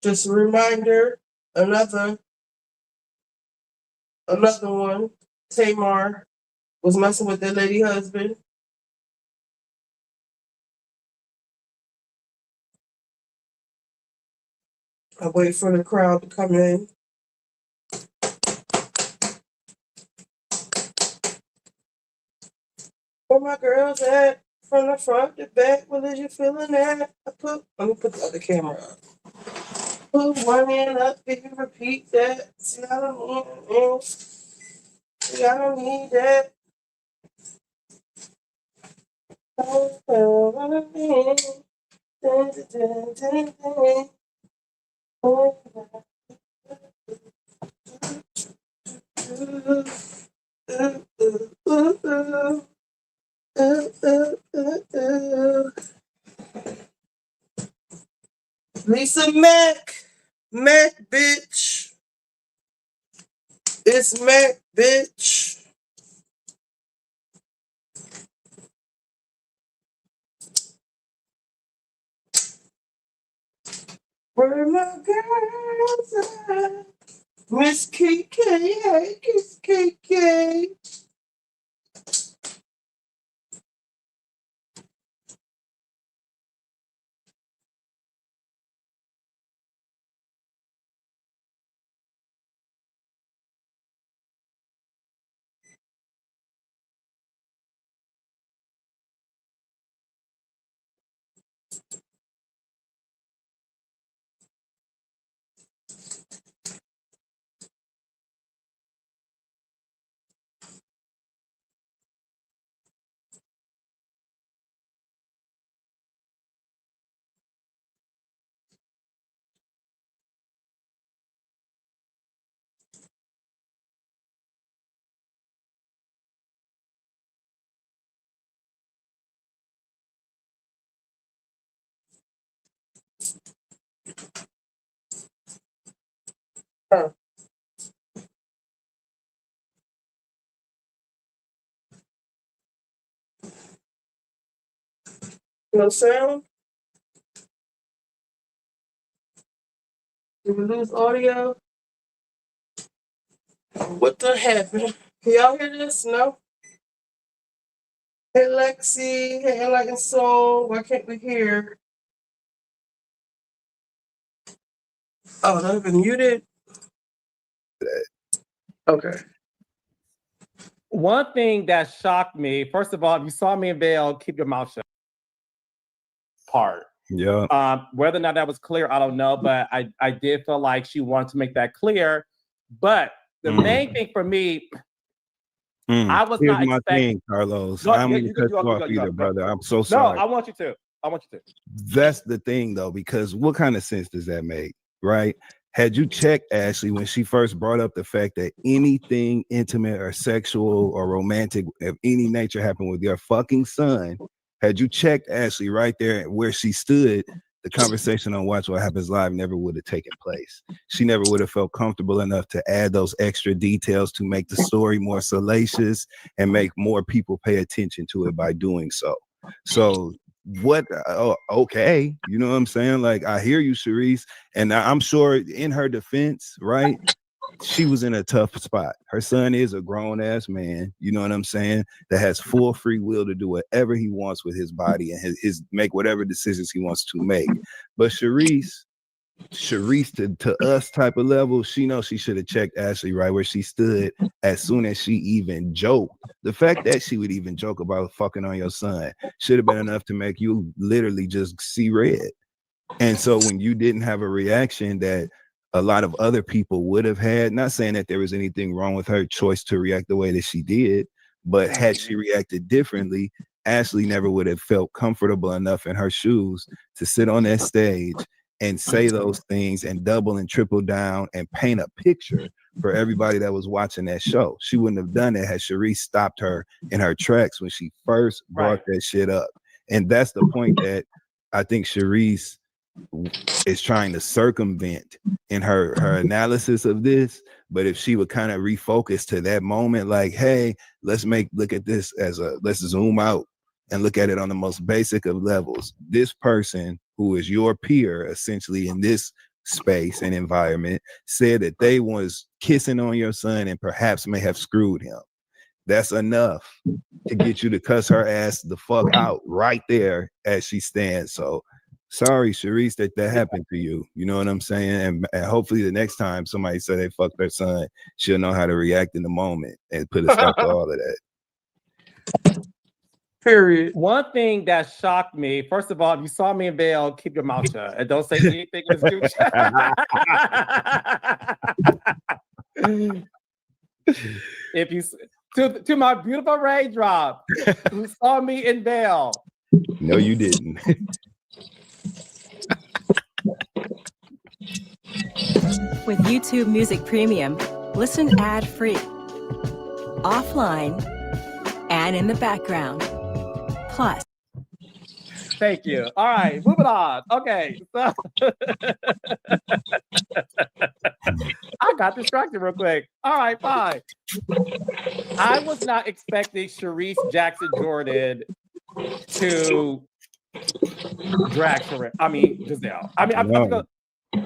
Just a reminder, another one. Tamar was messing with their lady husband. I wait for the crowd to come in. Where my girls at? From the front to back, what is you feeling at? Let me put the other camera up. Put one hand up, if you repeat that. See, I don't need See, I don't need that. Lisa Mac bitch. It's Mac bitch. Where my girls at? Miss KK, Kiss KK. Huh. No sound? Did we lose audio? What the happened? Can y'all hear this? No? Hey Lexi, hey Enlightened Soul, why can't we hear? Oh, that's been muted? Okay. One thing that shocked me, first of all, if you saw me in Vail, keep your mouth shut. Part. Yeah. Whether or not that was clear, I don't know, but I did feel like she wanted to make that clear. But the main thing for me, I was Here's not my expecting. thing, Carlos. Go, I'm you, gonna you, cut you, you you, off you, either, you, brother. I'm so No, sorry. I want you to. That's the thing, though, because what kind of sense does that make, right? Had you checked Ashley when she first brought up the fact that anything intimate or sexual or romantic of any nature happened with your fucking son, had you checked Ashley right there where she stood, the conversation on Watch What Happens Live never would have taken place. She never would have felt comfortable enough to add those extra details to make the story more salacious and make more people pay attention to it by doing so. So what okay, you know what I'm saying? Like, I hear you, Sharice, and I'm sure in her defense, right, she was in a tough spot. Her son is a grown-ass man, you know what I'm saying, that has full free will to do whatever he wants with his body and his make whatever decisions he wants to make. But Sharice to us type of level, she knows she should have checked Ashley right where she stood as soon as she even joked. The fact that she would even joke about fucking on your son should have been enough to make you literally just see red. And so when you didn't have a reaction that a lot of other people would have had, not saying that there was anything wrong with her choice to react the way that she did, but had she reacted differently, Ashley never would have felt comfortable enough in her shoes to sit on that stage and say those things and double and triple down and paint a picture for everybody that was watching that show. She wouldn't have done it had Sharice stopped her in her tracks when she first brought that shit up. And that's the point that I think Sharice is trying to circumvent in her analysis of this. But if she would kind of refocus to that moment, like, hey, let's look at this as let's zoom out and look at it on the most basic of levels. This person who is your peer, essentially in this space and environment said that they was kissing on your son and perhaps may have screwed him. That's enough to get you to cuss her ass the fuck out right there as she stands. So sorry, Sharice, that happened to you. You know what I'm saying? And hopefully the next time somebody say they fucked their son, she'll know how to react in the moment and put a stop to all of that. Period. One thing that shocked me, first of all, if you saw me in bail, keep your mouth shut and don't say anything in this group. If you to my beautiful raindrop who saw me in bail. No, you didn't. With YouTube Music Premium, listen ad-free, offline, and in the background. Plus. Thank you. All right, moving on. Okay. So I got distracted real quick. All right, fine. I was not expecting Sharice Jackson Jordan to drag Giselle. I mean, I'm gonna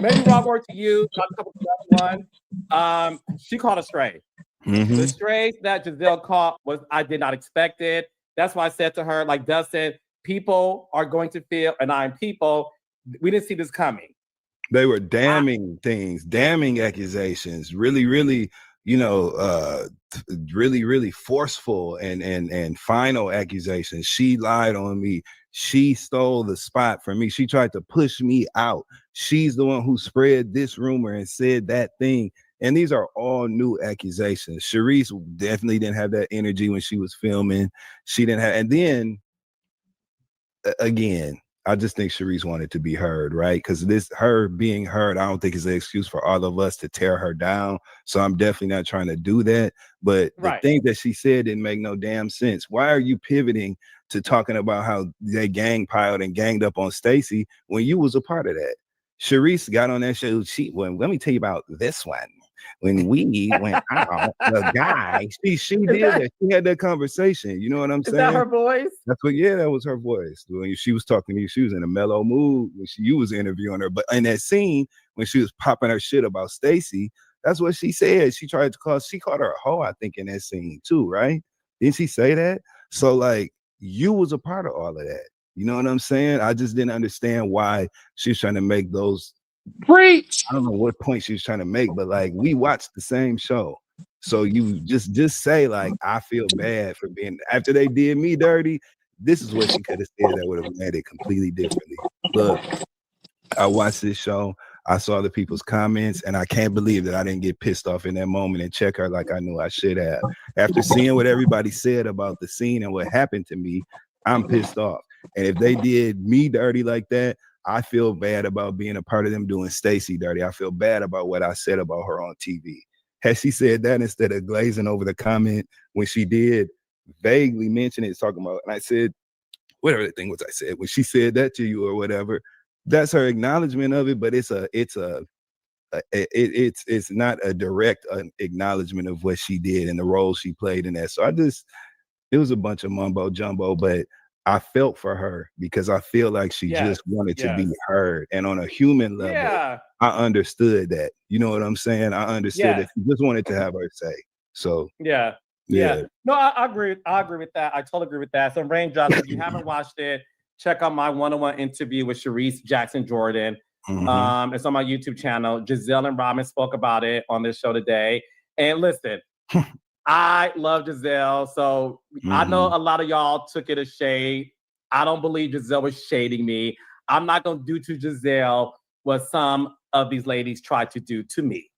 maybe wrong word to you. One. She caught a stray. Mm-hmm. The stray that Giselle caught was I did not expect it. That's why I said to her, like Dustin, people are going to feel, and I'm people. We didn't see this coming. They were damning things, damning accusations, really, really, really, really forceful and final accusations. She lied on me. She stole the spot from me. She tried to push me out. She's the one who spread this rumor and said that thing. And these are all new accusations. Sharice definitely didn't have that energy when she was filming. She didn't have, and then again, I just think Sharice wanted to be heard, right? Because her being heard, I don't think is an excuse for all of us to tear her down. So I'm definitely not trying to do that. But the thing that she said didn't make no damn sense. Why are you pivoting to talking about how they gang piled and ganged up on Stacey when you was a part of that? Sharice got on that show. Let me tell you about this one. When we went out, the guy, she did that. She had that conversation. You know what I'm saying? Is that her voice? That was her voice. When she was talking to you, she was in a mellow mood when you was interviewing her. But in that scene, when she was popping her shit about Stacey, that's what she said. She called her a hoe, I think, in that scene too, right? Didn't she say that? So like, you was a part of all of that. You know what I'm saying? I just didn't understand why she's trying to make those. Preach. I don't know what point she was trying to make, but like, we watched the same show. So you just say like, I feel bad for being, after they did me dirty, this is what she could have said that would have made it completely differently. Look, I watched this show. I saw the people's comments, and I can't believe that I didn't get pissed off in that moment and check her like I knew I should have. After seeing what everybody said about the scene and what happened to me, I'm pissed off. And if they did me dirty like that, I feel bad about being a part of them doing Stacey dirty. I feel bad about what I said about her on TV. Had she said that instead of glazing over the comment when she did vaguely mention it, talking about, and I said, whatever the thing was I said, when she said that to you or whatever, that's her acknowledgement of it, but it's not a direct acknowledgement of what she did and the role she played in that. So it was a bunch of mumbo jumbo, but I felt for her because I feel like she just wanted to be heard. And on a human level, I understood that. You know what I'm saying? I understood that she just wanted to have her say. So yeah. No, I agree. I agree with that. I totally agree with that. So Raindrops, if you haven't watched it, check out my one-on-one interview with Sharice Jackson Jordan. Mm-hmm. It's on my YouTube channel. Giselle and Robin spoke about it on this show today. And listen, I love Giselle, so I know a lot of y'all took it as shade. I don't believe Giselle was shading me. I'm not going to do to Giselle what some of these ladies tried to do to me,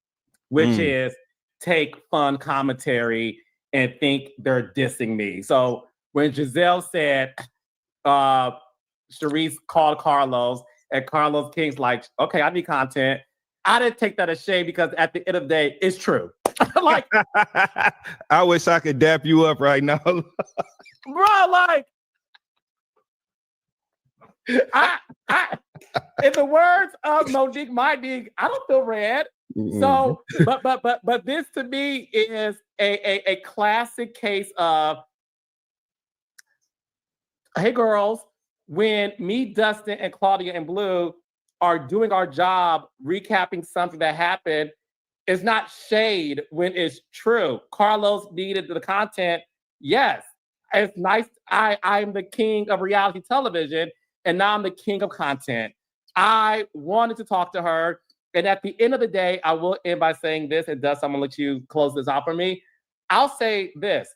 which is take fun commentary and think they're dissing me. So when Giselle said, Sharice called Carlos, and Carlos King's like, okay, I need content. I didn't take that as shade because at the end of the day, it's true. Like, I wish I could dap you up right now. Bro, like, I in the words of Monique Minding, I don't feel red. So, but this to me is a classic case of, hey girls, when me, Dustin, and Claudia and Blue are doing our job, recapping something that happened, it's not shade when it's true. Carlos needed the content. Yes, it's nice. I'm the king of reality television, and now I'm the king of content. I wanted to talk to her. And at the end of the day, I will end by saying this, and Dust, I'm gonna let you close this out for me. I'll say this.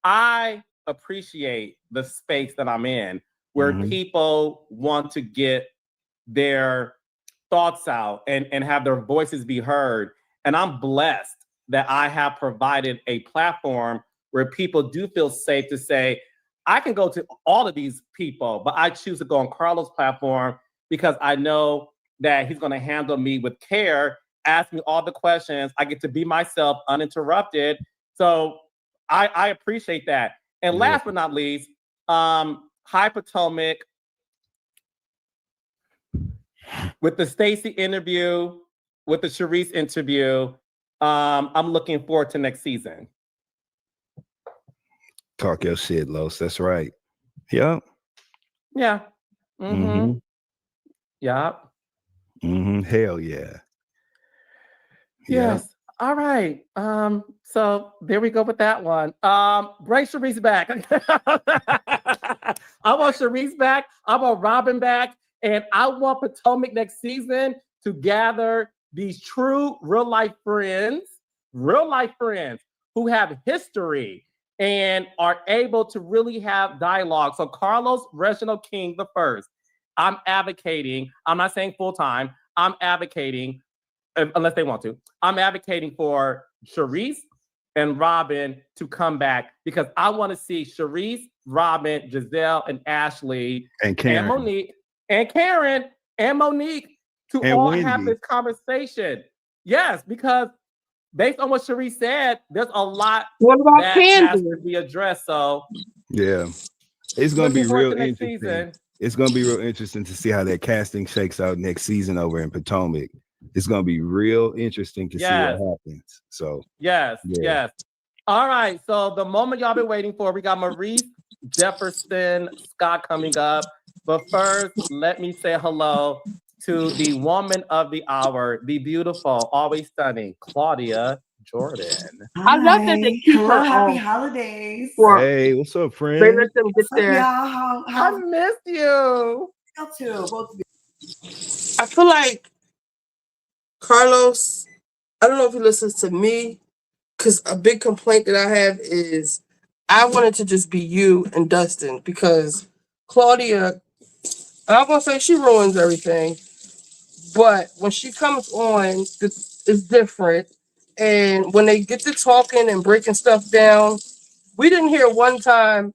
I appreciate the space that I'm in where people want to get their thoughts out and have their voices be heard. And I'm blessed that I have provided a platform where people do feel safe to say, I can go to all of these people, but I choose to go on Carlos' platform because I know that he's going to handle me with care, ask me all the questions. I get to be myself uninterrupted. So I appreciate that. And last but not least, Hi Potomac, with the Stacey interview, with the Sharice interview, I'm looking forward to next season. Talk your shit, Los. That's right. Yep. Yeah. Mm-hmm. Yep. Hell yeah. Yes. Yep. All right. So there we go with that one. Bring Sharice back. I want Sharice back. I want Robin back. And I want Potomac next season to gather these true real life friends who have history and are able to really have dialogue. So Carlos Reginald King the first, I'm advocating, I'm not saying full time, I'm advocating, unless they want to, I'm advocating for Sharice and Robin to come back because I want to see Sharice, Robin, Giselle, and Ashley, and Karen, and Monique, and Karen, and Monique to and all Wendy. have this conversation. Yes, because based on what Sharice said, there's a lot that has to be addressed. So yeah, it's gonna be real interesting. Season. It's gonna be real interesting to see how that casting shakes out next season over in Potomac. It's gonna be real interesting to see what happens. So yes. All right. So the moment y'all been waiting for, we got Maurice Jefferson Scott coming up. But first, let me say hello to the woman of the hour, the beautiful, always stunning Claudia Jordan. Hi. I love that they keep her happy holidays. Hey, what's up, friend? They let them get there. I missed you. Too. Both of you. I feel like Carlos, I don't know if he listens to me, because a big complaint that I have is I wanted to just be you and Dustin, because Claudia, I'm going to say she ruins everything, but when she comes on, it's different. And when they get to talking and breaking stuff down, we didn't hear one time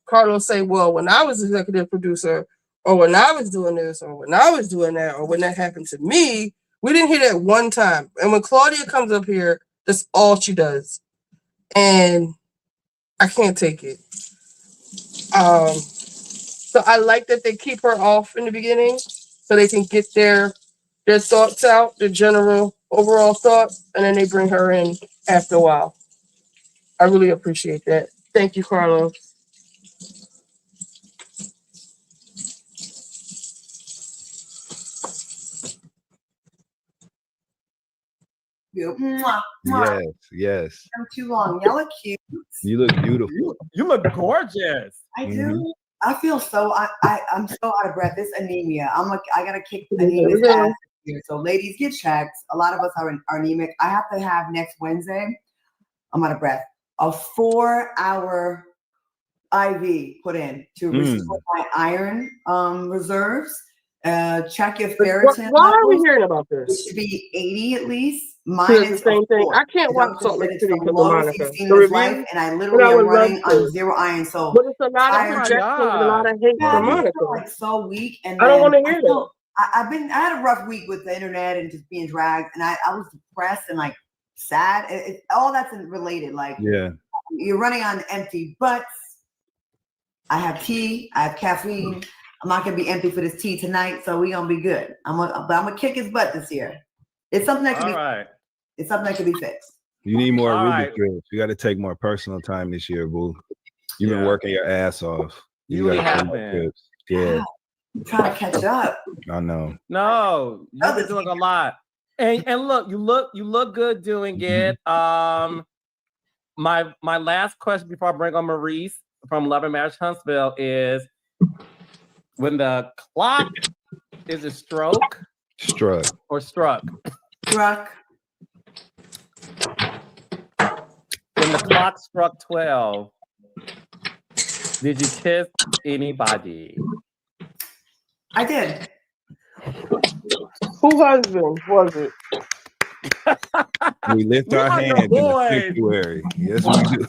Carlos say, well, when I was executive producer, or when I was doing this, or when I was doing that, or when that happened to me, we didn't hear that one time. And when Claudia comes up here, that's all she does. And I can't take it. So I like that they keep her off in the beginning so they can get their thoughts out, their general overall thoughts, and then they bring her in after a while. I really appreciate that. Thank you, Carlos. Yes. I'm too long. Y'all look cute. You look beautiful. You look gorgeous. I do. I feel so. I'm so out of breath. This anemia. I gotta kick anemia's ass here. So ladies, get checked. A lot of us are anemic. I have to have next Wednesday. I'm out of breath. A 4-hour IV put in to restore my iron reserves. Check your ferritin. Why are we hearing about this? It should be 80 at least. Mine is the same thing. I can't watch Salt Lake City because of Monica. Life, and I literally am running on 0 iron. So, but it's a lot of projections and a lot of hate for Monica. I feel like so weak, and I don't want to hear it. I had a rough week with the internet and just being dragged, and I was depressed and like sad. All that's related. Like, you're running on empty butts. I have tea. I have caffeine. I'm not gonna be empty for this tea tonight, so we're gonna be good. I'm gonna kick his butt this year. It's something that can be. It's something that can be fixed. You need more Rubik's trips. You got to take more personal time this year, boo. You've been working your ass off. You really have been. Yeah. trying to catch up. I know. No, you've been doing a lot. And look, you look good doing it. My last question before I bring on Maurice from Love and Marriage Huntsville is, when the clock is it struck? Struck. Struck. When the clock struck 12, did you kiss anybody? I did. Who husband was it? We lift our hands in the sanctuary. Yes, we do.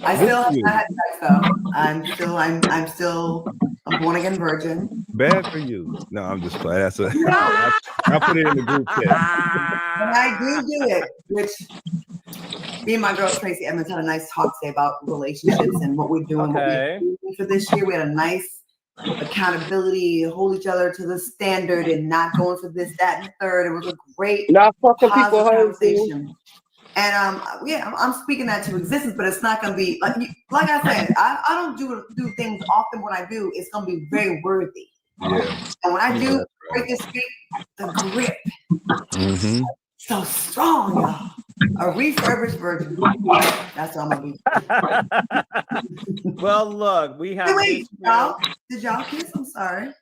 I still have not had sex though. I'm still a born again virgin. Bad for you. No, I'm just playing. That's a. I'll put it in the group chat. And I do it, which me and my girl Tracy Edmonds had a nice talk today about relationships and what we're doing. What we're doing for this year. We had a nice accountability, hold each other to the standard, and not going for this, that, and the third. It was a great not fucking people conversation. And I'm speaking that to existence, but it's not gonna be like I said. I don't do things often. When I do, it's gonna be very worthy. Yeah. And when I do break this streak, the grip, so strong, y'all. A refurbished version. That's all I'm gonna be. Well, look, we have. Wait, y'all. Did y'all kiss? I'm sorry.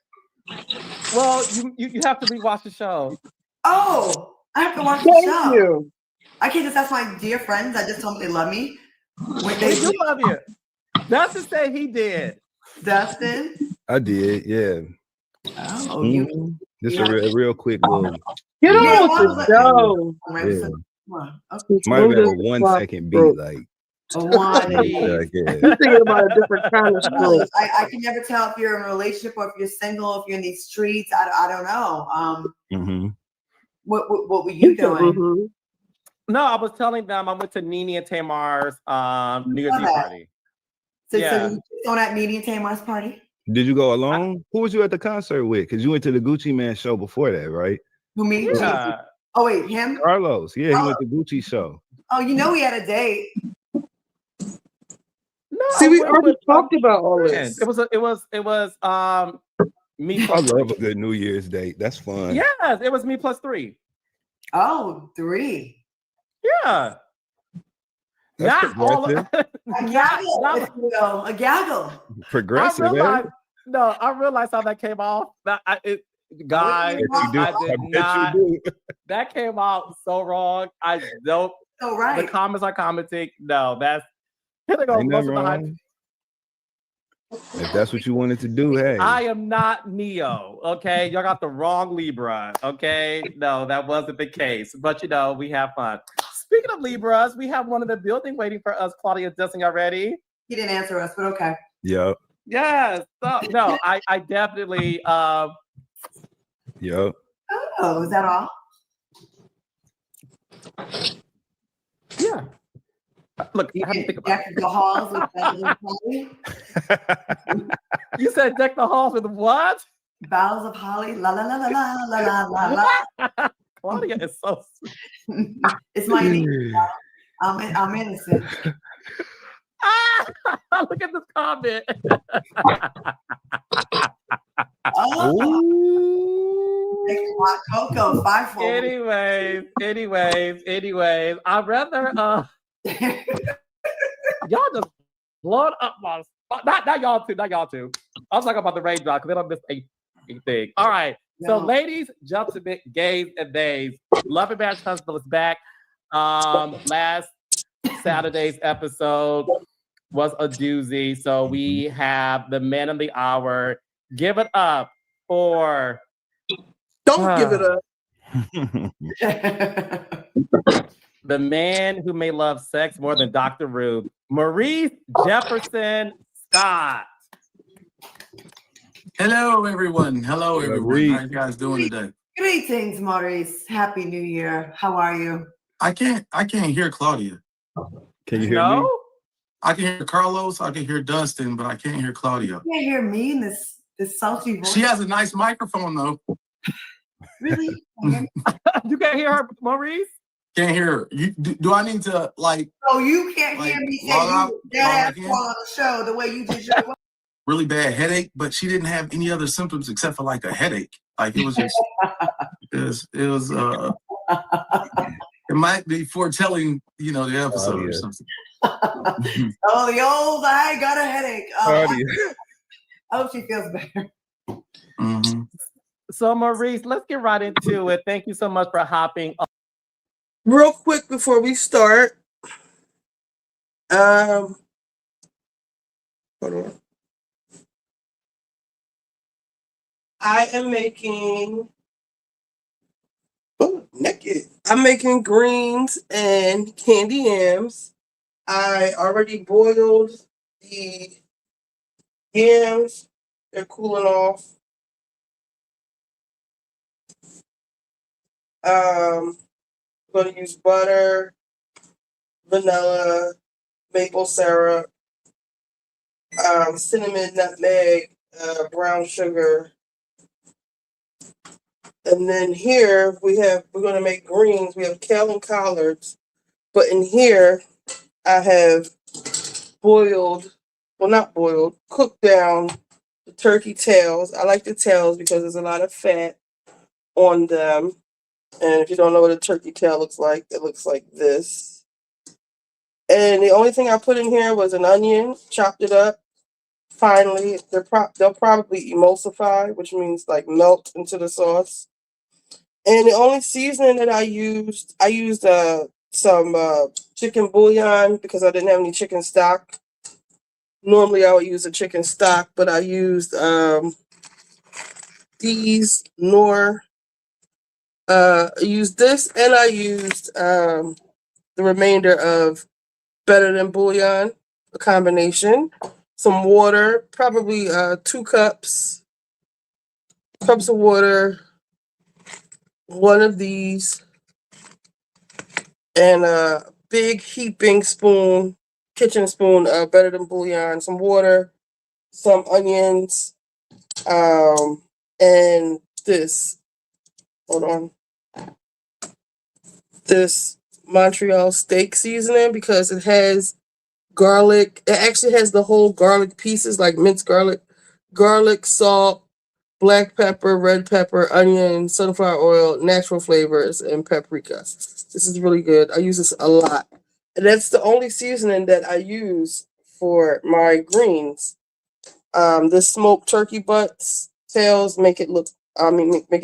Well, you have to rewatch the show. Oh, I have to watch the show. I can't just ask my dear friends. I just told them they love me. They do love you. Dustin said he did. Dustin? I did, yeah. Oh, Just a real quick little. You know what to go. Yeah. Might have been a 1 second beat, like. A one. You're thinking about a different kind of stroke. I can never tell if you're in a relationship or if you're single, if you're in these streets. I don't know. What were you doing? No, I was telling them I went to Nene and Tamar's New Year's Eve party. So you on that Nene and Tamar's party? Did you go alone? Who was you at the concert with? Because you went to the Gucci Man show before that, right? Who, me? Yeah. Oh, wait, him? Carlos. Yeah, he went to Gucci show. Oh, you know he had a date. No, see, we already talked about all this. It was me. I love a good New Year's date. That's fun. Yes, it was me plus 3. Oh, 3. Yeah. That's not all of, a gaggle. Progressive. I realized how that came off. Guys, that came out so wrong. I don't. So right. The comments are commenting. No, that's. If that's what you wanted to do, hey. I am not Neo. Okay, y'all got the wrong Libra. Okay, no, that wasn't the case. But we have fun. Speaking of Libras, we have one in the building waiting for us. Claudia, Dustin, y'all ready? He didn't answer us, but okay. Yep. Yes. So, no, I definitely. Yep. Oh, is that all? Yeah. Look, I have to think about the halls with You said deck the halls with what? Boughs of holly. La la la la la la la la. Claudia is so sweet. It's my I'm innocent. Look at this comment. Hot cocoa, 5 Anyways, I'd rather y'all just blown up my not y'all too. I was talking about the raindrop because they don't miss a thing. All right. So ladies, gentlemen, gays and days, Love and Marriage Huntsville is back. Last Saturday's episode was a doozy. So we have the man of the hour. Give it up for Don't give it up. The man who may love sex more than Dr. Rude, Maurice Jefferson Scott. Hello, everyone. How you guys doing today? Greetings, Maurice. Happy New Year. How are you? I can't hear Claudia. Can you hear me? I can hear Carlos. I can hear Dustin, but I can't hear Claudia. You can't hear me in this sultry voice. She has a nice microphone, though. Really? You can't hear her, Maurice? Can't hear her. Do I need to like? Oh, you can't hear me say you dead ass on the show the way you did your. really bad headache, but she didn't have any other symptoms except for like a headache. Like it was just, it might be foretelling, you know, the episode or something. Oh, the old, I got a headache. I hope she feels better. Mm-hmm. So Maurice, let's get right into it. Thank you so much for hopping on. Real quick before we start, hold on. I am making I'm making greens and candy yams. I already boiled the yams. They're cooling off. I'm going to use butter, vanilla, maple syrup, cinnamon, nutmeg, brown sugar. And then here we're going to make greens. We have kale and collards. But in here, I have cooked down the turkey tails. I like the tails because there's a lot of fat on them. And if you don't know what a turkey tail looks like, it looks like this. And the only thing I put in here was an onion, chopped it up finely. They'll probably emulsify, which means like melt into the sauce. And the only seasoning that I used some chicken bouillon because I didn't have any chicken stock. Normally I would use a chicken stock, but I used I used this, and I used the remainder of Better Than Bouillon, a combination. Some water, probably 2 cups of water, one of these, and a big heaping spoon, kitchen spoon of Better Than Bouillon, some water, some onions, and this. Hold on. This Montreal steak seasoning because it has garlic. It actually has the whole garlic pieces, like minced garlic, salt, black pepper, red pepper, onion, sunflower oil, natural flavors, and paprika. This is really good. I use this a lot. And that's the only seasoning that I use for my greens. The smoked turkey butts, tails make it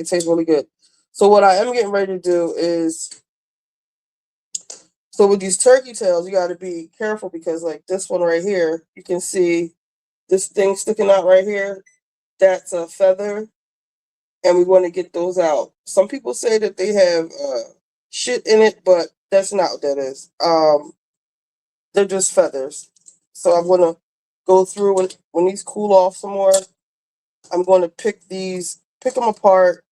taste really good. So what I am getting ready to do is, so with these turkey tails, you got to be careful because like this one right here, you can see this thing sticking out right here. That's a feather, and we want to get those out. Some people say that they have shit in it, but that's not what that is. They're just feathers. So I'm going to go through when these cool off some more. I'm going to pick them apart.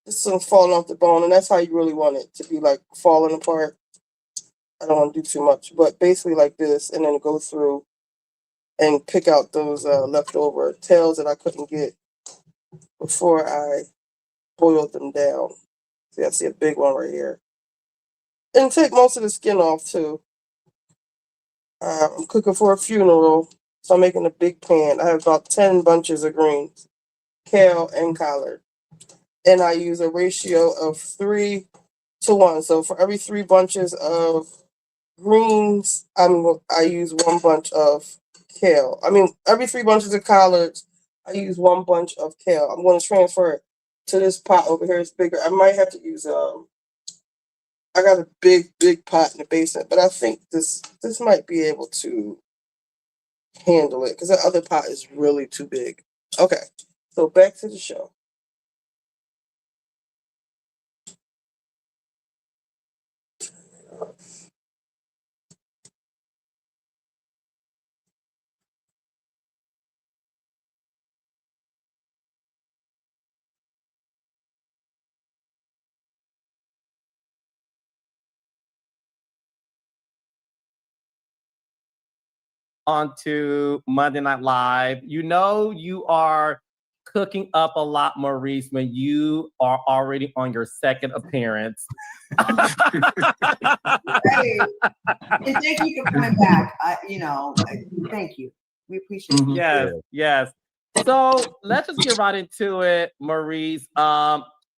This one's falling off the bone, and that's how you really want it to be, like falling apart. I don't want to do too much, but basically like this, and then go through and pick out those leftover tails that I couldn't get before I boiled them down. See, I see a big one right here. And take most of the skin off too. I'm cooking for a funeral, so I'm making a big pan. I have about 10 bunches of greens, kale and collard. And I use a ratio of 3 to 1. So for every 3 bunches of greens, I use 1 bunch of kale. Every 3 bunches of collards, I use 1 bunch of kale. I'm going to transfer it to this pot over here. It's bigger. I might have to use I got a big pot in the basement, but I think this might be able to handle it because the other pot is really too big. Okay, so back to the show. On to Monday Night Live. You know you are cooking up a lot, Maurice, when you are already on your 2nd appearance. Hey, and thank you for coming back. Thank you. We appreciate it. Yes. So let's just get right into it, Maurice.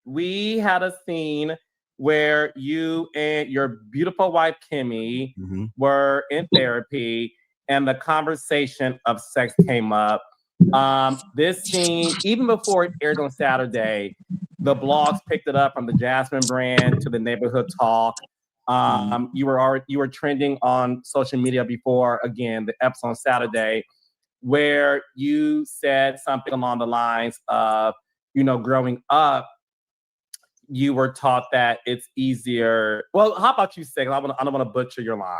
We had a scene where you and your beautiful wife Kimmy were in therapy, and the conversation of sex came up. This scene, even before it aired on Saturday, the blogs picked it up from the Jasmine brand to the Neighborhood Talk. You were trending on social media before, again, the episode on Saturday, where you said something along the lines of, growing up, you were taught that it's easier. Well, how about you say? I don't want to butcher your line.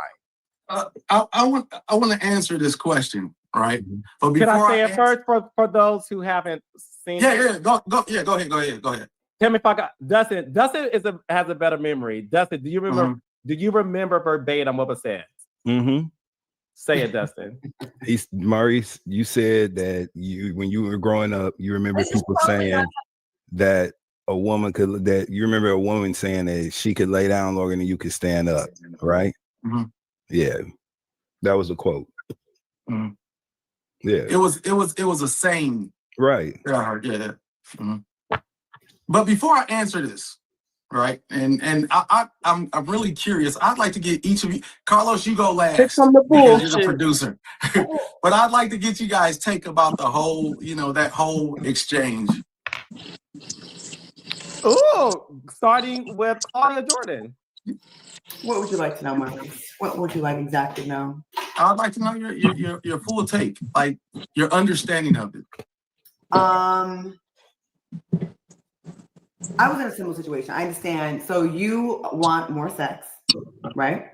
I want to answer this question, right? But can I say it first for those who haven't seen? Yeah, go ahead. Tell me if I got Dustin. Dustin has a better memory. Dustin, do you remember? Do you remember verbatim what was said? Say it, Dustin. Maurice, you said that when you were growing up, you remember people saying that a woman you remember a woman saying that she could lay down longer than you could stand up, right? Yeah, that was a quote. Yeah, it was a saying, right? Yeah. But before I answer this, right, and I'm really curious. I'd like to get each of you, Carlos, you go last because you're the producer. But I'd like to get you guys take about the whole, that whole exchange. Ooh, starting with Claudia Jordan. What would you like to know, Maurice? What would you like exactly to know? I'd like to know your full take, like your understanding of it. I was in a similar situation. I understand. So you want more sex, right?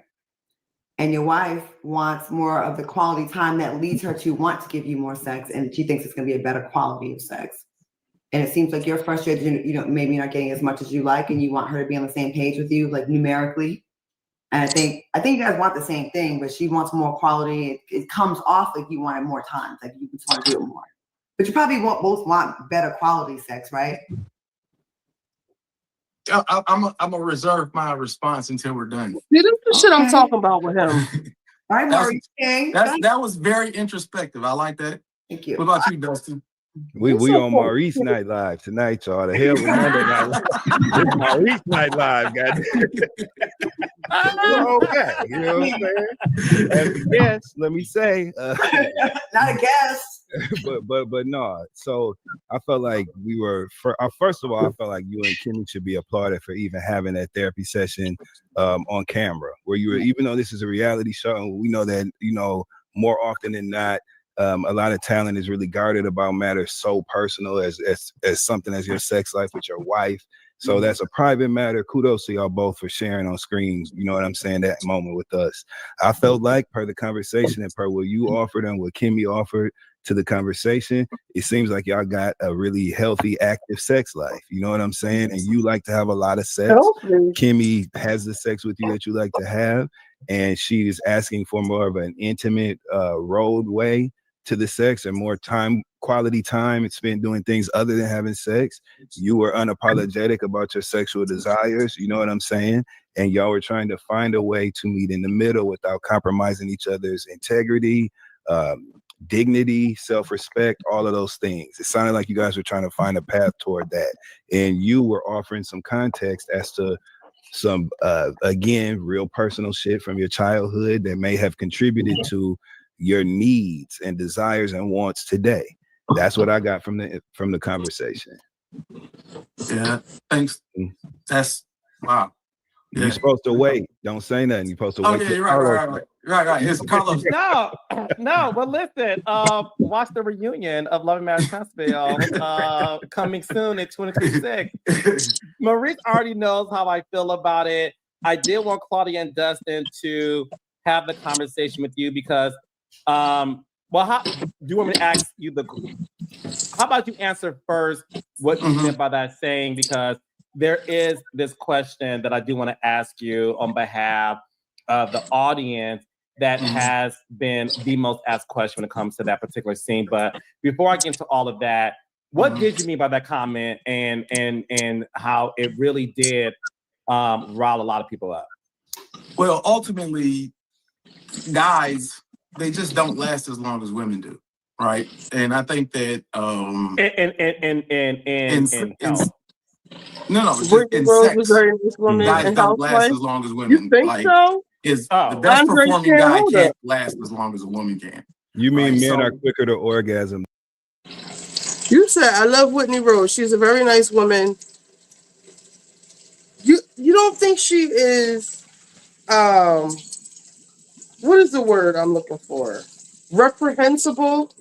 And your wife wants more of the quality time that leads her to want to give you more sex, and she thinks it's going to be a better quality of sex. And it seems like you're frustrated, maybe not getting as much as you like, and you want her to be on the same page with you, like numerically. And I think you guys want the same thing, but she wants more quality. It comes off like you wanted more time, like you just want to do it more. But you probably both want better quality sex, right? I'm gonna reserve my response until we're done. See, this is the shit I'm talking about with him. All right, Maurice. That was very introspective. I like that. Thank you. What about you, Dustin? We on Maurice Night Live tonight, y'all. The hell with Monday Night Live. It's Maurice Night Live, goddamn. Okay, you know what I'm saying? As a guest, let me say, not a guest. but no. So I felt like we were. First of all, I felt like you and Kimmy should be applauded for even having that therapy session on camera, where you were. Even though this is a reality show, and we know that more often than not. A lot of talent is really guarded about matters so personal as something as your sex life with your wife. So that's a private matter. Kudos to y'all both for sharing on screens. You know what I'm saying? That moment with us. I felt like per the conversation and per what you offered and what Kimmy offered to the conversation, it seems like y'all got a really healthy, active sex life. You know what I'm saying? And you like to have a lot of sex. Kimmy has the sex with you that you like to have. And she is asking for more of an intimate roadway to the sex and more quality time it's spent doing things other than having sex. You were unapologetic about your sexual desires, you know what I'm saying? And y'all were trying to find a way to meet in the middle without compromising each other's integrity, dignity, self-respect, all of those things. It sounded like you guys were trying to find a path toward that. And you were offering some context as to some, again, real personal shit from your childhood that may have contributed to your needs and desires and wants today. That's what I got from the conversation. Yeah, thanks. That's wow. Yeah. You're supposed to wait. Don't say nothing. You're supposed to wait. Yeah, you're right. It's Carlos. No, but listen, watch the reunion of Love and Marriage Huntsville coming soon in 2026. Maurice already knows how I feel about it. I did want Claudia and Dustin to have the conversation with you because how do you want me to ask you how about you answer first what you meant by that saying, because there is this question that I do want to ask you on behalf of the audience that has been the most asked question when it comes to that particular scene. But before I get into all of that, what did you mean by that comment and how it really did rile a lot of people up? Well, ultimately, guys, they just don't last as long as women do. right? And I think that Whitney in Rose was sex, very nice woman guys and don't last housewife. as long as You women. think Like, so? the best Andre performing can't guy hold can't up. last as long as a woman can. You mean Right, men so- are quicker to orgasm? You said I love Whitney Rose. She's a very nice woman. You don't think she is what is the word I'm looking for? Reprehensible,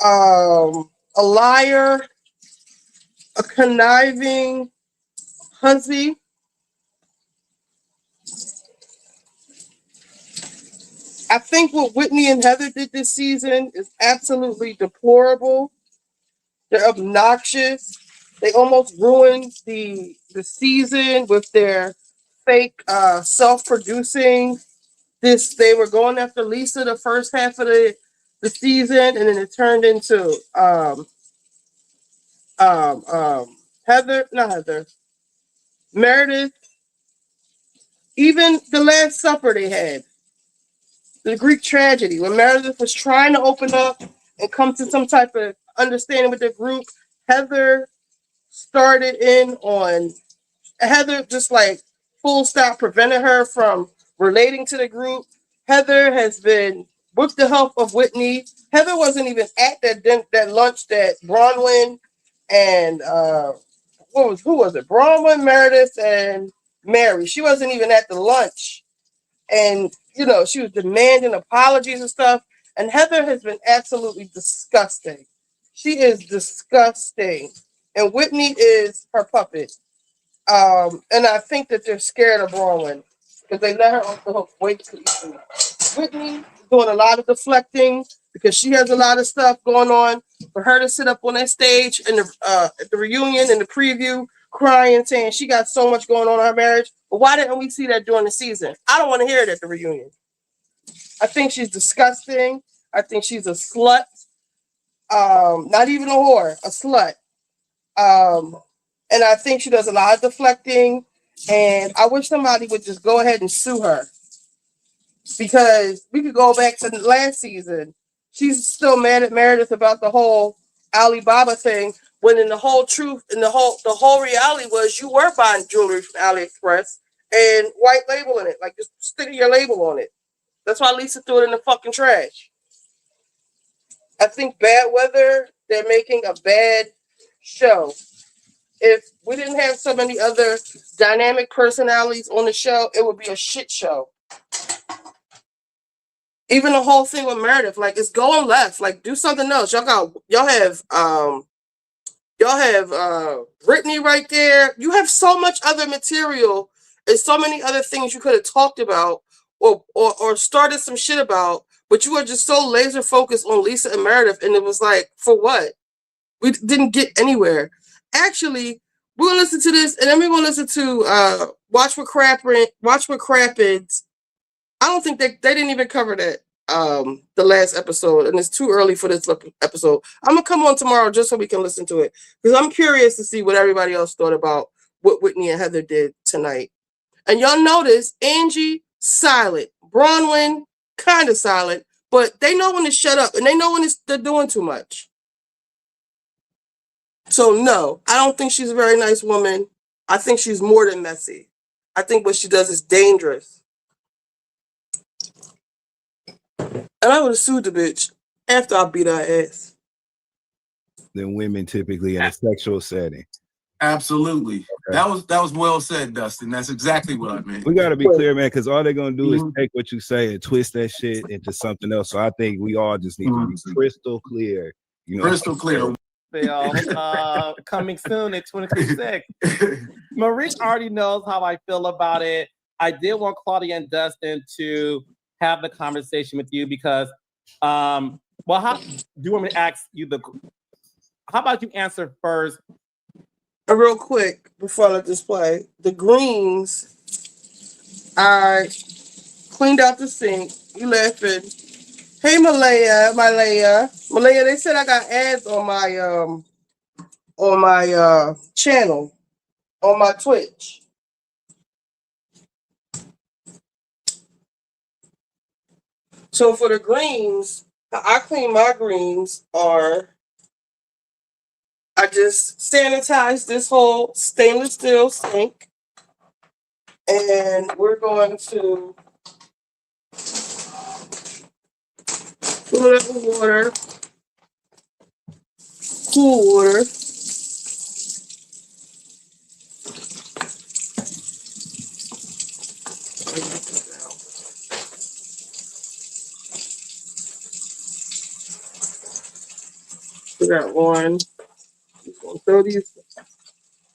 a liar, a conniving hussy. I think what Whitney and Heather did this season is absolutely deplorable. They're obnoxious. They almost ruined the season with their fake self-producing. They were going after Lisa the first half of the season, and then it turned into Meredith. Even the Last Supper they had, the Greek tragedy, when Meredith was trying to open up and come to some type of understanding with the group, Heather started in on Heather, just like full stop, prevented her from relating to the group. Heather has been, with the help of Whitney, Heather wasn't even at that lunch that Bronwyn and who was it? Bronwyn, Meredith, and Mary. She wasn't even at the lunch, and she was demanding apologies and stuff. And Heather has been absolutely disgusting. She is disgusting, and Whitney is her puppet. And I think that they're scared of Bronwyn because they let her off the hook way too easily. Whitney doing a lot of deflecting because she has a lot of stuff going on. For her to sit up on that stage in at the reunion in the preview, crying, saying she got so much going on in her marriage. But why didn't we see that during the season? I don't want to hear it at the reunion. I think she's disgusting. I think she's a slut. Not even a whore, a slut. And I think she does a lot of deflecting. And I wish somebody would just go ahead and sue her. Because we could go back to the last season. She's still mad at Meredith about the whole Alibaba thing, when in the whole truth and the whole reality was you were buying jewelry from AliExpress and white labeling it, like just sticking your label on it. That's why Lisa threw it in the fucking trash. I think Bad Weather, they're making a bad show. If we didn't have so many other dynamic personalities on the show, it would be a shit show. Even the whole thing with Meredith, like, it's going left. Like, do something else. Y'all have Brittany right there. You have so much other material and so many other things you could have talked about or started some shit about, but you were just so laser focused on Lisa and Meredith, and it was like, for what? We didn't get anywhere. Actually, we're gonna listen to this, and then we're gonna listen to Watch What Crappens. I don't think they didn't even cover that the last episode, and it's too early for this episode. I'm gonna come on tomorrow just so we can listen to it, because I'm curious to see what everybody else thought about what Whitney and Heather did tonight. And y'all notice Angie silent, Bronwyn kind of silent, but they know when to shut up, and they know when they're doing too much. So no, I don't think she's a very nice woman. I think she's more than messy. I think what she does is dangerous. And I would have sued the bitch after I beat her ass. Than women typically in a sexual setting. Absolutely. Okay. That was well said, Dustin. That's exactly what I meant. We got to be clear, man, because all they're going to do is take what you say and twist that shit into something else. So I think we all just need to be crystal clear. Crystal clear. Coming soon in 2026. Mauricio already knows how I feel about it. I did want Claudia and Dustin to have the conversation with you because, how do you want me to ask you how about you answer first? Real quick, before I let this play, the greens, I cleaned out the sink. You laughing. Hey, Malaya, they said I got ads on my channel, on my Twitch. So for the greens, How I clean my greens are I just sanitize this whole stainless steel sink, and we're going to fill it with water, cool water. We got one. Throw these,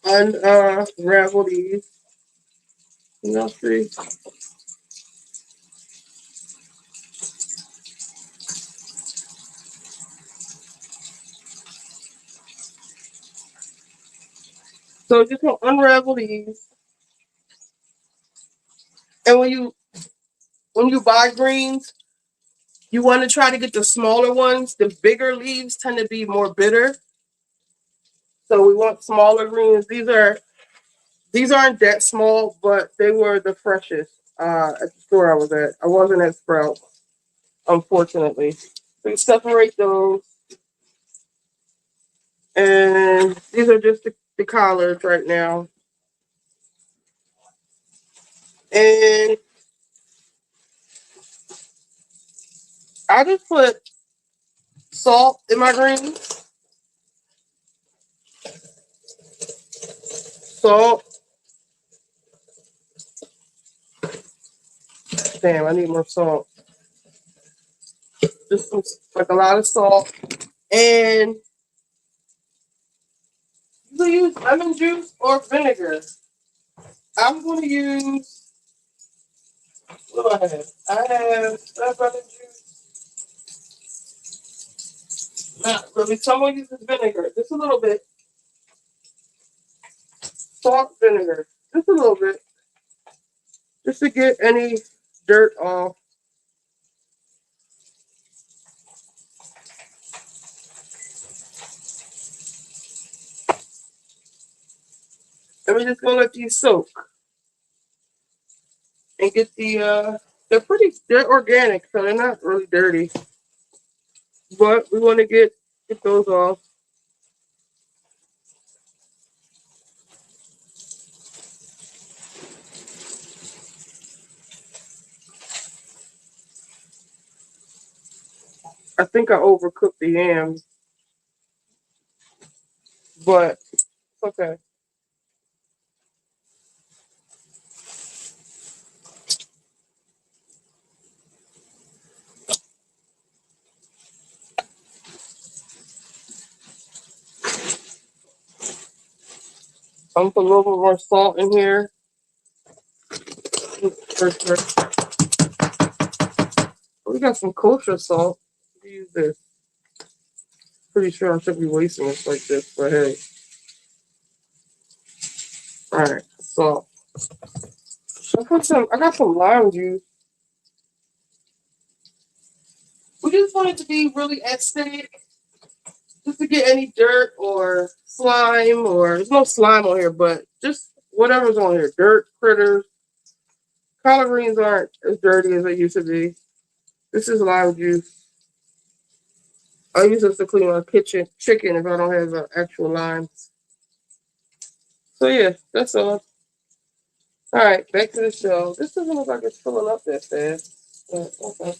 unravel these. You know, see. So just gonna unravel these. And when you buy greens, you want to try to get the smaller ones. The bigger leaves tend to be more bitter. So we want smaller greens. These aren't that small, but they were the freshest at the store I was at. I wasn't at Sprouts, unfortunately. So you separate those. And these are just the collards right now. And I just put salt in my greens. Salt. Damn, I need more salt. Just like a lot of salt. And you can use lemon juice or vinegar. I'm going to use, what do I have? I have lemon juice. Not really. Someone uses vinegar. Just a little bit. Salt, vinegar. Just a little bit. Just to get any dirt off. And we're just going to let these soak. And get the, they're organic, so they're not really dirty. But we want to get those off. I think I overcooked the yams. But it's okay. I'm gonna put a little bit more salt in here. We got some kosher salt. Use this. Pretty sure I should be wasting this like this, but hey. Alright, salt. I got some lime juice. We just want it to be really acidic. Just to get any dirt or slime, or there's no slime on here, but just whatever's on here. Dirt, critters. Collard greens aren't as dirty as they used to be. This is lime juice. I use this to clean my chicken if I don't have actual lime. So yeah, that's all. Alright, back to the show. This doesn't look like it's filling up that fast. Okay.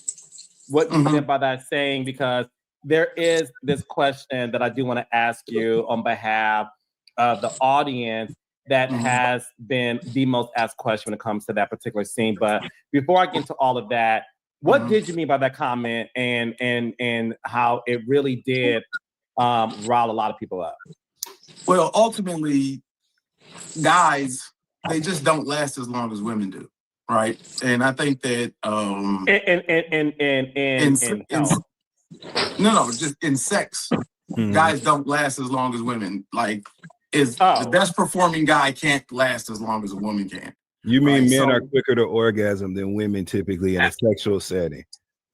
What you meant by that saying, because there is this question that I do want to ask you on behalf of the audience that has been the most asked question when it comes to that particular scene. But before I get into all of that, what did you mean by that comment, and how it really did rile a lot of people up? Well, ultimately, guys, they just don't last as long as women do, right? And I think that just in sex, guys don't last as long as women. Like, the best performing guy can't last as long as a woman can. You mean men are quicker to orgasm than women typically in a sexual setting?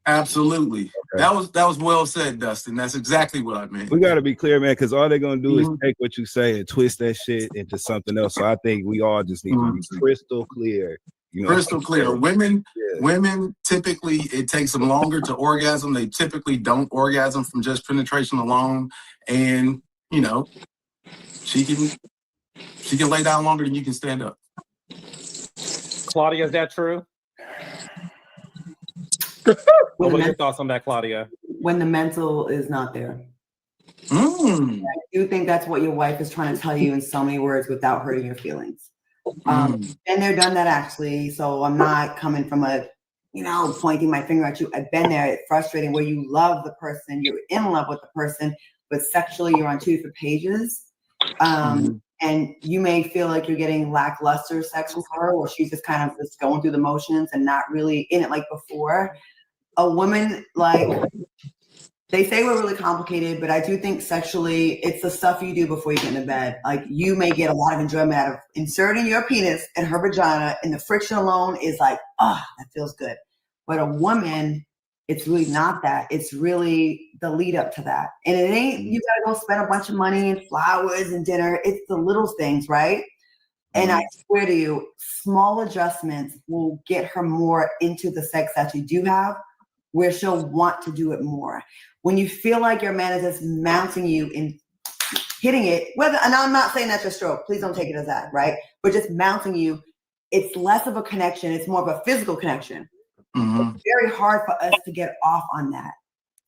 Absolutely. Okay. That was well said, Dustin. That's exactly what I meant. We got to be clear, man, because all they're going to do is take what you say and twist that shit into something else. So I think we all just need to be crystal clear You know, crystal clear. Women typically, it takes them longer to orgasm. They typically don't orgasm from just penetration alone. And, you know, she can lay down longer than you can stand up. Claudia, is that true? What are your thoughts on that, Claudia? When the mental is not there. Mm. I do think that's what your wife is trying to tell you in so many words without hurting your feelings. And they're done that actually. So I'm not coming from a, pointing my finger at you. I've been there. It's frustrating where you love the person, you're in love with the person, but sexually you're on two different pages. And you may feel like you're getting lackluster sex with her, or she's just kind of just going through the motions and not really in it like before. A woman, like, they say we're really complicated, but I do think sexually it's the stuff you do before you get into bed. Like, you may get a lot of enjoyment out of inserting your penis in her vagina, and the friction alone is like, that feels good. But a woman, it's really not that. It's really the lead up to that. And it ain't, you gotta go spend a bunch of money and flowers and dinner. It's the little things, right? And I swear to you, small adjustments will get her more into the sex that you do have, where she'll want to do it more. When you feel like your man is just mounting you and hitting it, and I'm not saying that's a stroke, please don't take it as that, right? But just mounting you, it's less of a connection, it's more of a physical connection. It's very hard for us to get off on that.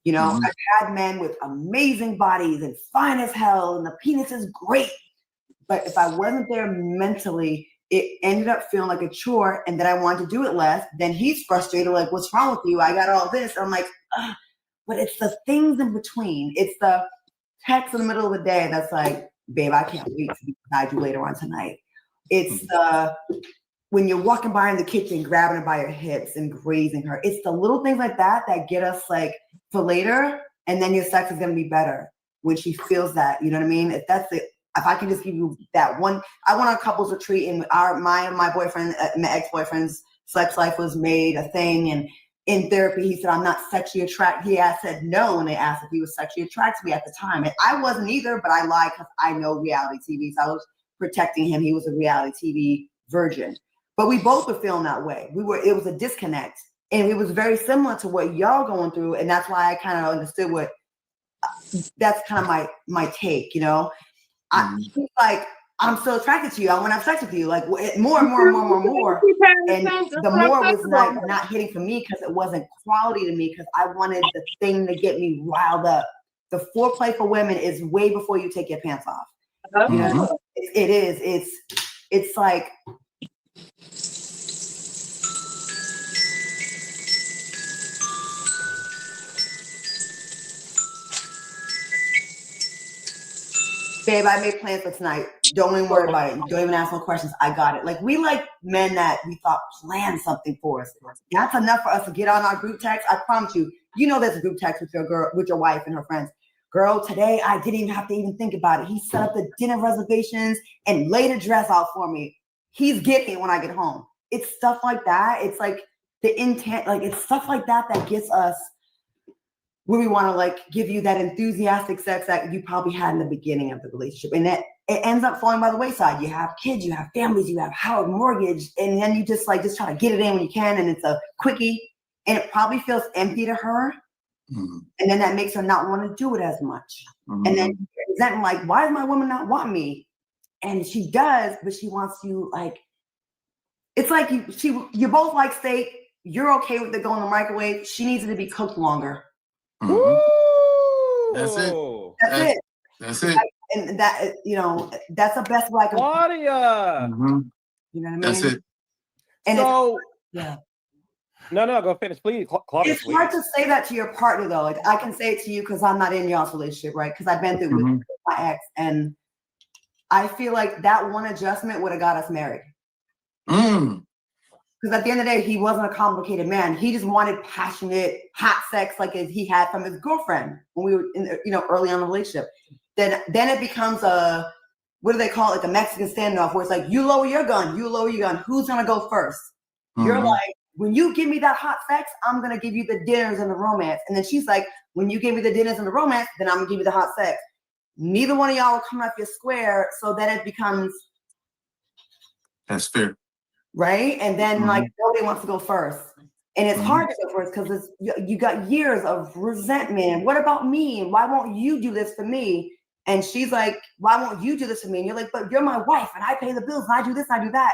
I've had men with amazing bodies and fine as hell, and the penis is great. But if I wasn't there mentally, it ended up feeling like a chore, and then I wanted to do it less. Then he's frustrated, like, what's wrong with you? I got all this. I'm like, ugh. But it's the things in between. It's the text in the middle of the day that's like, babe, I can't wait to be beside you later on tonight. It's the when you're walking by in the kitchen, grabbing her by her hips and grazing her. It's the little things like that that get us like for later, and then your sex is gonna be better when she feels that. You know what I mean? If I can just give you that one, I went on a couples retreat, and my boyfriend, my ex-boyfriend's sex life was made a thing, and in therapy, he said, I'm not sexually attracted. He said no when they asked if he was sexually attracted to me at the time. And I wasn't either, but I lied because I know reality TV. So I was protecting him. He was a reality TV virgin. But we both were feeling that way. It was a disconnect. And it was very similar to what y'all going through. And that's why I kind of understood that's kind of my take, He's like, I'm still attracted to you. I want to have sex with you. Like more and more and more and more and more. And the more was like not hitting for me because it wasn't quality to me, because I wanted the thing to get me riled up. The foreplay for women is way before you take your pants off. It is. It's like, babe, I made plans for tonight. Don't even worry about it. Don't even ask no questions. I got it. Like, we like men that we thought planned something for us. That's enough for us to get on our group text. I promise you, there's a group text with your girl, with your wife and her friends. Girl, today I didn't even have to even think about it. He set up the dinner reservations and laid a dress out for me. He's getting it when I get home. It's stuff like that. It's like the intent, like it's stuff like that that gets us where we want to like give you that enthusiastic sex that you probably had in the beginning of the relationship. And that it ends up falling by the wayside. You have kids, you have families, you have house mortgage, and then you just try to get it in when you can, and it's a quickie, and it probably feels empty to her. And then that makes her not want to do it as much. And then resentment, like, why does my woman not want me? And she does, but she wants you like, it's like you both like steak, you're okay with it going in the microwave, she needs it to be cooked longer. That's it. That's it. And that, that's the best way I can. Claudia. You know what I mean? That's it. And so, yeah. No, go finish, please. Claudia, it's hard to say that to your partner, though. Like, I can say it to you because I'm not in y'all's relationship, right? Because I've been through with my ex, and I feel like that one adjustment would have got us married. Because at the end of the day, he wasn't a complicated man. He just wanted passionate, hot sex like he had from his girlfriend when we were early on in the relationship. Then it becomes a, what do they call it? Like a Mexican standoff, where it's like, you lower your gun, who's gonna go first? You're like, when you give me that hot sex, I'm gonna give you the dinners and the romance. And then she's like, when you give me the dinners and the romance, then I'm gonna give you the hot sex. Neither one of y'all will come off your square, so then it becomes. That's fair. right? And then like nobody wants to go first. And it's hard to go first because you got years of resentment. What about me? And why won't you do this for me? And she's like, why won't you do this for me? And you're like, but you're my wife and I pay the bills and I do this and I do that.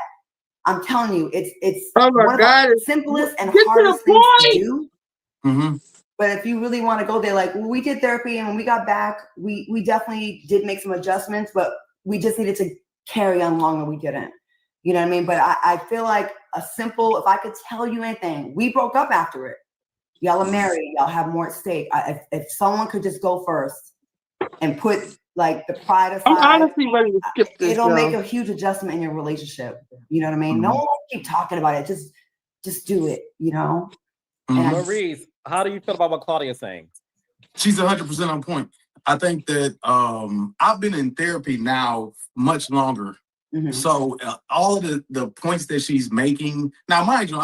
I'm telling you, it's oh my one of God. the simplest and hardest things to do. But if you really want to go there, like we did therapy and when we got back, we definitely did make some adjustments, but we just needed to carry on longer. We didn't. You know what I mean? But I feel like a simple, if I could tell you anything, we broke up after it. Y'all are married. Y'all have more at stake. If someone could just go first and put like the pride aside, I'm honestly ready to skip this. It'll make a huge adjustment in your relationship. You know what I mean? No one keep talking about it. Just do it, you know? Maurice, how do you feel about what Claudia's saying? She's 100% on point. I think that I've been in therapy now much longer. So all of the points that she's making, now mind you,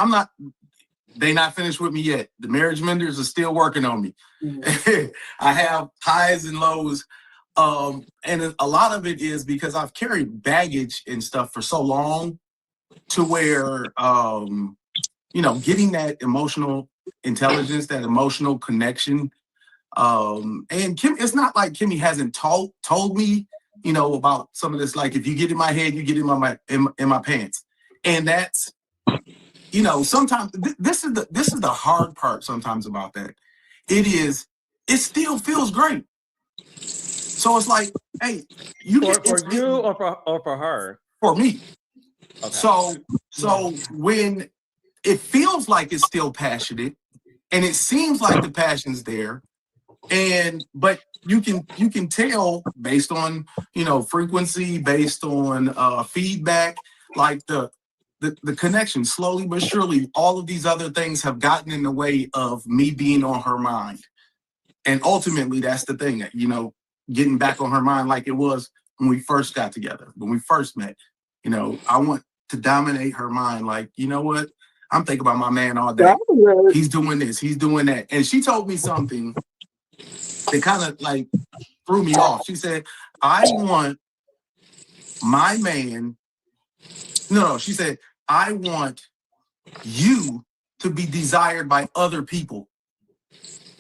they not finished with me yet. The marriage menders are still working on me. I have highs and lows. And a lot of it is because I've carried baggage and stuff for so long to where, getting that emotional intelligence, that emotional connection. And Kim, it's not like Kimmy hasn't told me, about some of this. Like if you get in my head, you get in my pants. And that's, sometimes this is the hard part sometimes about that. It still feels great. So it's like, hey, for you or for her? For me. Okay. So when it feels like it's still passionate and it seems like the passion's there, but you can tell based on frequency, based on feedback, like the connection. Slowly but surely, all of these other things have gotten in the way of me being on her mind, and ultimately that's the thing, getting back on her mind like it was when we first got together, when we first met. I want to dominate her mind. Like, you know what? I'm thinking about my man all day. He's doing this, he's doing that. And she told me something that kind of like threw me off. She said, I want my man. No, she said, I want you to be desired by other people.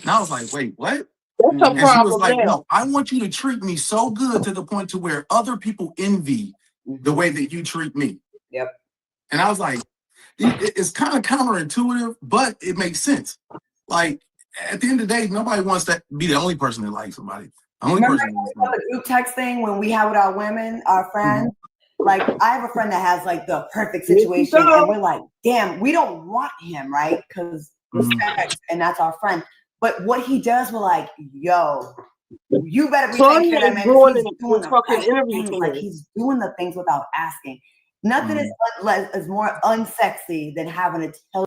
And I was like, wait, what? That's a problem. She was like, no, I want you to treat me so good to the point to where other people envy the way that you treat me. Yep. And I was like, it's kind of counterintuitive, but it makes sense. Like, at the end of the day, nobody wants to be the only person that likes somebody. Remember the group text thing when we have with our women, our friends? Like, I have a friend that has like the perfect situation, and we're like, damn, we don't want him, right? Because respect, and that's our friend. But what he does, we're like, yo, you better be taking care of that man. He's doing the right things. Like, he's doing the things without asking. Nothing is more unsexy than having a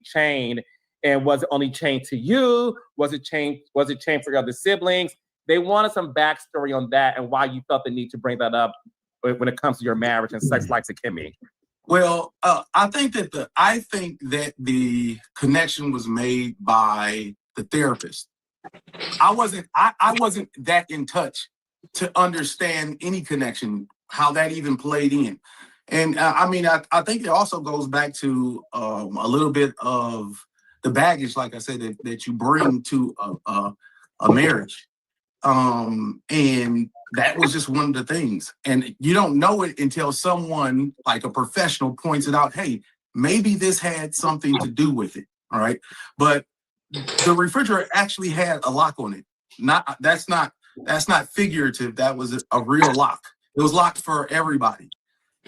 chain. And was it only chained to you? Was it chained for your other siblings? They wanted some backstory on that and why you felt the need to bring that up when it comes to your marriage and sex life to Kimmy. Well, I think that the connection was made by the therapist. I wasn't that in touch to understand any connection, how that even played in. And I think it also goes back to a little bit of the baggage, like I said, that you bring to a marriage. And that was just one of the things. And you don't know it until someone like a professional points it out. Hey, maybe this had something to do with it. All right. But the refrigerator actually had a lock on it. That's not figurative. That was a real lock. It was locked for everybody.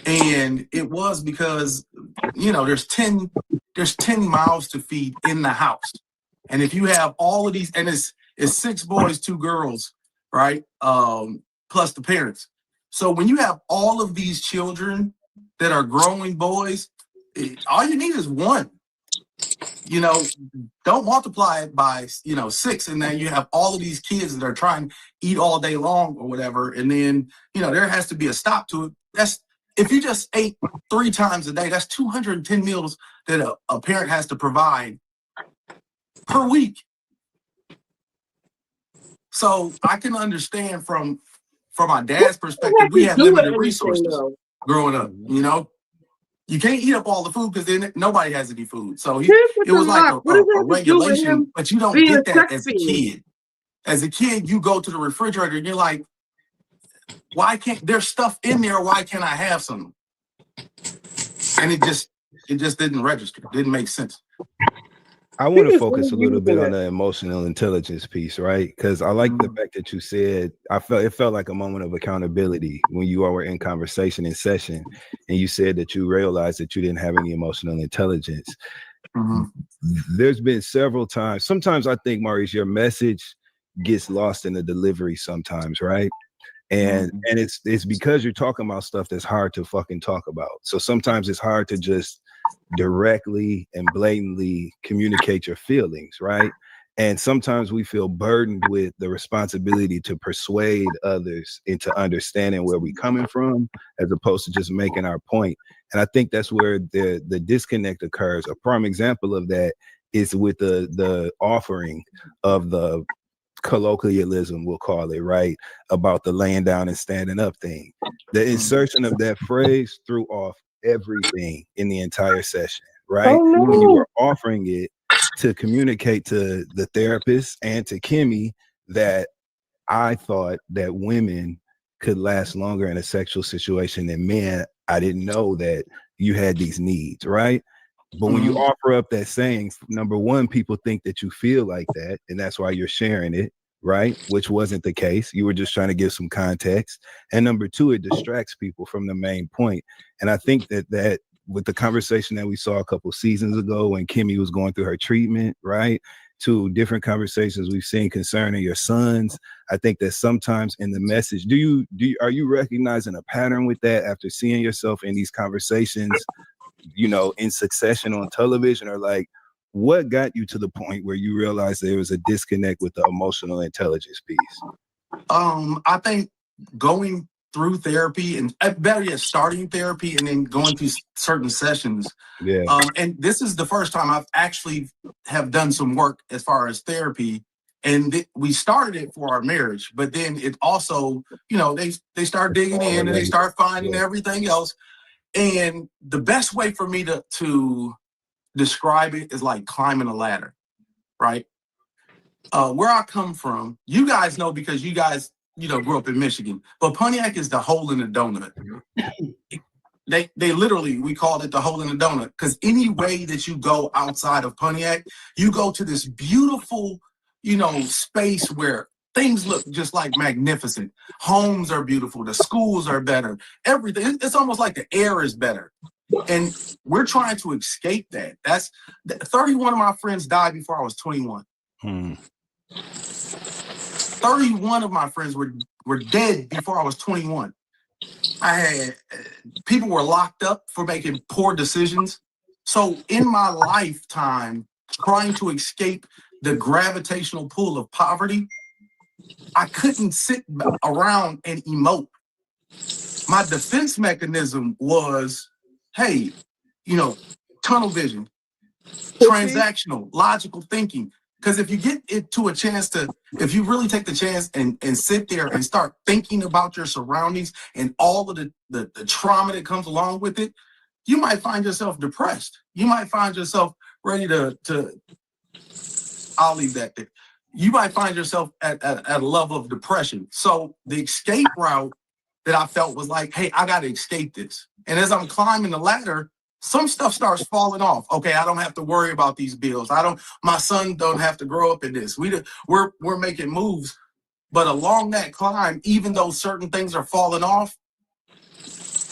And it was because, there's 10 mouths to feed in the house. And if you have all of these, and it's 6 boys, 2 girls, right? Plus the parents. So when you have all of these children that are growing boys, all you need is one. Don't multiply it by 6, and then you have all of these kids that are trying to eat all day long or whatever, and then there has to be a stop to it. That's if you just ate 3 times a day, that's 210 meals that a parent has to provide per week. So I can understand from my dad's perspective, we had limited resources growing up, You can't eat up all the food because then nobody has any food. So it was like a regulation, but you don't get that as a kid. As a kid, you go to the refrigerator and you're like, why can't there's stuff in there? Why can't I have some? And it just didn't register. It didn't make sense. I want to focus a little bit on the emotional intelligence piece, right? Because I like the fact that you said it felt like a moment of accountability when you all were in conversation in session, and you said that you realized that you didn't have any emotional intelligence. There's been several times. Sometimes I think, Maurice, your message gets lost in the delivery sometimes, right? And it's because you're talking about stuff that's hard to fucking talk about. So sometimes it's hard to just directly and blatantly communicate your feelings, right? And sometimes we feel burdened with the responsibility to persuade others into understanding where we're coming from, as opposed to just making our point. And I think that's where the disconnect occurs. A prime example of that is with the offering of the colloquialism, we'll call it, right, about the laying down and standing up thing. The insertion of that phrase threw off everything in the entire session, right? When you were offering it to communicate to the therapist and to Kimmy that I thought that women could last longer in a sexual situation than men, I didn't know that you had these needs, right? But when you offer up that saying, number one, people think that you feel like that, and that's why you're sharing it, right? Which wasn't the case. You were just trying to give some context. And number two, it distracts people from the main point. And I think that with the conversation that we saw a couple seasons ago when Kimmy was going through her treatment, right, to different conversations we've seen concerning your sons, I think that sometimes in the message, are you recognizing a pattern with that after seeing yourself in these conversations, you know, in succession on television? Or like, what got you to the point where you realized there was a disconnect with the emotional intelligence piece? I think going through therapy, and better yet, starting therapy and then going through certain sessions. Yeah. And this is the first time I've actually have done some work as far as therapy. And we started it for our marriage, but then it also, you know, they start digging in and they start finding everything else. And the best way for me to describe it is like climbing a ladder, right? Where I come from, you guys know because you guys, you know, grew up in Michigan, but Pontiac is the hole in the donut. They literally, we called it the hole in the donut because any way that you go outside of Pontiac, you go to this beautiful, you know, space where things look just like magnificent. Homes are beautiful. The schools are better. Everything. It's almost like the air is better. And we're trying to escape that. 31 of my friends died before I was 21. 31 of my friends were dead before I was 21. I had people were locked up for making poor decisions. So in my lifetime, trying to escape the gravitational pull of poverty, I couldn't sit around and emote. My defense mechanism was, hey, you know, tunnel vision, transactional, logical thinking. Because if you get it to a chance if you really take the chance and sit there and start thinking about your surroundings and all of the trauma that comes along with it, you might find yourself depressed. You might find yourself ready to I'll leave that there. You might find yourself at a level of depression. So the escape route that I felt was like, hey, I got to escape this. And as I'm climbing the ladder, some stuff starts falling off. Okay, I don't have to worry about these bills. My son don't have to grow up in this. We're making moves. But along that climb, even though certain things are falling off,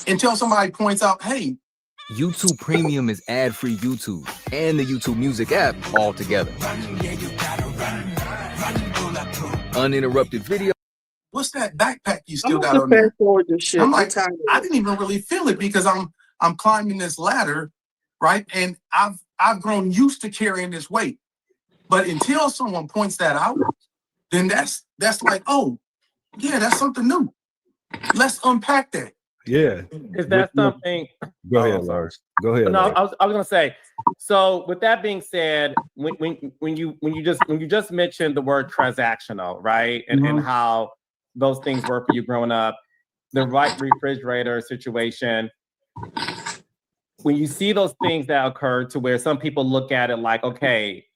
until somebody points out, hey, YouTube Premium is ad-free YouTube and the YouTube Music app all together. Uninterrupted video. What's that backpack you still got on there? I'm like, I didn't even really feel it because I'm climbing this ladder, right? And I've grown used to carrying this weight. But until someone points that out, then that's like, oh, yeah, that's something new. Let's unpack that. Yeah. Is that something? Go ahead, Lars. Go ahead. No, I was gonna say. So with that being said, when you just mentioned the word transactional, right, and how those things were for you growing up, the right refrigerator situation. when you see those things that occur to where some people look at it like, okay,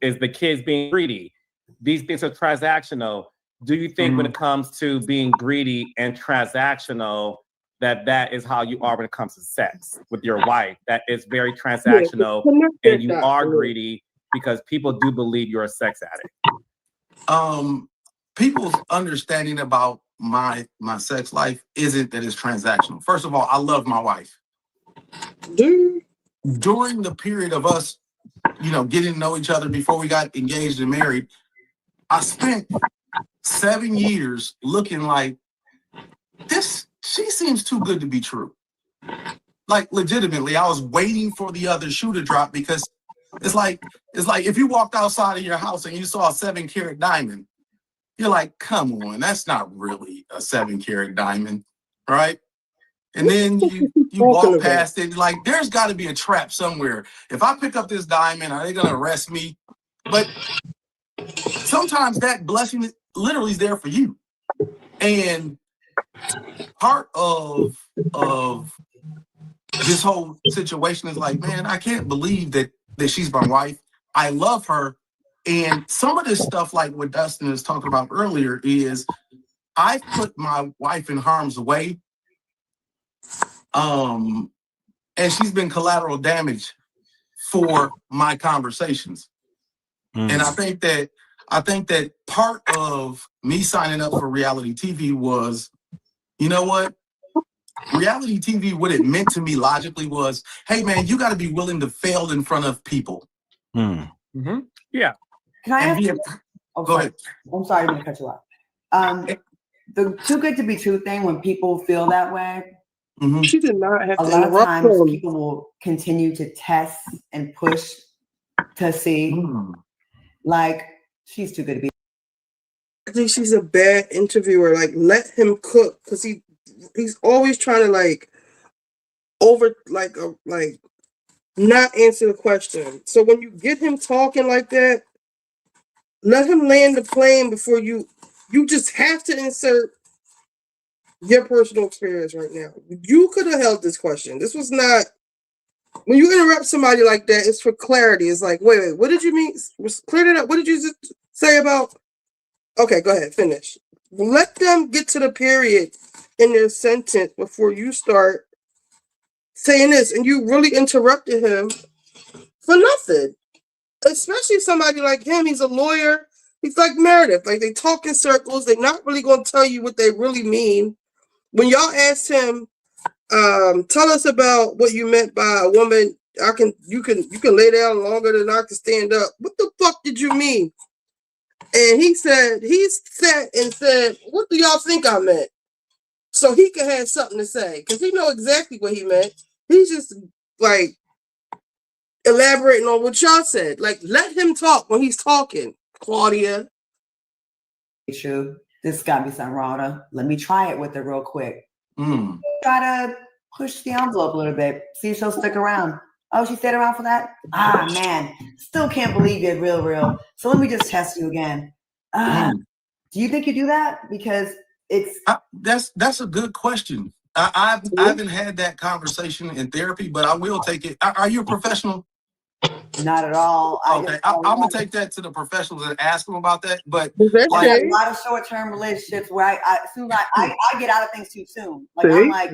is the kids being greedy? These things are transactional. Do you think when it comes to being greedy and transactional, that is how you are when it comes to sex with your wife? That is very transactional, and you are greedy because people do believe you're a sex addict. People's understanding about my sex life isn't that it's transactional. First of all, I love my wife. During the period of us, getting to know each other before we got engaged and married, I spent 7 years looking like this. She seems too good to be true. Like, legitimately, I was waiting for the other shoe to drop, because it's like if you walked outside of your house and you saw a 7-carat diamond, you're like, come on, that's not really a 7-carat diamond, right? And then you walk past it, like, there's got to be a trap somewhere. If I pick up this diamond, are they going to arrest me? But sometimes that blessing literally is there for you. And part of this whole situation is like, man, I can't believe that she's my wife. I love her. And some of this stuff, like what Dustin was talking about earlier, is I've put my wife in harm's way. And she's been collateral damage for my conversations. And I think that part of me signing up for reality TV was, you know what? Reality TV, what it meant to me logically was, hey man, you got to be willing to fail in front of people. Yeah. Can I ask you? Go ahead. I'm sorry, I'm going to cut you off. The too good to be true thing, when people feel that way, she did not have a to lot of interrupt times him. people will continue to test and push to see, like, she's too good to be. I think she's a bad interviewer. Like, let him cook, because he's always trying to not answer the question. So when you get him talking like that, let him land the plane before you just have to insert your personal experience right now. You could have held this question. This was not, when you interrupt somebody like that, it's for clarity. It's like, wait, what did you mean? Clear it up. What did you say about? Okay, go ahead, finish. Let them get to the period in their sentence before you start saying this. And you really interrupted him for nothing. Especially somebody like him. He's a lawyer. He's like Meredith. Like, they talk in circles. They're not really going to tell you what they really mean. When y'all asked him, tell us about what you meant by a woman, you can lay down longer than I can stand up. What the fuck did you mean? And he sat and said, what do y'all think I meant? So he could have something to say, because he know exactly what he meant. He's just like elaborating on what y'all said. Like, let him talk when he's talking, Claudia. This got me some Rhoda. Let me try it with her real quick. Try to push the envelope a little bit. See if she'll stick around. Oh, she stayed around for that? Ah, man. Still can't believe you're real. So let me just test you again. Do you think you do that? Because it's... That's a good question. I haven't had that conversation in therapy, but I will take it. Are you a professional? Not at all. Okay, I'm gonna take that to the professionals and ask them about that. But like, a lot of short-term relationships where I get out of things too soon. Like, I'm like,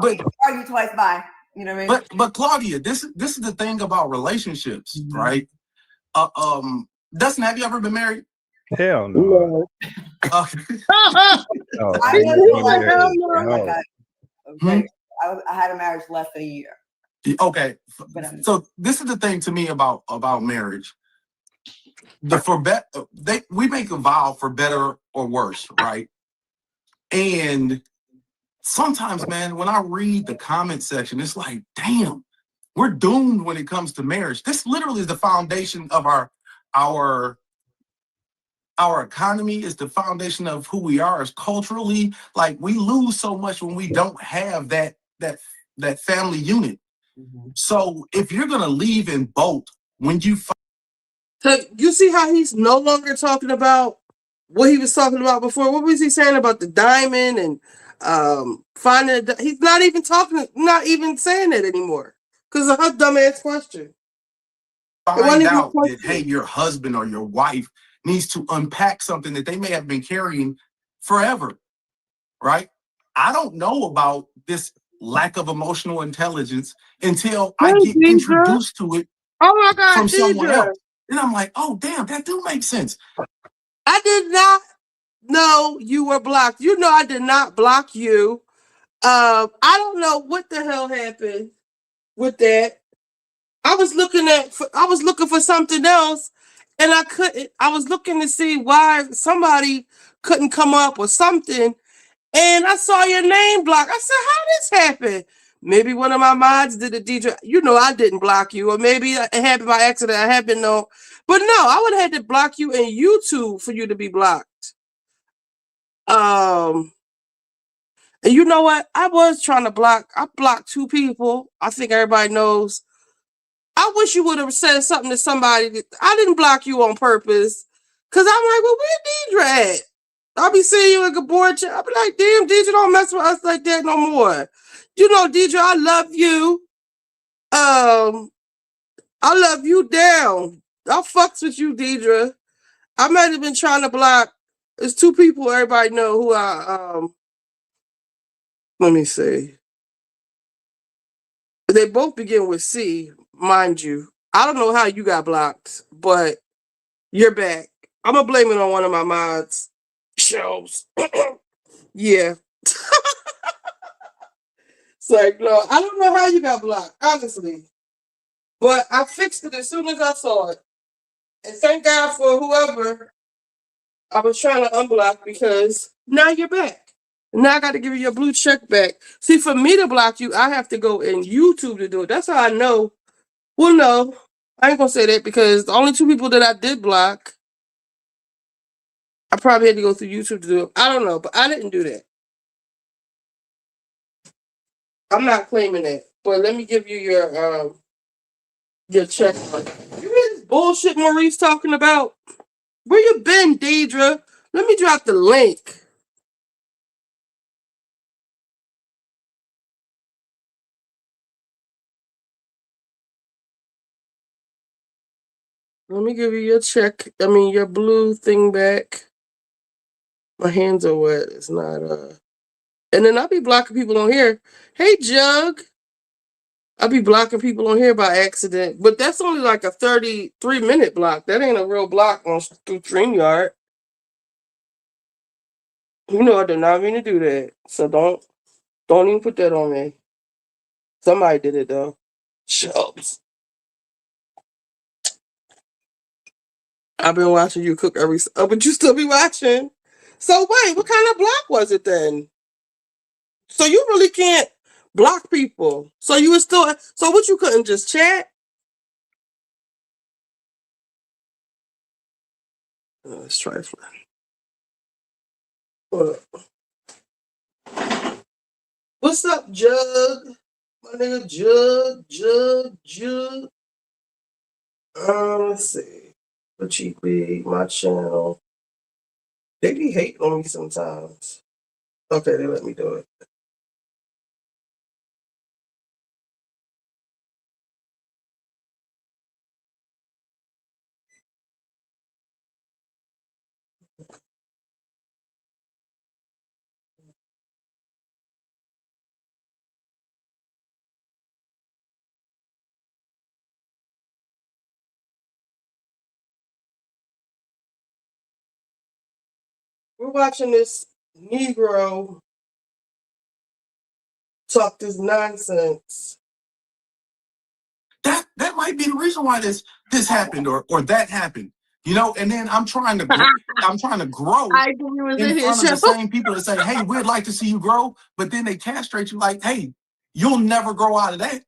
but argue twice, bye. You know what I mean? But Claudia, this is the thing about relationships, right? Dustin, have you ever been married? Hell no. I had a marriage less than a year. Okay, so this is the thing to me about marriage. We make a vow for better or worse, right? And sometimes, man, when I read the comment section, it's like, damn, we're doomed when it comes to marriage. This literally is the foundation of our economy, is the foundation of who we are as culturally. Like, we lose so much when we don't have that family unit. So if you're gonna leave and bolt when you see how he's no longer talking about what he was talking about before? What was he saying about the diamond? And finding it. He's not even talking, not even saying it anymore because of her dumbass question. Find out that, hey, your husband or your wife needs to unpack something that they may have been carrying forever, right? I don't know about this lack of emotional intelligence until I get introduced to it from someone else. And I'm like, oh, damn, that do make sense. I did not know you were blocked. You know I did not block you. I don't know what the hell happened with that. I was looking for something else, and I couldn't. I was looking to see why somebody couldn't come up with something, and I saw your name blocked. I said, "How this happened?" Maybe one of my mods did it, DJ. You know I didn't block you, or maybe it happened by accident. I have been known, but no, I would have had to block you in YouTube for you to be blocked. And you know what? I was trying to block. I blocked 2 people. I think everybody knows. I wish you would have said something to somebody. I didn't block you on purpose. Cause I'm like, well, where Deidre at? I'll be seeing you in a board chat. I'll be like, damn, Deidre, don't mess with us like that no more. You know, Deidre, I love you. I love you down. I fucks with you, Deidre. I might have been trying to block. There's 2 people everybody know who I let me see. They both begin with C, mind you. I don't know how you got blocked, but you're back. I'm gonna blame it on one of my mods shows. Yeah. It's like, no, I don't know how you got blocked, honestly. But I fixed it as soon as I saw it. And thank God for whoever I was trying to unblock because now you're back. Now I got to give you your blue check back. See, for me to block you, I have to go in YouTube to do it. That's how I know. Well, no, I ain't going to say that because the only 2 people that I did block, I probably had to go through YouTube to do it. I don't know, but I didn't do that. I'm not claiming that. But let me give you your check. You hear this bullshit Maurice talking about? Where you been, Deidre? Let me drop the link. Let me give you your check. I mean, your blue thing back. My hands are wet. It's not, And then I'll be blocking people on here. Hey, Jug. I'll be blocking people on here by accident. But that's only like a 33-minute block. That ain't a real block through StreamYard. You know I did not mean to do that. So don't even put that on me. Somebody did it, though. Shucks. I've been watching you cook but you still be watching. So wait, what kind of block was it then? So you really can't block people. So you were still, so what, you couldn't just chat? Let's try it. What's up, Jug? My nigga Jug. Let's see. What cheapy, my channel. They be hating on me sometimes. Okay, they let me do it. We're watching this Negro talk this nonsense. That might be the reason why this happened or that happened. You know, and then I'm trying to grow in front of the same people that say, hey, we'd like to see you grow, but then they castrate you like, hey, you'll never grow out of that.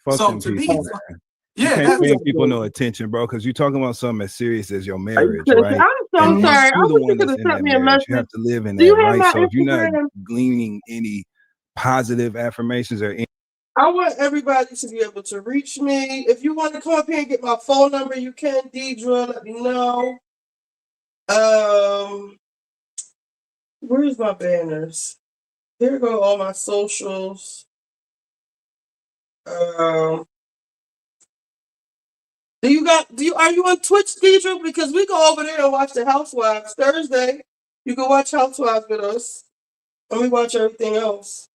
Fuck so them to people, me, man. yeah, you can't pay people no attention, bro, because you're talking about something as serious as your marriage, right? I'm so sorry. You're the one that's in that marriage. You have to live in that, right? So if you're not gleaning any positive affirmations or any, I want everybody to be able to reach me. If you want to come up here and get my phone number, you can, Deidre. Let me know. Where's my banners? Here go all my socials. Are you on Twitch, Deidre? Because we go over there and watch the Housewives Thursday. You can watch Housewives with us, and we watch everything else.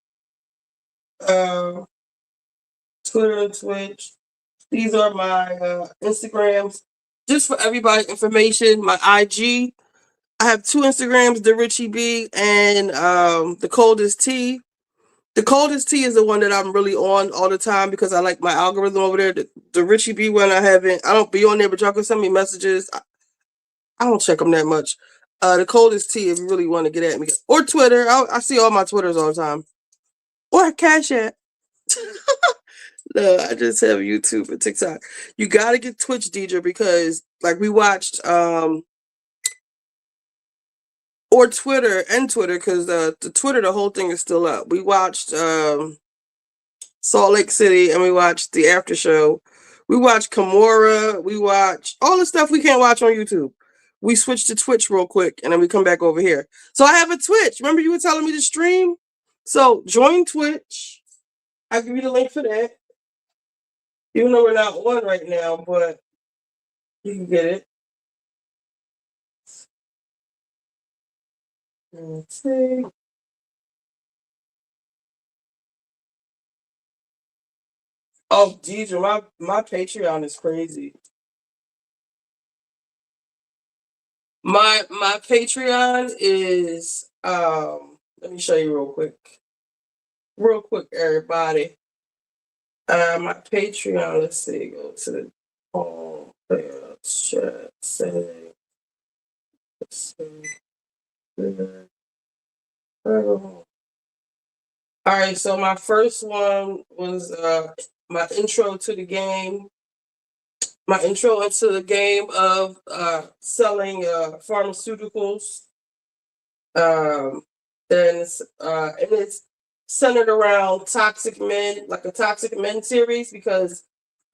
Twitter and Twitch. These are my Instagrams. Just for everybody's information, my IG. I have 2 Instagrams, the Richie B and the Coldest Tea. The Coldest Tea is the one that I'm really on all the time because I like my algorithm over there. The Richie B one I don't be on there, but y'all can send me messages. I don't check them that much. The Coldest Tea if you really want to get at me. Or Twitter. I see all my Twitters all the time. Or Cash App. No, I just have YouTube and TikTok. You gotta get Twitch, Deidre, because like we watched or Twitter, because the Twitter, the whole thing is still up. We watched Salt Lake City and we watched the after show. We watched Kimura. We watched all the stuff we can't watch on YouTube. We switched to Twitch real quick and then we come back over here. So I have a Twitch. Remember you were telling me to stream? So join Twitch. I'll give you the link for that. Even though we're not on right now, but you can get it. Let's see. Oh, Deidre, my Patreon is crazy. My Patreon is let me show you real quick. Real quick, everybody. My Patreon, let's see, go to the home chat, say, let's see. All right, so my first one was my intro to the game. My intro into the game of selling pharmaceuticals. And it's centered around toxic men, like a toxic men series, because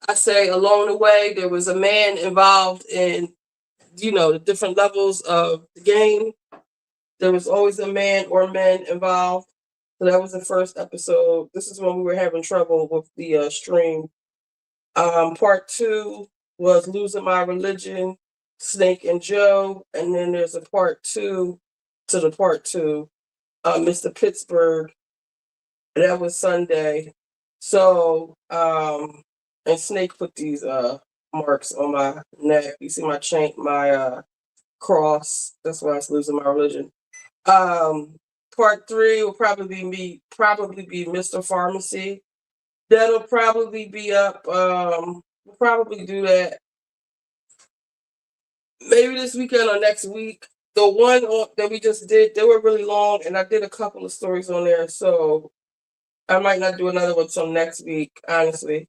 I say along the way there was a man involved in, the different levels of the game. There was always a man or men involved. So that was the first episode. This is when we were having trouble with the stream. Part 2 was Losing My Religion, Snake and Joe. And then there's a part 2 to the part 2, Mr. Pittsburgh. That was Sunday. So, and Snake put these marks on my neck. You see my chain, my cross. That's why it's Losing My Religion. Part 3 will probably be Mr. Pharmacy. That'll probably be up. We'll probably do that maybe this weekend or next week. The one that we just did, they were really long, and I did a couple of stories on there, so I might not do another one till next week, honestly.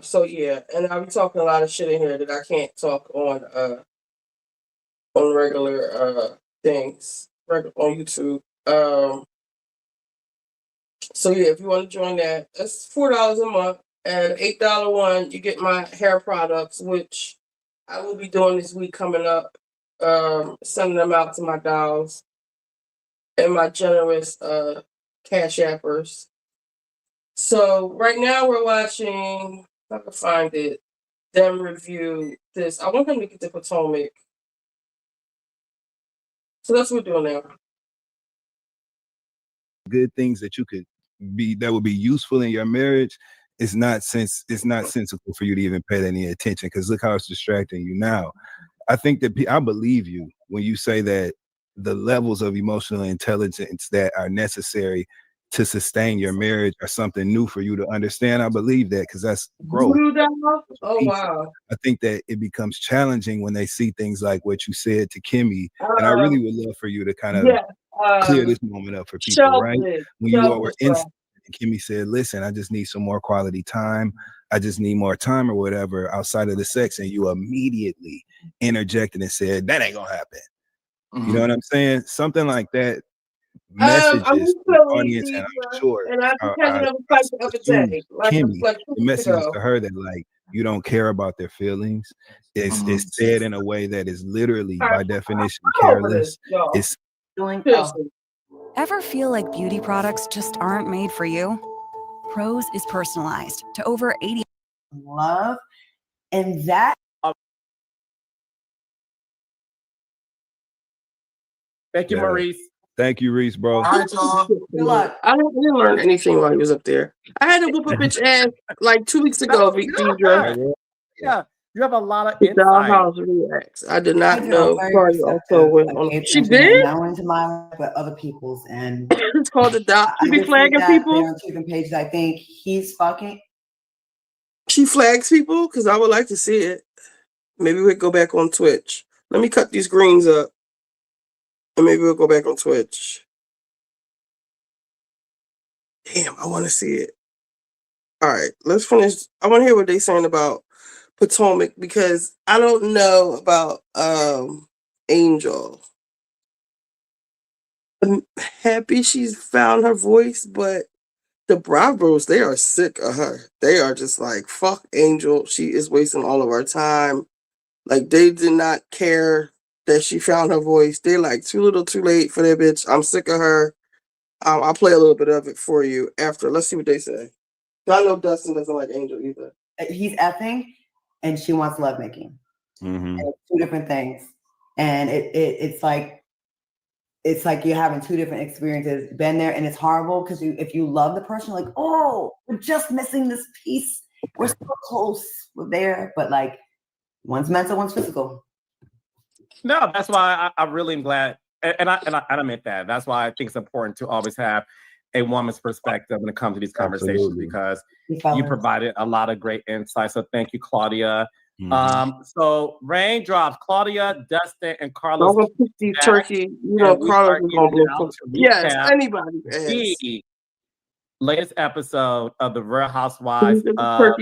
So yeah, and I'm talking a lot of shit in here that I can't talk on regular things, on YouTube. So yeah, if you want to join that, that's $4 a month, and $8 one, you get my hair products, which I will be doing this week coming up. Sending them out to my dolls and my generous cash appers. So right now we're watching, if I can find it, them review this. I want them to get the Potomac. So that's what we're doing now. Good things that you could be that would be useful in your marriage. It's not sensible for you to even pay any attention, because look how it's distracting you now. I think that I believe you when you say that the levels of emotional intelligence that are necessary to sustain your marriage are something new for you to understand. I believe that, because that's growth. Oh, wow. I think that it becomes challenging when they see things like what you said to Kimmy. And I really would love for you to kind of clear this moment up for people, right? When you all were in, Kimmy said, listen, I just need some more quality time. I just need more time or whatever outside of the sex. And you immediately interjected and said, that ain't gonna happen. Mm-hmm. You know what I'm saying? Something like that. Messages to the audience, and I'm sure Kimmy, the messages to her that, like, you don't care about their feelings. It's said in a way that is literally, by definition, careless. It's Ever feel like beauty products just aren't made for you? Prose is personalized to over 80 love, and that. Thank you, Maurice. Thank you, Reese, bro. All right, y'all. Good luck. I didn't learn anything while he was up there. I had to whoop a bitch ass like 2 weeks ago, Deidre. Yeah, you have a lot of The insight. Dollhouse Reacts. I did not know Cardi also went on. She Not did? only to mine, but other people's. And It's called the Doll. She I be just flagging think that people? they're on two different pages. I think he's fucking. She flags people? Because I would like to see it. Maybe we'll go back on Twitch. Let me cut these greens up. And maybe we'll go back on Twitch. Damn, I want to see it. All right, let's finish. I want to hear what they're saying about Potomac because I don't know about Angel. I'm happy she's found her voice, but the Bravos, they are sick of her. They are just like, fuck Angel. She is wasting all of our time. Like, they did not care that she found her voice. They're like, too little, too late for that bitch. I'm sick of her. I'll play a little bit of it for you after. Let's see what they say. I know Dustin doesn't like Angel either. He's effing, and she wants lovemaking. Mm-hmm. And it's two different things, and it's like you're having two different experiences. Been there, and it's horrible because if you love the person, you're like, oh, we're just missing this piece. We're so close. We're there, but like one's mental, one's physical. No, that's why I really am glad, and I meant that. That's why I think it's important to always have a woman's perspective when it comes to these conversations because you provided a lot of great insight. So thank you, Claudia. Mm-hmm. So raindrops, Claudia, Dustin, and Carlos. I'm gonna put the turkey. You know, Carlos is gonna blow. Yes, anybody. The latest episode of the Real Housewives of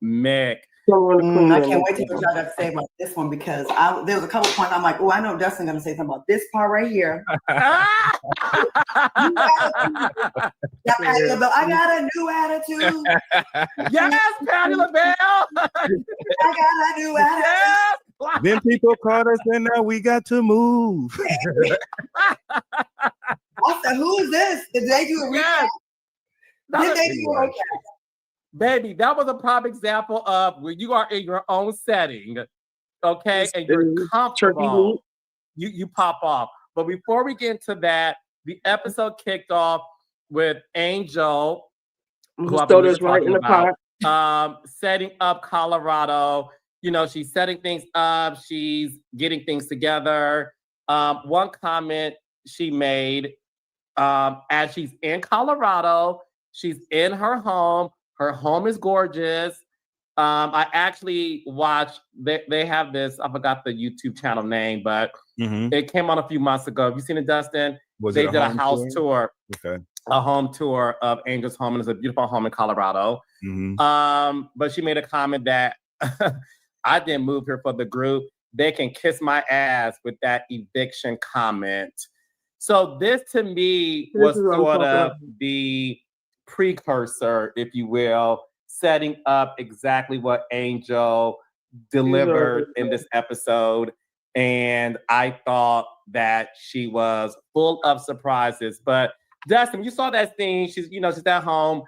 Mick. I can't wait to hear what y'all got to say about this one because there was a couple points I'm like, oh, I know Dustin's gonna say something about this part right here. I got a new attitude. Yes, Patty LaBelle. I got a new attitude. Then people called us and now we got to move. I said, who is this? Did they do a recap? Did they do a recap? Baby, that was a prime example of where you are in your own setting, okay, and you're comfortable. You pop off. But before we get into that, the episode kicked off with Angel, who right in the pot. Setting up Colorado. You know, she's setting things up. She's getting things together. One comment she made as she's in Colorado, she's in her home. Her home is gorgeous. I actually watched, they have this, I forgot the YouTube channel name, but it came on a few months ago. Have you seen it, Dustin? They did a house tour, a home tour of Angel's home, and it's a beautiful home in Colorado. But she made a comment that I didn't move here for the group. They can kiss my ass with that eviction comment. So this to me was sort of the precursor, if you will, setting up exactly what Angel delivered in this episode. And I thought that she was full of surprises. But Dustin, you saw that scene. She's at home.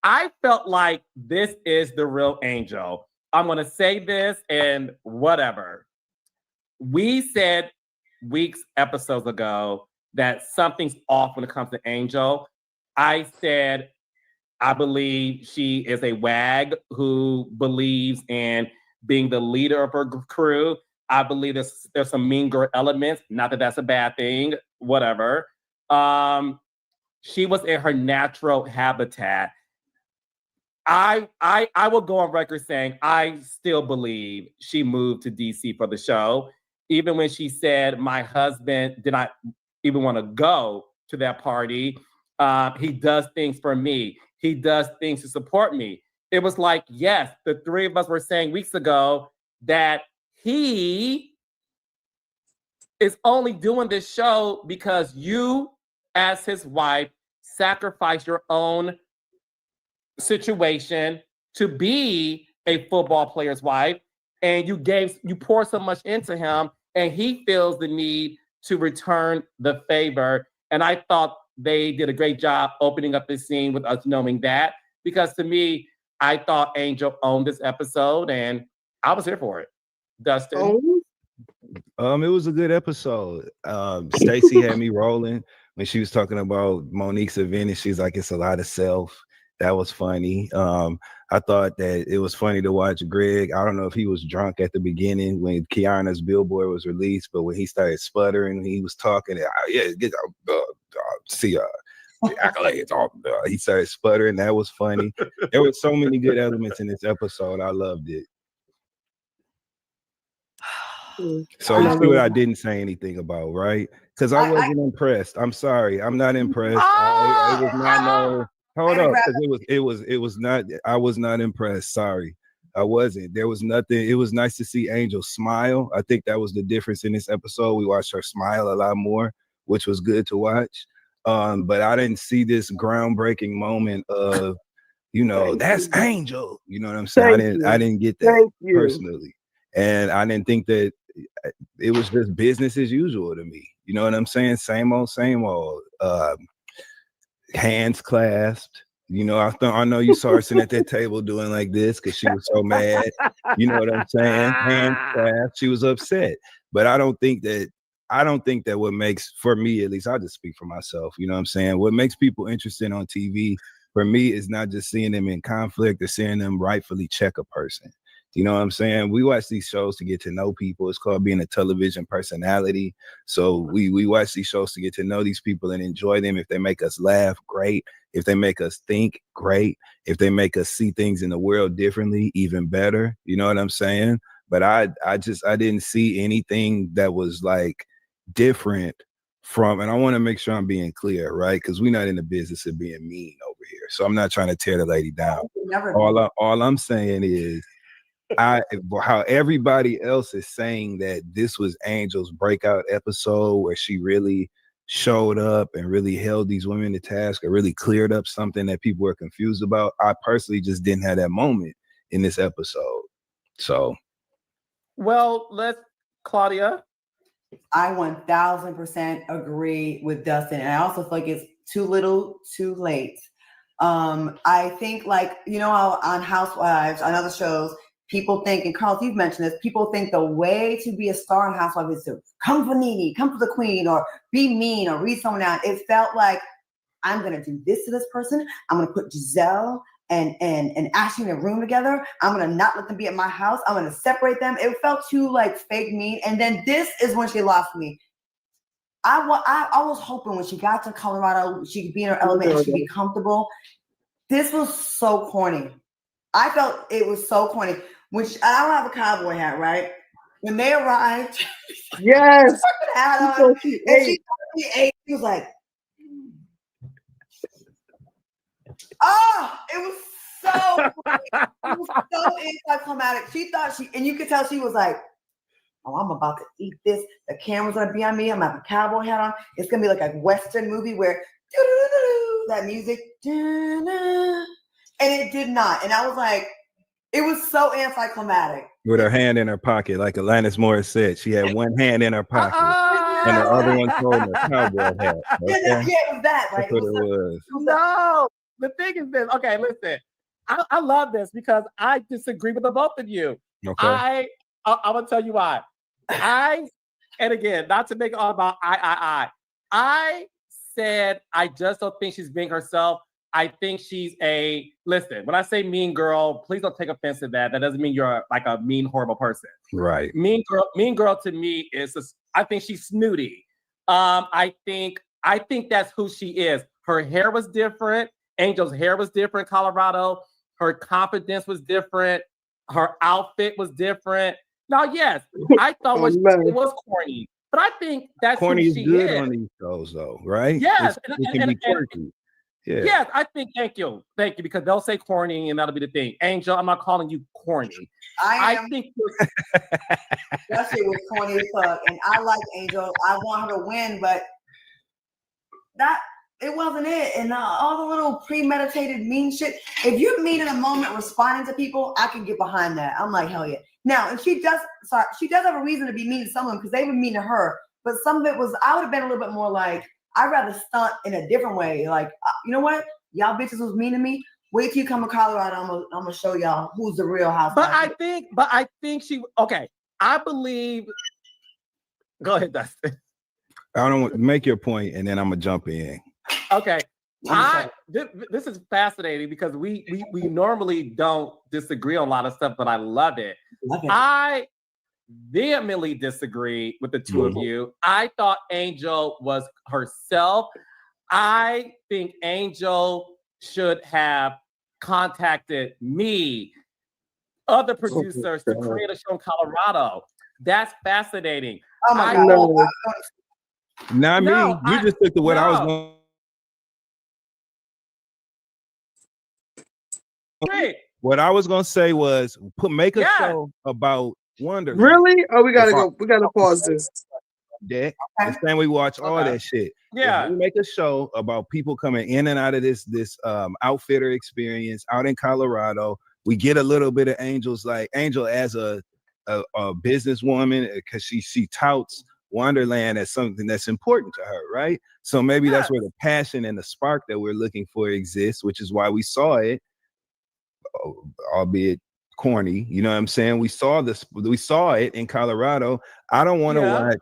I felt like this is the real Angel. I'm going to say this and whatever. We said episodes ago that something's off when it comes to Angel. I said, I believe she is a wag who believes in being the leader of her crew. I believe there's some mean girl elements. Not that that's a bad thing, whatever. She was in her natural habitat. I will go on record saying I still believe she moved to DC for the show. Even when she said, my husband did not even want to go to that party. He does things for me. He does things to support me. It was like, yes, the three of us were saying weeks ago that he is only doing this show because you, as his wife, sacrifice your own situation to be a football player's wife, and you pour so much into him, and he feels the need to return the favor. And I thought they did a great job opening up this scene with us knowing that, because to me, I thought Angel owned this episode, and I was here for it. Dustin. It was a good episode. Stacey had me rolling when she was talking about Monique's event, and she's like, it's a lot of self. That was funny. I thought that it was funny to watch Greg. I don't know if he was drunk at the beginning when Kiana's billboard was released, but when he started sputtering, he was talking, see the accolades. He started sputtering. That was funny. There were so many good elements in this episode. I loved it. So you see what I didn't say anything about, right? Because I wasn't impressed. I'm sorry, I'm not impressed. It was not no. Hold up, because it was not. I was not impressed. Sorry, I wasn't. There was nothing. It was nice to see Angel smile. I think that was the difference in this episode. We watched her smile a lot more, which was good to watch. But I didn't see this groundbreaking moment of, that's Angel. You know what I'm saying? I didn't get that personally, and I didn't think that it was just business as usual to me. You know what I'm saying? Same old, same old. Hands clasped. I know you saw her sitting at that table doing like this because she was so mad. You know what I'm saying? Hands clasped. She was upset. But I don't think that what makes, for me at least, I'll just speak for myself. You know what I'm saying? What makes people interested on TV for me is not just seeing them in conflict or seeing them rightfully check a person. You know what I'm saying? We watch these shows to get to know people. It's called being a television personality. So we watch these shows to get to know these people and enjoy them. If they make us laugh, great. If they make us think, great. If they make us see things in the world differently, even better. You know what I'm saying? But I didn't see anything that was like different from, and I want to make sure I'm being clear, right? Because we're not in the business of being mean over here. So I'm not trying to tear the lady down. All I'm saying is, how everybody else is saying that this was Angel's breakout episode where she really showed up and really held these women to task or really cleared up something that people were confused about. I personally just didn't have that moment in this episode. So, well, Claudia. I 1000% agree with Dustin, and I also feel like it's too little, too late. I think, like, how on Housewives, on other shows, people think, and Carl, you've mentioned this, people think the way to be a star in Housewives is to come for Nene, come for the queen, or be mean, or read someone out. It felt like, I'm going to do this to this person. I'm going to put Giselle and Ashley in a room together. I'm going to not let them be at my house. I'm going to separate them. It felt too like fake mean. And then this is when she lost me. I was hoping when she got to Colorado, she could be in her element and she'd be comfortable. This was so corny. I felt it was so corny. Which I don't have a cowboy hat, right? When they arrived, yes, hat on, and she ate. She was like, "Oh, it was so funny. It was so anticlimactic." She thought and you could tell she was like, "Oh, I'm about to eat this. The camera's gonna be on me. I'm gonna have a cowboy hat on. It's gonna be like a Western movie where that music, and it did not." And I was like, it was so anticlimactic. With her hand in her pocket, like Alanis Morissette. She had one hand in her pocket and the other one holding a cowboy hat. Okay? Yeah, it was that. Right? That's what it was. No, the thing is this. Okay, listen. I love this because I disagree with the both of you. Okay. I'm gonna tell you why. And again, not to make it all about I said I just don't think she's being herself. I think she's listen, when I say mean girl, please don't take offense to that. That doesn't mean you're like a mean, horrible person. Right. Mean girl to me I think she's snooty. I think that's who she is. Her hair was different. Angel's hair was different in Colorado. Her confidence was different. Her outfit was different. Now, yes, I thought it was corny, but I think that's corny who is she good is. On these shows, though, right? Yes, it can be quirky. Yeah. Yes, I think. Thank you, because they'll say corny, and that'll be the thing. Angel, I'm not calling you corny. I think that shit was corny as fuck, and I like Angel. I want her to win, but that it wasn't it. And all the little premeditated mean shit. If you're mean in a moment responding to people, I can get behind that. I'm like, hell yeah. Now, and she does have a reason to be mean to someone because they were mean to her. But some of it was, I would have been a little bit more like, I'd rather stunt in a different way. Like, you know what? Y'all bitches was mean to me. Wait till you come to Colorado. I'm gonna show y'all who's the real housewife. But I think she. Okay, I believe. Go ahead, Dustin. I don't want to make your point, and then I'm gonna jump in. Okay, this is fascinating because we normally don't disagree on a lot of stuff, but I love it. I vehemently disagree with the two of you. I thought Angel was herself. I think Angel should have contacted me, other producers to create a show in Colorado. That's fascinating. Oh my God. Not me. You just took the what I was going. What I was gonna say was make a show about Wonderland. Really? Oh, we gotta go. We gotta pause this. The same we watch all that shit. Yeah, if we make a show about people coming in and out of this outfitter experience out in Colorado. We get a little bit of Angel as a businesswoman because she touts Wonderland as something that's important to her, right? So maybe that's where the passion and the spark that we're looking for exists, which is why we saw it, albeit corny. You know what I'm saying? We saw it in Colorado. I don't want to watch.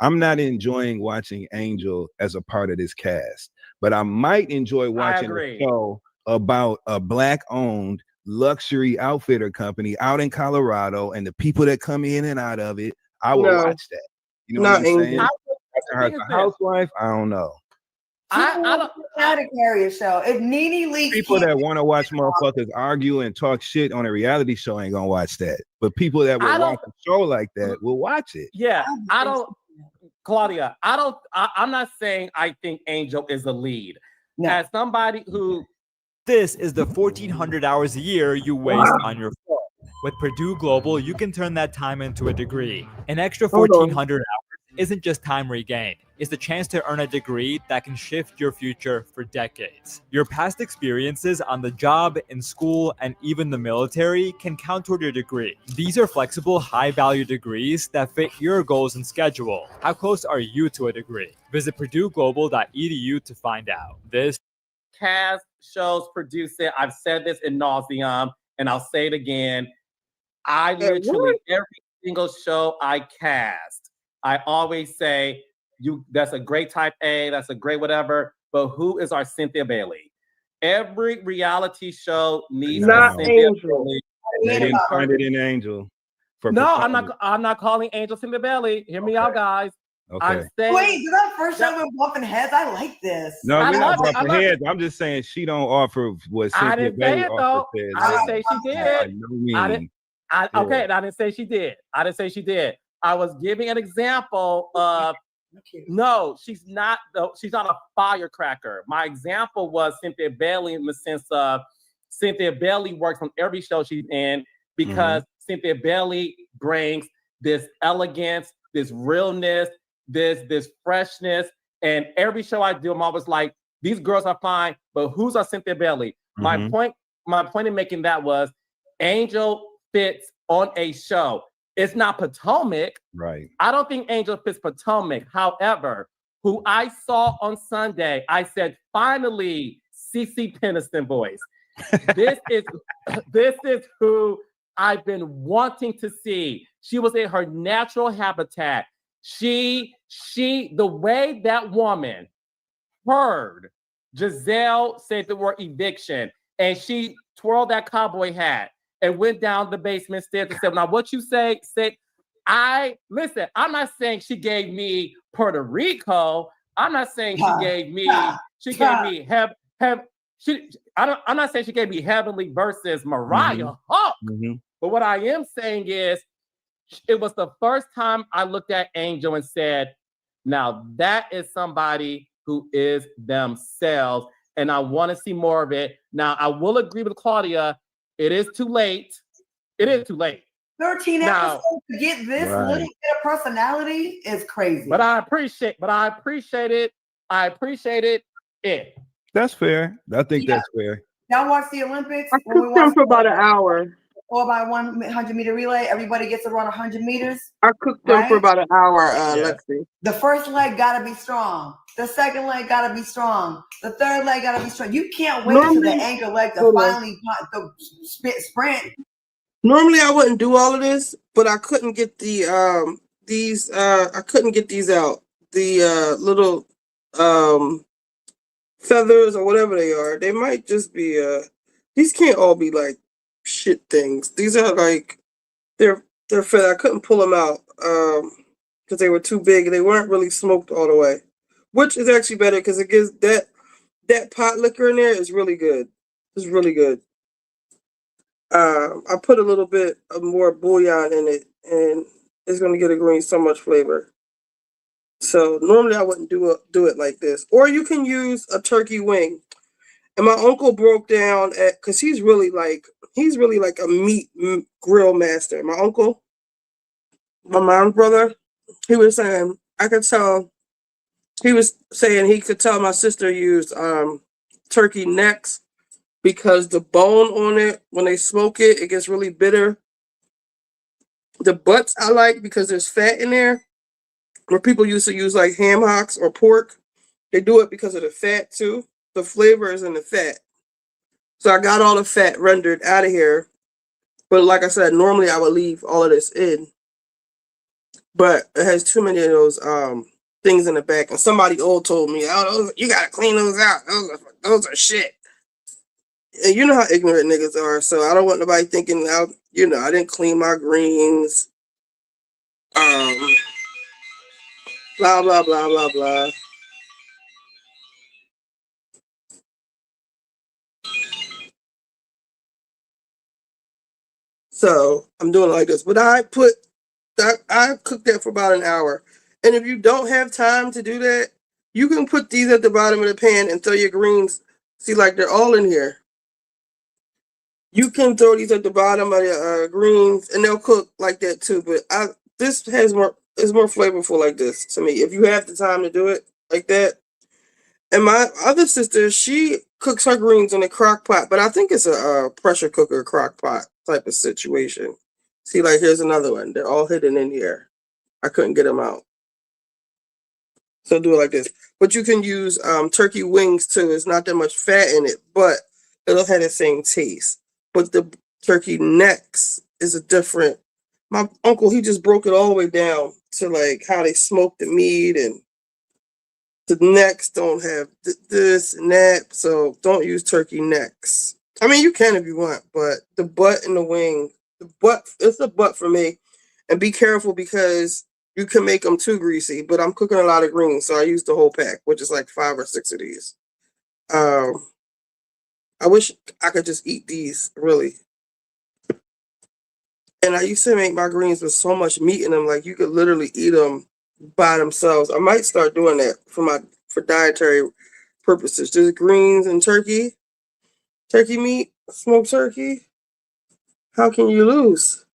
I'm not enjoying watching Angel as a part of this cast, but I might enjoy watching a show about a Black-owned luxury outfitter company out in Colorado and the people that come in and out of it. I will watch that. You know what I'm saying? Her as a housewife, I don't know. I don't how to carry a show. If Nene Leakes people that want to watch motherfuckers argue and talk shit on a reality show ain't gonna watch that. But people that will watch a show like that will watch it. Yeah, I don't. Claudia, I'm not saying I think Angel is the lead. No. As somebody who. This is the 1,400 hours a year you waste on your phone. With Purdue Global, you can turn that time into a degree. An extra 1,400 hours isn't just time regained. It's the chance to earn a degree that can shift your future for decades. Your past experiences on the job, in school, and even the military can count toward your degree. These are flexible, high-value degrees that fit your goals and schedule. How close are you to a degree? Visit PurdueGlobal.edu to find out. This cast, shows, produce it. I've said this in nauseam, and I'll say it again. I literally, every single show I cast, I always say, that's a great type A, that's a great whatever, but who is our Cynthia Bailey? Every reality show needs a Cynthia Bailey. They didn't find it in Angel. No, I'm not calling Angel Cynthia Bailey. Hear me out, guys. Okay. I'm saying, wait, did that first show with bumping heads? I like this. No, we're not bumping heads. I'm just saying she don't offer what Cynthia Bailey offers. I didn't say she did. Okay, and I didn't say she did. I didn't say she did. I was giving an example of no, she's not a firecracker. My example was Cynthia Bailey in the sense of Cynthia Bailey works on every show she's in because Cynthia Bailey brings this elegance, this realness, this freshness. And every show I do, I'm always like, these girls are fine, but who's our Cynthia Bailey? My point in making that was Angel fits on a show. It's not Potomac. Right. I don't think Angel fits Potomac. However, who I saw on Sunday, I said, finally, CeCe Peniston voice. This is who I've been wanting to see. She was in her natural habitat. The way that woman heard Giselle say the word eviction, and she twirled that cowboy hat and went down the basement stairs and said, now what you say, I'm not saying she gave me Puerto Rico. I'm not saying she gave me, I'm not saying she gave me Heavenly versus Mariah Hawk. But what I am saying is, it was the first time I looked at Angel and said, now that is somebody who is themselves, and I want to see more of it. Now, I will agree with Claudia. It is too late. It is too late. 13 episodes to get this little bit of personality is crazy. But I appreciate it. I appreciate it. it. That's fair. I think that's fair. Y'all watch the Olympics? I cooked them for about an hour. 4x100 meter relay. Everybody gets to run 100 meters. I cooked them for about an hour, Lexi. The first leg gotta be strong. The second leg gotta be strong. The third leg gotta be strong. You can't wait for the anchor leg to finally sprint. Normally I wouldn't do all of this, but I couldn't get the I couldn't get these out. The little feathers or whatever they are. They might just be these can't all be like shit things. These are like they're feather. I couldn't pull them out because they were too big. They weren't really smoked all the way, which is actually better because it gives that pot liquor in there is really good. It's really good. I put a little bit of more bouillon in it, and it's gonna get a green so much flavor. So normally I wouldn't do it like this. Or you can use a turkey wing. And my uncle broke down because he's really like a meat grill master. My uncle, my mom's brother, he was saying he could tell my sister used turkey necks because the bone on it, when they smoke it, it gets really bitter. The butts I like because there's fat in there. Where people used to use like ham hocks or pork, they do it because of the fat too. The flavor is in the fat. So I got all the fat rendered out of here. But like I said, normally I would leave all of this in. But it has too many of those things in the back. And somebody old told me, oh, you gotta clean those out. Those are shit. And you know how ignorant niggas are. So I don't want nobody thinking, I didn't clean my greens. Blah, blah, blah, blah, blah. So I'm doing it like this. But I cooked that for about an hour. And if you don't have time to do that, you can put these at the bottom of the pan and throw your greens. See, like they're all in here. You can throw these at the bottom of the greens and they'll cook like that too. But this is more flavorful like this to me. If you have the time to do it like that. And my other sister, she cooks her greens in a crock pot, but I think it's a pressure cooker crock pot type of situation. See, like here's another one. They're all hidden in here. I couldn't get them out. So do it like this. But you can use turkey wings too. It's not that much fat in it, but it'll have the same taste. But the turkey necks is a different. My uncle, he just broke it all the way down to like how they smoke the meat, and the necks don't have this and that. So don't use turkey necks. I mean, you can if you want, but the butt and the wing, it's the butt for me. And be careful because you can make them too greasy, but I'm cooking a lot of greens, so I use the whole pack, which is like 5 or 6 of these. I wish I could just eat these, really. And I used to make my greens with so much meat in them, like you could literally eat them by themselves. I might start doing that for dietary purposes. Just greens and turkey meat, smoked turkey. How can you lose?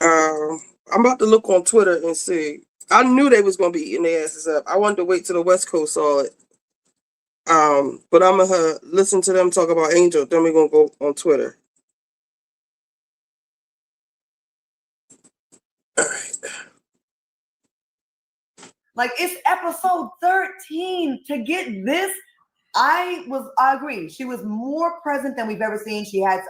I'm about to look on Twitter and see. I knew they was gonna be eating their asses up. I wanted to wait till the West Coast saw it. But I'm gonna listen to them talk about Angel. Then we're gonna go on Twitter. All right. Like, it's episode 13 to get this. I agree. She was more present than we've ever seen. She had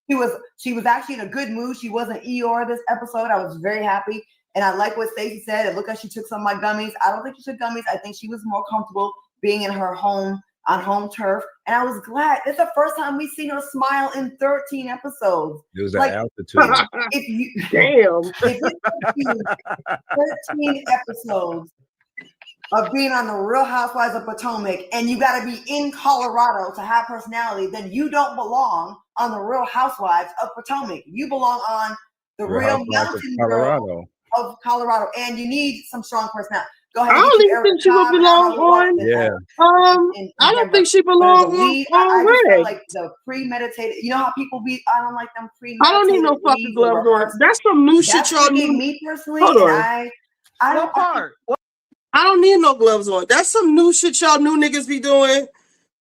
she was actually in a good mood. She wasn't Eeyore this episode. I was very happy. And I like what Stacey said. And look how she took some of my gummies. I don't think she took gummies. I think she was more comfortable being in her home, on home turf. And I was glad. It's the first time we've seen her smile in 13 episodes. It was like, altitude. If you 13 episodes of being on the Real Housewives of Potomac, and you got to be in Colorado to have personality, then you don't belong on the Real Housewives of Potomac. You belong on the Real Mountain Girl of Colorado, and you need some strong personality. Go ahead. I don't even think she would belong on. Yeah. I don't think she belongs on. I just feel like the premeditated. You know how people be. I don't like them premeditated. I don't need no fucking gloves on. That's some new shit y'all need. Me personally, Hold on. I don't. What part? I don't need no gloves on. That's some new shit y'all new niggas be doing.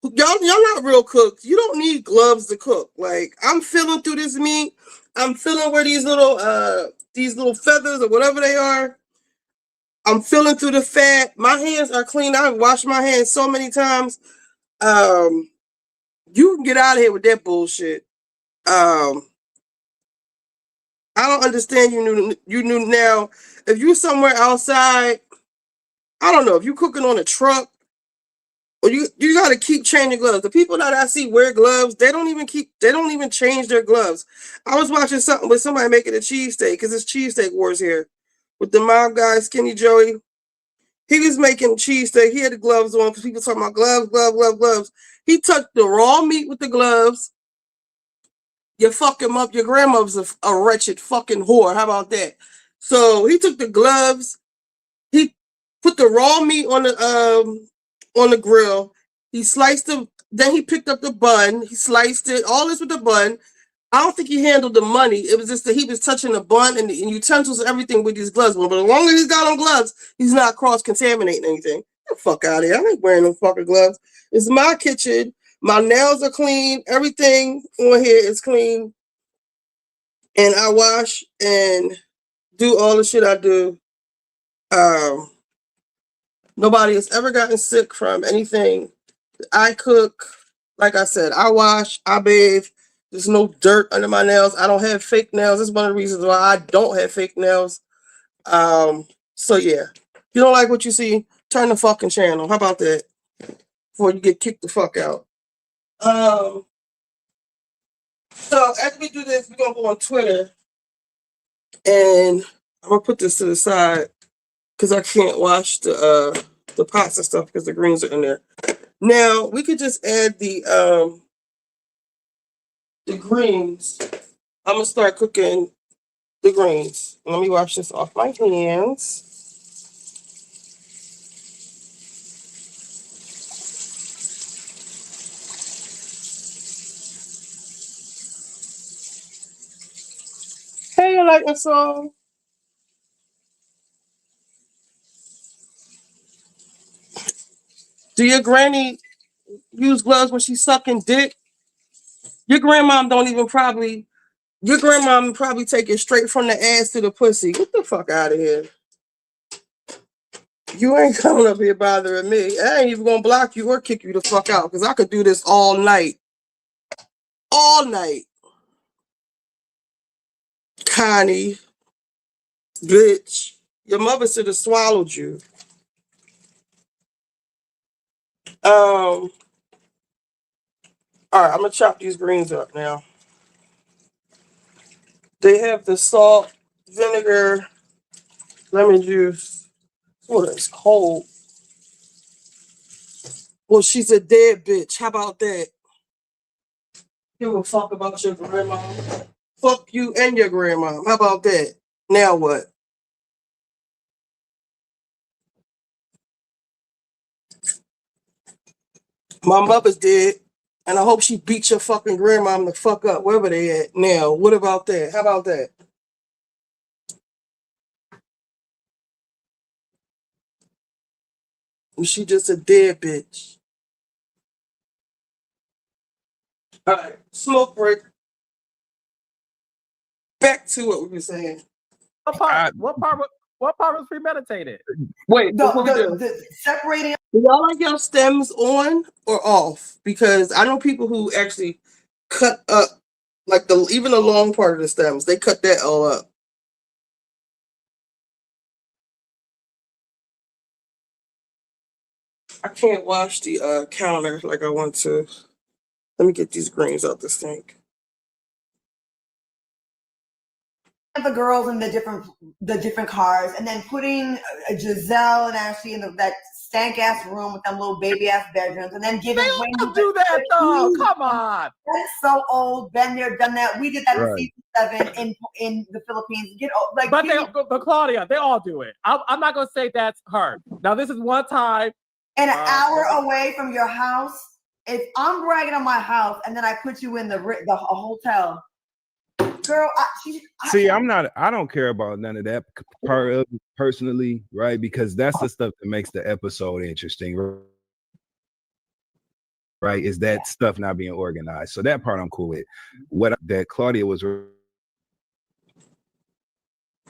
Y'all not real cooks. You don't need gloves to cook. Like, I'm feeling through this meat. I'm feeling where these little feathers or whatever they are. I'm feeling through the fat. My hands are clean. I've washed my hands so many times. You can get out of here with that bullshit. I don't understand you knew now. If you somewhere outside, I don't know, if you cooking on a truck, or you gotta keep changing gloves. The people that I see wear gloves, they don't even change their gloves. I was watching something with somebody making a cheesesteak, because it's cheesesteak wars here. With the mob guy, Skinny Joey. He was making cheesesteak. He had the gloves on because people talking about gloves. He touched the raw meat with the gloves. You fuck him up. Your grandmother's a wretched fucking whore. How about that? So he took the gloves. He put the raw meat on the grill. He sliced them. Then he picked up the bun. He sliced it. All this with the bun. I don't think he handled the money. It was just that he was touching the bun and the utensils and everything with these gloves on. But as long as he's got on gloves, he's not cross-contaminating anything. Get the fuck out of here. I ain't wearing them fucking gloves. It's my kitchen. My nails are clean. Everything on here is clean. And I wash and do all the shit I do. Nobody has ever gotten sick from anything. I cook. Like I said, I wash, I bathe. There's no dirt under my nails. I don't have fake nails. That's one of the reasons why I don't have fake nails. So yeah. If you don't like what you see, turn the fucking channel. How about that? Before you get kicked the fuck out. So after we do this, we're gonna go on Twitter. And I'm gonna put this to the side because I can't wash the pots and stuff because the greens are in there. Now we could just add the greens. I'm gonna start cooking the greens. Let me wash this off my hands. Hey, you like my song? Do your granny use gloves when she's sucking dick? Your grandmom probably take it straight from the ass to the pussy. Get the fuck out of here. You ain't coming up here bothering me. I ain't even gonna block you or kick you the fuck out because I could do this all night. All night. Connie. Bitch. Your mother should have swallowed you. All right, I'm gonna chop these greens up now. They have the salt, vinegar, lemon juice. Oh, it's cold. Well, she's a dead bitch. How about that? Give a fuck about your grandma. Fuck you and your grandma. How about that? Now what? My mother's dead, and I hope she beats your fucking grandma the fuck up, wherever they at. Now, what about that? How about that? She just a dead bitch. All right, smoke break. Back to what we were saying. What part was premeditated? Wait, the separating. Do y'all like your stems on or off? Because I know people who actually cut up like even the long part of the stems. They cut that all up. I can't wash the counter like I want to. Let me get these greens out the sink. The girls in the different cars, and then putting Giselle and Ashley in that stank ass room with them little baby ass bedrooms, and then giving Wendy. Don't do that though. Come on. That is so old. Been there, done that. We did that in season 7 in the Philippines. But Claudia, they all do it. I'm not gonna say that's her. Now this is one time. And an hour away from your house. If I'm bragging on my house, and then I put you in a hotel. girl. I don't care about none of that part of it personally, right? Because that's the stuff that makes the episode interesting, right? Is that stuff not being organized. So that part I'm cool with. What that Claudia was.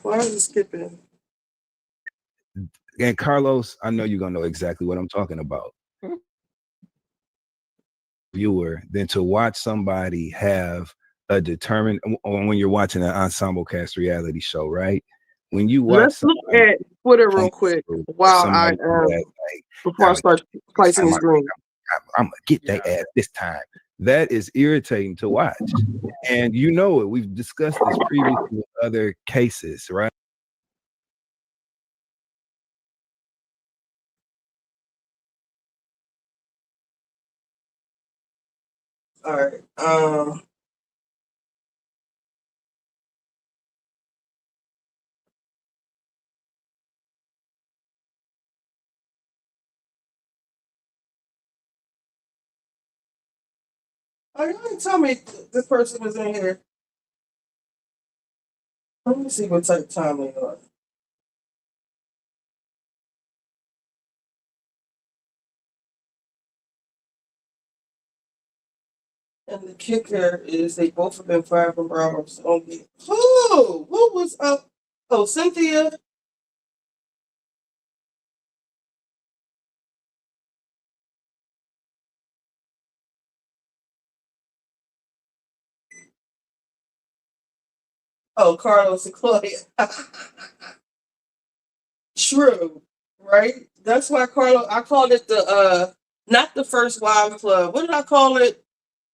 Why is it skipping? And Carlos, I know you're gonna know exactly what I'm talking about. Viewer than to watch somebody have a determined, when you're watching an ensemble cast reality show, right? When you watch, let's look at Twitter real quick while I before I start placing these greens. I'm gonna get that ass this time. That is irritating to watch, and you know it. We've discussed this previously with other cases, right? All right. Oh, you didn't tell me this person was in here. Let me see what type of time they are. And the kicker is they both have been fired from Bravo. So who? What was up? Oh, Cynthia. Oh, Carlos and Claudia. True, right? That's why I called it the not the first wives club. What did I call it?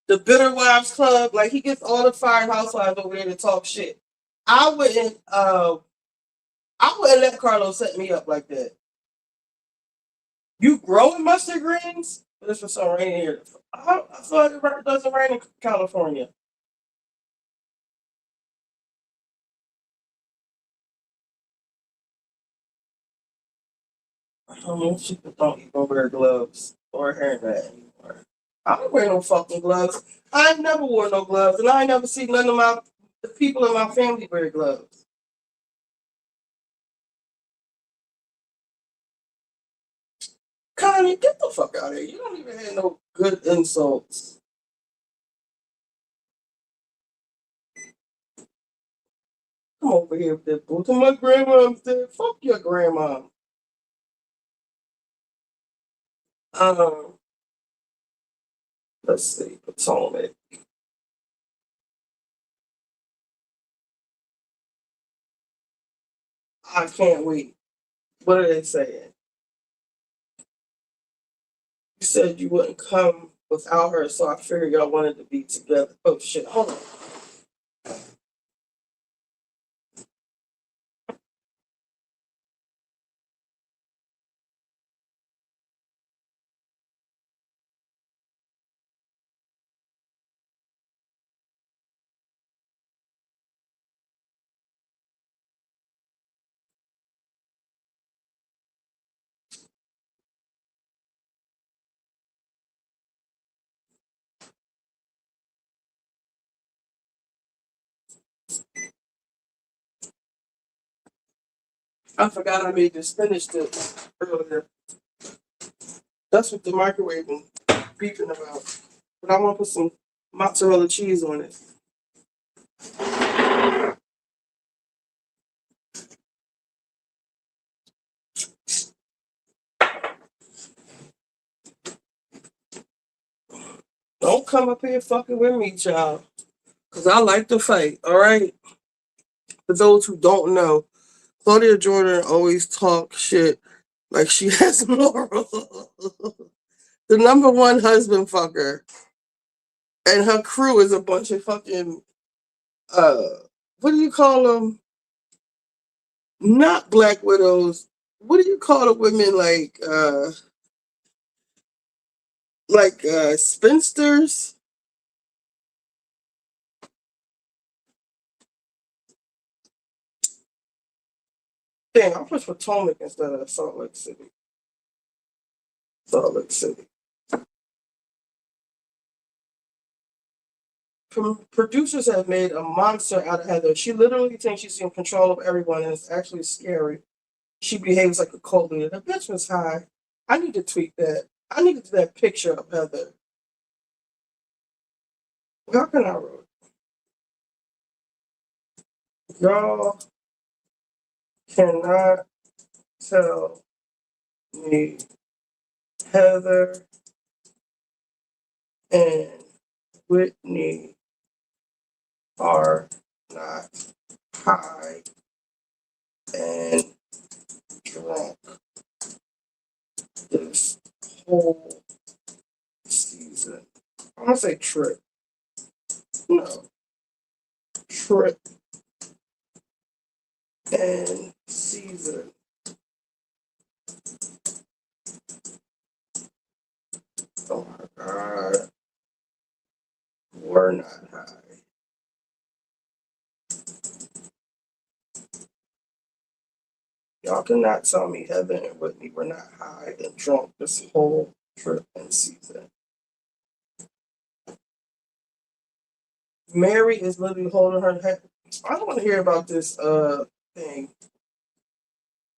The bitter wives club. Like he gets all the fired housewives over there to talk shit. I wouldn't let Carlos set me up like that. You growing mustard greens? This was so rainy here. I thought it doesn't rain in California. I don't know if people don't even wear gloves or hairnet anymore. I don't wear no fucking gloves. I ain't never wore no gloves, and I ain't never seen none of the people in my family wear gloves. Connie, get the fuck out of here. You don't even have no good insults. Come over here with that boo. My grandma's dead. Fuck your grandma. Let's see. Potomac. I can't wait. What are they saying? You said you wouldn't come without her, so I figured y'all wanted to be together. Oh shit, hold on. I forgot I made this spinach dip earlier. That's what the microwave was beeping about. But I want to put some mozzarella cheese on it. Don't come up here fucking with me, child. Because I like to fight, all right? For those who don't know, Claudia Jordan always talks shit like she has morals. The number one husband fucker. And her crew is a bunch of fucking, what do you call them? Not black widows. What do you call the women like spinsters? Damn, I pushed Potomac instead of Salt Lake City. Salt Lake City. producers have made a monster out of Heather. She literally thinks she's in control of everyone, and it's actually scary. She behaves like a cult leader. The bitch was high. I need to tweet that. I need to do that picture of Heather. How can I wrote? Y'all cannot tell me Heather and Whitney are not high and drunk this whole season. I'm gonna say trip. No. Trip and season. Oh my God. We're not high. Y'all cannot tell me Heather and Whitney were not high and drunk this whole trip and season. Mary is literally holding her head. I don't want to hear about this thing.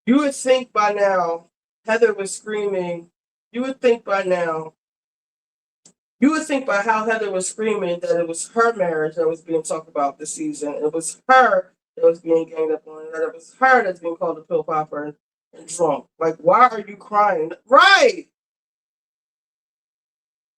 You would think by now Heather was screaming. You would think by how Heather was screaming that it was her marriage that was being talked about this season. It was her that was being ganged up on, that it was her that's being called a pill popper and drunk. Like, why are you crying? Right!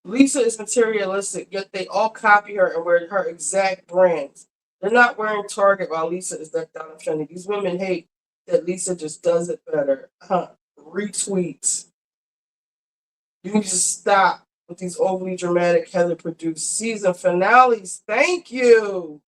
Lisa is materialistic, yet they all copy her and wear her exact brands. They're not wearing Target while Lisa is decked out in trendy. These women hate that Lisa just does it better. Retweets. You need to stop with these overly dramatic Heather-produced season finales. Thank you.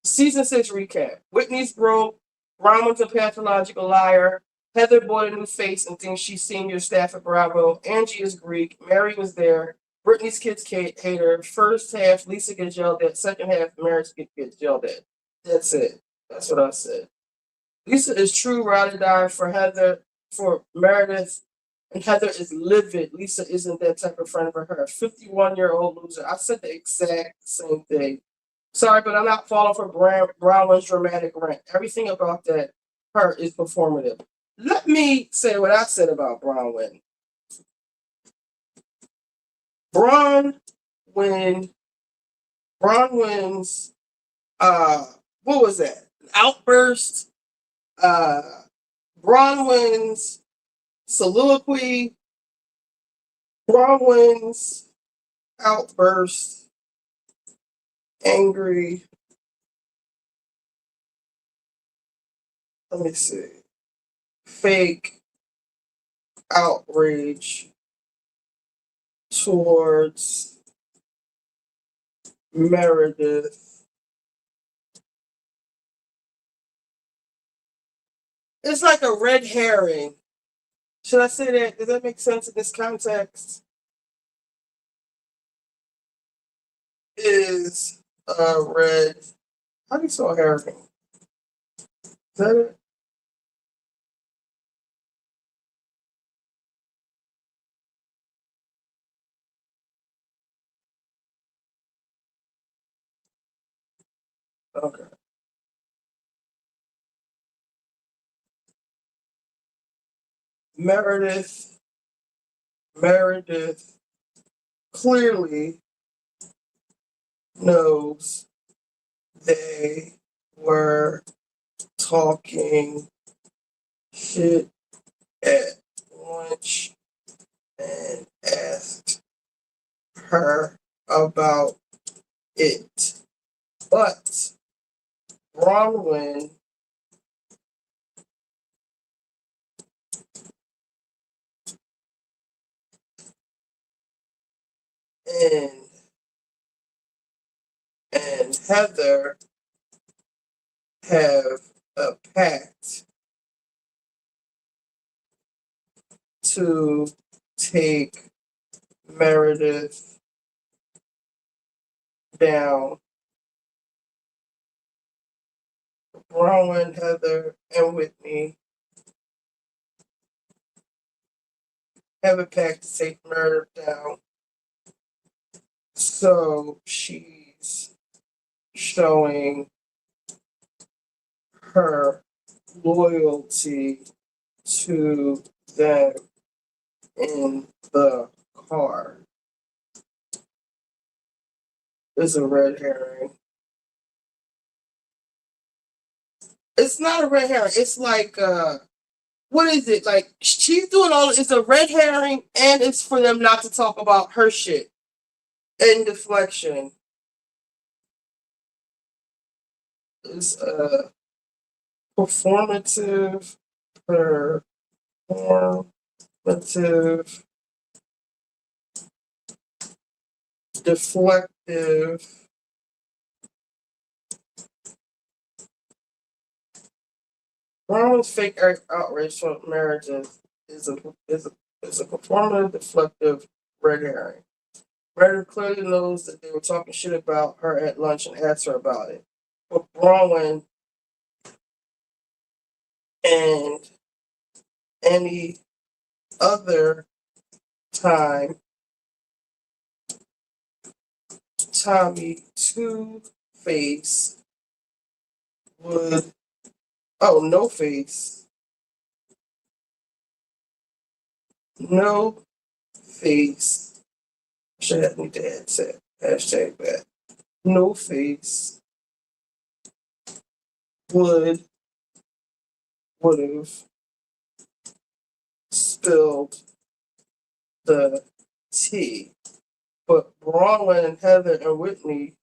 Season 6 recap. Whitney's broke. Bronwyn's a pathological liar. Heather bought a new face and thinks she's senior staff at Bravo. Angie is Greek. Mary was there. Brittany's kids hate her. First half, Lisa gets yelled at. Second half, Meredith gets yelled at. That's it. That's what I said. Lisa is true ride or die for Heather, for Meredith, and Heather is livid. Lisa isn't that type of friend for her. 51-year-old loser. I said the exact same thing. Sorry, but I'm not falling for Bronwyn's dramatic rant. Everything about that her is performative. Let me say what I said about Bronwyn. Bronwyn's what was that? Outburst. Bronwyn's soliloquy. Bronwyn's outburst. Angry. Let me see. Fake outrage towards Meredith. It's like a red herring. Should I say that? Does that make sense in this context? Is a red. How do you spell herring? Is that it? Okay. Meredith clearly knows they were talking shit at lunch and asked her about it. But Bronwyn and Heather have a pact to take Meredith down. Bronwyn, Heather, and Whitney have a pact to take Meredith down. So she's showing her loyalty to them in the car. Is a red herring. It's not a red herring. It's like what is it? Like she's doing all. It's a red herring, and it's for them not to talk about her shit. And deflection. It's performative, performative, deflective. Brown's fake outrage for marriages is a performative, deflective red herring. Meredith clearly knows that they were talking shit about her at lunch and asked her about it. But Bronwyn and any other time, Tommy Two-Face would, no face. No face. Should have need to add that. Hashtag that. No face would have spilled the tea. But Bronwyn and Heather and Whitney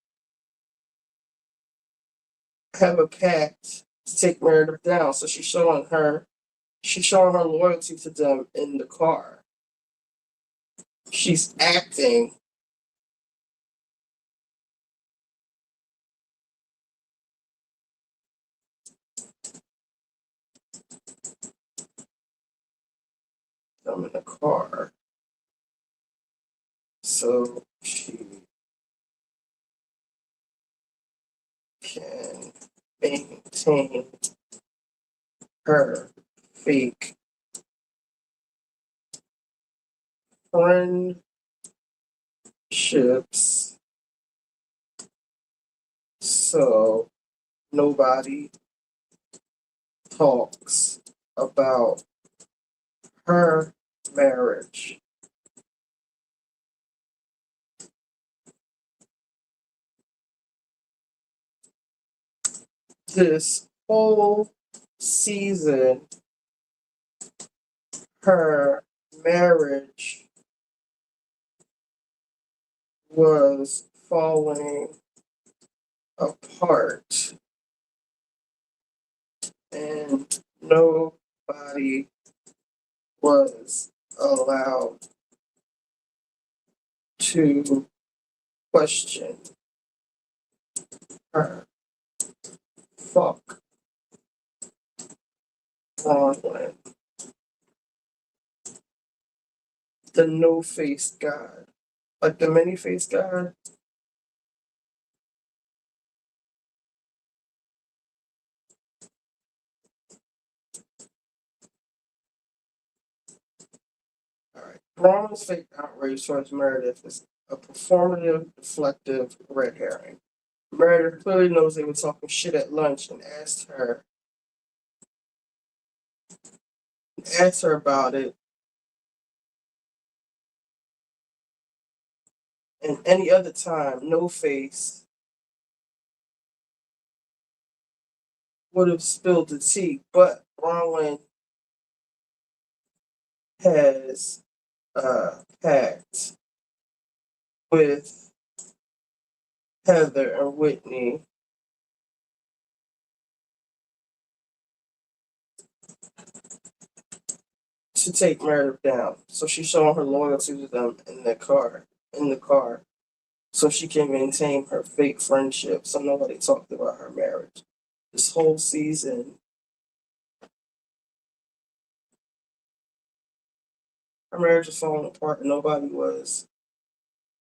have a pact to take Meredith down. So she's showing her loyalty to them in the car. She's acting them in the car. So she can maintain her fake friendships so nobody talks about her marriage. This whole season, her marriage was falling apart, and nobody was allowed to question her. Fuck Bronwyn. The no-faced God. Like the many-faced God. Alright. Bronwyn's fake outrage towards Meredith is a performative, deflective red herring. Meredith clearly knows they were talking shit at lunch and asked her about it. And any other time, no face would have spilled the tea, but Bronwyn has a pact with Heather and Whitney to take Meredith down. So she's showing her loyalty to them in the car, so she can maintain her fake friendship. So nobody talked about her marriage. This whole season, her marriage was falling apart and nobody was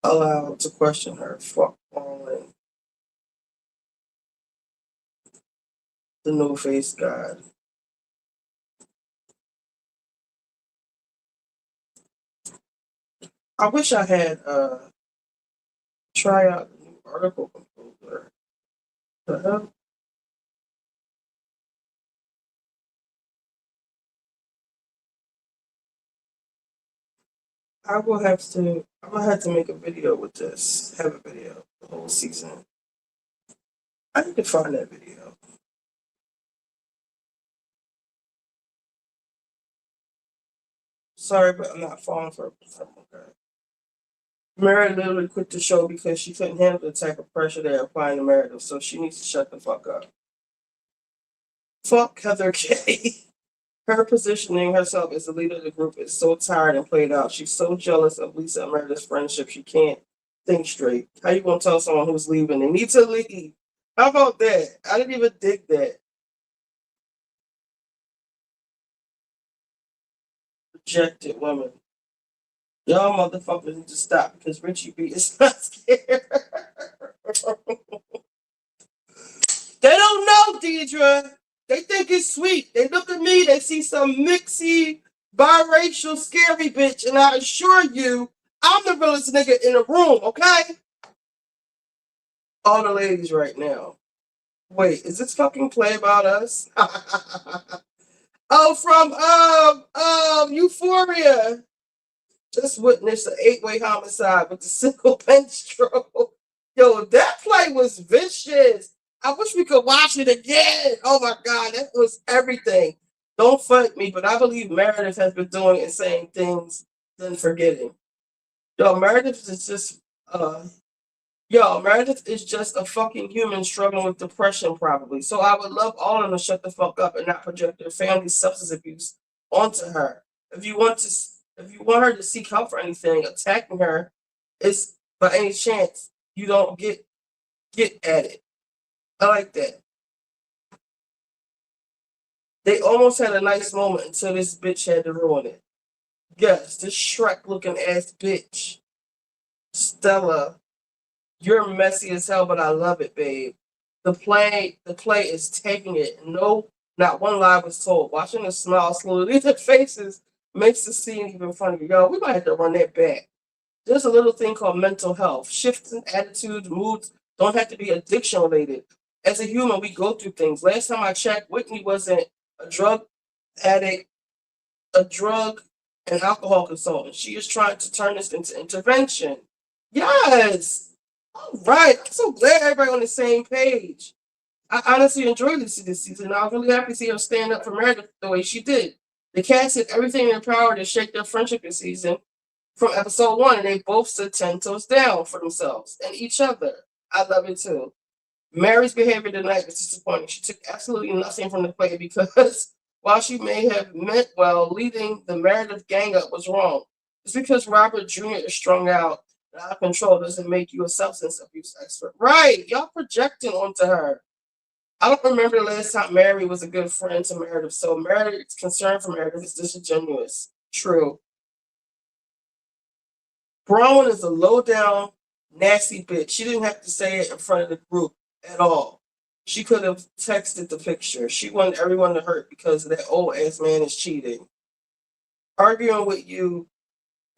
allowed to question her. Fuck Bronwyn. The no-faced God. I wish I had try out the new article composer. The hell? I'm gonna have to make a video with this. Have a video the whole season. I need to find that video. Sorry, but I'm not falling for something like that. Mary literally quit the show because she couldn't handle the type of pressure they're applying to Meredith, so she needs to shut the fuck up. Fuck Heather K. Her positioning herself as the leader of the group is so tired and played out. She's so jealous of Lisa and Meredith's friendship, she can't think straight. How you gonna tell someone who's leaving they need to leave? How about that? I didn't even dig that. Rejected women. Y'all motherfuckers need to stop because Richie B is not scared. They don't know, Deidre. They think it's sweet. They look at me, they see some mixy, biracial, scary bitch, and I assure you, I'm the realest nigga in the room, okay? All the ladies right now. Wait, is this fucking play about us? Oh, from Euphoria. Just witnessed an 8-way homicide with a single pen stroke. Yo, that play was vicious. I wish we could watch it again. Oh my God, that was everything. Don't fight me, but I believe Meredith has been doing and saying things, then forgetting. Yo, Meredith is just a fucking human struggling with depression, probably. So I would love all of them to shut the fuck up and not project their family's substance abuse onto her. If you want her to seek help for anything, attacking her is by any chance you don't get at it. I like that. They almost had a nice moment until this bitch had to ruin it. Yes, this Shrek looking ass bitch. Stella, you're messy as hell, but I love it, babe. The play is taking it. No, not one lie was told. Watching the smile slowly leave their faces makes the scene even funnier. Yo, we might have to run that back. There's a little thing called mental health. Shifts in attitudes, moods don't have to be addiction related. As a human, we go through things. Last time I checked, Whitney wasn't a drug addict, a drug and alcohol consultant. She is trying to turn this into intervention. Yes. All right. I'm so glad everybody on the same page. I honestly enjoyed this season. I was really happy to see her stand up for Meredith the way she did. The cast did everything in their power to shake their friendship this season from episode 1, and they both stood 10 toes down for themselves and each other. I love it too. Mary's behavior tonight was disappointing. She took absolutely nothing from the play because while she may have meant well, leading the Meredith gang up was wrong. It's because Robert Jr. is strung out and out of control doesn't make you a substance abuse expert. Right. Y'all projecting onto her. I don't remember the last time Mary was a good friend to Meredith, so Meredith's concern for Meredith is disingenuous. True. Bronwyn is a low-down, nasty bitch. She didn't have to say it in front of the group at all. She could have texted the picture. She wanted everyone to hurt because that old-ass man is cheating. Arguing with you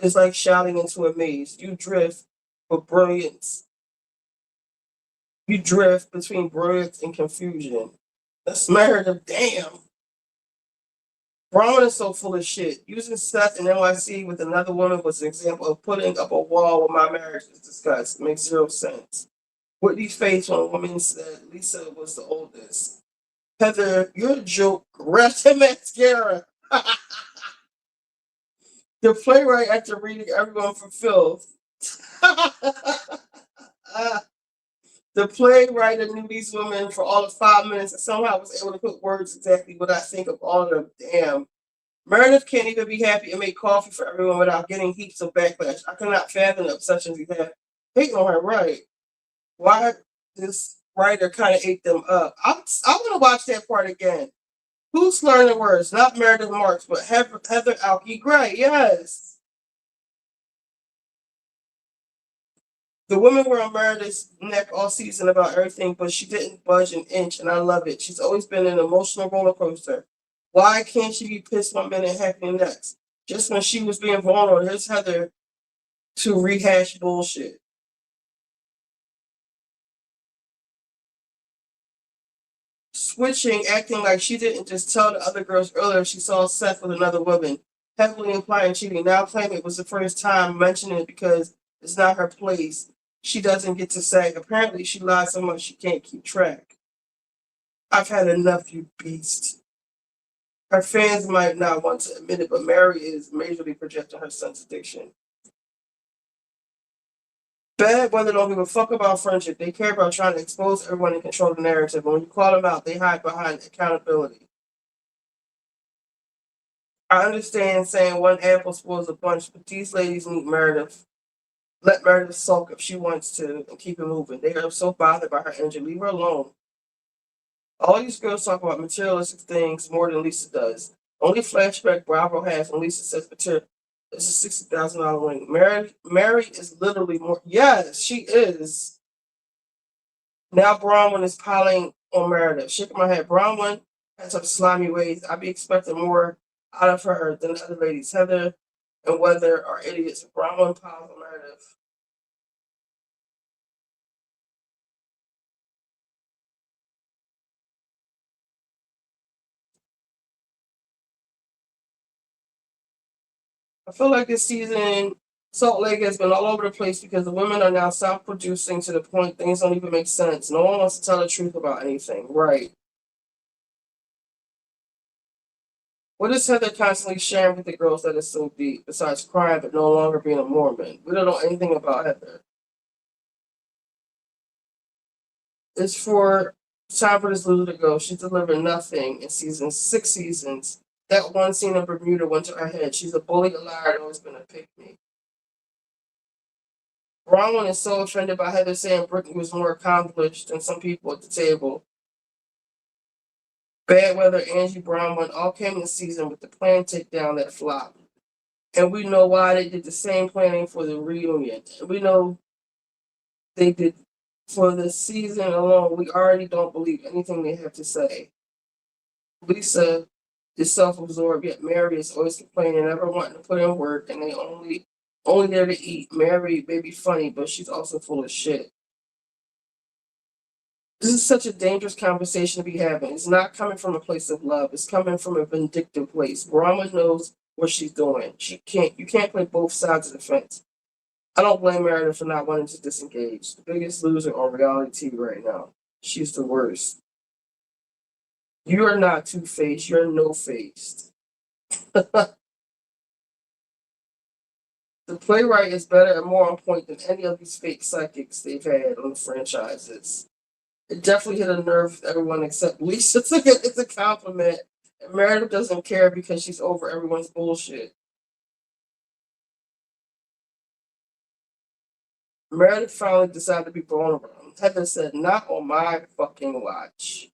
is like shouting into a maze. You drift for brilliance. You drift between brilliance and confusion. That's Meredith. Damn. Bronwyn is so full of shit. Using Seth in NYC with another woman was an example of putting up a wall when my marriage is discussed. It makes zero sense. Whitney's face when a woman said Lisa was the oldest. Heather, you're a joke. Rest in mascara. The playwright after reading everyone for filth. The playwright knew these women for all of 5 minutes and somehow was able to put words exactly what I think of all of them. Damn. Meredith can't even be happy and make coffee for everyone without getting heaps of backlash. I cannot fathom the obsessions you have. Hate on her, right? Why this writer kind of ate them up. I want to watch that part again. Who's learning words? Not Meredith Marks, but Heather Alke Gray. Yes. The women were on Meredith's neck all season about everything, but she didn't budge an inch, and I love it. She's always been an emotional roller coaster. Why can't she be pissed 1 minute and happy the next? Just when she was being vulnerable, here's Heather to rehash bullshit. switching, acting like she didn't just tell the other girls earlier she saw Seth with another woman, heavily implying cheating. Now claiming it was the first time mentioning it because it's not her place. She doesn't get to say. Apparently, she lied so much she can't keep track. I've had enough, you beast. Her fans might not want to admit it, but Mary is majorly projecting her son's addiction. Bad weather don't give a fuck about friendship. They care about trying to expose everyone and control the narrative. And when you call them out, they hide behind accountability. I understand saying one apple spoils a bunch, but these ladies need Meredith. Let Meredith sulk if she wants to and keep it moving. They are so bothered by her energy. Leave her alone. All these girls talk about materialistic things more than Lisa does. Only flashback Bravo has when Lisa says material. It's a $60,000 ring. Mary is literally more. Yes, she is. Now Bronwyn is piling on Meredith. Shaking my head. Bronwyn has her slimy ways. I'd be expecting more out of her than the other ladies. Heather and Weather are idiots. Bronwyn piles on Meredith. I feel like this season, Salt Lake has been all over the place because the women are now self-producing to the point things don't even make sense. No one wants to tell the truth about anything. Right. What is Heather constantly sharing with the girls that is so deep, besides crying but no longer being a Mormon? We don't know anything about Heather. It's for time for this loser to go. She delivered nothing in 6 seasons. That one scene in Bermuda went to her head. She's a bully, a liar, and always been a pick-me. Bronwyn is so offended by Heather saying Brittany was more accomplished than some people at the table. Bad Weather, Angie, Bronwyn all came in season with the plan takedown that flopped. And we know why they did the same planning for the reunion. And we know they did for the season alone. We already don't believe anything they have to say. Lisa is self-absorbed, yet Mary is always complaining, never wanting to put in work, and they only there to eat. Mary may be funny, but she's also full of shit. This is such a dangerous conversation to be having. It's not coming from a place of love. It's coming from a vindictive place. Brahma knows what she's doing. You can't play both sides of the fence. I don't blame Meredith for not wanting to disengage. The biggest loser on reality TV right now. She's the worst. You are not two-faced. You're no-faced. The playwright is better and more on point than any of these fake psychics they've had on the franchises. It definitely hit a nerve with everyone except Lisa. It's a compliment. And Meredith doesn't care because she's over everyone's bullshit. Meredith finally decided to be vulnerable. Heather said, not on my fucking watch.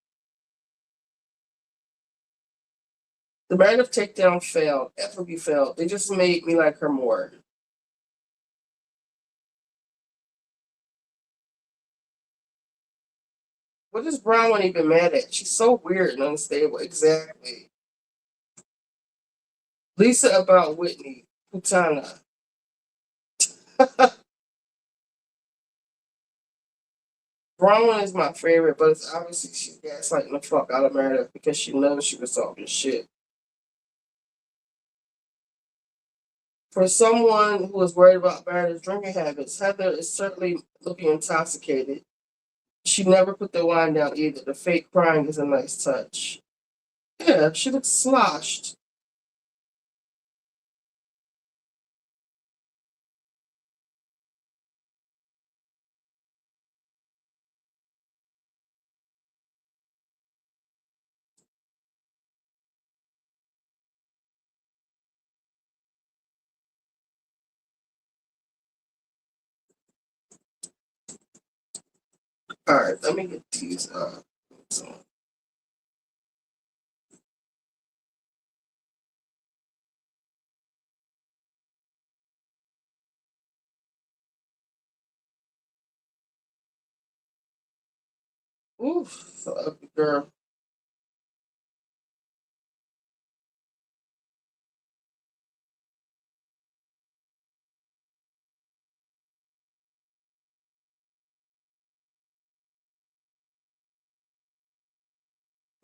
The Meredith takedown failed. Ethically failed. They just made me like her more. What is Bronwyn even mad at? She's so weird and unstable. Exactly. Lisa about Whitney. Putana. Bronwyn is my favorite, but it's obviously she's gaslighting the fuck out of Meredith because she knows she was talking shit. For someone who is worried about Meredith's drinking habits, Heather is certainly looking intoxicated. She never put the wine down either. The fake crying is a nice touch. Yeah, she looks sloshed. All right, let me get these. Oof, girl.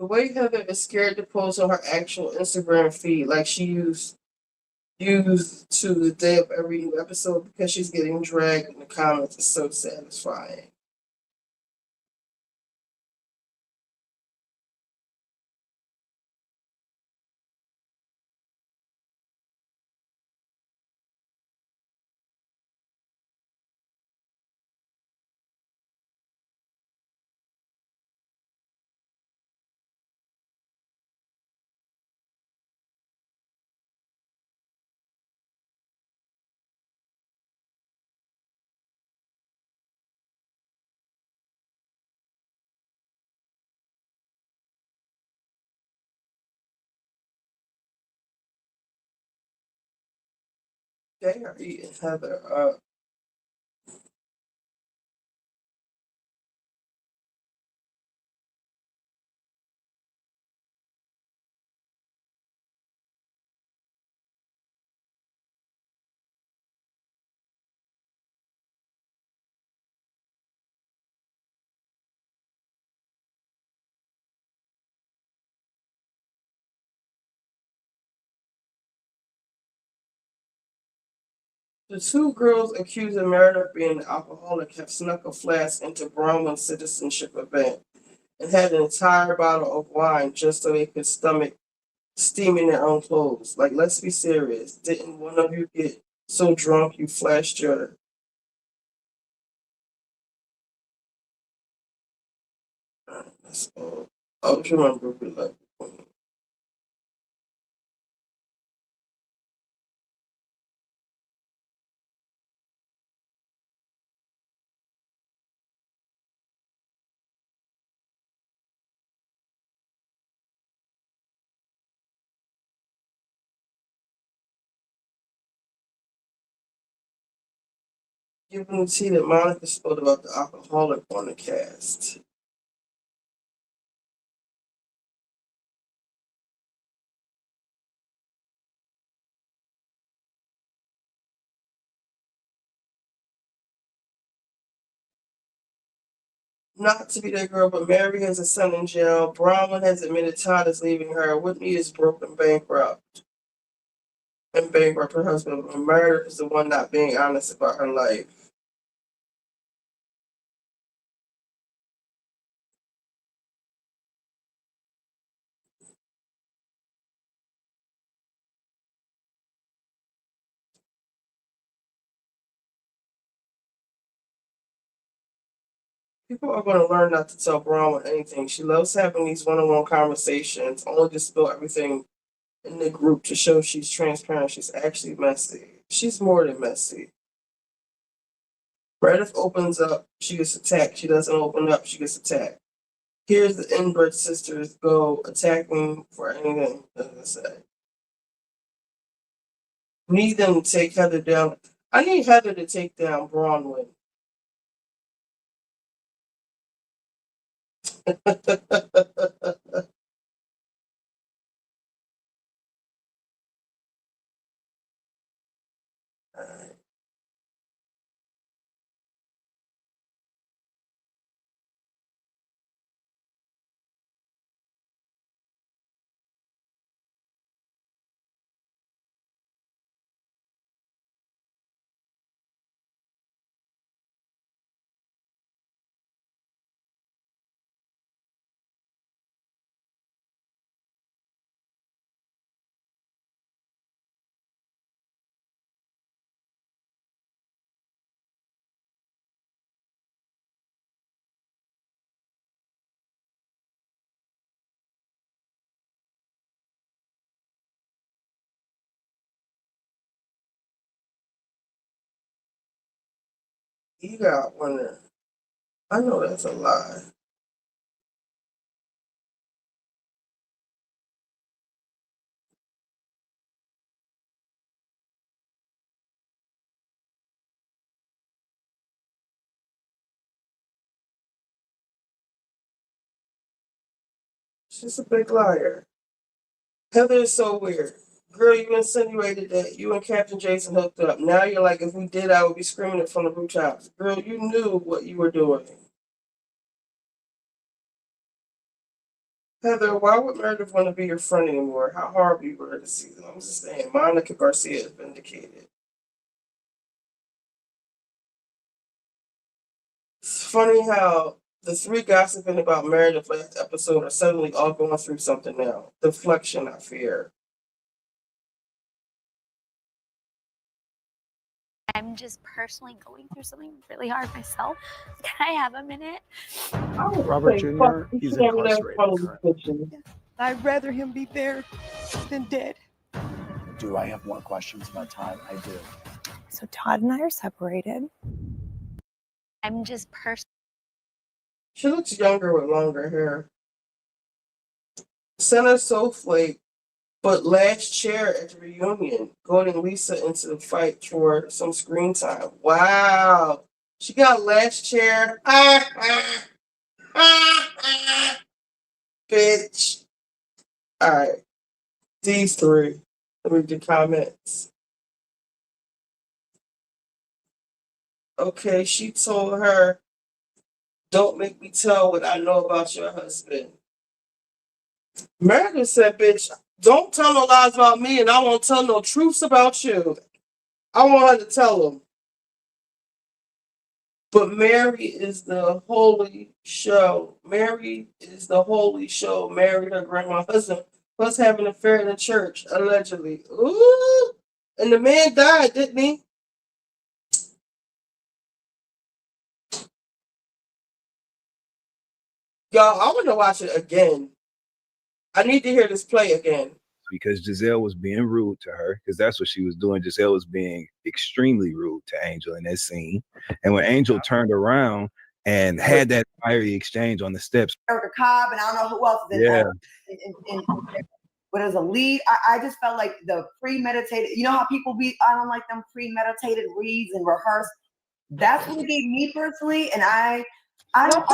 The way Heather is scared to post on her actual Instagram feed, like she used to the day of every new episode, because she's getting dragged in the comments, is so satisfying. They are eating Heather up. The two girls accused of Meredith being an alcoholic have snuck a flask into Bronwyn's citizenship event and had an entire bottle of wine just so they could stomach steaming their own clothes. Like, let's be serious. Didn't one of you get so drunk you flashed your... I always remember we like... Given the tea that Monica spoke about the alcoholic on the cast. Not to be that girl, but Mary has a son in jail. Bronwyn has admitted Todd is leaving her. Whitney is broken bankrupt. And bankrupt her husband. And Meredith is the one not being honest about her life. People are going to learn not to tell Bronwyn anything. She loves having these one-on-one conversations, only to spill everything in the group to show she's transparent. She's actually messy. She's more than messy. Meredith opens up, she gets attacked. She doesn't open up, she gets attacked. Here's the inbred sisters go attacking for anything, as I say. Need them to take Heather down. I need Heather to take down Bronwyn. You got one. I know that's a lie. She's a big liar. Heather is so weird. Girl, you insinuated that you and Captain Jason hooked up. Now you're like, if we did, I would be screaming it from the rooftops. Girl, you knew what you were doing. Heather, why would Meredith want to be your friend anymore? How horrible you were this season. I'm just saying, Monica Garcia is vindicated. It's funny how the three gossiping about Meredith last episode are suddenly all going through something now. Deflection, I fear. I'm just personally going through something really hard myself. Can I have a minute? Robert Jr., he's incarcerated currently. I'd rather him be there than dead. Do I have more questions about Todd? I do. So Todd and I are separated. I'm just personally. She looks younger with longer hair. Center Soulflake, but last chair at the reunion, goading Lisa into the fight for some screen time. Wow. She got last chair. Bitch. All right. These three. Let me read the comments. Okay, she told her, don't make me tell what I know about your husband. Meredith said, bitch, don't tell no lies about me and I won't tell no truths about you. I want her to tell them. But Mary is the holy show. Mary is the holy show. Married her grandma husband, plus having an affair in the church, allegedly. Ooh! And the man died, didn't he? Y'all, I want to watch it again. I need to hear this play again. Because Giselle was being rude to her, because that's what she was doing. Giselle was being extremely rude to Angel in that scene. And when Angel turned around and had that fiery exchange on the steps. Erica Cobb, and I don't know who else is in but as a lead, I just felt like the premeditated, you know how people be, I don't like them premeditated reads and rehearse. That's what it gave me personally. And I don't.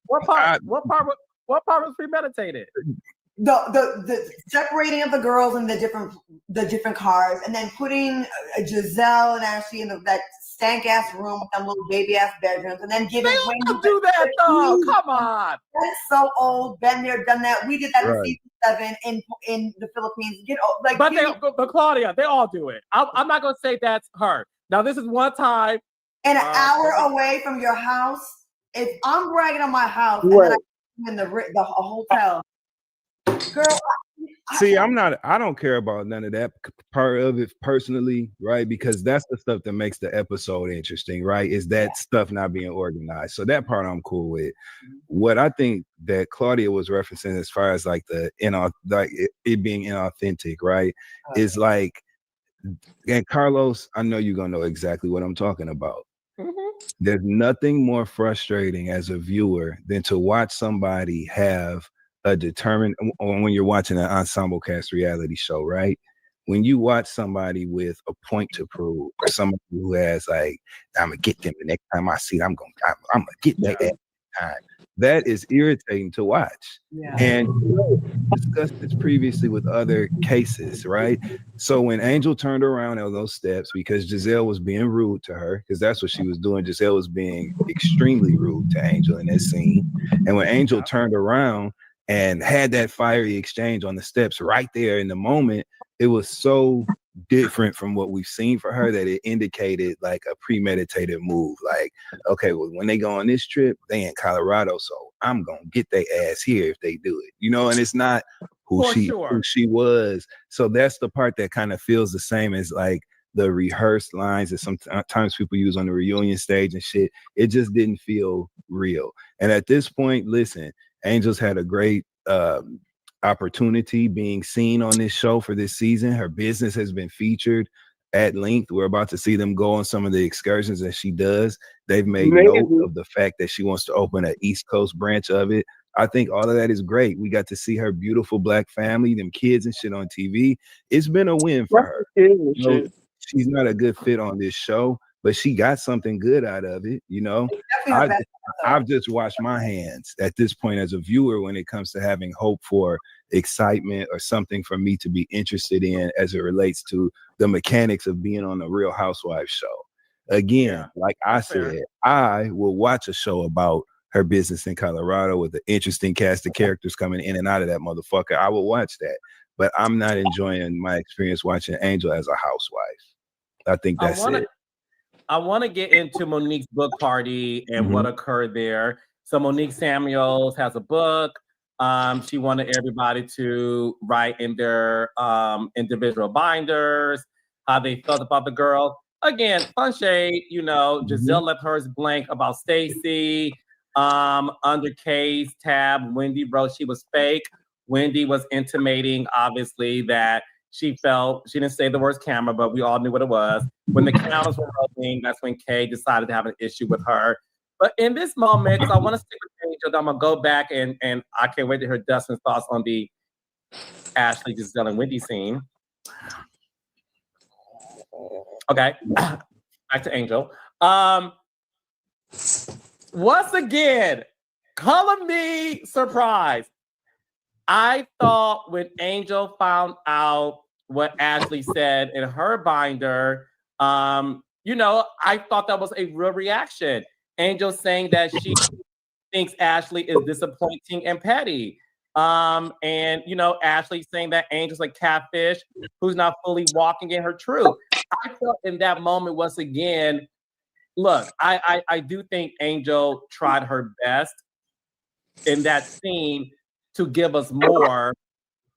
What part was premeditated? The separating of the girls in the different cars, and then putting Giselle and Ashley in that stank ass room with them little baby ass bedrooms, and then giving. They don't do that though. Come on. That's so old. Been there, done that. We did that in season 7 in the Philippines. But Claudia, they all do it. I'm not gonna say that's her. Now this is one time. And an hour away from your house. If I'm bragging on my house, and then I'm in the hotel. Girl, see, I don't care about none of that part of it personally, right? Because that's the stuff that makes the episode interesting, right? Is that stuff not being organized. So that part I'm cool with. What I think that Claudia was referencing as far as like it being inauthentic, right? Is like, and Carlos, I know you're gonna know exactly what I'm talking about. There's nothing more frustrating as a viewer than to watch somebody have a determined, when you're watching an ensemble cast reality show, right? When you watch somebody with a point to prove, or somebody who has like, I'm gonna get them the next time I see them, I'm gonna get that time. That is irritating to watch. Yeah. And we discussed this previously with other cases, right? So when Angel turned around on those steps because Giselle was being rude to her, because that's what she was doing. Giselle was being extremely rude to Angel in that scene. And when Angel turned around and had that fiery exchange on the steps right there in the moment, it was so different from what we've seen for her that it indicated like a premeditated move. Like, okay, well, when they go on this trip, they in Colorado, so I'm gonna get their ass here if they do it, you know. And it's not who she was. So that's the part that kind of feels the same as like the rehearsed lines that sometimes people use on the reunion stage and shit. It just didn't feel real. And at this point, listen, Angel's had a great opportunity being seen on this show for this season. Her business has been featured at length. We're about to see them go on some of the excursions that she does. They've made note of the fact that she wants to open an East Coast branch of it. I think all of that is great. We got to see her beautiful Black family, them kids and shit on TV. It's been a win for her. You know, she's not a good fit on this show, but she got something good out of it, you know. I've just washed my hands at this point as a viewer when it comes to having hope for excitement or something for me to be interested in as it relates to the mechanics of being on a Real Housewives show. Again, like I said, I will watch a show about her business in Colorado with an interesting cast of characters coming in and out of that motherfucker, I would watch that. But I'm not enjoying my experience watching Angel as a housewife. I think that's it. I want to get into Monique's book party and what occurred there. So Monique Samuels has a book. She wanted everybody to write in their individual binders how they felt about the girl. Again, fun shade, you know, Giselle left hers blank about Stacey. Under Kay's tab, Wendy wrote she was fake. Wendy was intimating, obviously, that she felt, she didn't say the words camera, but we all knew what it was. When the cameras were rolling, that's when Kay decided to have an issue with her. But in this moment, because I want to stick with Angel, I'm going to go back and I can't wait to hear Dustin's thoughts on the Ashley, Giselle, and Wendy scene. Okay, back to Angel. Once again, color me surprised. I thought when Angel found out what Ashley said in her binder, you know, I thought that was a real reaction. Angel saying that she thinks Ashley is disappointing and petty. And, you know, Ashley saying that Angel's a catfish who's not fully walking in her truth. I felt in that moment, once again, look, I do think Angel tried her best in that scene to give us more,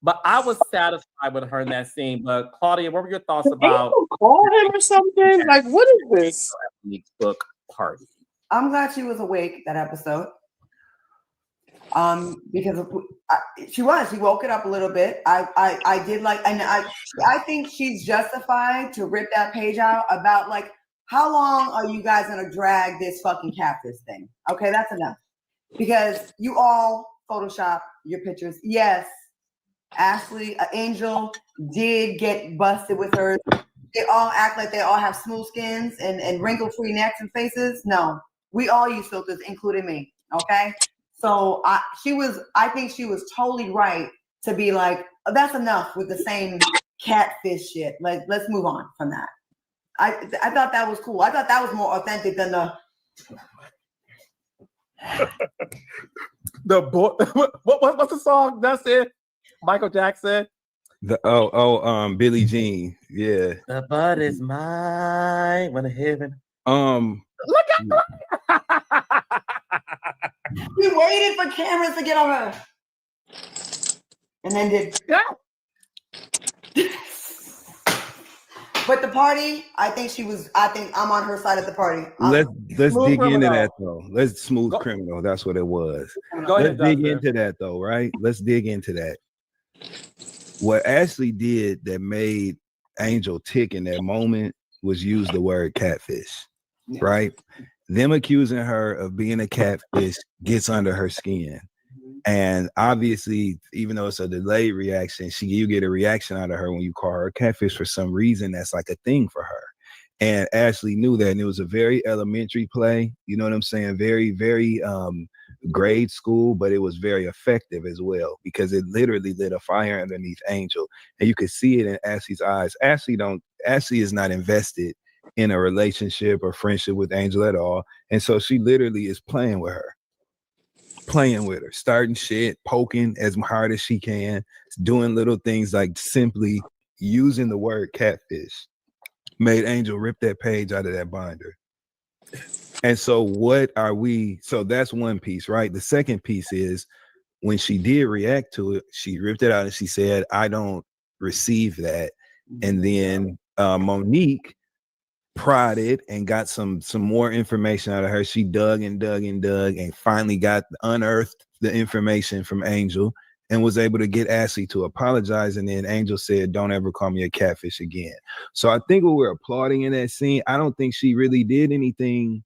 but I was satisfied with her in that scene. But Claudia, what were your thoughts about call him or something? Like, what is this? Book party. I'm glad she was awake that episode. Because she woke it up a little bit. I did like, and I think she's justified to rip that page out about like, how long are you guys gonna drag this fucking catfish thing? Okay, that's enough. Because you all Photoshop your pictures. Yes, Ashley, Angel did get busted with her. They all act like they all have smooth skins and wrinkle-free necks and faces. No, we all use filters, including me. Okay, so I think she was totally right to be like, oh, that's enough with the same catfish shit. Like, let's move on from that. I thought that was cool. I thought that was more authentic than the. The boy, what's the song? That's it. Michael Jackson. Billie Jean. Yeah. The bud is mine. When heaven. Look at We waited for cameras to get on her, and then did. But the party, I think I'm on her side of the party. Let's dig into that though. Let's smooth criminal. That's what it was. Let's dig into that though, right? Let's dig into that. What Ashley did that made Angel tick in that moment was use the word catfish, right? Them accusing her of being a catfish gets under her skin. And obviously, even though it's a delayed reaction, you get a reaction out of her when you call her a catfish for some reason. That's like a thing for her. And Ashley knew that. And it was a very elementary play. You know what I'm saying? Very, very grade school, but it was very effective as well because it literally lit a fire underneath Angel. And you could see it in Ashley's eyes. Ashley is not invested in a relationship or friendship with Angel at all. And so she literally is playing with her. Starting shit, poking as hard as she can, doing little things like simply using the word catfish made Angel rip that page out of that binder. And so so that's one piece, right? The second piece is when she did react to it, she ripped it out and she said, I don't receive that. And then Monique prodded and got some more information out of her. She dug and finally unearthed the information from Angel and was able to get Ashley to apologize. And then Angel said, don't ever call me a catfish again. So I think what we're applauding in that scene, I don't think she really did anything.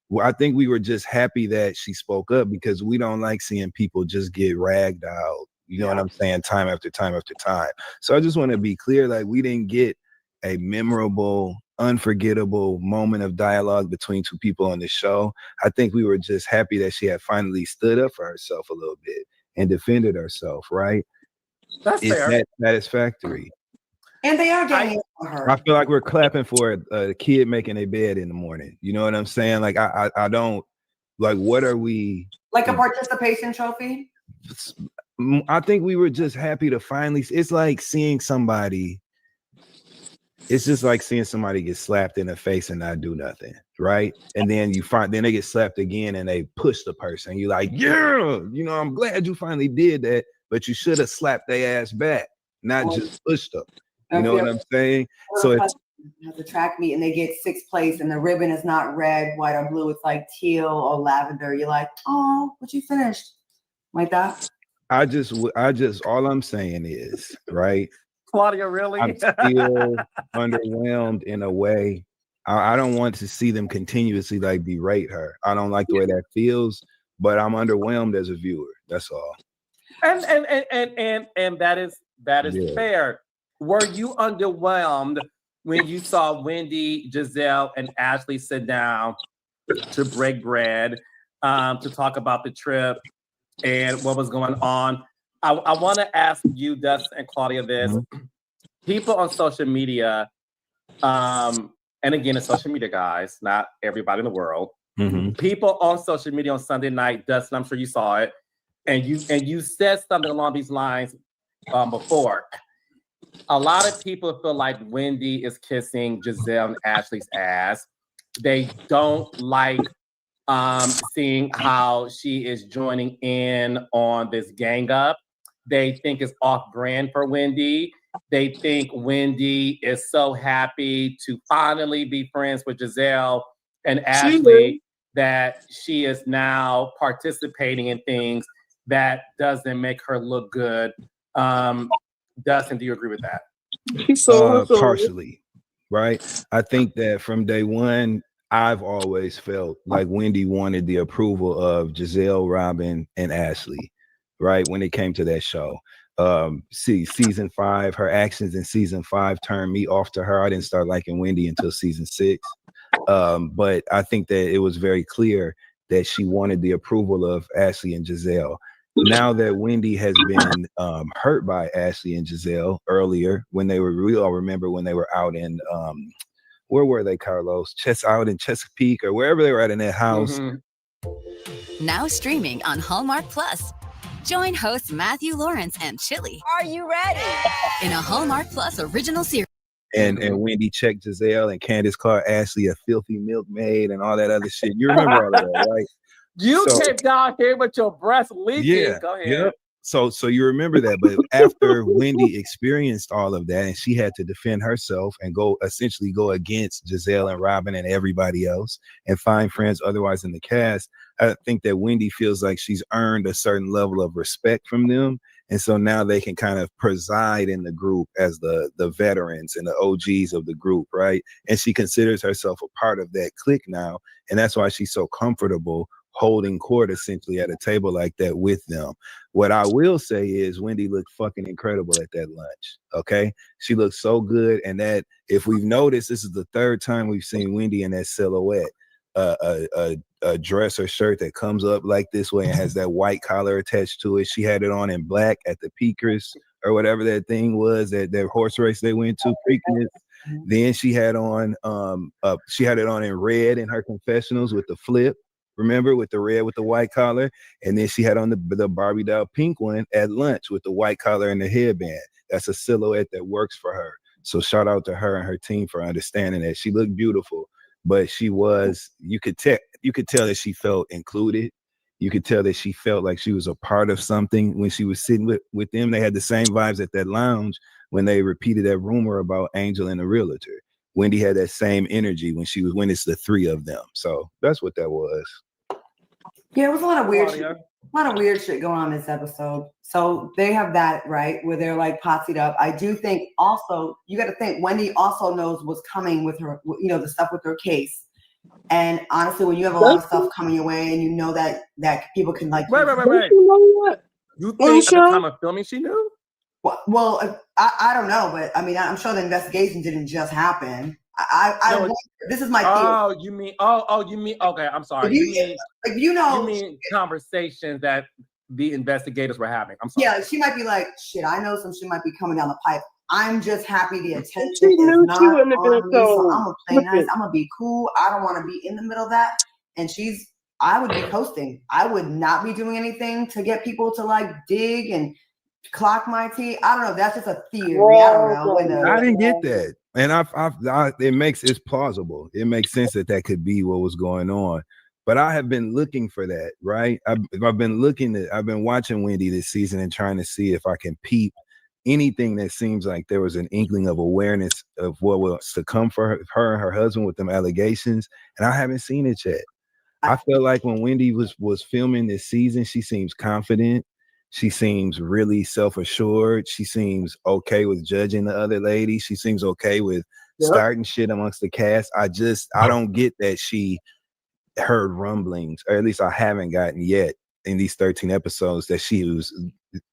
Well, I think we were just happy that she spoke up because we don't like seeing people just get ragged out. You know what I'm saying? Time after time after time. So I just want to be clear, like we didn't get a memorable, unforgettable moment of dialogue between two people on the show. I think we were just happy that she had finally stood up for herself a little bit and defended herself, right? That's fair. That satisfactory? And they are getting for her. I feel like we're clapping for a kid making a bed in the morning. You know what I'm saying? Like I don't Like, what are we? Like a participation trophy? I think we were just happy to finally. It's like seeing somebody. It's just like seeing somebody get slapped in the face and not do nothing, right? And then then they get slapped again and they push the person. You're like, yeah, I'm glad you finally did that, but you should have slapped their ass back, not just pushed them. You know what I'm saying? So it's the track meet and they get 6th place and the ribbon is not red, white, or blue. It's like teal or lavender. You're like, oh, but you finished like that. I just all I'm saying is, right? Claudia, really? I'm still underwhelmed in a way. I don't want to see them continuously like berate her. I don't like the way that feels, but I'm underwhelmed as a viewer. That's all. And that is fair. Were you underwhelmed when you saw Wendy, Giselle, and Ashley sit down to break bread, to talk about the trip and what was going on? I want to ask you, Dustin and Claudia, this. Mm-hmm. People on social media, and again, it's social media, guys, not everybody in the world. Mm-hmm. People on social media on Sunday night, Dustin, I'm sure you saw it, and you said something along these lines before. A lot of people feel like Wendy is kissing Giselle and Ashley's ass. They don't like seeing how she is joining in on this gang up. They think it's off-brand for Wendy. They think Wendy is so happy to finally be friends with Giselle and Ashley that she is now participating in things that doesn't make her look good. Dustin, do you agree with that? Partially, right? I think that from day one, I've always felt like Wendy wanted the approval of Giselle, Robin, and Ashley, right? When it came to that show. Season 5, her actions in season 5 turned me off to her. I didn't start liking Wendy until season 6. But I think that it was very clear that she wanted the approval of Ashley and Giselle. Now that Wendy has been hurt by Ashley and Giselle earlier, we all remember when they were out in where were they, Carlos? Out in Chesapeake or wherever they were at in that house. Mm-hmm. Now streaming on Hallmark Plus. Join hosts Matthew Lawrence and Chili. Are you ready? In a Hallmark Plus original series. And Wendy checked Giselle and Candace called Ashley a filthy milkmaid and all that other shit. You remember all of that, right? You came down here with your breast leaking. Yeah, Go ahead. Yep. So you remember that, but after Wendy experienced all of that and she had to defend herself and essentially go against Giselle and Robin and everybody else and find friends otherwise in the cast, I think that Wendy feels like she's earned a certain level of respect from them. And so now they can kind of preside in the group as the veterans and the OGs of the group, right? And she considers herself a part of that clique now. And that's why she's so comfortable holding court essentially at a table like that with them. What I will say is Wendy looked fucking incredible at that lunch. Okay. She looked so good. And that if we've noticed, this is the 3rd time we've seen Wendy in that silhouette, a dress or shirt that comes up like this way and has that white collar attached to it. She had it on in black at the Peakers or whatever that thing was, that horse race they went to, Preakness. Then she had on it on in red in her confessionals with the flip. Remember, with the red with the white collar, and then she had on the Barbie doll pink one at lunch with the white collar and the headband. That's a silhouette that works for her. So shout out to her and her team for understanding that. She looked beautiful, but she was, you could tell that she felt included. You could tell that she felt like she was a part of something when she was sitting with them. They had the same vibes at that lounge when they repeated that rumor about Angel and the realtor. Wendy had that same energy when it's the 3 of them. So that's what that was. Yeah, it was a lot of weird shit going on this episode. So they have that, right, where they're like potsied up. I do think also, you got to think Wendy also knows what's coming with her, the stuff with her case. And honestly, when you have a lot of stuff coming your way and you know that people can like... Wait. You think at the time of filming she knew? Well, I don't know, but I mean, I'm sure the investigation didn't just happen. This is my theory. You mean okay, I'm sorry. You mean conversations that the investigators were having. I'm sorry. Yeah, she might be like, shit, I know some shit might be coming down the pipe. I'm just happy the attention is not on me, so I'm gonna play nice. I'm gonna be cool. I don't want to be in the middle of that. And she's I would be coasting. I would not be doing anything to get people to like dig and clock my tea. I don't know. That's just a theory. I don't know. I didn't get that, and it's plausible. It makes sense that could be what was going on. But I have been looking for that, right? I've been watching Wendy this season and trying to see if I can peep anything that seems like there was an inkling of awareness of what was to come for her and her husband with them allegations, and I haven't seen it yet. I feel like when Wendy was filming this season, she seems confident. She seems really self-assured. She seems okay with judging the other lady. She seems okay with starting shit amongst the cast. I don't get that she heard rumblings, or at least I haven't gotten yet in these 13 episodes that she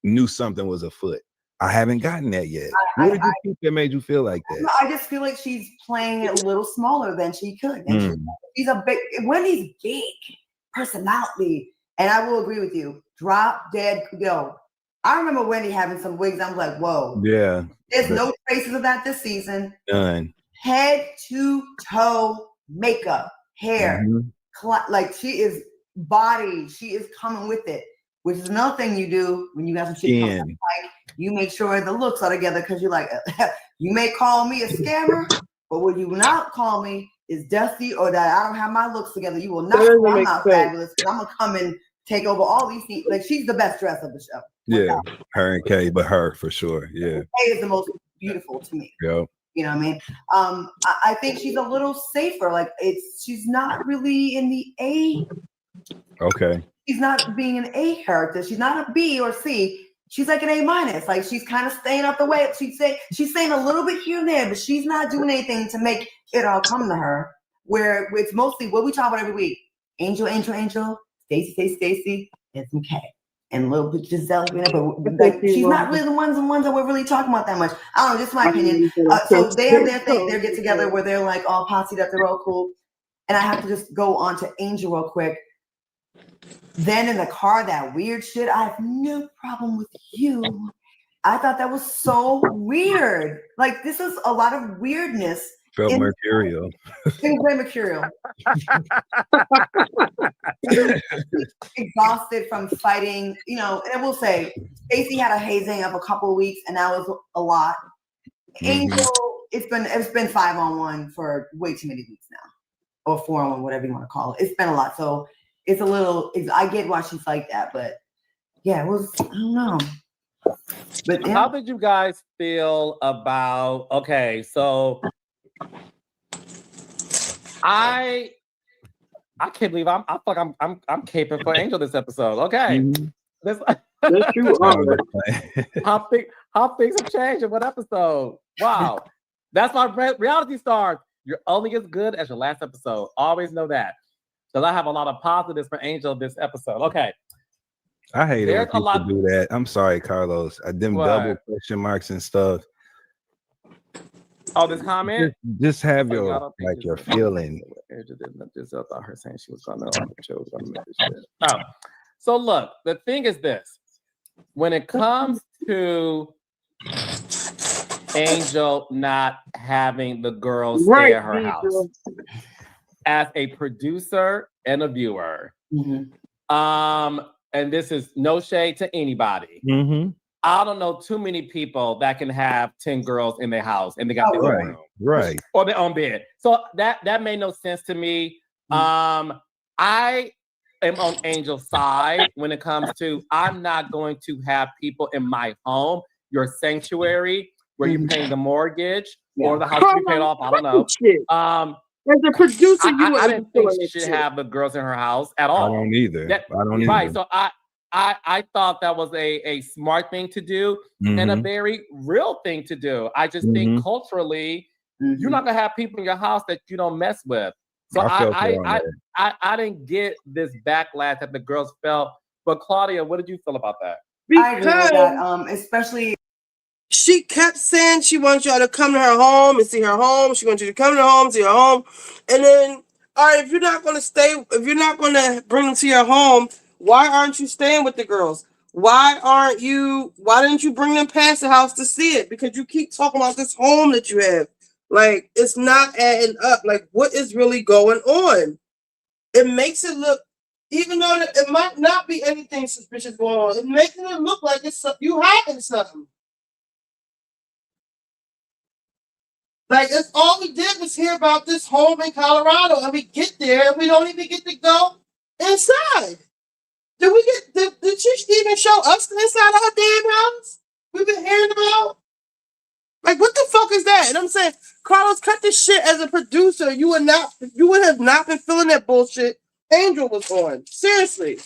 knew something was afoot. I haven't gotten that yet. What did you think that made you feel like that? I just feel like she's playing it a little smaller than she could. And Wendy's big personality. And I will agree with you. Drop dead go. I remember Wendy having some wigs. I'm like, whoa. Yeah. There's no traces of that this season. None. Head to toe makeup, hair. Like she is body. She is coming with it. Which is another thing you do when you got some shit coming up, like you make sure the looks are together, because you're like, you may call me a scammer, but what you will not call me is dusty or that I don't have my looks together. You will not call me not fabulous, because I'm gonna come and take over all these things. Like she's the best dress of the show. Yeah, her and Kay, but her for sure. Yeah, Kay is the most beautiful to me. Yep. You know what I mean? I think she's a little safer. Like she's not really in the A. Okay. She's not being an A character. She's not a B or C. She's like an A minus. Like she's kind of staying out the way. She's saying a little bit here and there, but she's not doing anything to make it all come to her. Where it's mostly what we talk about every week: Angel, Stacy, and some K, and a little bit Giselle. But like, she's not really the ones that we're really talking about that much. I don't know, just my opinion. So they have their thing, their get together where they're like all posse up, they're all cool. And I have to just go on to Angel real quick. Then in the car, that weird shit, I have no problem with you. I thought that was so weird. Like, this is a lot of weirdness. Felt mercurial. It was very mercurial. Exhausted from fighting, you know, and I will say, Stacey had a hazing of a couple of weeks, and that was a lot. Angel, it's been 5-on-1 for way too many weeks now. Or 4-on-1, whatever you want to call it. It's been a lot. So it's a little, I get why she's like that, but yeah, it was, I don't know. But how did you guys feel about, okay, so I can't believe I'm caping for Angel this episode. Okay. Yes, you are. How things have changed in one episode. Wow. That's my reality star. You're only as good as your last episode. Always know that. Because I have a lot of positives for Angel this episode. Okay. I hate it when people do that. I'm sorry, Carlos. Them double question marks and stuff. Oh, this comment? Just have your feeling. Giselle thought her saying she was gonna make this shit. Oh. So look, the thing is this. When it comes to Angel not having the girls stay at her house, as a producer and a viewer, and this is no shade to anybody. I don't know too many people that can have 10 girls in their house and they got their own room, right, or their own bed. So that made no sense to me. I am on Angel's side when it comes to I'm not going to have people in my home, your sanctuary, where you're paying the mortgage or the house to be paid off. I don't know. As a producer, I didn't think she should have the girls in her house at all. I don't either. Right. So I thought that was a smart thing to do and a very real thing to do. I just think culturally, you're not gonna have people in your house that you don't mess with. So I didn't get this backlash that the girls felt. But Claudia, what did you feel about that? I agree with that, especially. She kept saying she wants y'all to come to her home and see her home. She wants you to come to her home, see her home. And then, all right, if you're not going to bring them to your home, why aren't you staying with the girls? Why didn't you bring them past the house to see it? Because you keep talking about this home that you have. Like, it's not adding up. Like, what is really going on? It makes it look Even though it might not be anything suspicious going on, it's making it look like it's you hiding something. Like that's all we did was hear about this home in Colorado, and we get there and we don't even get to go inside. Did she even show us the inside of her damn house? We've been hearing about. Like, what the fuck is that? And I'm saying, Carlos, cut this shit as a producer. You would have not been feeling that bullshit Angel was on. Seriously.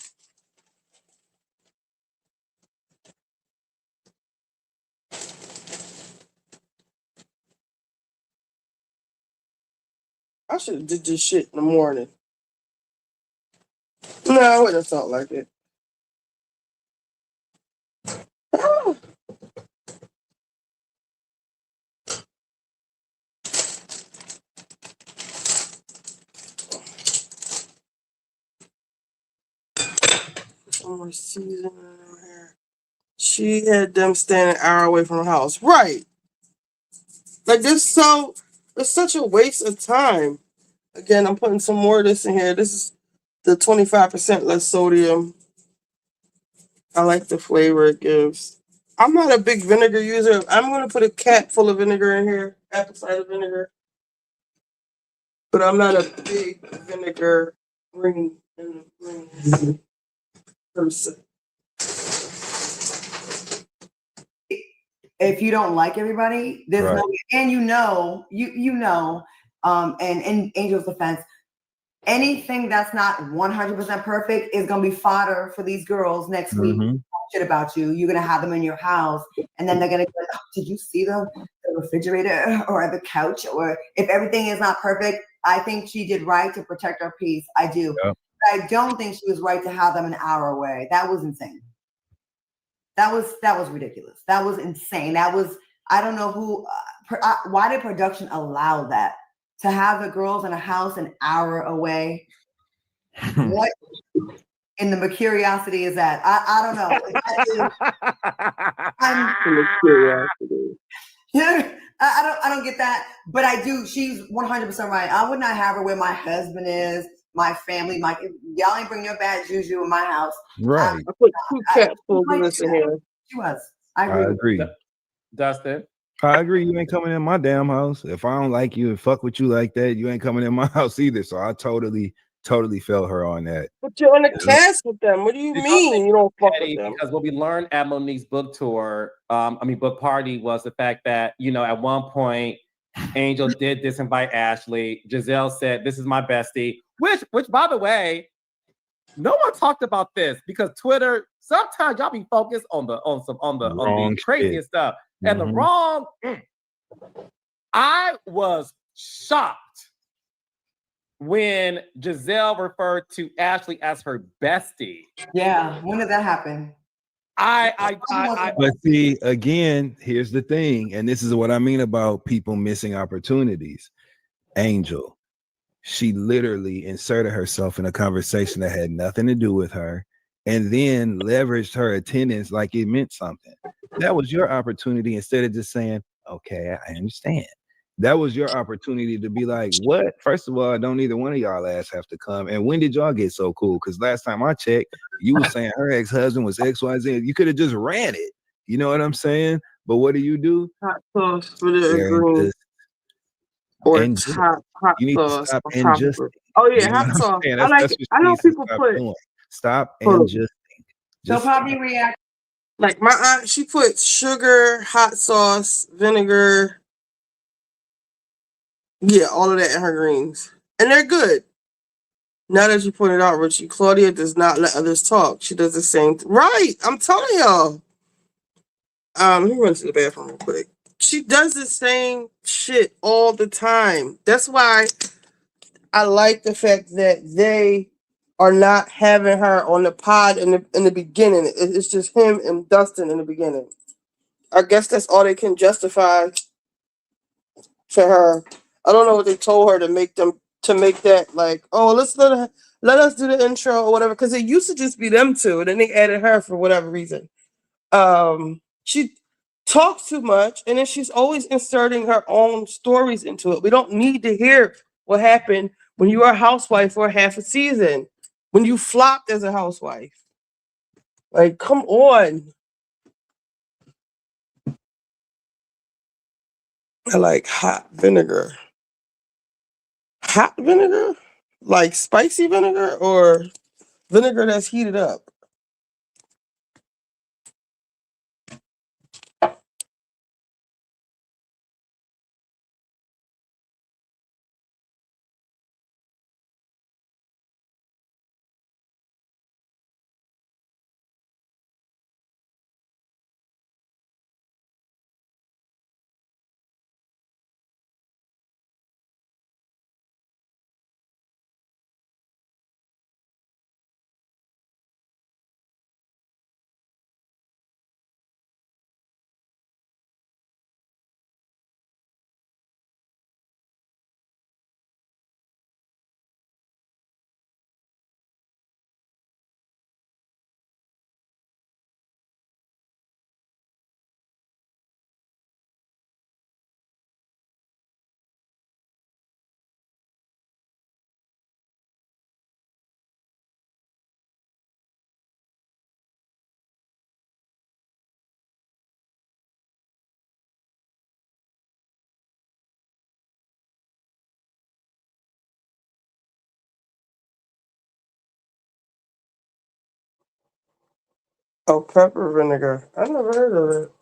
I should have did this shit in the morning. No, I wouldn't have felt like it. Oh. Some more seasoning in here. She had them standing an hour away from her house. Right. Like it's such a waste of time. Again, I'm putting some more of this in here. This is the 25% less sodium. I like the flavor it gives. I'm not a big vinegar user. I'm going to put a cap full of vinegar in here, apple cider vinegar. But I'm not a big vinegar ring person. If you don't like everybody, there's Right. no, and you know, and in Angel's defense, anything that's not 100% perfect is gonna be fodder for these girls next week. Shit about you. You're gonna have them in your house, and then they're gonna go, oh, did you see the refrigerator or the couch? Or if everything is not perfect, I think she did right to protect her peace. I do. Yep. But I don't think she was right to have them an hour away. That was insane. That was ridiculous. That was insane. That was, I don't know who, why did production allow that? To have the girls in a house an hour away? What in the curiosity is that? I don't know. I don't get that, but I do. She's 100% right. I would not have her where my husband is, my family, y'all ain't bring your bad juju in my house. Right. I put 2 capfuls of this in here. She was. I agree. Dustin? I agree. You ain't coming in my damn house. If I don't like you and fuck with you like that, you ain't coming in my house either. So I totally felt her on that. But you're in a cast with them. What do you mean you don't fuck with them? Because what we learned at Monique's book tour, book party, was the fact that, at one point, Angel did disinvite Ashley. Giselle said, "This is my bestie," which by the way, no one talked about this because Twitter, sometimes y'all be focused on the craziest stuff and the wrong. I was shocked when Giselle referred to Ashley as her bestie. Yeah, when did that happen? But see, again, here's the thing, and this is what I mean about people missing opportunities. Angel, she literally inserted herself in a conversation that had nothing to do with her, and then leveraged her attendance like it meant something. That was your opportunity. Instead of just saying, "Okay, I understand." That was your opportunity to be like, "What? First of all, don't either one of y'all ass have to come. And when did y'all get so cool? Because last time I checked, you were saying her ex-husband was XYZ. You could have just ran it. You know what I'm saying? But what do? Hot sauce for the green. Or hot you need sauce. to stop ingesting. Oh yeah, You know hot what I'm sauce. saying? I like That's it. what I she know needs to people stop put doing. Stop ingesting. They'll probably react. Like my aunt, she puts sugar, hot sauce, vinegar. Yeah, all of that in her greens. And they're good. Now that you pointed out, Richie, Claudia does not let others talk. She does the same thing. Right. I'm telling y'all. Let me run to the bathroom real quick. She does the same shit all the time. That's why I like the fact that they are not having her on the pod in the beginning. It's just him and Dustin in the beginning. I guess that's all they can justify for her. I don't know what they told her to make that like, oh, let us do the intro or whatever, because it used to just be them two, and then they added her for whatever reason. She talks too much, and then she's always inserting her own stories into it. We don't need to hear what happened when you were a housewife for half a season. When you flopped as a housewife. Like, come on. I like hot vinegar. Hot vinegar? Like spicy vinegar or vinegar that's heated up? Oh, pepper vinegar. I never heard of it.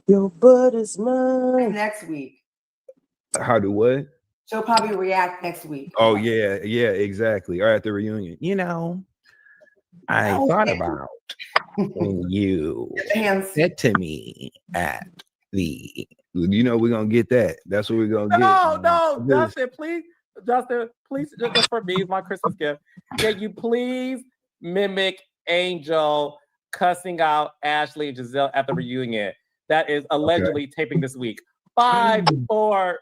Your butt is mine. Next week. How do what? She'll probably react next week. Oh yeah, exactly. Or at the reunion. You know, I thought about when you said to me at the, you know, we're gonna get that. That's what we're gonna get. No, Justin, please, just for me, my Christmas gift. Can you please mimic Angel cussing out Ashley and Giselle at the reunion? That is allegedly taping this week. 5, 4,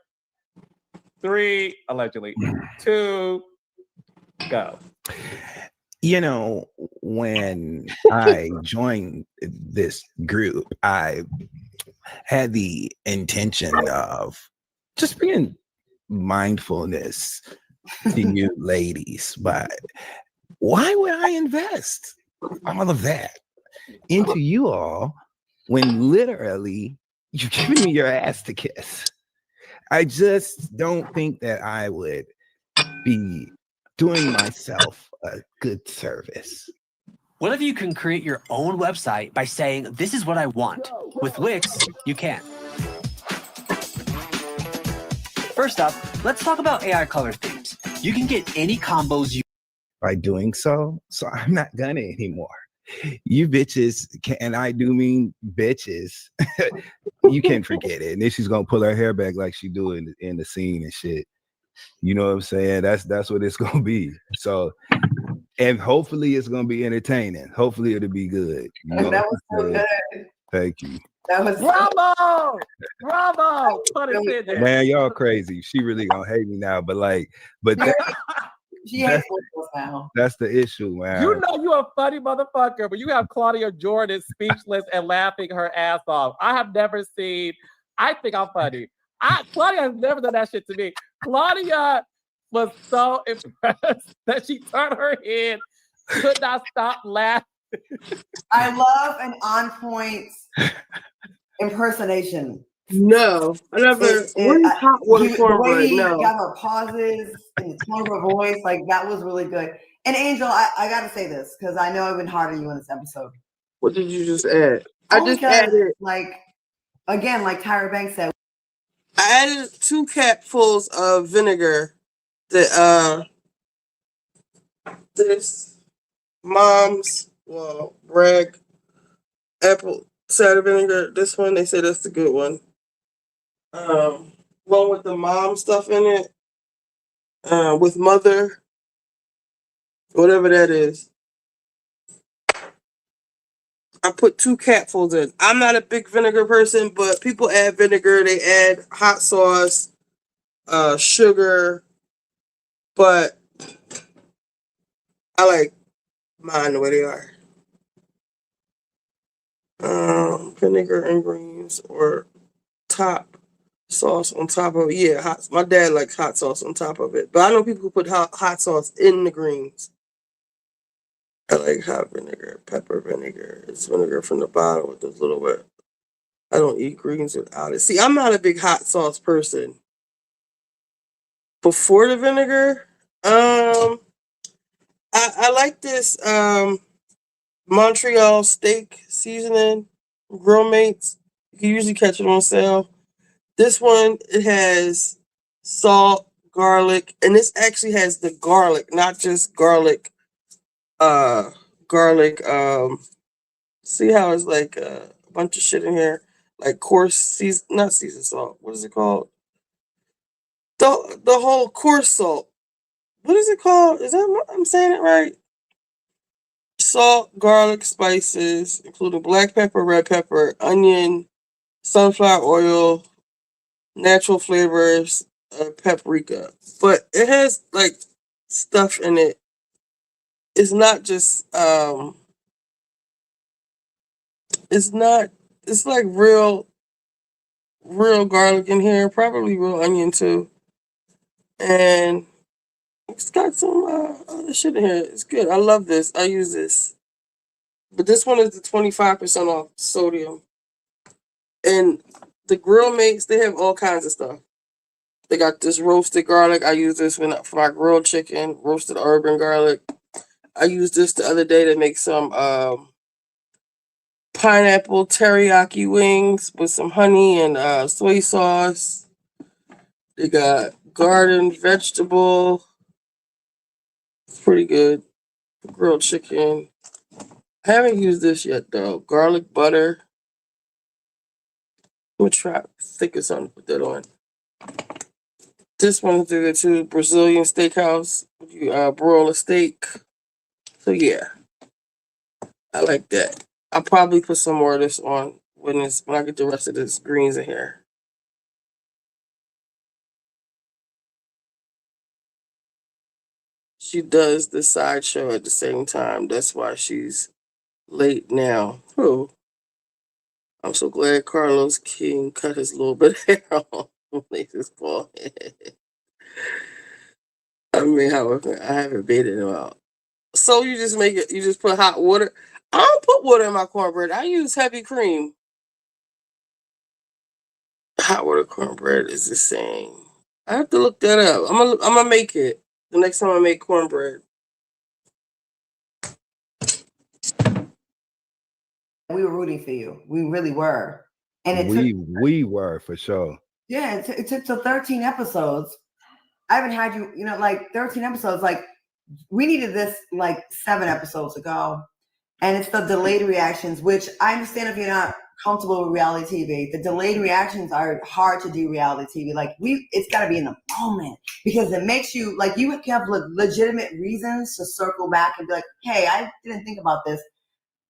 3, allegedly. 2, go. You know, when I joined this group, I had the intention of just bringing mindfulness to you ladies, but why would I invest all of that into you all when literally you're giving me your ass to kiss? I just don't think that I would be doing myself a good service. What if you can create your own website by saying, this is what I want? With Wix, you can. First up, let's talk about AI color themes. You can get any combos you by doing so I'm not gonna anymore. You bitches can, and I do mean bitches, you can forget it. And then she's gonna pull her hair back like she do in the scene and shit. You know what I'm saying? That's what it's gonna be. So, and hopefully it's gonna be entertaining. Hopefully it'll be good. You know? That was so good. Thank you. That was bravo. Put it in there. Man, y'all crazy. She really gonna hate me now, but she hates us now. That's the issue, man. You know you're a funny motherfucker, but you have Claudia Jordan speechless and laughing her ass off. I have never seen. I think I'm funny. Claudia has never done that shit to me. Claudia was so impressed that she turned her head, could not stop laughing. I love an on-point impersonation. No, I never. The way he got her pauses and the tone of her voice, like that was really good. And Angel, I gotta say this because I know I've been hard on you in this episode. What did you just add? I just added, like Tyra Banks said. I added 2 capfuls of vinegar that this Mom's Bragg apple cider vinegar. This one, they say that's the good one. One with the mom stuff in it. With mother, whatever that is. I put 2 capfuls in. I'm not a big vinegar person, but people add vinegar. They add hot sauce, sugar, but I like mine the way they are. Vinegar and greens or top sauce on top of it. Yeah, hot. My dad likes hot sauce on top of it, but I know people who put hot sauce in the greens. I like hot vinegar, pepper vinegar. It's vinegar from the bottle with those little bit. I don't eat greens without it. See, I'm not a big hot sauce person. Before the vinegar, I like this Montreal steak seasoning, Grill Mates. You can usually catch it on sale. This one, it has salt, garlic, and this actually has the garlic, not just garlic. Garlic. See how it's like a bunch of shit in here, like coarse not seasoned salt. What is it called? The whole coarse salt. What is it called? I'm saying it right? Salt, garlic, spices, including black pepper, red pepper, onion, sunflower oil, natural flavors, paprika. But it has like stuff in it. It's not just it's like real garlic in here, probably real onion too. And it's got some other shit in here. It's good. I love this. I use this. But this one is the 25% off sodium. And the Grill Mates, they have all kinds of stuff. They got this roasted garlic. I use this for my grilled chicken, roasted urban garlic. I used this the other day to make some pineapple teriyaki wings with some honey and soy sauce. They got garden vegetable. It's pretty good. Grilled chicken. I haven't used this yet though. Garlic butter. I'm gonna try think of something to put that on. This one's good too. Brazilian steakhouse. You broil a steak. So yeah, I like that. I'll probably put some more of this on when I get the rest of this greens in here. She does the sideshow at the same time. That's why she's late now. Who? I'm so glad Carlos King cut his little bit of hair off. His bald head. I mean, however, I haven't baited him out. So you just make it. You just put hot water. I don't put water in my cornbread. I use heavy cream. Hot water cornbread is the same. I have to look that up. I'm gonna make it the next time I make cornbread. We were rooting for you. We really were. And we were for sure. Yeah, it took till 13 episodes. I haven't had you, like 13 episodes. Like we needed this like 7 episodes ago. And it's the delayed reactions, which I understand if you're not comfortable with reality TV. The delayed reactions are hard to do reality TV. Like it's got to be in the moment because it makes you like you have legitimate reasons to circle back and be like, hey, I didn't think about this.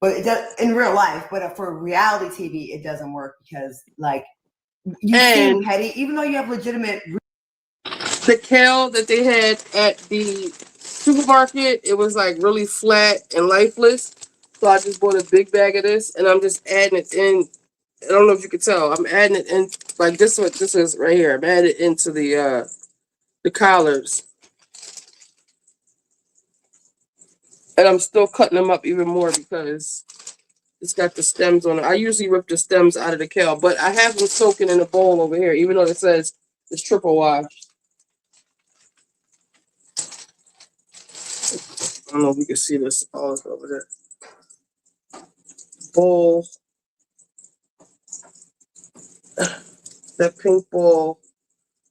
But it does in real life. But for reality TV, it doesn't work because like you seem petty, even though you have legitimate. The kale that they had at the supermarket, it was like really flat and lifeless. So I just bought a big bag of this, and I'm just adding it in. I don't know if you can tell. I'm adding it in like this. What this is right here. I'm adding it into the collards, and I'm still cutting them up even more because it's got the stems on it. I usually rip the stems out of the kale, but I have them soaking in a bowl over here, even though it says it's triple wash. I don't know if you can see this olive over there. Bowl. That pink bowl.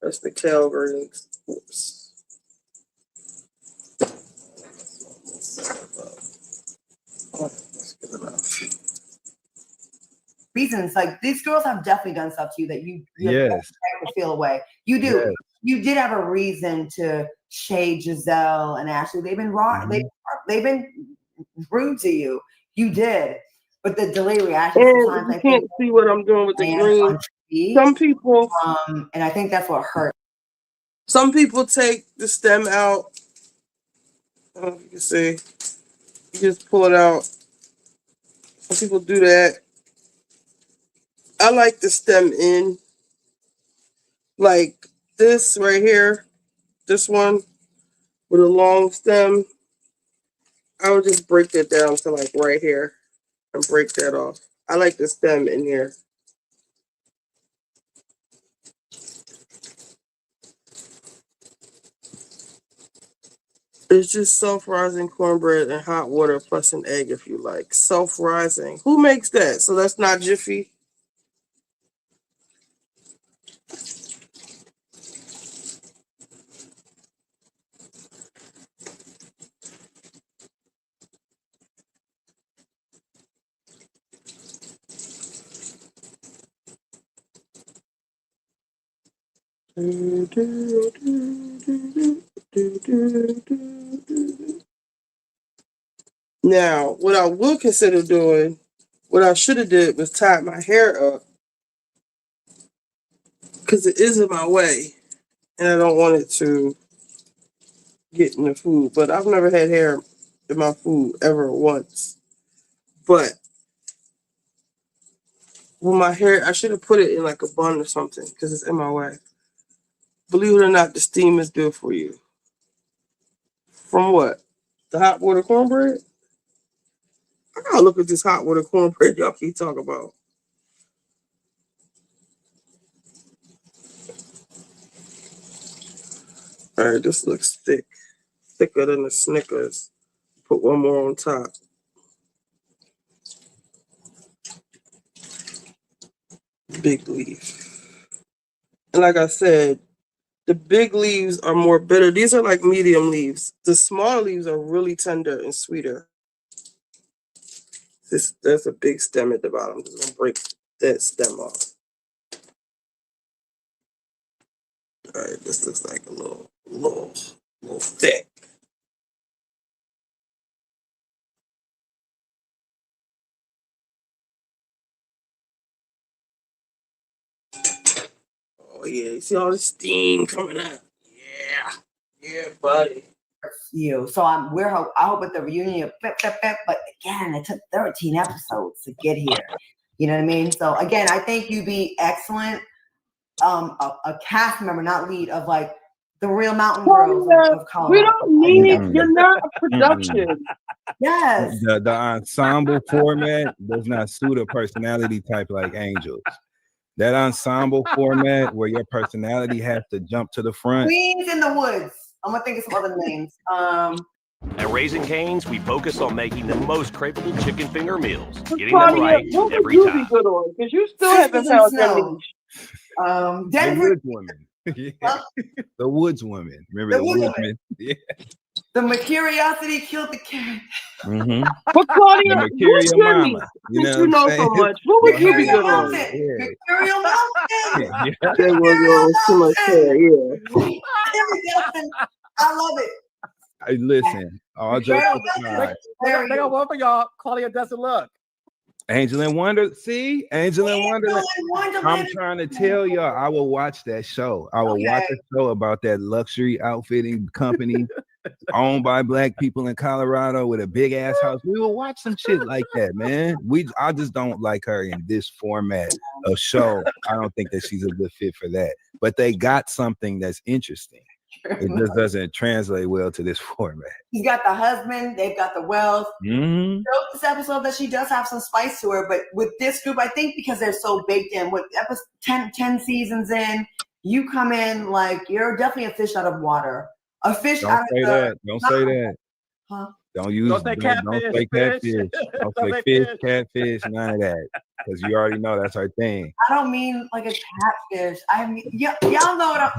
That's the kale greens. Oops. reasons. Like these girls have definitely done stuff to you that you yes to feel away. You do. Yes. You did have a reason to shade Giselle and Ashley. They've been wrong. They've been rude to you. You did. But the delayed reaction sometimes you can't see what I'm doing with the green. Some people and I think that's what hurt. Some people take the stem out. I don't know if you can see. You just pull it out. Some people do that. I like the stem in. Like this right here. This one with a long stem. I would just break that down to like right here and break that off. I like the stem in here. It's just self-rising cornbread and hot water plus an egg if you like. Self-rising. Who makes that? So that's not Jiffy? Now, what I will consider doing, what I should have did was tie my hair up because it is in my way and I don't want it to get in the food. But I've never had hair in my food ever once. But with my hair, I should have put it in like a bun or something because it's in my way. Believe it or not, the steam is good for you. From what? The hot water cornbread? I gotta look at this hot water cornbread y'all keep talking about. All right, this looks thick. Thicker than the Snickers. Put one more on top. Big leaf. And like I said, the big leaves are more bitter. These are like medium leaves. The small leaves are really tender and sweeter. There's a big stem at the bottom. I'm just gonna break that stem off. All right, this looks like a little thick. Oh yeah, you see all the steam coming out. Yeah, buddy. You. So I hope at the reunion, but again, it took 13 episodes to get here. You know what I mean? So again, I think you'd be excellent. A cast member, not lead, of like the real Mountain Girls of Colorado. We don't need you're not a production. Yes. The ensemble format does not suit a personality type like Angels. That ensemble format where your personality has to jump to the front. Queens in the Woods. I'm gonna think of some other names. At Raising Cane's, we focus on making the most craveable chicken finger meals, getting them right every what would you time. be good on? Because you still haven't found that niche. The Woods Woman. Yeah. The Woods Woman. Remember the Woods Woman? Yeah. The Mercuriosity killed the cat. Mm-hmm. But Claudia, the Mercurial Mama. Since you know so much, what would you be good on? Mercurial Mountain. That was too much hair, yeah. I love it. Hey, listen, all jokes aside, They got one for y'all. Claudia doesn't look. Angel and Wonder. See, Angel and Wonderland. I'm trying to tell y'all, I will watch that show. I will watch a show about that luxury outfitting company owned by Black people in Colorado with a big ass house. We will watch some shit like that, man. I just don't like her in this format of show. I don't think that she's a good fit for that. But they got something that's interesting. It just doesn't translate well to this format. She's got the husband, they've got the wealth. Mm-hmm. This episode that she does have some spice to her, but with this group, I think because they're so baked in, with episode 10 seasons in, you come in like you're definitely a fish out of water. A fish out of the... Don't say that. Huh? Don't say catfish. Don't say fish, catfish, none of that. Because you already know that's our thing. I don't mean like a catfish. I mean, y'all know what I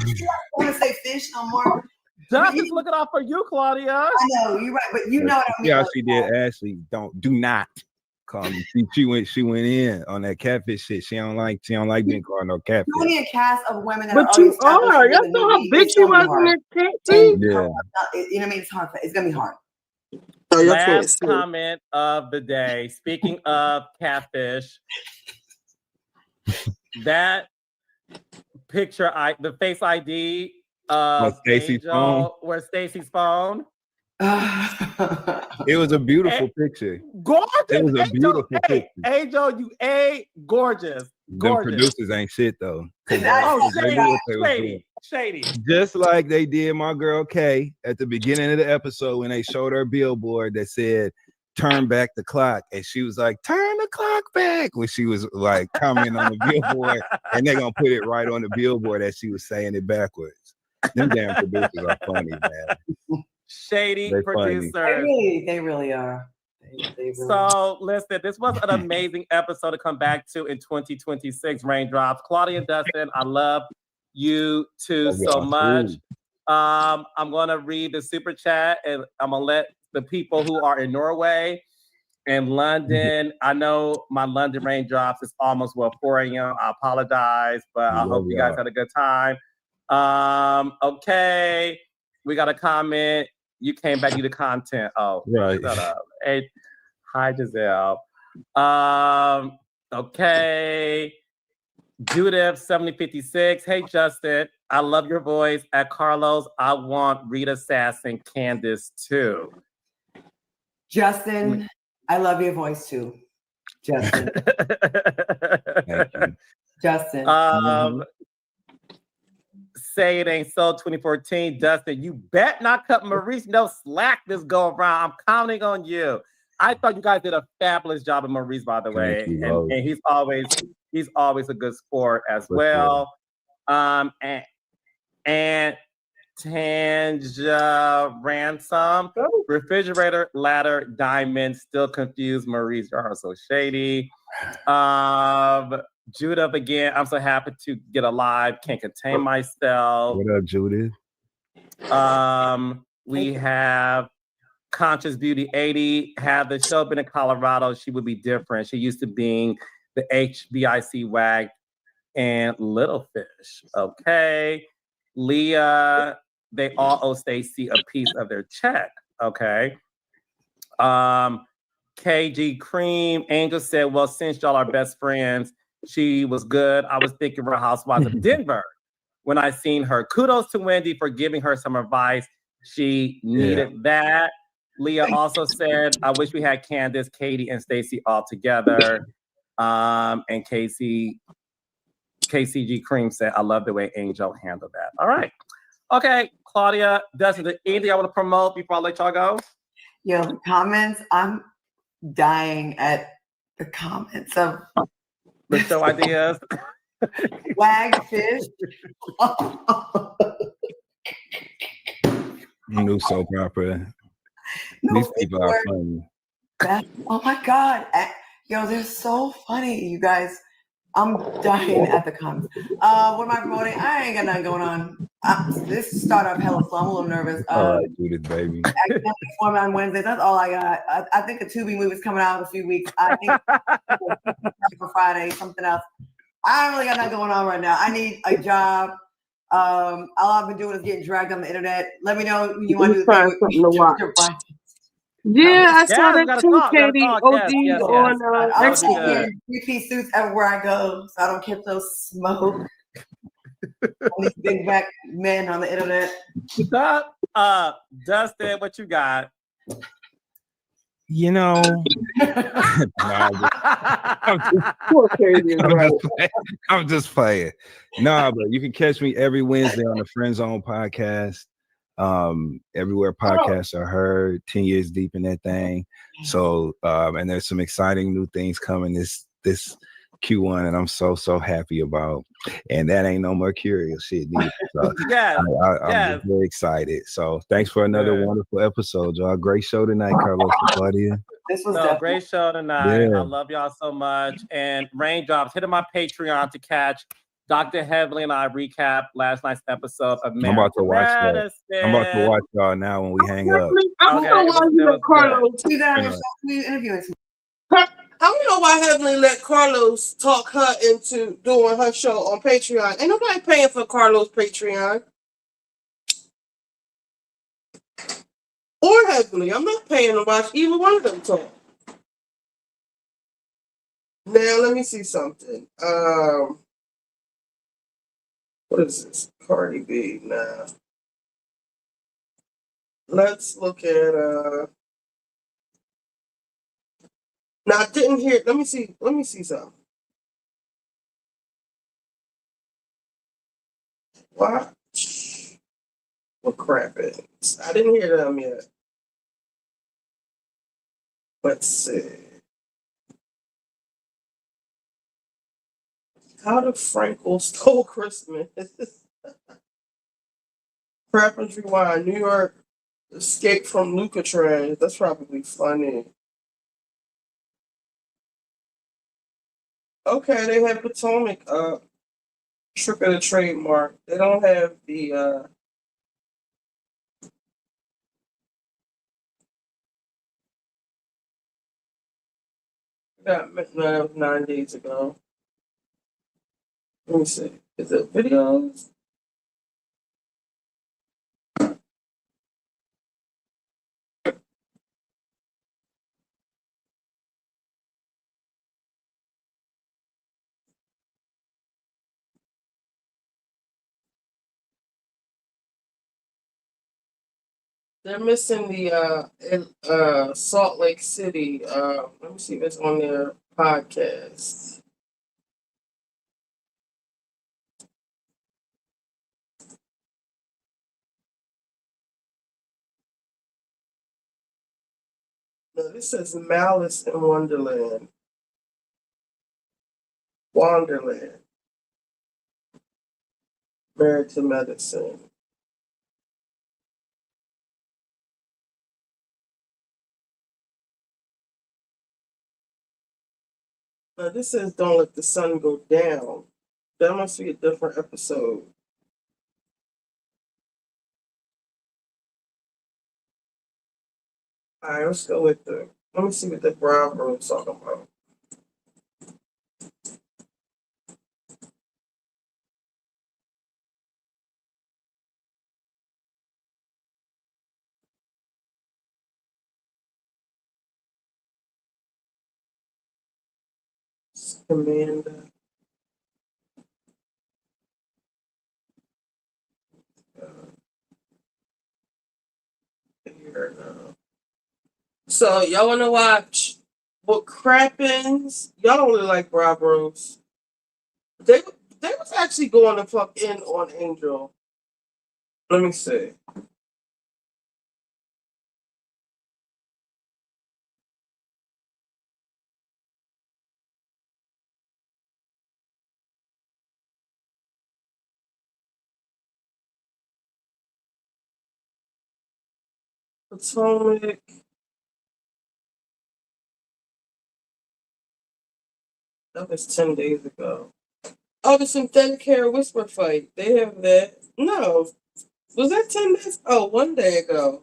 want to say fish no more. Josh is looking out for you, Claudia. I know, you're right, but you know what I mean. Yeah, she did. Ashley, do not Call me. She went in on that catfish shit. She don't like being called no catfish. You only a cast of women that But are already you established are. in Y'all the saw how movie. big It's she gonna be was in hard. that cat And, scene? you know what I mean? It's hard. It's gonna be hard. Oh, y'all can't Last see. comment of the day. Speaking of catfish, that picture, the face ID of Stacey's phone. Angel, where Stacey's phone. It was a beautiful picture. Gorgeous. It was a beautiful picture. Angel, you gorgeous. Them producers ain't shit though. Oh, They knew what they was doing. shady. Just like they did my girl Kay at the beginning of the episode when they showed her billboard that said "Turn back the clock," and she was like, "Turn the clock back," when she was like commenting on the billboard, and they're gonna put it right on the billboard as she was saying it backwards. Them damn producers are funny, man. Shady They're producers. They really are. They really So listen, this was an amazing episode to come back to in 2026. Raindrops, Claudia and Dustin, I love you two so much. I'm gonna read the super chat, and I'm gonna let the people who are in Norway and London. I know my London Raindrops is almost 4 a.m. I apologize, but I hope you guys had a good time. Okay, we got a comment. You came back, you the content. Oh, right. Shut up. Hey, hi, Giselle. Okay. Judith 7056. Hey, Justin. I love your voice. At Carlos, I want Rita Sass and Candace too. Justin, I love your voice too. Justin. Justin. Say it ain't so 2014. Dustin, you bet not cut Maurice no slack this go around. I'm counting on you. I thought you guys did a fabulous job of Maurice, by the way. And he's always a good sport as well. And Tanja Ransom, refrigerator, ladder, diamond, still confused. Maurice, you are so shady. Judith again, I'm so happy to get alive. Can't contain myself. What up, Judith? We have Conscious Beauty 80. Had the show been in Colorado, she would be different. She used to being the HBIC WAG and Little Fish. Okay. Leah, they all owe Stacey a piece of their check. Okay. KG Cream, Angel said, well, since y'all are best friends, she was good. I was thinking Real Housewives of Denver when I seen her. Kudos to Wendy for giving her some advice. She needed that. Leah also said, I wish we had Candace, Katie, and Stacey all together. And KCG Cream said, I love the way Angel handled that. All right. Okay, Claudia, Dustin, anything I want to promote before I let y'all go? Yo, comments, I'm dying at the comments of the show ideas. Wagfish. New soap opera. These people are funny. Oh my God. Yo, they're so funny, you guys. I'm dying at the comments. What am I promoting? I ain't got nothing going on. This started off hella slow. I'm a little nervous. All right, Judith, baby. Accidentally performing on Wednesdays. That's all I got. I think a Tubi movie's coming out in a few weeks. I think for Friday, something else. I don't really got nothing going on right now. I need a job. All I've been doing is getting dragged on the internet. Let me know when you want to do something to watch. Yeah, I saw that too, Katie. OD on I'm three-piece suits everywhere I go, so I don't catch those smoke. All these big back men on the internet. Dustin, what you got? You know, I'm just playing. Nah, but you can catch me every Wednesday on the Friend Zone podcast. Everywhere podcasts are heard, 10 years deep in that thing. So, and there's some exciting new things coming this Q1, and I'm so happy about. And that ain't no mercurial shit neither. So I'm just very excited. So thanks for another wonderful episode, y'all. Great show tonight, Carlos and Claudia. This was a great show tonight. I love y'all so much. And Raindrops, hit my Patreon to catch Dr. Heavily and I recap last night's episode of Man. I'm about to watch that. I'm about to watch y'all now when we hang up. I'm gonna watch you, Carlos. You got interviewing. I know why Heavenly let Carlos talk her into doing her show on Patreon. Ain't nobody paying for Carlos' Patreon. Or Heavenly. I'm not paying to watch either one of them talk. Now, let me see something. What is this? Cardi B now. Let's look at now I didn't hear. Let me see something. What? What crap is? I didn't hear them yet. Let's see. How the Frankel stole Christmas. Crappers Rewind, New York escape from Lucatran. That's probably funny. Okay, they have Potomac trick of the trademark. They don't have the got 9 days ago. Let me see. Is it videos? They're missing the Salt Lake City. Let me see if it's on their podcast. No, this says Malice in Wonderland. Wonderland. Married to Medicine. Now this says Don't Let the Sun Go Down. That must be a different episode. Alright, let's go with let me see what the Bravo is talking about. Amanda. Here now. So y'all wanna watch what crappens? Y'all don't really like Bravos. They was actually going to fuck in on Angel. Let me see. Potomac. That was 10 days ago. Oh, the synthetic hair whisper fight. They have that. No. Was that 10 days? Oh, 1 day ago.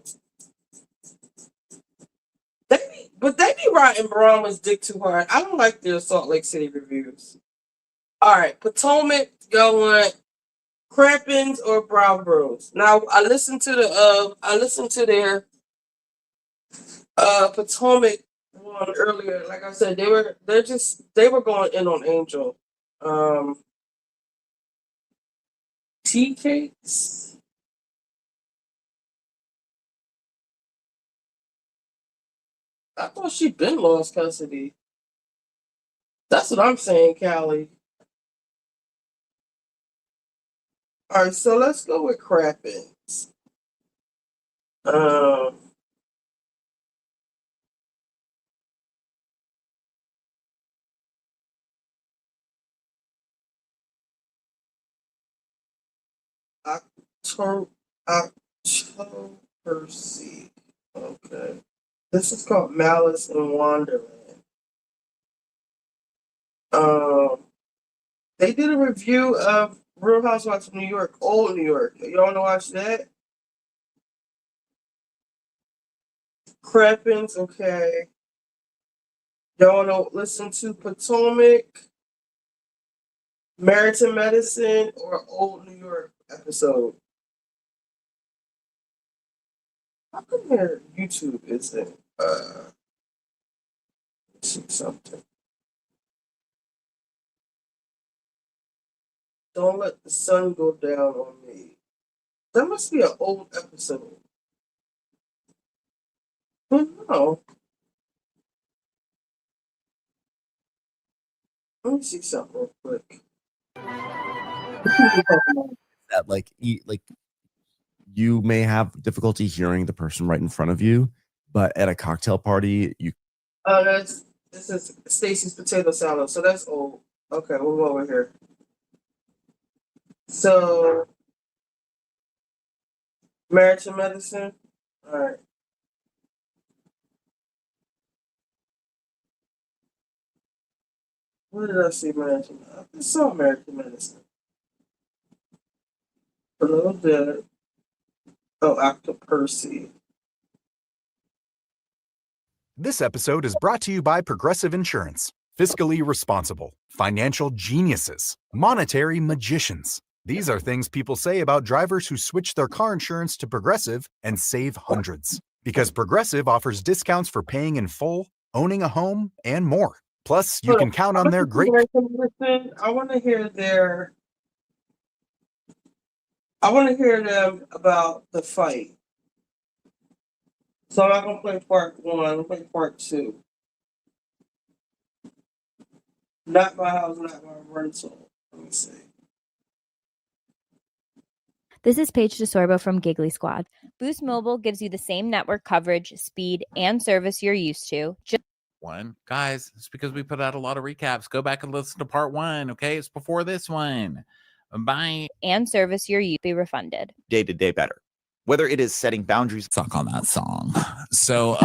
But they be riding Brahma's dick too hard. I don't like their Salt Lake City reviews. Alright, Potomac going Crappins or Brow Bros. Now I listened to their Potomac one earlier. Like I said, they were going in on Angel. Tea cakes. I thought she'd been lost custody. That's what I'm saying, Callie. Alright, so let's go with Crappins. October Seed. Okay. This is called Malice in Wonderland. They did a review of Real Housewives of New York, Old New York. Y'all want to watch that? Crappins, okay. Y'all want to listen to Potomac, Married to Medicine, or Old New York episode? How come your YouTube isn't see something? Don't let the sun go down on me. That must be an old episode. No. Let me see something real quick. That like you may have difficulty hearing the person right in front of you, but at a cocktail party, you. This is Stacy's potato salad, so that's old. Okay, we'll go over here. So, Married to Medicine. All right. Where did I see Married to Medicine? I saw Married to Medicine. A little bit. Oh, Actor Percy. This episode is brought to you by Progressive Insurance. Fiscally responsible, financial geniuses, monetary magicians. These are things people say about drivers who switch their car insurance to Progressive and save hundreds. Because Progressive offers discounts for paying in full, owning a home, and more. Plus, you can count on their great... I want to hear them about the fight. So I'm not going to play part 1. I'm going to play part 2. Not my house, not my rental. Let me see. This is Paige DeSorbo from Giggly Squad. Boost Mobile gives you the same network coverage, speed, and service you're used to. One, guys, it's because we put out a lot of recaps. Go back and listen to part 1, okay? It's before this one. Bye. And service you're used to be refunded. Day to day better. Whether it is setting boundaries. Talk on that song. So,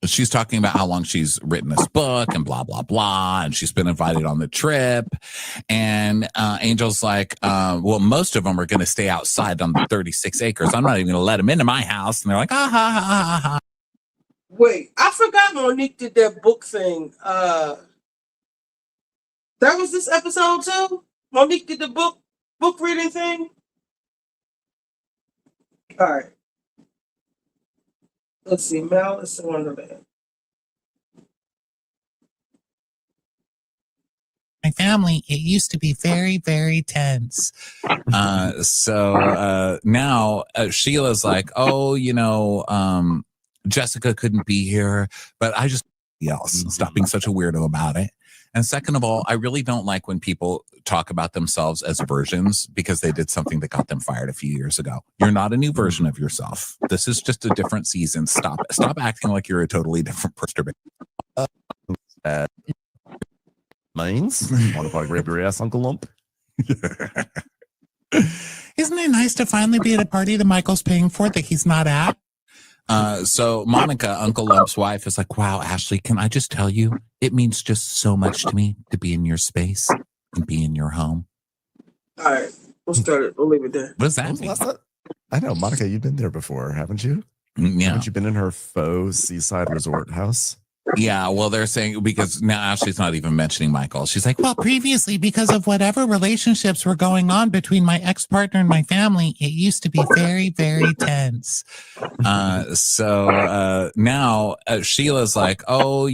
she's talking about how long she's written this book and blah, blah, blah. And she's been invited on the trip. And Angel's like, well, most of them are going to stay outside on the 36 acres. I'm not even going to let them into my house. And they're like, ah, ha, ha, ha, ha. Wait, I forgot Monique did that book thing. That was this episode too? Monique did the book reading thing? All right. Let's see. Malice in Wonderland. My family, it used to be very, very tense. So now Sheila's like, oh, Jessica couldn't be here, but I just stop being such a weirdo about it. And second of all, I really don't like when people talk about themselves as versions because they did something that got them fired a few years ago. You're not a new version of yourself. This is just a different season. Stop acting like you're a totally different person. Mines? Want to grab your ass, Uncle Lump? Isn't it nice to finally be at a party that Michael's paying for that he's not at? So Monica, Uncle Lump's wife, is like, wow, Ashley, can I just tell you, it means just so much to me to be in your space and be in your home. All right, we'll start it. We'll leave it there. What does that mean? I know, Monica, you've been there before, haven't you? Yeah. Haven't you been in her faux seaside resort house? Yeah, well, they're saying, because now Ashley's not even mentioning Michael. She's like, well, previously, because of whatever relationships were going on between my ex-partner and my family, it used to be very, very tense. So now Sheila's like, oh,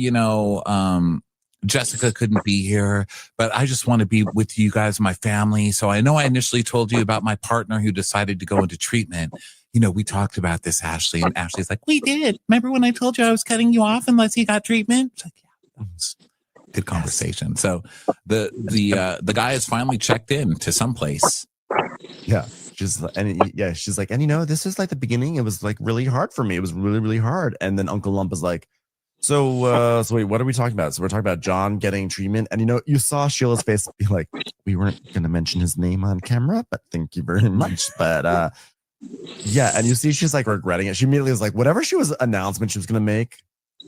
Jessica couldn't be here, but I just want to be with you guys, my family. So I know I initially told you about my partner who decided to go into treatment. We talked about this, Ashley, and Ashley's like, we did. Remember when I told you I was cutting you off unless you got treatment? It's like, yeah, that was good conversation. So the guy has finally checked in to someplace. Yeah. She's like, and this is like the beginning. It was like really hard for me. It was really, really hard. And then Uncle Lump is like, so wait, what are we talking about? So we're talking about John getting treatment. And you saw Sheila's face be like, we weren't going to mention his name on camera, but thank you very much. But yeah, and you see she's like regretting it. She immediately was like, whatever she was announcement she was gonna make,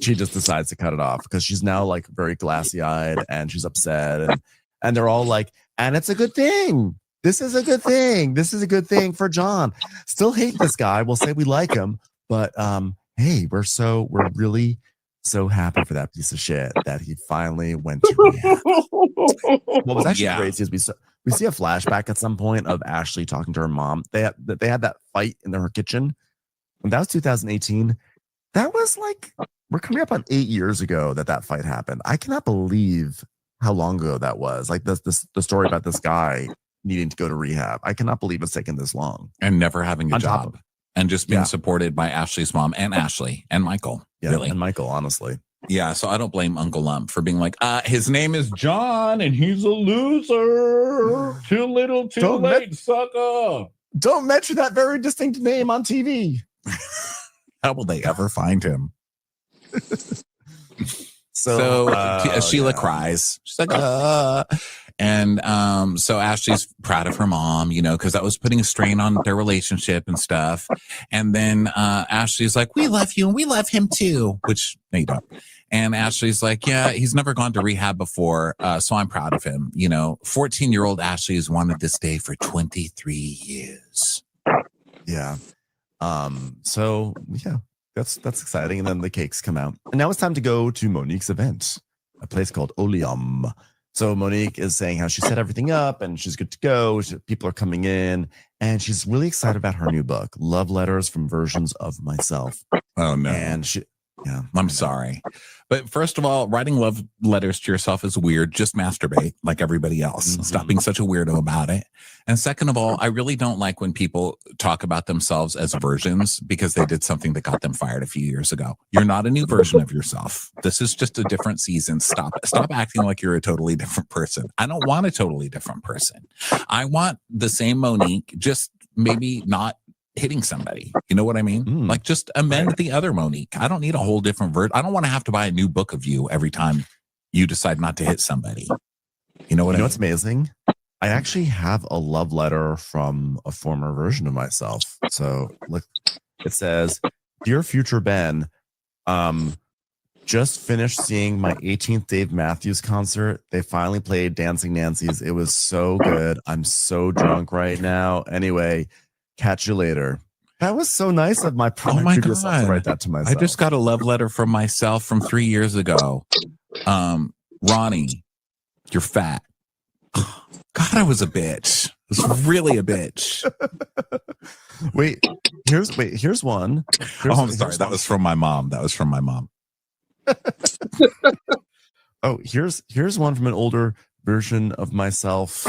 she just decides to cut it off because she's now like very glassy-eyed and she's upset, and they're all like, and it's a good thing. This is a good thing. This is a good thing for John. Still hate this guy. We'll say we like him, but hey, we're really so happy for that piece of shit that he finally went to rehab. What was actually crazy is we see a flashback at some point of Ashley talking to her mom. They had that fight in her kitchen. And that was 2018. That was like, we're coming up on 8 years ago that fight happened. I cannot believe how long ago that was. Like the story about this guy needing to go to rehab. I cannot believe it's taken this long. And never having a job. And just being supported by Ashley's mom and Ashley and Michael. Yeah, really. And Michael, honestly. Yeah, so I don't blame Uncle Lump for being like, his name is John and he's a loser. Too little, too late, sucker. Don't mention that very distinct name on TV. How will they ever find him? So Sheila cries. She's like, And so Ashley's proud of her mom, you know, because that was putting a strain on their relationship and stuff. And then Ashley's like, we love you and we love him too, which no, you don't. And Ashley's like, yeah, he's never gone to rehab before, so I'm proud of him. You know, 14-year-old Ashley has wanted this day for 23 years. Yeah. So yeah, that's exciting. And then the cakes come out. And now it's time to go to Monique's event, a place called Oleum. So Monique is saying how she set everything up and she's good to go. People are coming in and she's really excited about her new book, Love Letters from Versions of Myself. Oh no. And I'm sorry. But first of all, writing love letters to yourself is weird. Just masturbate like everybody else. Mm-hmm. Stop being such a weirdo about it. And second of all, I really don't like when people talk about themselves as versions because they did something that got them fired a few years ago. You're not a new version of yourself. This is just a different season. Stop acting like you're a totally different person. I don't want a totally different person. I want the same Monique, just maybe not hitting somebody. You know what I mean? Like just amend the other Monique. I don't need a whole different version. I don't want to have to buy a new book of you every time you decide not to hit somebody. You know what I mean? What's amazing? I actually have a love letter from a former version of myself. So look, it says, "Dear future Ben, just finished seeing my 18th Dave Matthews concert. They finally played Dancing Nancy's. It was so good. I'm so drunk right now. Anyway, catch you later." That was so nice of my previous self to write that to myself. I just got a love letter from myself from 3 years ago. Ronnie, you're fat. God, I was a bitch. I was really a bitch. Here's one. I'm sorry. That was from my mom. Oh, here's one from an older version of myself.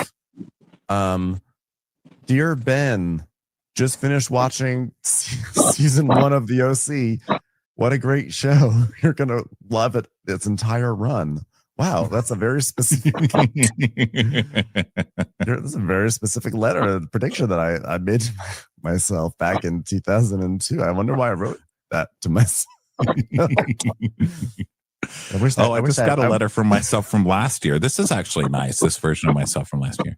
Dear Ben, just finished watching season 1 of the OC. What a great show. You're going to love it. Its entire run. Wow. That's a very specific, that's a very specific letter, a prediction that I made to myself back in 2002. I wonder why I wrote that to myself. I just got a letter from myself from last year. This is actually nice. This version of myself from last year.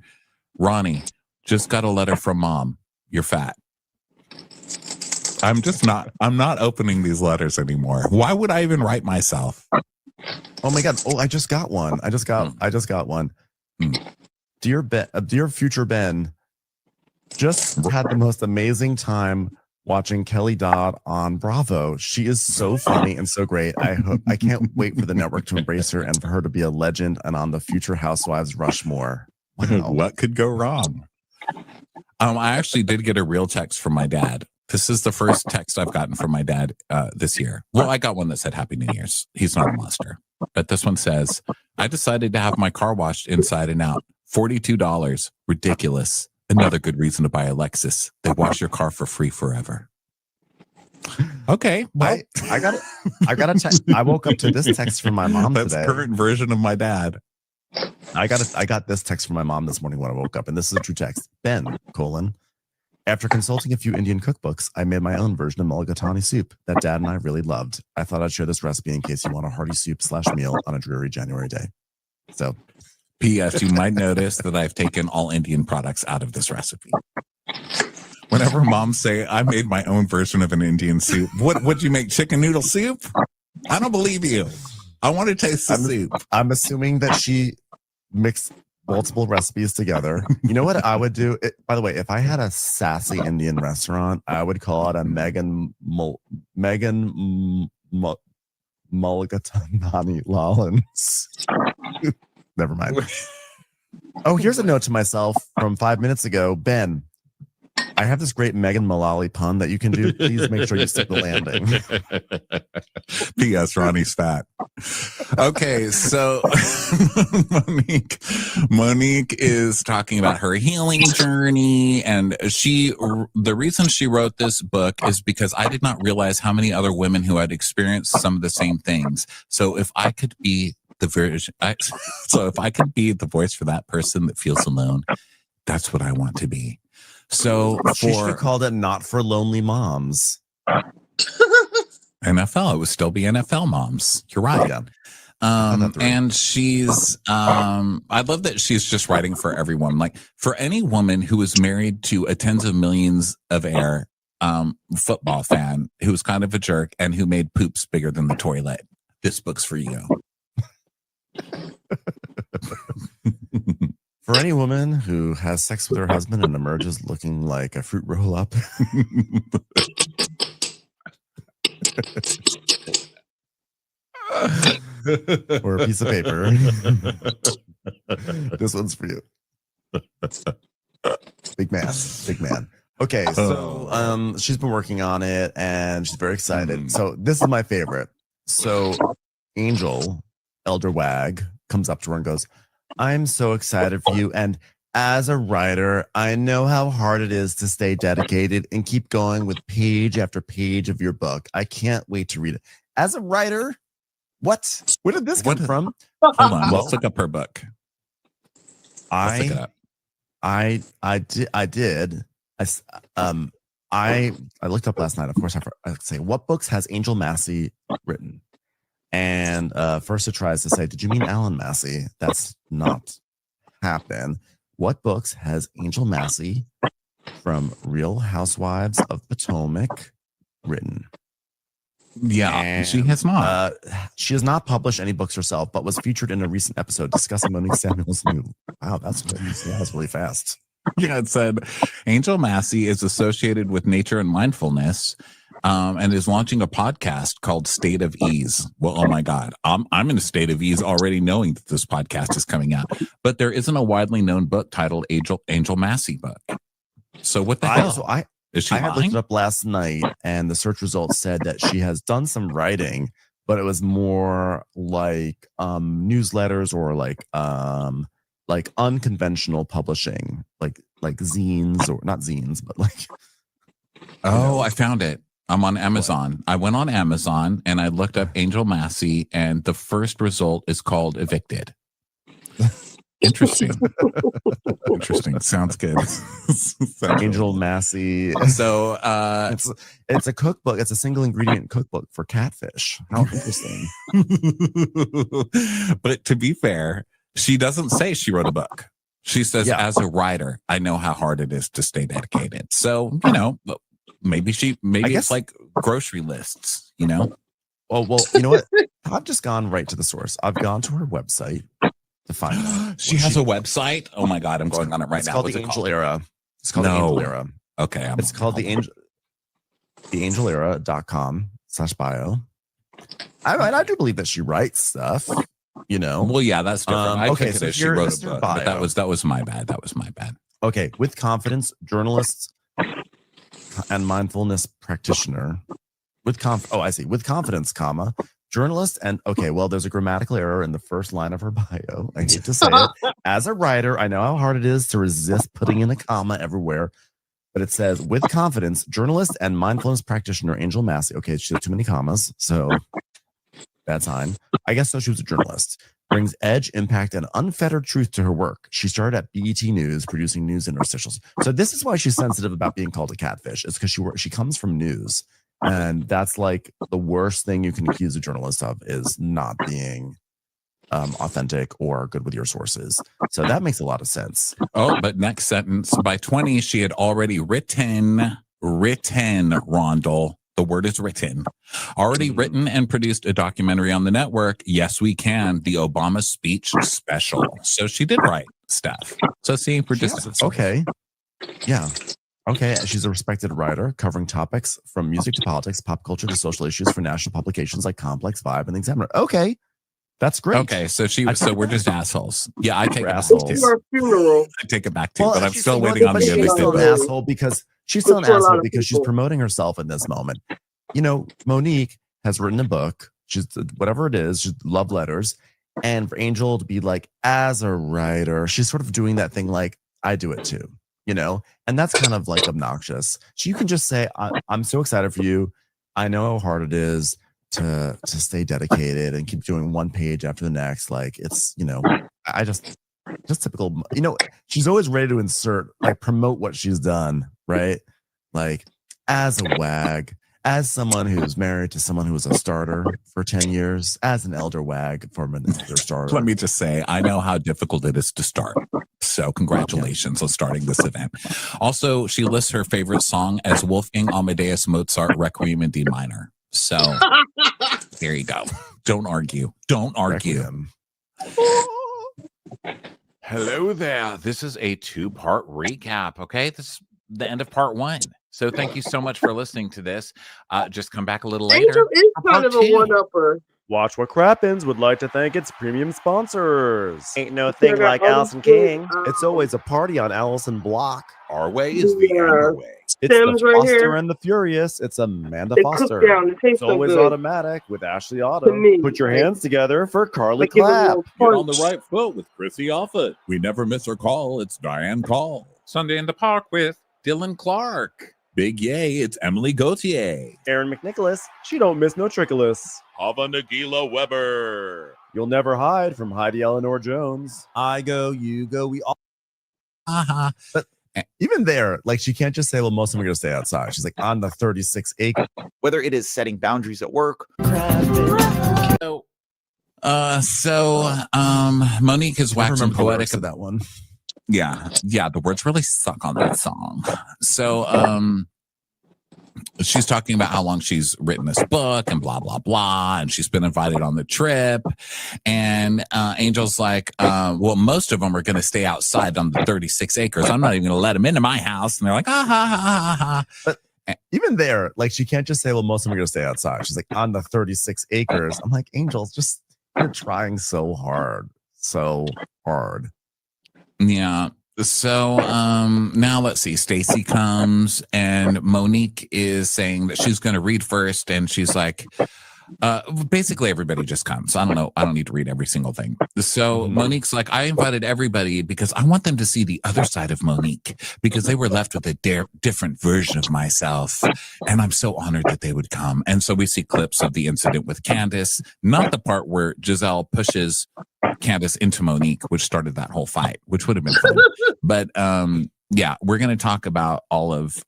Ronnie, just got a letter from mom. You're fat. I'm not opening these letters anymore. Why would I even write myself? Oh my God. Oh, I just got one. I just got one. Dear future Ben, just had the most amazing time watching Kelly Dodd on Bravo. She is so funny and so great. I can't wait for the network to embrace her and for her to be a legend and on the future Housewives Rushmore. Wow. What could go wrong? I actually did get a real text from my dad. This is the first text I've gotten from my dad this year. Well, I got one that said Happy New Year's. He's not a monster. But this one says, I decided to have my car washed inside and out. $42. Ridiculous. Another good reason to buy a Lexus. They wash your car for free forever. Okay. Well, I got a text. I woke up to this text from my mom today. That's current version of my dad. I got this text from my mom this morning when I woke up, and this is a true text. Ben, after consulting a few Indian cookbooks, I made my own version of mulligatawny soup that Dad and I really loved. I thought I'd share this recipe in case you want a hearty soup/meal on a dreary January day. So, P.S. You might notice that I've taken all Indian products out of this recipe. Whenever moms say, I made my own version of an Indian soup, what'd you make, chicken noodle soup? I don't believe you. I want to taste the soup. I'm assuming that she mixed multiple recipes together. You know what I would do? By the way, if I had a sassy Indian restaurant, I would call it a Mulligatawny Lawlins. Never mind. Oh, here's a note to myself from 5 minutes ago. Ben, I have this great Megan Mullally pun that you can do. Please make sure you stick the landing. P.S. Ronnie's fat. Okay, so Monique is talking about her healing journey, and the reason she wrote this book is because I did not realize how many other women who had experienced some of the same things. So if I could be the voice for that person that feels alone, that's what I want to be. So she should have called it Not for Lonely Moms. NFL, it would still be NFL moms. You're right. Yeah. And she's I love that she's just writing for everyone. Like, for any woman who is married to a tens of millions of air football fan who's kind of a jerk and who made poops bigger than the toilet, this book's for you. For any woman who has sex with her husband and emerges looking like a fruit roll up. Or a piece of paper. This one's for you. Big man. Okay, so she's been working on it and she's very excited. So this is my favorite. So Angel, Elder Wag, comes up to her and goes, I'm so excited for you. And as a writer, I know how hard it is to stay dedicated and keep going with page after page of your book. I can't wait to read it. As a writer, what? Where did this come from? Hold on, let's look up her book. I did. I looked up last night. Of course, I say, what books has Angel Massey written? And first it tries to say, did you mean Alan Massey? That's not happen. What books has Angel Massey from Real Housewives of Potomac written? Yeah, and she has not. She has not published any books herself, but was featured in a recent episode discussing Monique Samuel's new. Wow, that's really fast. Yeah, it said Angel Massey is associated with nature and mindfulness, and is launching a podcast called State of Ease. Well, oh my God, I'm in a state of ease already knowing that this podcast is coming out. But there isn't a widely known book titled Angel Massey book. So what the hell? So I had looked it up last night, and the search results said that she has done some writing, but it was more like newsletters or like unconventional publishing, like zines, or not zines, but like. Oh, I found it. I'm on Amazon. What? I went on Amazon and I looked up Angel Massey, and the first result is called Evicted. Interesting. Interesting. Sounds good. Angel Massey. So it's a cookbook. It's a single ingredient cookbook for catfish. How interesting. But to be fair, she doesn't say she wrote a book. She says, as a writer, I know how hard it is to stay dedicated. So, maybe it's like grocery lists, Oh, well, you know what? I've just gone right to the source. I've gone to her website to find out. She has a website? Oh my God, I'm going on it right it's now. Called What's the it Angel called? Era. It's called the Angel Era. Okay. It's called the angelera.com/bio. I do believe that she writes stuff, Well, yeah, that's different. Okay, so she wrote a book, but that was my bad. Okay, with confidence, journalist and mindfulness practitioner. With confidence, comma, journalist and there's a grammatical error in the first line of her bio. I hate to say it. As a writer, I know how hard it is to resist putting in a comma everywhere. But it says, with confidence, journalist and mindfulness practitioner Angel Massey. Okay, she has too many commas, so bad sign. I guess so. She was a journalist. Brings edge, impact, and unfettered truth to her work. She started at BET News, producing news interstitials. So this is why she's sensitive about being called a catfish. It's because she comes from news, and that's like the worst thing you can accuse a journalist of is not being authentic or good with your sources. So that makes a lot of sense. Oh, but next sentence, by 20, she had already written, Rondell. The word is written. Already written and produced a documentary on the network. Yes, we can. The Obama speech special. So she did write stuff. So see, we're just okay. Yeah. Okay, she's a respected writer covering topics from music to politics, pop culture to social issues for national publications like Complex, Vibe, and the Examiner. Okay, that's great. Okay, so we're just assholes. Yeah, I take it back assholes. too. Funeral. I take it back too, but I'm she's still still waiting on but the she's other still an thing. asshole because she's But still an to a lot asshole of because she's people. promoting herself in this moment. You know, Monique has written a book. She's whatever it is, she's love letters. And for Angel to be like, as a writer, she's sort of doing that thing like, I do it too, you know? And that's kind of like obnoxious. So you can just say, I'm so excited for you. I know how hard it is to stay dedicated and keep doing one page after the next. Like it's, you know, I just typical, you know, she's always ready to insert, like promote what she's done, right? Like as a wag, as someone who's married to someone who was a starter for 10 years, as an elder wag for another starter. Let me just say, I know how difficult it is to start. So congratulations on starting this event. Also, she lists her favorite song as Wolfgang Amadeus Mozart Requiem in D minor. So there you go. Don't argue. Don't argue. Hello there. This is a 2-part recap. Okay, this is the end of part 1. So thank you so much for listening to this. Just come back a little later. Angel is for kind part of a 2. one-upper. Watch What Crappens would like to thank its premium sponsors. Ain't no thing like Allison King. It's always a party on Allison Block. Our way is the Amber way. It's Stems the right Foster here. and the Furious. It's Amanda They cook Foster. down. It tastes It's so always good. automatic with Ashley To Auto. me, Put your right? hands together for Carly Like, give it a Clapp. little Get on the punch. right foot with Chrissy Offutt. We never miss her call. It's Diane Call. Sunday in the Park with Dylan Clark. Big yay, it's Emily Gauthier. Aaron McNicholas. She don't miss no trickolas. Hava Nagila Weber. You'll never hide from Heidi Eleanor Jones. I go, you go, we all. Uh-huh. But even there, like she can't just say, well, most of them are going to stay outside. She's like on the 36 acre. Whether it is setting boundaries at work. Monique is waxing remember the poetic lyrics of about that one. Yeah, the words really suck on that song. So she's talking about how long she's written this book and blah blah blah, and she's been invited on the trip. And Angel's like, well, most of them are going to stay outside on the 36 acres. I'm not even going to let them into my house. And they're like, ah ha ha ha ha. But even there, like she can't just say, well, most of them are going to stay outside. She's like on the 36 acres. I'm like, Angel, just you're trying so hard. Yeah. So now let's see. Stacy comes and Monique is saying that she's going to read first, and she's like, basically everybody just comes. I don't know. I don't need to read every single thing. So Monique's like, I invited everybody because I want them to see the other side of Monique, because they were left with a different version of myself. And I'm so honored that they would come. And so we see clips of the incident with Candace, not the part where Giselle pushes Candace into Monique, which started that whole fight, which would have been fun. But yeah, we're going to talk about all of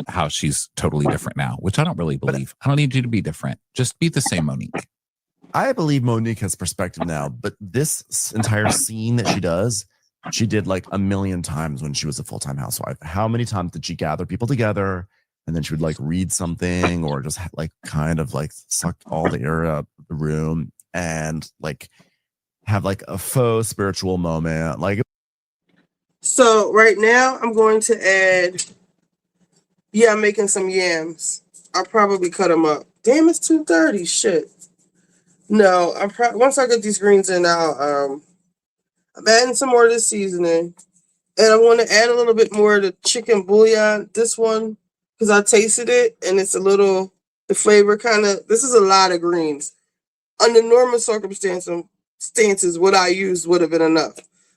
how she's totally different now, which I don't really believe. I don't need you to be different. Just be the same Monique. I believe Monique has perspective now, but this entire scene that she does, she did like a million times when she was a full-time housewife. How many times did she gather people together and then she would like read something or just like kind of like suck all the air out of the room and like have like a faux spiritual moment? Like, So right now I'm going to add, I'm making some yams. I'll probably cut them up. Damn, it's 2:30. Shit. No, once I get these greens in, I'm adding some more of this seasoning. And I want to add a little bit more of the chicken bouillon. This one, because I tasted it and it's a little, the flavor kind of, this is a lot of greens. Under normal circumstances, what I used would have been enough.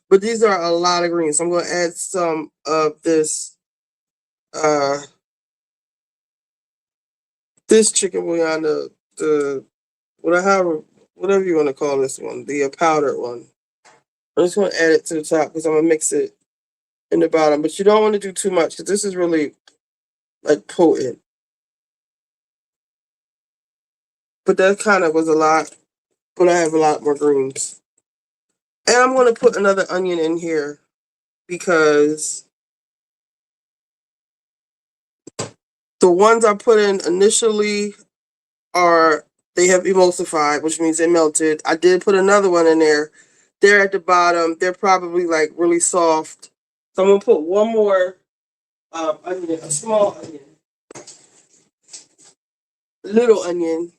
But these are a lot of greens. So I'm going to add some of this this chicken bouillon, the whatever you want to call this one, the powdered one. I'm just going to add it to the top because I'm going to mix it in the bottom. But you don't want to do too much because this is really like potent. But that kind of was a lot, but I have a lot more greens. And I'm going to put another onion in here because the ones I put in initially they have emulsified, which means they melted. I did put another one in there. They're at the bottom. They're probably like really soft. So I'm going to put one more onion, a small onion, little onion.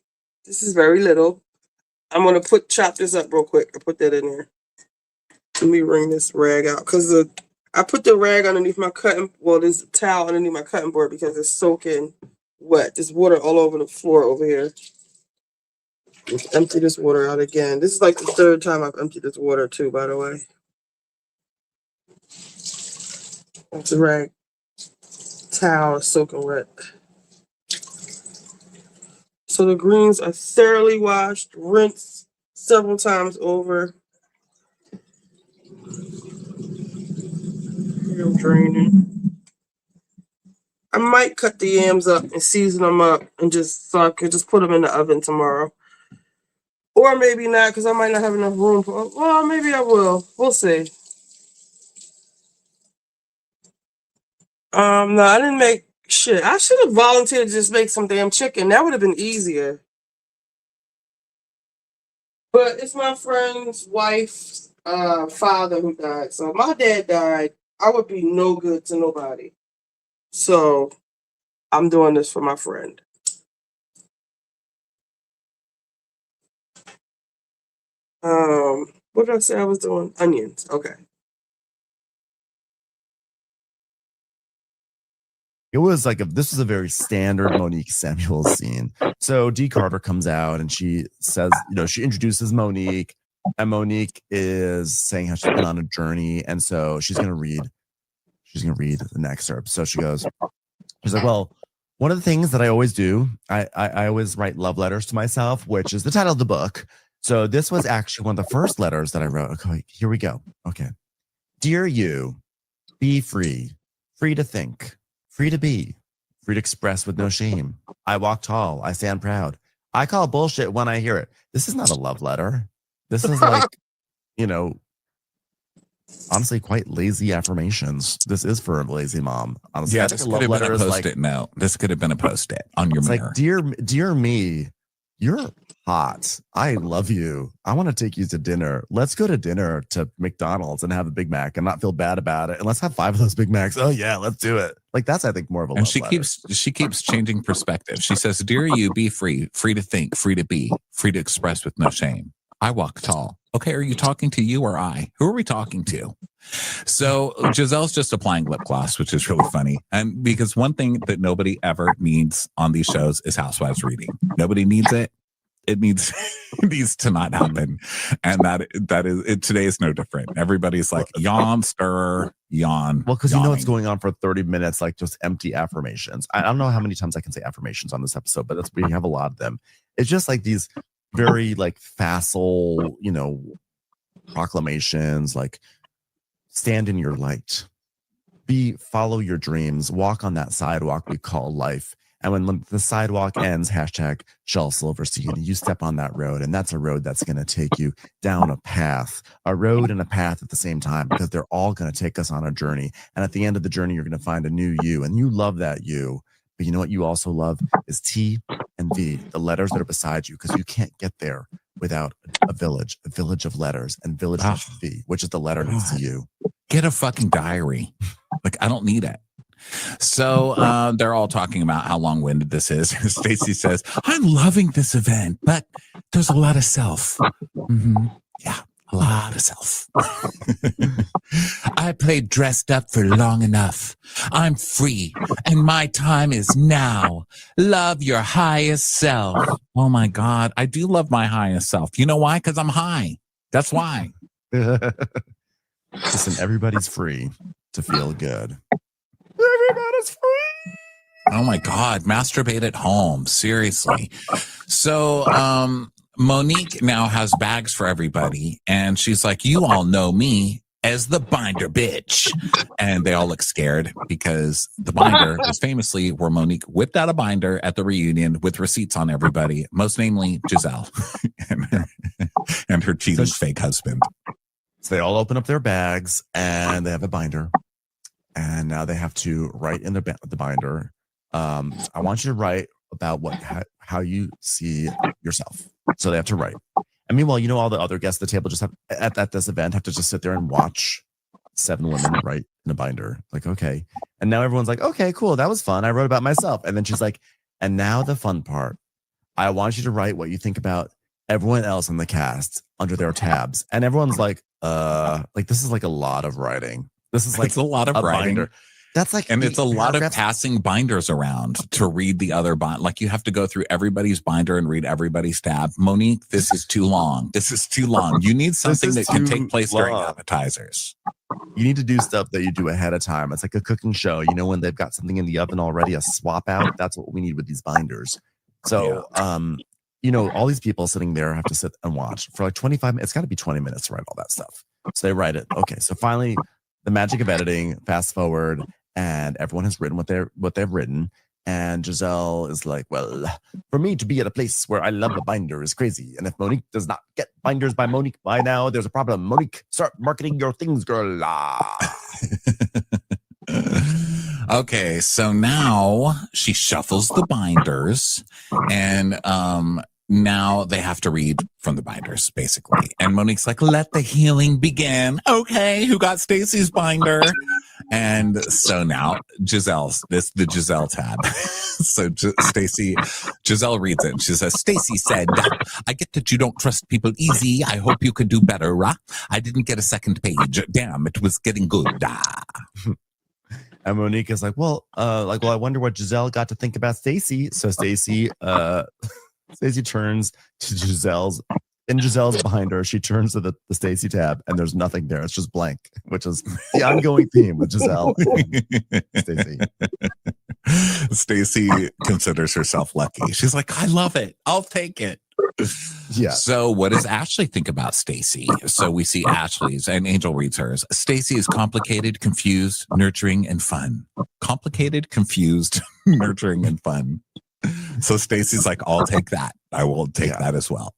This is very little. I'm gonna chop this up real quick. I put that in there. Let me wring this rag out because I put the rag underneath my cutting. Well, there's a towel underneath my cutting board because it's soaking wet. There's water all over the floor over here. Let's empty this water out again. This is like the third time I've emptied this water too, by the way. That's a rag. Towel is soaking wet. So the greens are thoroughly washed, rinsed several times over. I'm draining. I might cut the yams up and season them up and so I could just put them in the oven tomorrow. Or maybe not, because I might not have enough room for. Well, maybe I will. We'll see. No, I didn't make shit. I should have volunteered to just make some damn chicken. That would have been easier. But it's my friend's wife's father who died. So if my dad died, I would be no good to nobody. So I'm doing this for my friend. What did I say I was doing? Onions. Okay. It was like this was a very standard Monique Samuels scene. So Dee Carter comes out and she says, she introduces Monique, and Monique is saying how she's been on a journey, and so she's gonna read the next excerpt. So she's like, well, one of the things that I always do, I always write love letters to myself, which is the title of the book. So this was actually one of the first letters that I wrote. Okay, here we go. Okay. Dear you, be free to think, free to be, free to express with no shame. I walk tall. I stand proud. I call bullshit when I hear it. This is not a love letter. This is like, honestly, quite lazy affirmations. This is for a lazy mom. Honestly, yeah, this could have been a post-it note. This could have been a post-it on your mirror. Like, dear me, you're hot. I love you. I want to take you to dinner. Let's go to dinner to McDonald's and have a Big Mac and not feel bad about it. And let's have 5 of those Big Macs. Oh yeah, let's do it. Like that's, I think, more of a. And she keeps changing perspective. She says, "Dear you, be free to think, free to be, free to express with no shame. I walk tall." Okay, are you talking to you or I? Who are we talking to? So Giselle's just applying lip gloss, which is really funny. And because one thing that nobody ever needs on these shows is housewives reading. Nobody needs it. It needs to not happen. And that is it. Today is no different. Everybody's like yawn, stir, yawn. Well, because you know what's going on for 30 minutes, like just empty affirmations. I don't know how many times I can say affirmations on this episode, but we have a lot of them. It's just like these very like facile, proclamations, like stand in your light, follow your dreams, walk on that sidewalk we call life. And when the sidewalk ends, hashtag Shell Silverstein, and you step on that road, and that's a road that's going to take you down a road and a path at the same time, because they're all going to take us on a journey. And at the end of the journey, you're going to find a new you, and you love that you. But you know what you also love is T and V, the letters that are beside you, because you can't get there without a village of letters, and village of V, which is the letter next to you. Get a fucking diary. Like, I don't need it. So they're all talking about how long-winded this is. Stacey says, "I'm loving this event, but there's a lot of self." Mm-hmm. Yeah, a lot of self. I played dressed up for long enough. I'm free, and my time is now. Love your highest self. Oh my God, I do love my highest self. You know why? Because I'm high. That's why. Listen, everybody's free to feel good. Everybody's free. Oh my God, masturbate at home. Seriously. So Monique now has bags for everybody, and she's like, "You all know me as the binder bitch." And they all look scared because the binder is famously where Monique whipped out a binder at the reunion with receipts on everybody, most namely Giselle and her cheating fake husband. So they all open up their bags and they have a binder. And now they have to write in the binder. I want you to write about how you see yourself. So they have to write. And meanwhile, all the other guests at the table just have at this event have to just sit there and watch 7 women write in a binder. Like, okay. And now everyone's like, okay, cool. That was fun. I wrote about myself. And then she's like, and now the fun part. I want you to write what you think about everyone else in the cast under their tabs. And everyone's like this is like a lot of writing. This is like it's a lot of writing. Binder. That's like, and it's a lot of passing binders around to read the other bind. Like you have to go through everybody's binder and read everybody's tab. Monique, this is too long. This is too long. You need something that can take place during appetizers. You need to do stuff that you do ahead of time. It's like a cooking show. You know, when they've got something in the oven already, a swap out. That's what we need with these binders. So, you know, all these people sitting there have to sit and watch for like 25 minutes. It's got to be 20 minutes to write all that stuff. So they write it. Okay. So finally, the magic of editing, fast forward, and everyone has written what they've written. And Giselle is like, well, for me to be at a place where I love a binder is crazy. And if Monique does not get binders by Monique by now, there's a problem. Monique, start marketing your things, girl. Okay, so now she shuffles the binders, and now they have to read from the binders, basically. And Monique's like, let the healing begin. Okay, who got Stacy's binder? And so now Giselle's, the Giselle tab. So Giselle reads it. And she says, Stacy said, I get that you don't trust people easy. I hope you could do better. I didn't get a second page. Damn, it was getting good. And Monique is like, well, I wonder what Giselle got to think about Stacy. So Stacy turns to Giselle's behind her. She turns to the Stacy tab, and there's nothing there. It's just blank, which is the ongoing theme with Giselle. Stacy. Stacy considers herself lucky. She's like, I love it. I'll take it. Yeah. So what does Ashley think about Stacy? So we see Ashley's, and Angel reads hers. Stacy is complicated, confused, nurturing, and fun. Complicated, confused, nurturing, and fun. So Stacy's like, I'll take that. I will take that as well.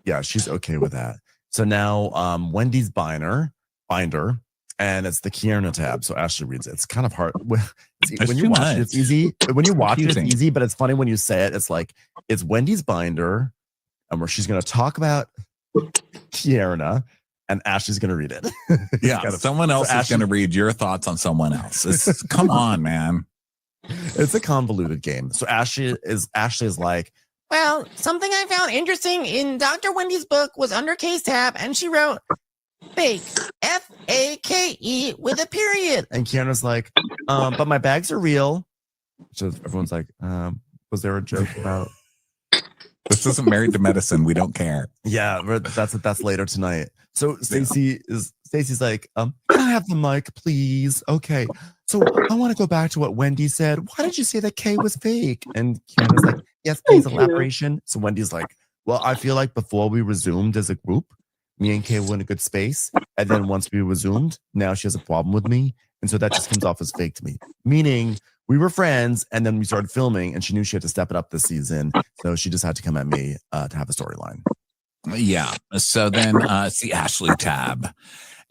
Yeah, she's okay with that. So now Wendy's binder, and it's the Kierna tab. So Ashley reads it. It's kind of hard. When you watch it, it's easy. When you watch it, it's easy, but it's funny when you say it. It's like, it's Wendy's binder, and where she's going to talk about Kierna, and Ashley's going to read it. Yeah, someone else is going to read your thoughts on someone else. Come on, man. It's a convoluted game. So Ashley is like, well, something I found interesting in Dr. Wendy's book was under case tab, and she wrote fake, F-A-K-E with a period. And Kierna's like, but my bags are real. So everyone's like, was there a joke about? This isn't Married to Medicine. We don't care. Yeah, that's later tonight. So Stacy's like, can I have the mic, please? Okay. So I want to go back to what Wendy said. Why did you say that Kay was fake? And Kierna's like, yes, please, elaboration. So Wendy's like, well, I feel like before we resumed as a group, me and Kay were in a good space. And then once we resumed, now she has a problem with me. And so that just comes off as fake to me. Meaning we were friends, and then we started filming, and she knew she had to step it up this season. So she just had to come at me to have a storyline. Yeah. So then it's the Ashley tab.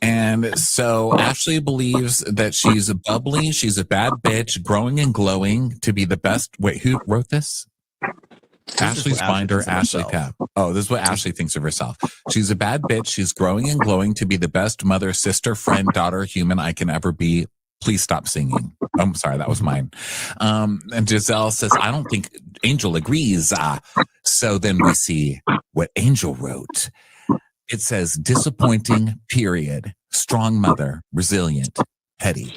And so Ashley believes that she's a bubbly, she's a bad bitch, growing and glowing to be the best. Wait, who wrote this? Ashley's binder, Ashley tab. Oh, this is what Ashley thinks of herself. She's a bad bitch. She's growing and glowing to be the best mother, sister, friend, daughter, human I can ever be. Please stop singing. I'm sorry, that was mine. And Giselle says, I don't think Angel agrees. So then we see what Angel wrote. It says, disappointing, period. Strong mother, resilient, petty.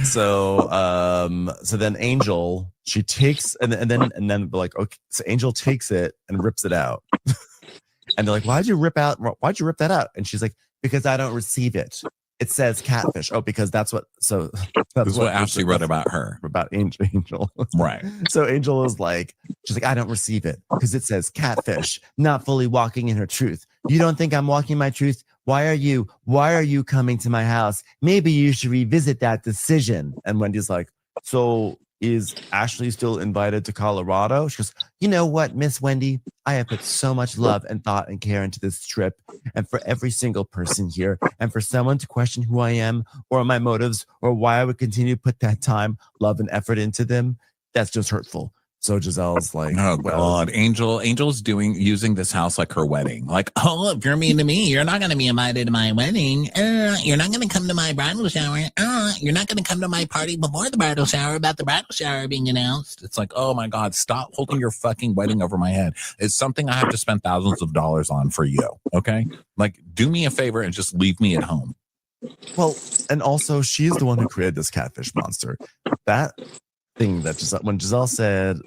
So then Angel, she takes and then like, okay, so Angel takes it and rips it out. And they're like, why'd you rip that out? And she's like, because I don't receive it. It says catfish. Oh, because that's what Ashley wrote about her. About Angel. Right. So Angel is like, she's like, I don't receive it because it says catfish, not fully walking in her truth. You don't think I'm walking my truth? Why are you coming to my house? Maybe you should revisit that decision. And Wendy's like, so is Ashley still invited to Colorado? She goes, you know what, Miss Wendy? I have put so much love and thought and care into this trip, and for every single person here, and for someone to question who I am or my motives or why I would continue to put that time, love, and effort into them, that's just hurtful. So Giselle's like, oh well, God, Angel's using this house like her wedding. Like, oh, if you're mean to me, you're not going to be invited to my wedding. You're not going to come to my bridal shower. You're not going to come to my party before the bridal shower about the bridal shower being announced. It's like, oh my God, stop holding your fucking wedding over my head. It's something I have to spend thousands of dollars on for you. Okay, like, do me a favor and just leave me at home. Well, and also she's the one who created this catfish monster. That thing that when Giselle said,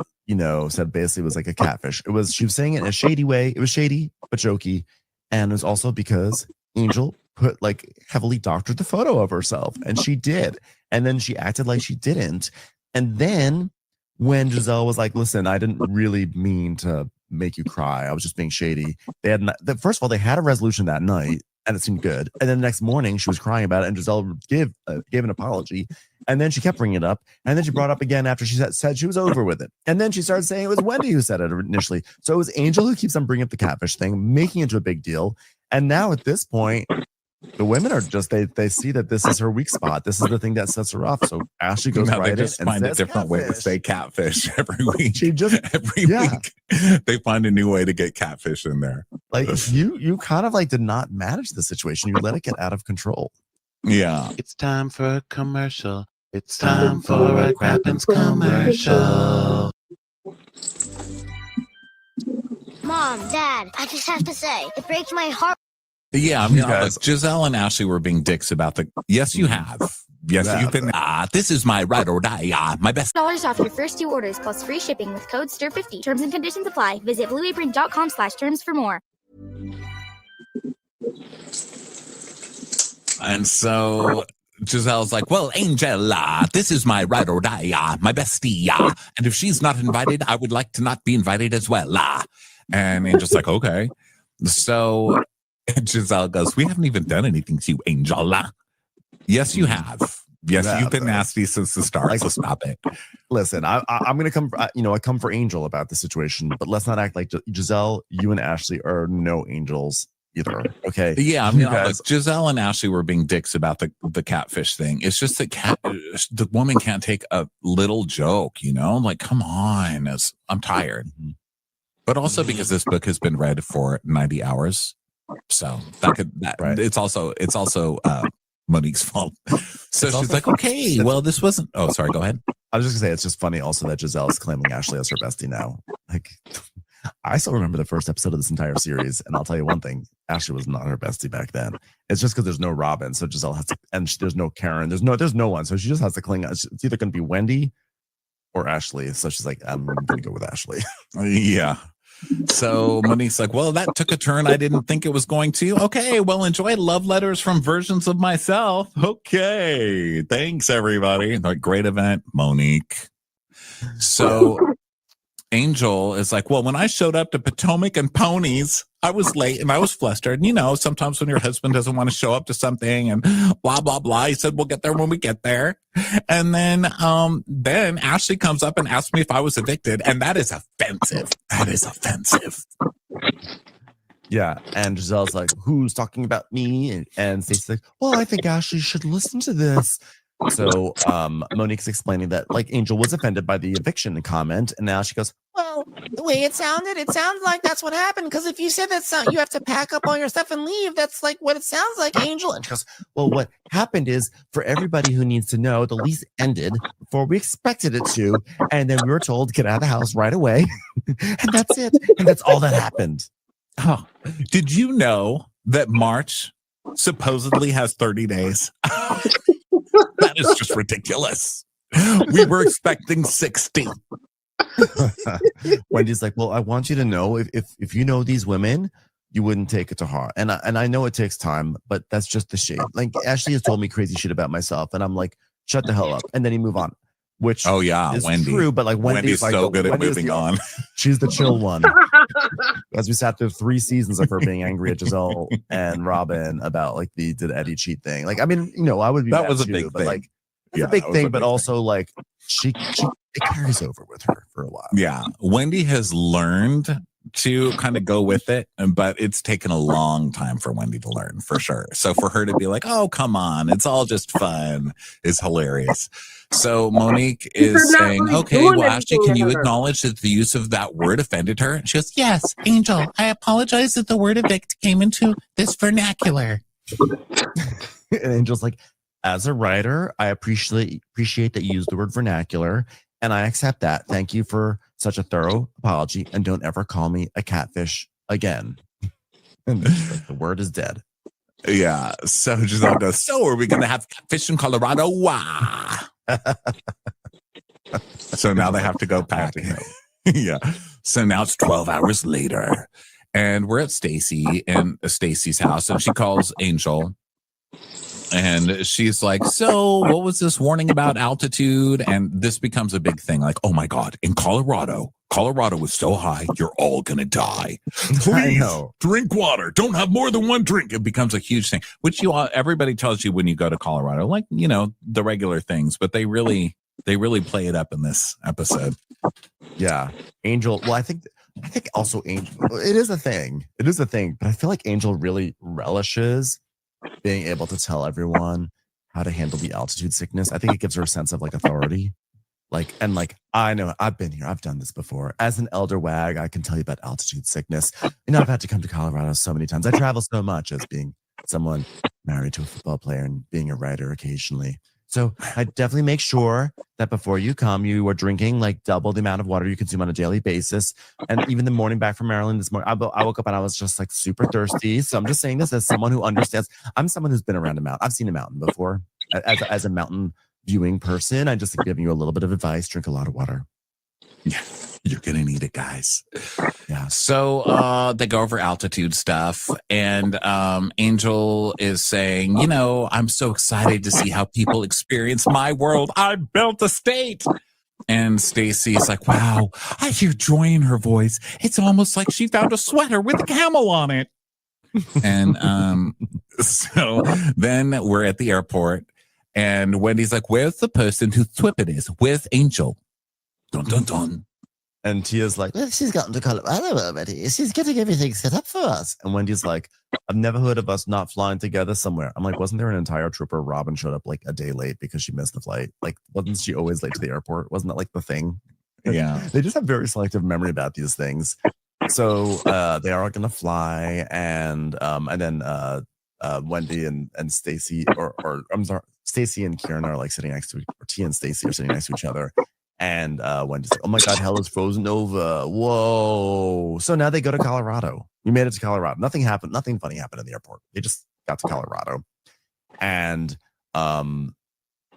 said basically was like a catfish. She was saying it in a shady way. It was shady but jokey, and it was also because Angel put like heavily doctored the photo of herself, and she did, and then she acted like she didn't, and then when Giselle was like, "Listen, I didn't really mean to make you cry. I was just being shady." First of all, they had a resolution that night. And it seemed good. And then the next morning, she was crying about it, and Giselle gave an apology. And then she kept bringing it up. And then she brought it up again after she said she was over with it. And then she started saying it was Wendy who said it initially. So it was Angel who keeps on bringing up the catfish thing, making it into a big deal. And now at this point, the women are just, they see that this is her weak spot. This is the thing that sets her off. So Ashley goes right in and find a says different way to say catfish every week. Every week they find a new way to get catfish in there. Like you kind of like did not manage the situation. You let it get out of control. Yeah. It's time for a commercial. It's time for a Crappens commercial. Mom, Dad, I just have to say, it breaks my heart. Yeah, I mean, like, Giselle and Ashley were being dicks about the. Yes, you have. Yes, you've been. This is my ride or die. My best. $50 off your first 2 orders plus free shipping with code STIR50. Terms and conditions apply. Visit blueapron.com/terms for more. And so Giselle's like, well, Angel, this is my ride or die, my bestie. And if she's not invited, I would like to not be invited as well. And Angel's like, okay. So Giselle goes, we haven't even done anything to you, Angel. Yes, you have. Yes, you've been nasty since the start, so stop it. Listen, I'm going to come, I come for Angel about the situation, but let's not act like Giselle, you and Ashley are no angels either. Okay. Yeah, I mean, look, Giselle and Ashley were being dicks about the catfish thing. It's just that the woman can't take a little joke, like, come on. I'm tired. But also because this book has been read for 90 hours. So it's also Monique's fault. So she's like, okay, well, this wasn't. Oh, sorry. Go ahead. I was just gonna say, it's just funny also that Giselle is claiming Ashley as her bestie now. Like, I still remember the first episode of this entire series, and I'll tell you one thing: Ashley was not her bestie back then. It's just because there's no Robin, so Giselle has to, and there's no Karen, there's no one, so she just has to cling. It's either going to be Wendy or Ashley. So she's like, I'm going to go with Ashley. Yeah. So Monique's like, well, that took a turn I didn't think it was going to. Okay, well, enjoy love letters from versions of myself. Okay, thanks, everybody. Like, great event, Monique. So Angel is like, well, when I showed up to Potomac and Ponies, I was late and I was flustered. And, sometimes when your husband doesn't want to show up to something and blah, blah, blah, he said, we'll get there when we get there. And then Ashley comes up and asks me if I was evicted. And that is offensive. That is offensive. Yeah. And Giselle's like, who's talking about me? And Stacey's like, well, I think Ashley should listen to this. So Monique's explaining that like Angel was offended by the eviction comment, and now she goes, well, the way it sounds like that's what happened. Because if you said that you have to pack up all your stuff and leave, that's like what it sounds like, Angel. And she goes, well, what happened is, for everybody who needs to know, the lease ended before we expected it to, and then we were told to get out of the house right away, and that's it, and that's all that happened. Oh, did you know that March supposedly has 30 days? That is just ridiculous. We were expecting 60. Wendy's like, well, I want you to know if you know these women, you wouldn't take it to heart. And I know it takes time, but that's just the shade. Like, Ashley has told me crazy shit about myself, and I'm like, shut the hell up. And then you move on. Which is Wendy. True, but like Wendy's like, so good at moving on. She's the chill one. As we sat through 3 seasons of her being angry at Giselle and Robin about like did Eddie cheat thing. Like, I mean, I would be that was a too, big but thing. like it's a big thing, but also like it carries over with her for a while. Yeah, Wendy has learned to kind of go with it, but it's taken a long time for Wendy to learn, for sure. So for her to be like, oh, come on, it's all just fun, is hilarious. So Monique is saying, really okay, doing well, Ashley, can anything to you her. acknowledge that the use of that word offended her? And she goes, yes, Angel, I apologize that the word evict came into this vernacular. And Angel's like, as a writer, I appreciate that you use the word vernacular, and I accept that. Thank you for such a thorough apology, and don't ever call me a catfish again. And the word is dead. Yeah. So Giselle goes, so are we going to have catfish in Colorado? Wow. So now they have to go packing. Yeah. So now it's 12 hours later, and we're at Stacy's house, and she calls Angel. And she's like, so what was this warning about altitude? And this becomes a big thing. Like, oh my God, in Colorado is so high, you're all going to die. Please drink water. Don't have more than one drink. It becomes a huge thing, which everybody tells you when you go to Colorado, like, the regular things, but they really play it up in this episode. Yeah. Angel. Well, I think also Angel, it is a thing, but I feel like Angel really relishes being able to tell everyone how to handle the altitude sickness. I think it gives her a sense of like authority. I know I've been here. I've done this before. As an elder wag, I can tell you about altitude sickness. I've had to come to Colorado so many times. I travel so much as being someone married to a football player and being a writer occasionally. So I definitely make sure that before you come, you are drinking like double the amount of water you consume on a daily basis. And even the morning back from Maryland this morning, I woke up and I was just like super thirsty. So I'm just saying this as someone who understands. I'm someone who's been around a mountain. I've seen a mountain before. As a mountain viewing person, I'm just giving you a little bit of advice. Drink a lot of water. Yeah, you're gonna need it, guys. Yeah. So they go over altitude stuff, and Angel is saying, I'm so excited to see how people experience my world. I built a state. And Stacy's like, wow, I hear joy in her voice. It's almost like she found a sweater with a camel on it. And so then we're at the airport, and Wendy's like, where's the person whose trip it is? Where's Angel? Dun, dun, dun. And Tia's like, well, she's gotten to Colorado already. She's getting everything set up for us. And Wendy's like, I've never heard of us not flying together somewhere. I'm like, wasn't there an entire trip where Robin showed up like a day late because she missed the flight? Like, wasn't she always late to the airport? Wasn't that like the thing? Yeah. They just have very selective memory about these things. So they are going to fly. And then Wendy and Stacy, or I'm sorry, Stacy and Kieran are like sitting next to, or Tia and Stacy are sitting next to each other. And Wendy's like, oh my God, hell is frozen over. Whoa. So now they go to Colorado. We made it to Colorado. Nothing happened. Nothing funny happened in the airport. They just got to Colorado. And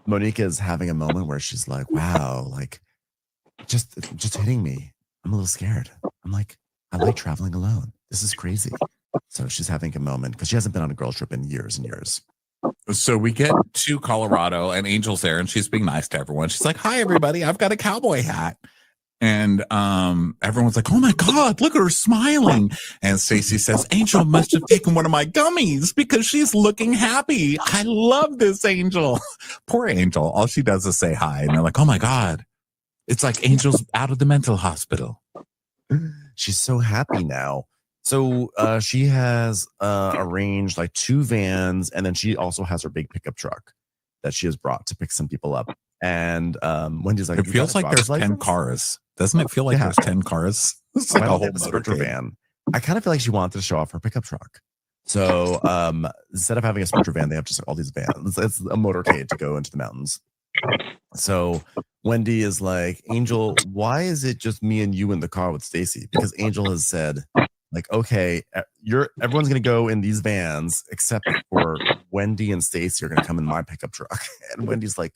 Monique is having a moment where she's like, wow, like just hitting me. I'm a little scared. I'm like, I like traveling alone. This is crazy. So she's having a moment because she hasn't been on a girl trip in years and years. So we get to Colorado, and Angel's there, and she's being nice to everyone. She's like, hi, everybody. I've got a cowboy hat. And everyone's like, oh, my God, look at her smiling. And Stacy says, Angel must have taken one of my gummies because she's looking happy. I love this Angel. Poor Angel. All she does is say hi. And they're like, oh, my God. It's like Angel's out of the mental hospital. She's so happy now. So she has arranged like 2 vans, and then she also has her big pickup truck that she has brought to pick some people up. And Wendy's like, it feels like there's 10 cars. Doesn't it feel like there's 10 cars? It's like a whole Sprinter van. I kind of feel like she wanted to show off her pickup truck. So instead of having a Sprinter van, they have just all these vans. It's a motorcade to go into the mountains. So Wendy is like, Angel, why is it just me and you in the car with Stacy? Because Angel has said, like, okay, everyone's gonna go in these vans except for Wendy and Stacy are gonna come in my pickup truck. And Wendy's like,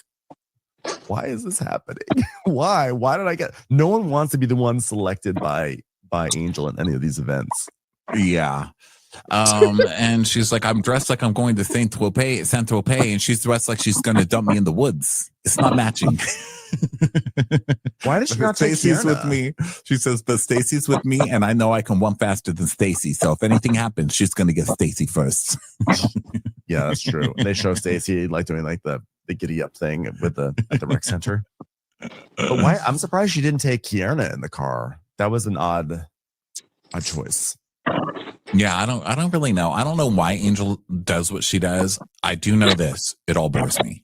why is this happening? Why did I get? No one wants to be the one selected by Angel in any of these events. Yeah. And she's like, I'm dressed like I'm going to Saint Tropez, and she's dressed like she's gonna dump me in the woods. It's not matching. Why does she not take Stacy's with me? She says, but Stacy's with me, and I know I can run faster than Stacy. So if anything happens, she's gonna get Stacy first. Yeah, that's true. And they show Stacy like doing like the giddy up thing at the rec center. But why? I'm surprised she didn't take Kierna in the car. That was an odd. by choice. Yeah, I don't really know. I don't know why Angel does what she does. I do know this. It all bores me.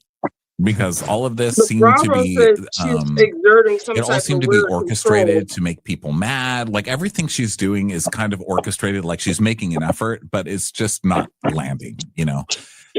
Because all of this seemed to be exerting some it all type seemed of to be weird orchestrated control. to make people mad. Like everything she's doing is kind of orchestrated, like she's making an effort, but it's just not landing, you know.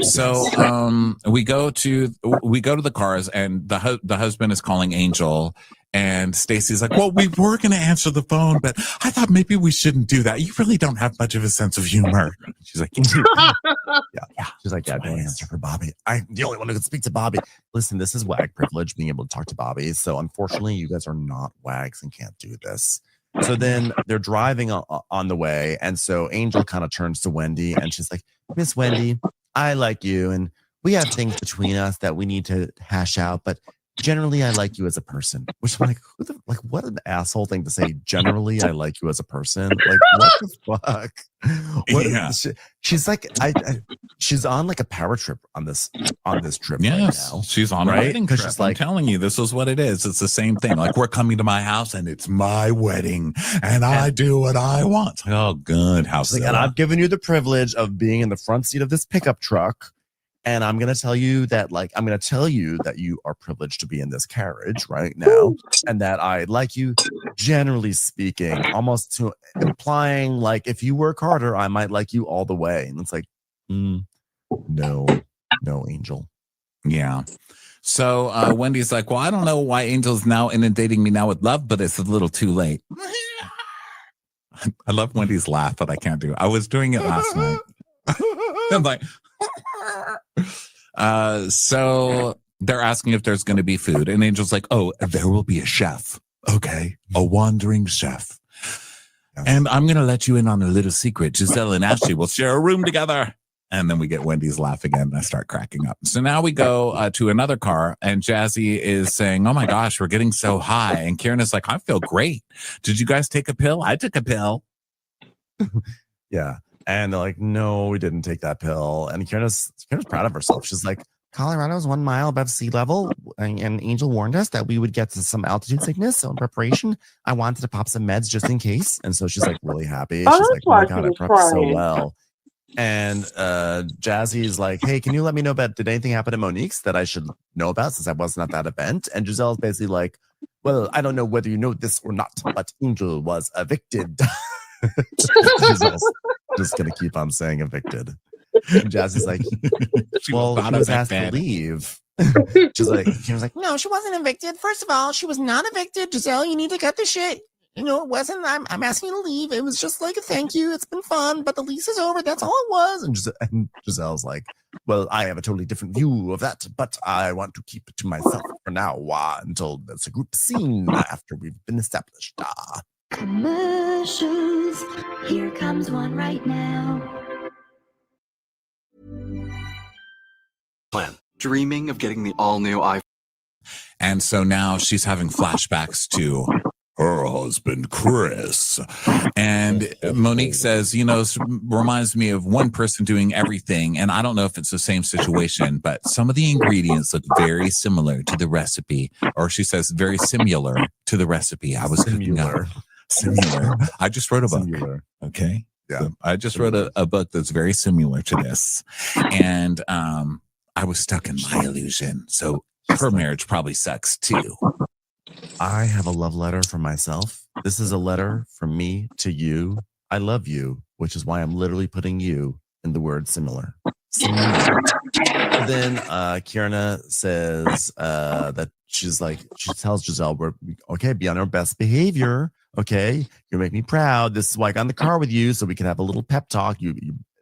So we go to the cars, and the husband is calling Angel, and Stacy's like, well, we were going to answer the phone, but I thought maybe we shouldn't do that. You really don't have much of a sense of humor. She's like, yeah. She's like, yeah, don't answer for Bobby. I'm the only one who can speak to Bobby. Listen, this is WAG privilege, being able to talk to Bobby. So unfortunately, you guys are not WAGs and can't do this. So then they're driving on the way. And so Angel kind of turns to Wendy and she's like, Miss Wendy, I like you. And we have things between us that we need to hash out. But generally, I like you as a person. Which I'm like, what an asshole thing to say. Generally, I like you as a person. Like, what the fuck? She's like, she's on like a power trip on this trip. yes, right now, she's on a wedding trip. She's I'm like, telling you, this is what it is. It's the same thing. Like, we're coming to my house and it's my wedding and I do what I want. Oh, good. How like, and I've given you the privilege of being in the front seat of this pickup truck. And I'm going to tell you that, you are privileged to be in this carriage right now. And that I like you, generally speaking, almost to implying like, if you work harder, I might like you all the way. And it's like, no, Angel. Yeah. So Wendy's like, well, I don't know why Angel's now inundating me now with love, but it's a little too late. I love Wendy's laugh, but I can't do it. I was doing it last night. I'm like, so they're asking if there's going to be food, and Angel's like, oh, there will be a chef. Okay. A wandering chef. And I'm going to let you in on a little secret. Giselle and Ashley will share a room together. And then we get Wendy's laugh again, and I start cracking up. So now we go to another car, and Jazzy is saying, oh my gosh, we're getting so high. And Kieran is like, I feel great. Did you guys take a pill? I took a pill. Yeah. And they're like, no, we didn't take that pill. And Kieran's proud of herself. She's like, Colorado is 1 mile above sea level. And Angel warned us that we would get to some altitude sickness. So in preparation, I wanted to pop some meds just in case. And so she's like really happy. She's like, oh my God, I prepped so well. And Jazzy's like, hey, can you let me know about, did anything happen at Monique's that I should know about since I wasn't at that event? And Giselle's basically like, well, I don't know whether you know this or not, but Angel was evicted. Giselle's just gonna keep on saying evicted. And Jazzy's like, well, she was asked to leave. She was like, no, she wasn't evicted. First of all, she was not evicted. Giselle, you need to cut the shit. You know, it wasn't, I'm asking you to leave. It was just like a thank you. It's been fun, but the lease is over. That's all it was. And Giselle's like, well, I have a totally different view of that, but I want to keep it to myself for now until there's a group scene after we've been established. Commercials. Here comes one right now. Plan. Dreaming of getting the all-new iPhone. And so now she's having flashbacks to her husband, Chris. And Monique says, you know, reminds me of one person doing everything. And I don't know if it's the same situation, but some of the ingredients look very similar to the recipe. Or she says very similar to the recipe I was cooking up. Similar. I just wrote a book. Similar. Okay. Yeah. So I just wrote a book that's very similar to this. And I was stuck in my illusion. So her marriage probably sucks too. I have a love letter for myself. This is a letter from me to you. I love you, which is why I'm literally putting you in the word similar. Similar. Then Kierna says that she tells Giselle, we're okay, be on our best behavior. Okay, you make me proud. This is why I got in the car with you, so we can have a little pep talk. You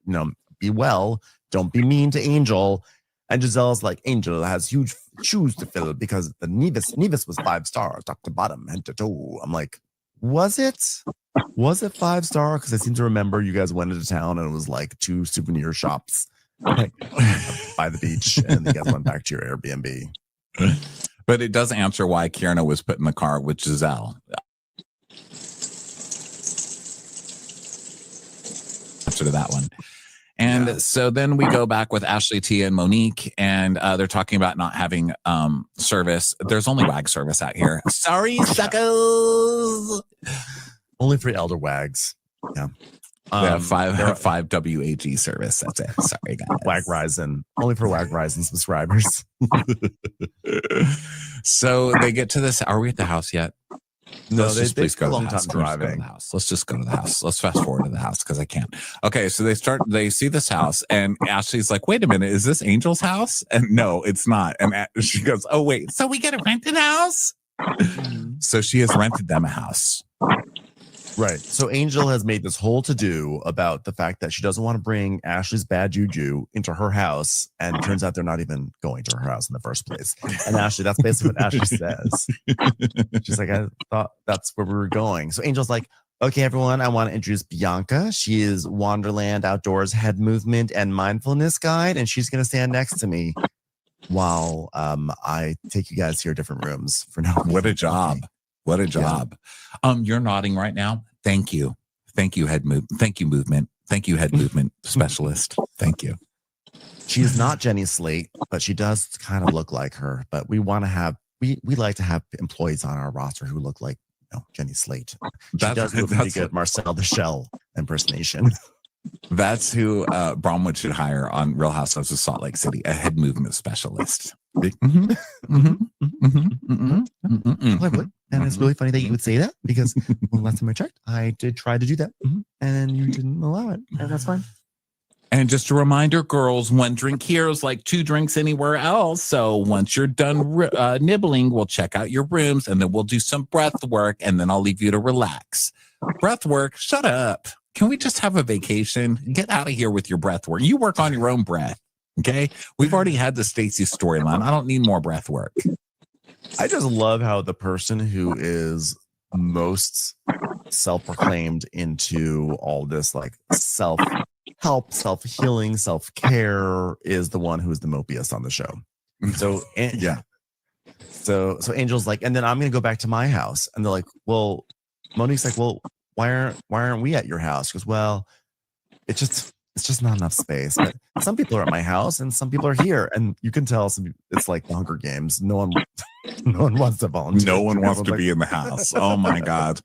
know, be well. Don't be mean to Angel. And Giselle's like, Angel has huge shoes to fill because the Nevis was 5 stars, top to bottom, head to toe. I'm like, was it 5 star? Because I seem to remember you guys went into town and it was like 2 souvenir shops like, by the beach, and you guys went back to your Airbnb. But it does answer why Kierna was put in the car with Giselle. Answer to that one. And so then we go back with Ashley, Tia, and Monique, and they're talking about not having service. There's only WAG service out here. Sorry, suckers. Only for elder WAGs. Yeah. Five WAG service. That's it. Sorry, guys. WAG Ryzen. Only for WAG Ryzen subscribers. So they get to this. Are we at the house yet? No, Let's just please go to long the house. time Let's just go to driving. the house. Let's just go to the house. Let's fast forward to the house because I can't. Okay, so they see this house, and Ashley's like, wait a minute, is this Angel's house? And no, it's not. And she goes, oh, wait, so we get a rented house? So she has rented them a house. Right. So Angel has made this whole to-do about the fact that she doesn't want to bring Ashley's bad juju into her house. And it turns out they're not even going to her house in the first place. And Ashley, that's basically what Ashley says. She's like, I thought that's where we were going. So Angel's like, okay, everyone, I want to introduce Bianca. She is Wonderland Outdoors head movement and mindfulness guide. And she's going to stand next to me while I take you guys to your different rooms for now. What a job. What a job. Yeah. You're nodding right now. Thank you. Thank you, head movement. Thank you, movement. Thank you, head movement specialist. Thank you. She is not Jenny Slate, but she does kind of look like her. But we want to have, we like to have employees on our roster who look like Jenny Slate. She does do a pretty good Marcel the Shell impersonation. That's who Bromwood should hire on Real Housewives of Salt Lake City, a head movement specialist. And it's really funny that you would say that because last time I checked, I did try to do that and you didn't allow it. And that's fine. And just a reminder, girls, 1 drink here is like 2 drinks anywhere else. So once you're done nibbling, we'll check out your rooms and then we'll do some breath work and then I'll leave you to relax. Breath work, shut up. Can we just have a vacation? Get out of here with your breath work. You work on your own breath. Okay. We've already had the Stacey storyline. I don't need more breath work. I just love how the person who is most self-proclaimed into all this like self-help, self-healing, self-care is the one who is the mopiest on the show. So yeah. So Angel's like, and then I'm gonna go back to my house. And they're like, well, Monique's like, well, why aren't we at your house? She goes, well, it's just not enough space. But some people are at my house and some people are here. And you can tell it's like the Hunger Games. No one wants to volunteer. No one wants to be in the house. Oh my God.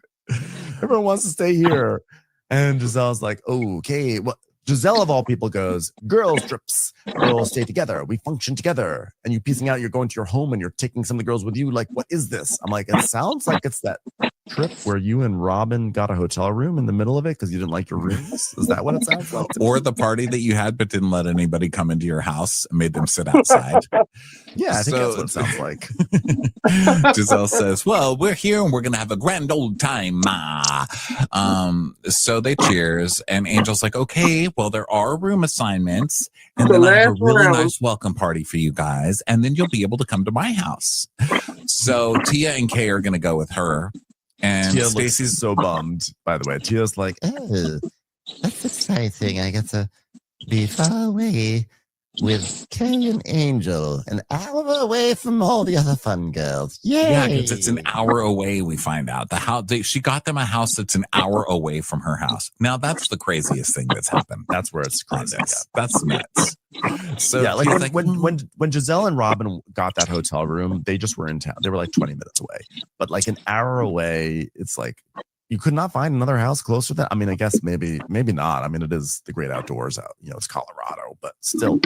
Everyone wants to stay here. And Giselle's like, okay, well, Giselle of all people goes, girls trips, girls stay together. We function together. And you piecing out, you're going to your home and you're taking some of the girls with you. Like, what is this? I'm like, it sounds like it's that trip where you and Robin got a hotel room in the middle of it because you didn't like your rooms. Is that what it sounds like? Or the party that you had but didn't let anybody come into your house and made them sit outside. Yeah, I think that's what it sounds like. Giselle says, well, we're here and we're going to have a grand old time. So they cheers and Angel's like, okay, well, there are room assignments and then I have a really nice welcome party for you guys. And then you'll be able to come to my house. So Tia and Kay are going to go with her. And Tia Stacey's looks so bummed, by the way. Tia's like, oh, that's exciting. I get to be far away with Kay and Angel, an hour away from all the other fun girls. Yay! Yeah, because it's an hour away, we find out. The house she got them a house that's an hour away from her house. Now that's the craziest thing that's happened. That's where it's crazy. That's nuts. So yeah, like when Giselle and Robin got that hotel room, they just were in town. They were like 20 minutes away. But like an hour away, it's like you could not find another house closer to that. I mean, I guess maybe not. I mean, it is the great outdoors out, it's Colorado, but still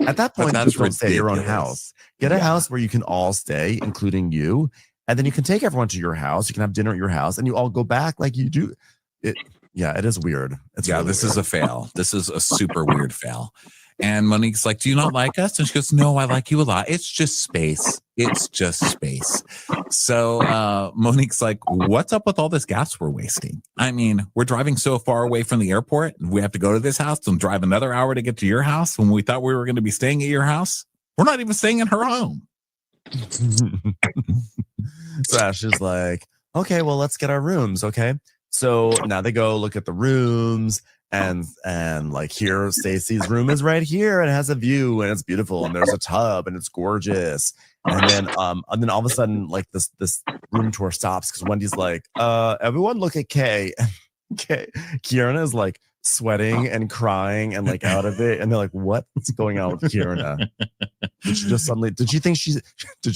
at that point, you don't stay at your own house. Get a house where you can all stay, including you, and then you can take everyone to your house. You can have dinner at your house, and you all go back like you do. It is weird. It's really this weird. is a fail. This is a super weird fail. And Monique's like, do you not like us? And she goes, no, I like you a lot. It's just space. It's just space. So Monique's like, what's up with all this gas we're wasting? I mean, we're driving so far away from the airport. We have to go to this house and drive another hour to get to your house when we thought we were going to be staying at your house. We're not even staying in her home. So Ash is like, okay, well, let's get our rooms. Okay. So now they go look at the rooms. And like here, Stacey's room is right here and it has a view and it's beautiful and there's a tub and it's gorgeous. And then all of a sudden, like this room tour stops because Wendy's like, everyone look at Kay. Kierna is like sweating and crying and like out of it. And they're like, what's going on with Kierna? Did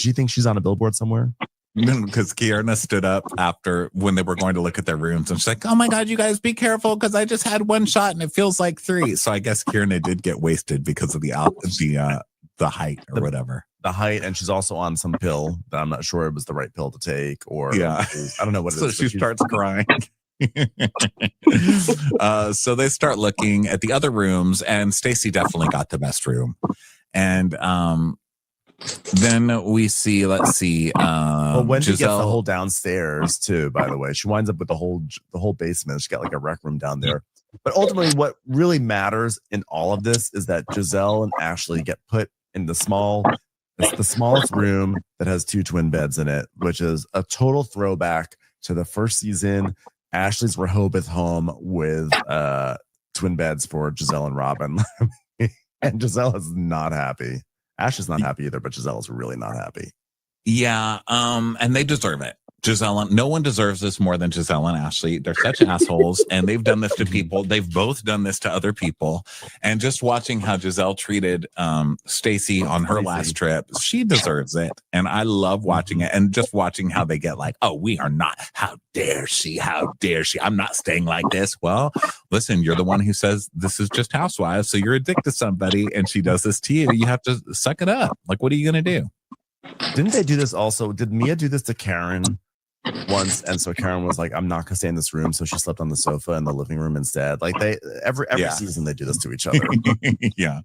she think she's on a billboard somewhere? Because Kierna stood up after when they were going to look at their rooms, and she's like, "Oh my God, you guys be careful because I just had one shot and it feels like 3." So I guess Kierna did get wasted because of the height or whatever. The height, and she's also on some pill that I'm not sure it was the right pill to take, or yeah, I don't know what it is. So she starts crying. So they start looking at the other rooms, and Stacy definitely got the best room. And then we see, let's see. Well, Wendy Giselle gets the whole downstairs too. By the way, she winds up with the whole basement. She got like a rec room down there. But ultimately, what really matters in all of this is that Giselle and Ashley get put in the smallest room that has 2 twin beds in it, which is a total throwback to the first season. Ashley's RHOBH home with twin beds for Giselle and Robin. And Giselle is not happy. Ashley's not happy either, but Giselle is really not happy. Yeah, and they deserve it. Giselle, no one deserves this more than Giselle and Ashley. They're such assholes, and they've done this to people. They've both done this to other people. And just watching how Giselle treated Stacy on her last trip, she deserves it. And I love watching it, and just watching how they get like, "Oh, we are not. How dare she? How dare she? I'm not staying like this." Well, listen, you're the one who says this is just housewives, so you're addicted to somebody, and she does this to you. You have to suck it up. Like, what are you gonna do? Didn't they do this also? Did Mia do this to Karen once? And so Karen was like, "I'm not gonna stay in this room," so she slept on the sofa in the living room instead. Like they every season they do this to each other. Yeah,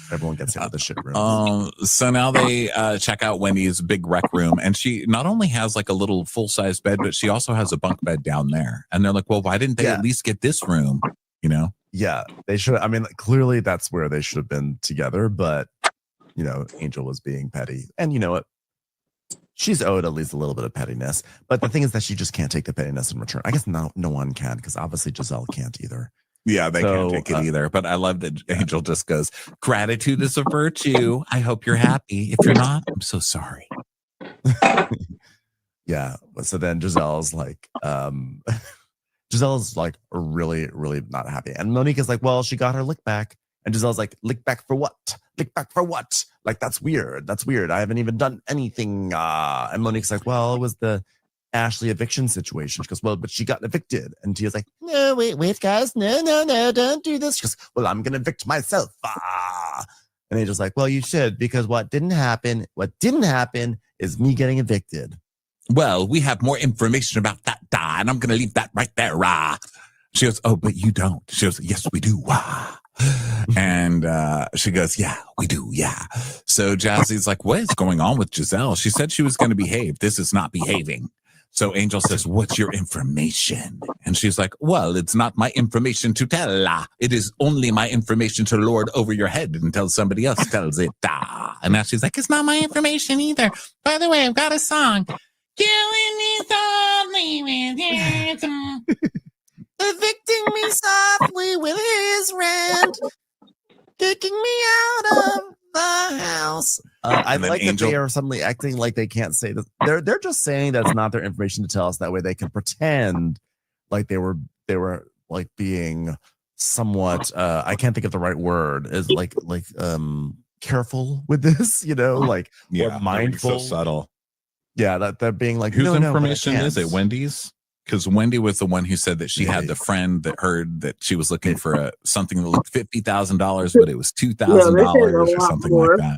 everyone gets out of the shit room. So now they check out Wendy's big rec room, and she not only has like a little full-size bed, but she also has a bunk bed down there. And they're like, "Well, why didn't they at least get this room?" You know? Yeah, they should. I mean, clearly that's where they should have been together, but you know, Angel was being petty, and you know what? She's owed at least a little bit of pettiness. But the thing is that she just can't take the pettiness in return. I guess no one can, because obviously Giselle can't either. Yeah, they can't take it either. But I love that Angel just goes, "Gratitude is a virtue. I hope you're happy. If you're not, I'm so sorry." Yeah. So then Giselle's like, really, really not happy. And Monica's like, "Well, she got her lick back." And Giselle's like, "Lick back for what? Lick back for what? Like, that's weird. That's weird. I haven't even done anything." And Monique's like, "Well, it was the Ashley eviction situation." She goes, "Well, but she got evicted." And Tia's like, "No, wait, guys. No, don't do this." She goes, "Well, I'm going to evict myself." And Angel's like, "Well, you should, because what didn't happen is me getting evicted." "Well, we have more information about that, and I'm going to leave that right there. She goes, "Oh, but you don't." She goes, "Yes, we do." And she goes, "Yeah, we do. Yeah." So Jazzy's like, "What is going on with Giselle? She said she was going to behave. This is not behaving." So Angel says, "What's your information?" And she's like, "Well, it's not my information to tell. It is only my information to lord over your head until somebody else tells it." And now she's like, "It's not my information either. By the way, I've got a song. Killing me softly with your song. Evicting me softly with his rent, kicking me out of the house." I like that they are suddenly acting like they can't say this. They're just saying that's not their information to tell us. That way they can pretend like they were like being somewhat I can't think of the right word, is like careful with this, you know, like or mindful. So subtle. Yeah, that they're being like, whose no, information is it? Wendy's? Because Wendy was the one who said that she had the friend that heard that she was looking for something that looked $50,000, but it was $2,000 or something like that.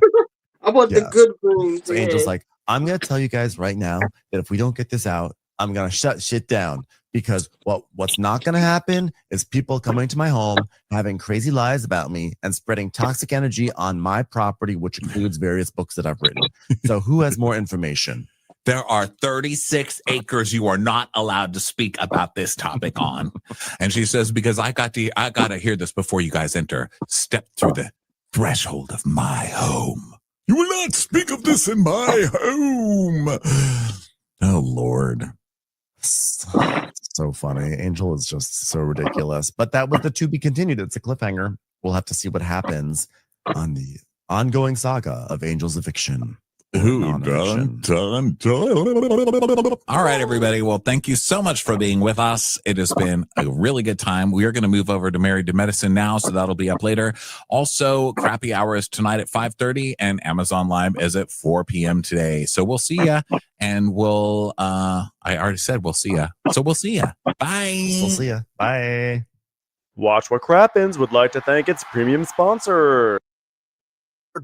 I want the good things. So Angel's like, "I'm going to tell you guys right now that if we don't get this out, I'm going to shut shit down, because what's not going to happen is people coming to my home, having crazy lies about me, and spreading toxic energy on my property, which includes various books that I've written. So who has more information?" There are 36 acres you are not allowed to speak about this topic on. And she says, "Because I got to hear this before you guys enter. Step through the threshold of my home. You will not speak of this in my home." Oh, Lord. So funny. Angel is just so ridiculous. But that was the to be continued. It's a cliffhanger. We'll have to see what happens on the ongoing saga of Angel's eviction. Ooh, dun. All right, everybody. Well, thank you so much for being with us. It has been a really good time. We are going to move over to Married to Medicine now, so that'll be up later. Also, Crappy Hour is tonight at 5:30, and Amazon Live is at 4 p.m. today. So we'll see ya, and we'll. I already said we'll see ya, so we'll see ya. Bye. We'll see ya. Bye. Watch What Crappens would like to thank its premium sponsor.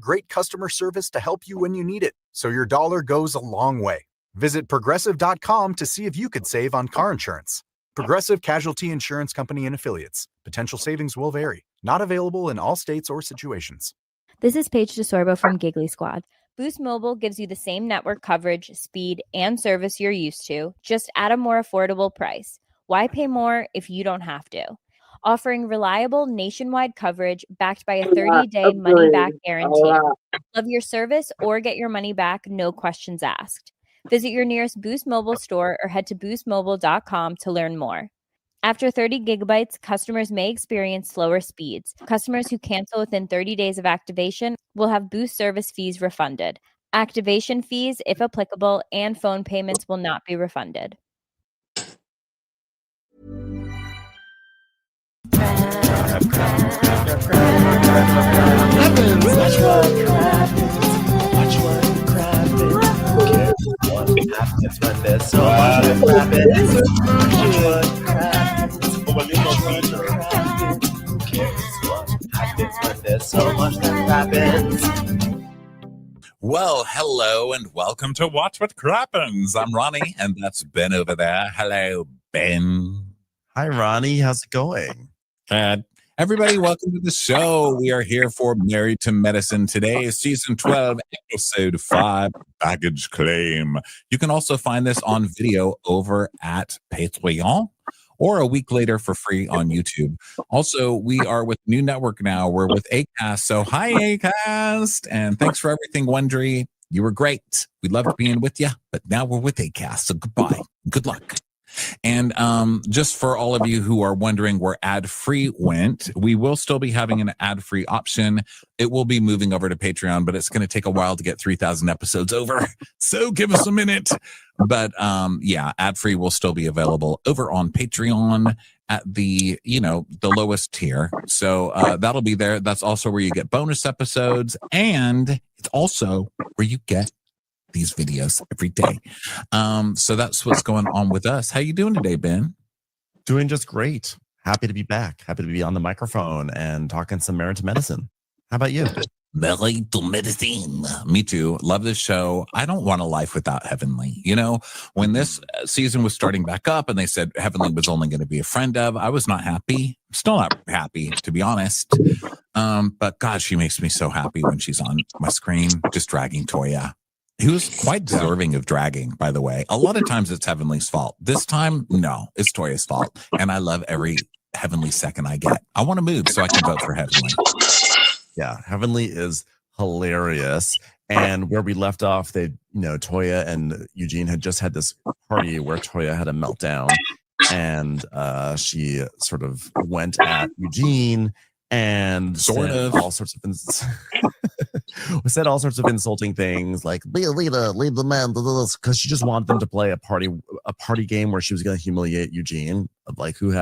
Great customer service to help you when you need it, so your dollar goes a long way. Visit Progressive.com to see if you could save on car insurance. Progressive Casualty Insurance Company and Affiliates. Potential savings will vary. Not available in all states or situations. This is Paige DeSorbo from Giggly Squad. Boost Mobile gives you the same network coverage, speed, and service you're used to, just at a more affordable price. Why pay more if you don't have to? Offering reliable nationwide coverage backed by a 30-day money-back guarantee. Love your service or get your money back, no questions asked. Visit your nearest Boost Mobile store or head to boostmobile.com to learn more. After 30 gigabytes, customers may experience slower speeds. Customers who cancel within 30 days of activation will have Boost service fees refunded. Activation fees, if applicable, and phone payments will not be refunded. Well, hello and welcome to Watch What Crappens. I'm Ronnie, and that's Ben over there. Hello, Ben. Hi, Ronnie. How's it going? Everybody, welcome to the show. We are here for Married to Medicine today, season 12, episode 5, Baggage Claim. You can also find this on video over at Patreon or a week later for free on YouTube. Also, we are with new network now. We're with Acast. So hi, Acast. And thanks for everything, Wondery. You were great. We loved being with you, but now we're with Acast. So goodbye. Good luck. And just for all of you who are wondering where ad-free went, we will still be having an ad-free option. It will be moving over to Patreon, but it's going to take a while to get 3,000 episodes over. So give us a minute. But yeah, ad-free will still be available over on Patreon at the lowest tier. So that'll be there. That's also where you get bonus episodes, and it's also where you get these videos every day. So that's what's going on with us. How you doing today, Ben? Doing just great. Happy to be back. Happy to be on the microphone and talking some Married to Medicine. How about you? Married to Medicine. Me too. Love this show. I don't want a life without Heavenly. You know, when this season was starting back up and they said Heavenly was only going to be a friend of, I was not happy. Still not happy, to be honest. But God, she makes me so happy when she's on my screen, just dragging Toya. He was quite deserving of dragging, by the way. A lot of times it's Heavenly's fault. This time, no, it's Toya's fault. And I love every Heavenly second I get. I want to move so I can vote for Heavenly. Yeah, Heavenly is hilarious. And where we left off, Toya and Eugene had just had this party where Toya had a meltdown. And she sort of went at Eugene and said all sorts of insulting things like be a leader, lead the man, because she just wanted them to play a party game where she was going to humiliate Eugene of who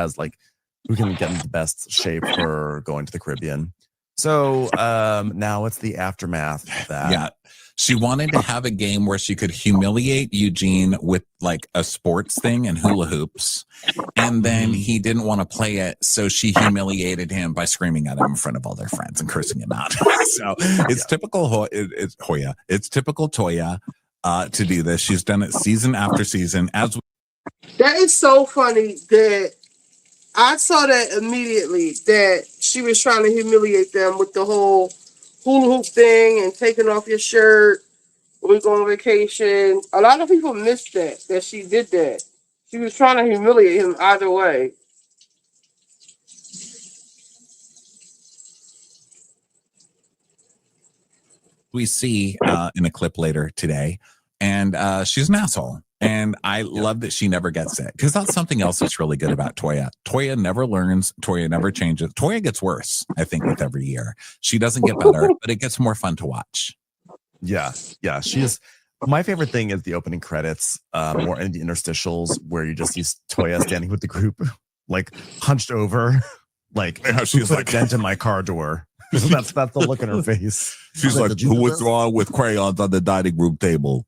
can get in the best shape for going to the Caribbean. So now it's the aftermath of that. Yeah. She wanted to have a game where she could humiliate Eugene with a sports thing and hula hoops. And then he didn't want to play it. So she humiliated him by screaming at him in front of all their friends and cursing him out. So it's typical Hoya. It's typical Toya to do this. She's done it season after season. That is so funny that I saw that immediately, that she was trying to humiliate them with the whole hula hoop thing and taking off your shirt when we go on vacation. A lot of people missed that she did that. She was trying to humiliate him either way. We see in a clip later today, and she's an asshole. And I love that she never gets it, because that's something else that's really good about Toya. Toya never learns. Toya never changes. Toya gets worse, I think, with every year. She doesn't get better, but it gets more fun to watch. Yeah. She is. My favorite thing is the opening credits, or in the interstitials where you just see Toya standing with the group, like hunched over, like she's like a dent in my car door. that's the look in her face. She's like, what's wrong with crayons on the dining room table?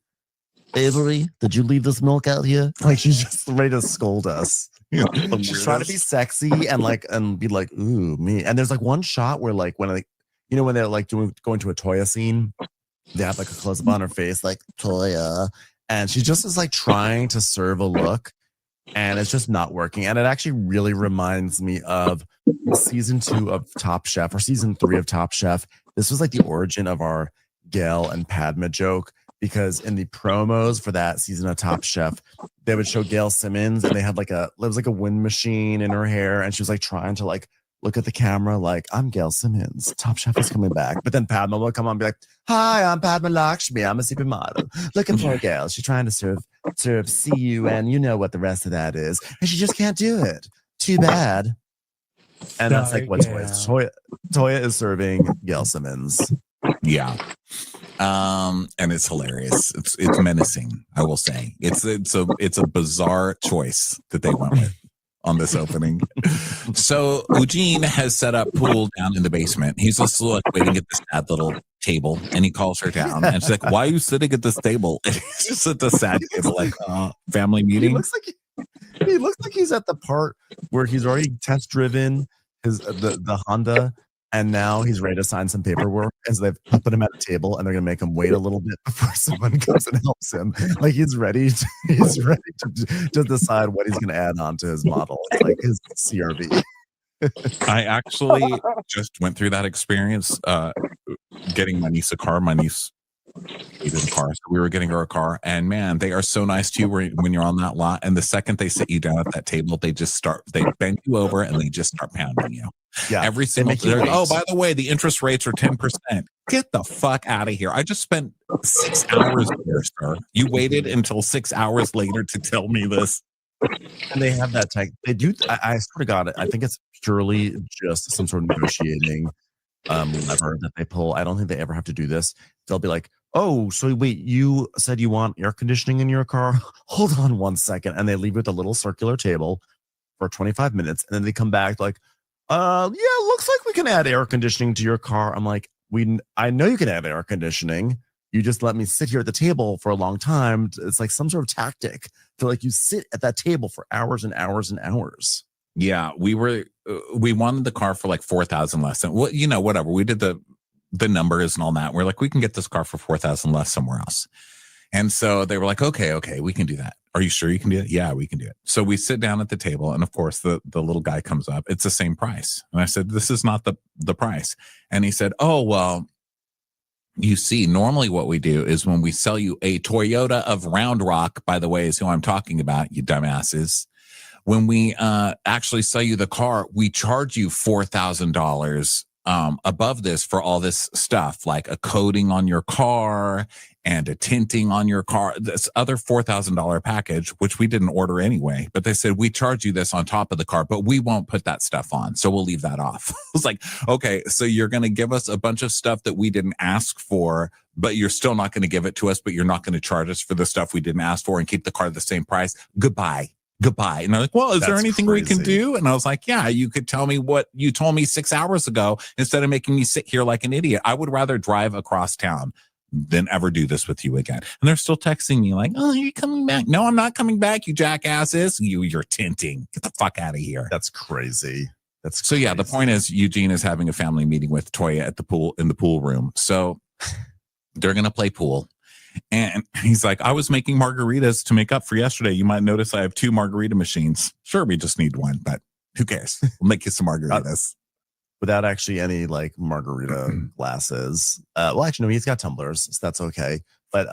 Avery, did you leave this milk out here? Like she's just ready to scold us. She's trying to be sexy and be like, ooh, me. And there's like one shot where like when they're like going to a Toya scene, they have like a close up on her face, like Toya, and she just is like trying to serve a look, and it's just not working. And it actually really reminds me of season 2 of Top Chef or season 3 of Top Chef. This was like the origin of our Gail and Padma joke, because in the promos for that season of Top Chef, they would show Gail Simmons, and they had there was like a wind machine in her hair, and she was like trying to like look at the camera like, I'm Gail Simmons, Top Chef is coming back. But then Padma will come on and be like, hi, I'm Padma Lakshmi, I'm a supermodel looking for a Gail. She's trying to serve see you, and you know what the rest of that is, and she just can't do it. Too bad. And that's like what Toya is serving Gail Simmons. Yeah. And it's hilarious. It's menacing, I will say. It's a bizarre choice that they went with on this opening. So Eugene has set up pool down in the basement. He's just like waiting at this sad little table, and he calls her down, and she's like, why are you sitting at this table? And he's just at the sad table, like family meeting. He looks like he's at the part where he's already test driven the Honda, and now he's ready to sign some paperwork, and so they've put him at a table, and they're gonna make him wait a little bit before someone comes and helps him. Like he's ready to decide what he's gonna add on to his model. It's like his CRV. I actually just went through that experience getting my niece a car. My niece needed a car, so we were getting her a car, and man, they are so nice to you when you're on that lot, and the second they sit you down at that table, they bend you over and they just start pounding you. Yeah, every single oh, by the way, the interest rates are 10%. Get the fuck out of here. I just spent 6 hours here, sir. You waited until 6 hours later to tell me this. And they have that type. They do. I swear to God, I think it's purely just some sort of negotiating lever that they pull. I don't think they ever have to do this. They'll be like, oh, so wait, you said you want air conditioning in your car? Hold on 1 second. And they leave with a little circular table for 25 minutes. And then they come back like, yeah, looks like we can add air conditioning to your car. I'm like, I know you can add air conditioning. You just let me sit here at the table for a long time. It's like some sort of tactic to like you sit at that table for hours and hours and hours. Yeah, we wanted the car for like 4,000 less. And whatever. We did the numbers and all that. We're like, we can get this car for 4,000 less somewhere else. And so they were like, okay, we can do that. Are you sure you can do it? Yeah, we can do it. So we sit down at the table, and of course the little guy comes up. It's the same price. And I said, this is not the price. And he said, oh, well, you see, normally what we do is when we sell you a Toyota of Round Rock, by the way, is who I'm talking about, you dumbasses. When we actually sell you the car, we charge you $4,000 above this for all this stuff, like a coating on your car and a tinting on your car, this other $4,000 package, which we didn't order anyway. But they said, we charge you this on top of the car, but we won't put that stuff on. So we'll leave that off. I was like, okay, so you're going to give us a bunch of stuff that we didn't ask for, but you're still not going to give it to us, but you're not going to charge us for the stuff we didn't ask for and keep the car the same price. Goodbye. And they're like, well, is there anything we can do? And I was like, yeah, you could tell me what you told me 6 hours ago instead of making me sit here like an idiot. I would rather drive across town than ever do this with you again. And they're still texting me like, oh, are you coming back? No, I'm not coming back, you jackasses. You're tinting. Get the fuck out of here. That's crazy. So yeah, the point is Eugene is having a family meeting with Toya at the pool, in the pool room. So they're going to play pool. And he's like, I was making margaritas to make up for yesterday. You might notice I have 2 margarita machines. Sure, we just need one, but who cares? We'll make you some margaritas. Without actually any like margarita glasses. Well, actually, no, he's got tumblers, so that's okay. But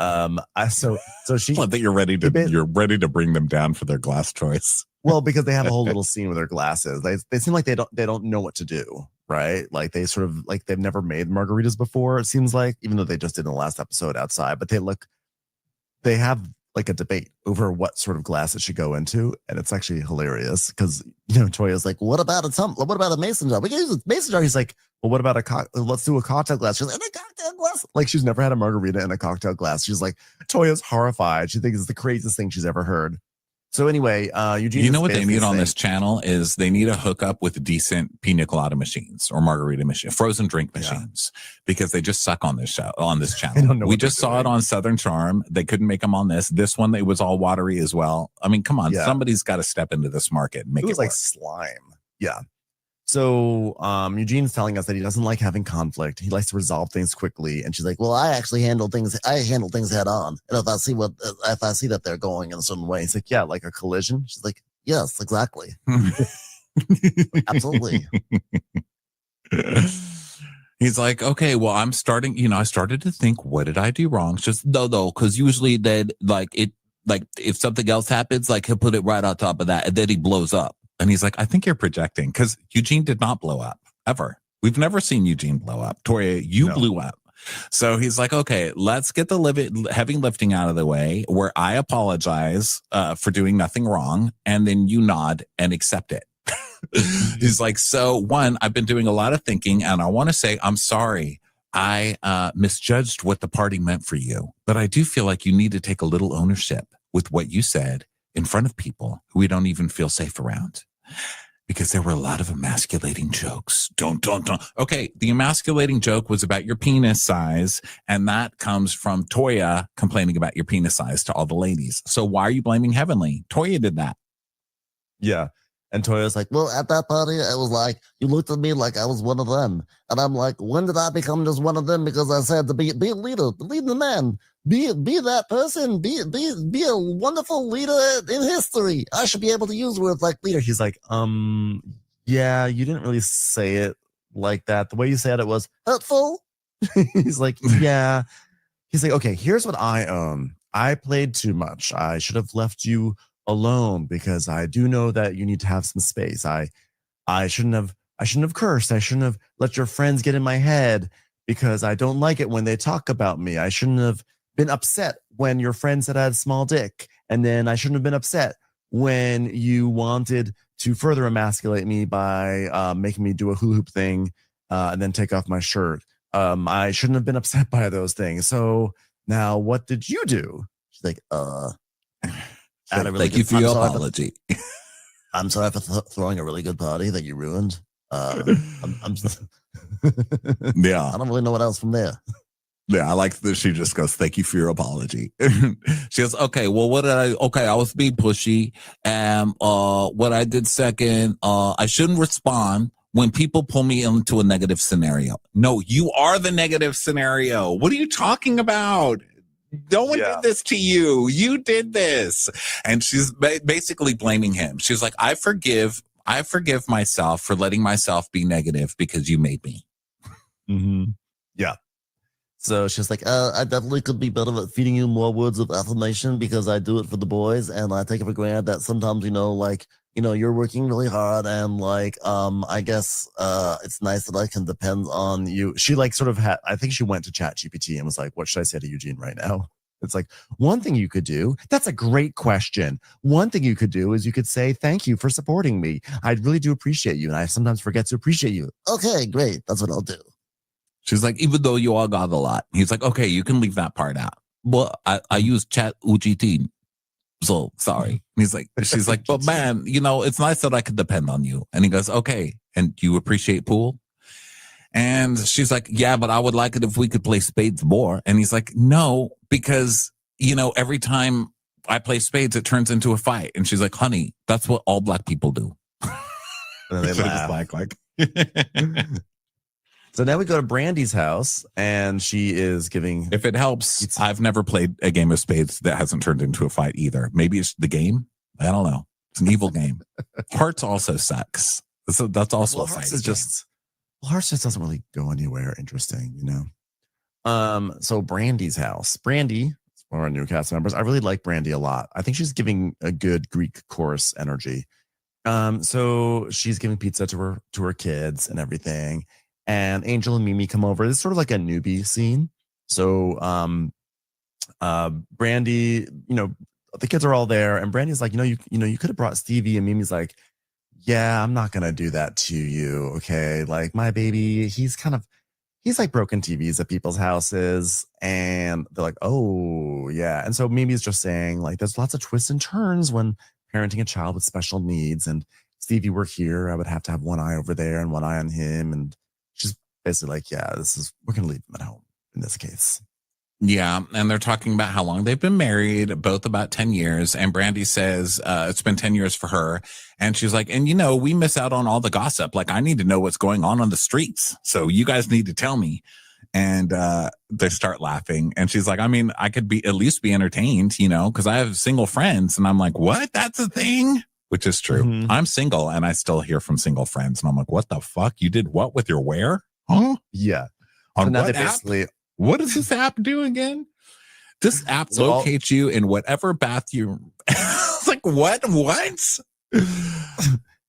so she love that you're ready to bring them down for their glass choice. Well, because they have a whole little scene with their glasses. They seem like they don't know what to do, right? Like they sort of like they've never made margaritas before. It seems like, even though they just did in the last episode outside, but they have like a debate over what sort of glass it should go into, and it's actually hilarious because Toya's like, "What about a mason jar? We can use a mason jar." He's like, "Well, what about let's do a cocktail glass?" She's like, "In a cocktail glass?" Like she's never had a margarita in a cocktail glass. She's like, Toya's horrified. She thinks it's the craziest thing she's ever heard. So anyway, Eugene, you know what they need on this channel is they need a hookup with decent pina colada machines or margarita machines, frozen drink machines, because they just suck on this channel. We just saw it on Southern Charm. They couldn't make them on this. This one, it was all watery as well. I mean, come on, somebody's got to step into this market and make it was like slime. Yeah. So Eugene's telling us that he doesn't like having conflict. He likes to resolve things quickly. And she's like, well, I handle things head on. And if I see that they're going in a certain way, he's like, yeah, like a collision. She's like, yes, exactly. Absolutely. He's like, okay, well, I started to think, what did I do wrong? It's just no, because usually then if something else happens, like he'll put it right on top of that and then he blows up. And he's like, I think you're projecting, because Eugene did not blow up ever. We've never seen Eugene blow up. Toya, you blew up. So he's like, okay, let's get the heavy lifting out of the way where I apologize for doing nothing wrong. And then you nod and accept it. He's like, so one, I've been doing a lot of thinking and I want to say, I'm sorry. I misjudged what the party meant for you, but I do feel like you need to take a little ownership with what you said in front of people who we don't even feel safe around. Because there were a lot of emasculating jokes. Don't. Okay, the emasculating joke was about your penis size, and that comes from Toya complaining about your penis size to all the ladies. So why are you blaming Heavenly? Toya did that. Yeah. And Toya's like, well, at that party, it was like, you looked at me like I was one of them. And I'm like, when did I become just one of them? Because I said to be a leader, lead the man. Be that person. Be a wonderful leader in history. I should be able to use words like leader. He's like, yeah, you didn't really say it like that. The way you said it was hurtful. He's like, yeah. He's like, okay, here's what I own. I played too much. I should have left you alone because I do know that you need to have some space. I shouldn't have cursed. I shouldn't have let your friends get in my head because I don't like it when they talk about me. I shouldn't have been upset when your friend said I had a small dick. And then I shouldn't have been upset when you wanted to further emasculate me by making me do a hula hoop thing and then take off my shirt. I shouldn't have been upset by those things. So now what did you do? She's like, Thank you for your apology. I'm sorry for throwing a really good party that you ruined. Yeah. I don't really know what else from there. Yeah, I like that she just goes, thank you for your apology. She goes, okay, well, I was being pushy. And what I did second, I shouldn't respond when people pull me into a negative scenario. No, you are the negative scenario. What are you talking about? No one did this to you. You did this. And she's basically blaming him. She's like, I forgive myself for letting myself be negative because you made me. Mm-hmm. Yeah. So she's like, I definitely could be better at feeding you more words of affirmation because I do it for the boys. And I take it for granted that sometimes, you're working really hard. And I guess it's nice that I can depend on you. She I think she went to ChatGPT and was like, what should I say to Eugene right now? It's like, one thing you could do, that's a great question. One thing you could do is you could say, thank you for supporting me. I really do appreciate you. And I sometimes forget to appreciate you. Okay, great. That's what I'll do. She's like, even though you all got a lot. He's like, okay, you can leave that part out. Well, I use ChatGPT, so sorry. And she's like, but man, it's nice that I could depend on you. And he goes, okay, and you appreciate pool? And she's like, yeah, but I would like it if we could play spades more. And he's like, no, because, every time I play spades, it turns into a fight. And she's like, honey, that's what all black people do. And they laugh. So now we go to Brandy's house, and she is giving... If it helps, I've never played a game of spades that hasn't turned into a fight either. Maybe it's the game. I don't know. It's an evil game. Hearts also sucks. So that's also a fight. Hearts just doesn't really go anywhere interesting, So Brandy's house. Brandy, one of our new cast members. I really like Brandy a lot. I think she's giving a good Greek chorus energy. So she's giving pizza to her kids and everything. And Angel and Mimi come over. It's sort of like a newbie scene. So Brandy, the kids are all there, and Brandy's like, you could have brought Stevie, and Mimi's like, yeah, I'm not gonna do that to you, okay? Like my baby, he's like broken TVs at people's houses, and they're like, oh yeah. And so Mimi's just saying like, there's lots of twists and turns when parenting a child with special needs, and Stevie were here, I would have to have one eye over there and one eye on him, and she's basically like, yeah, we're gonna leave him at home in this case. Yeah, and they're talking about how long they've been married, both about 10 years. And Brandy says it's been 10 years for her. And she's like, and we miss out on all the gossip. Like, I need to know what's going on the streets. So you guys need to tell me. And they start laughing. And she's like, I mean, I could at least be entertained, because I have single friends. And I'm like, what? That's a thing? Which is true. Mm-hmm. I'm single and I still hear from single friends. And I'm like, what the fuck? You did what with your where? Huh? Yeah. On what app? What does this app do again? This app locates you in whatever bathroom. It's like, what?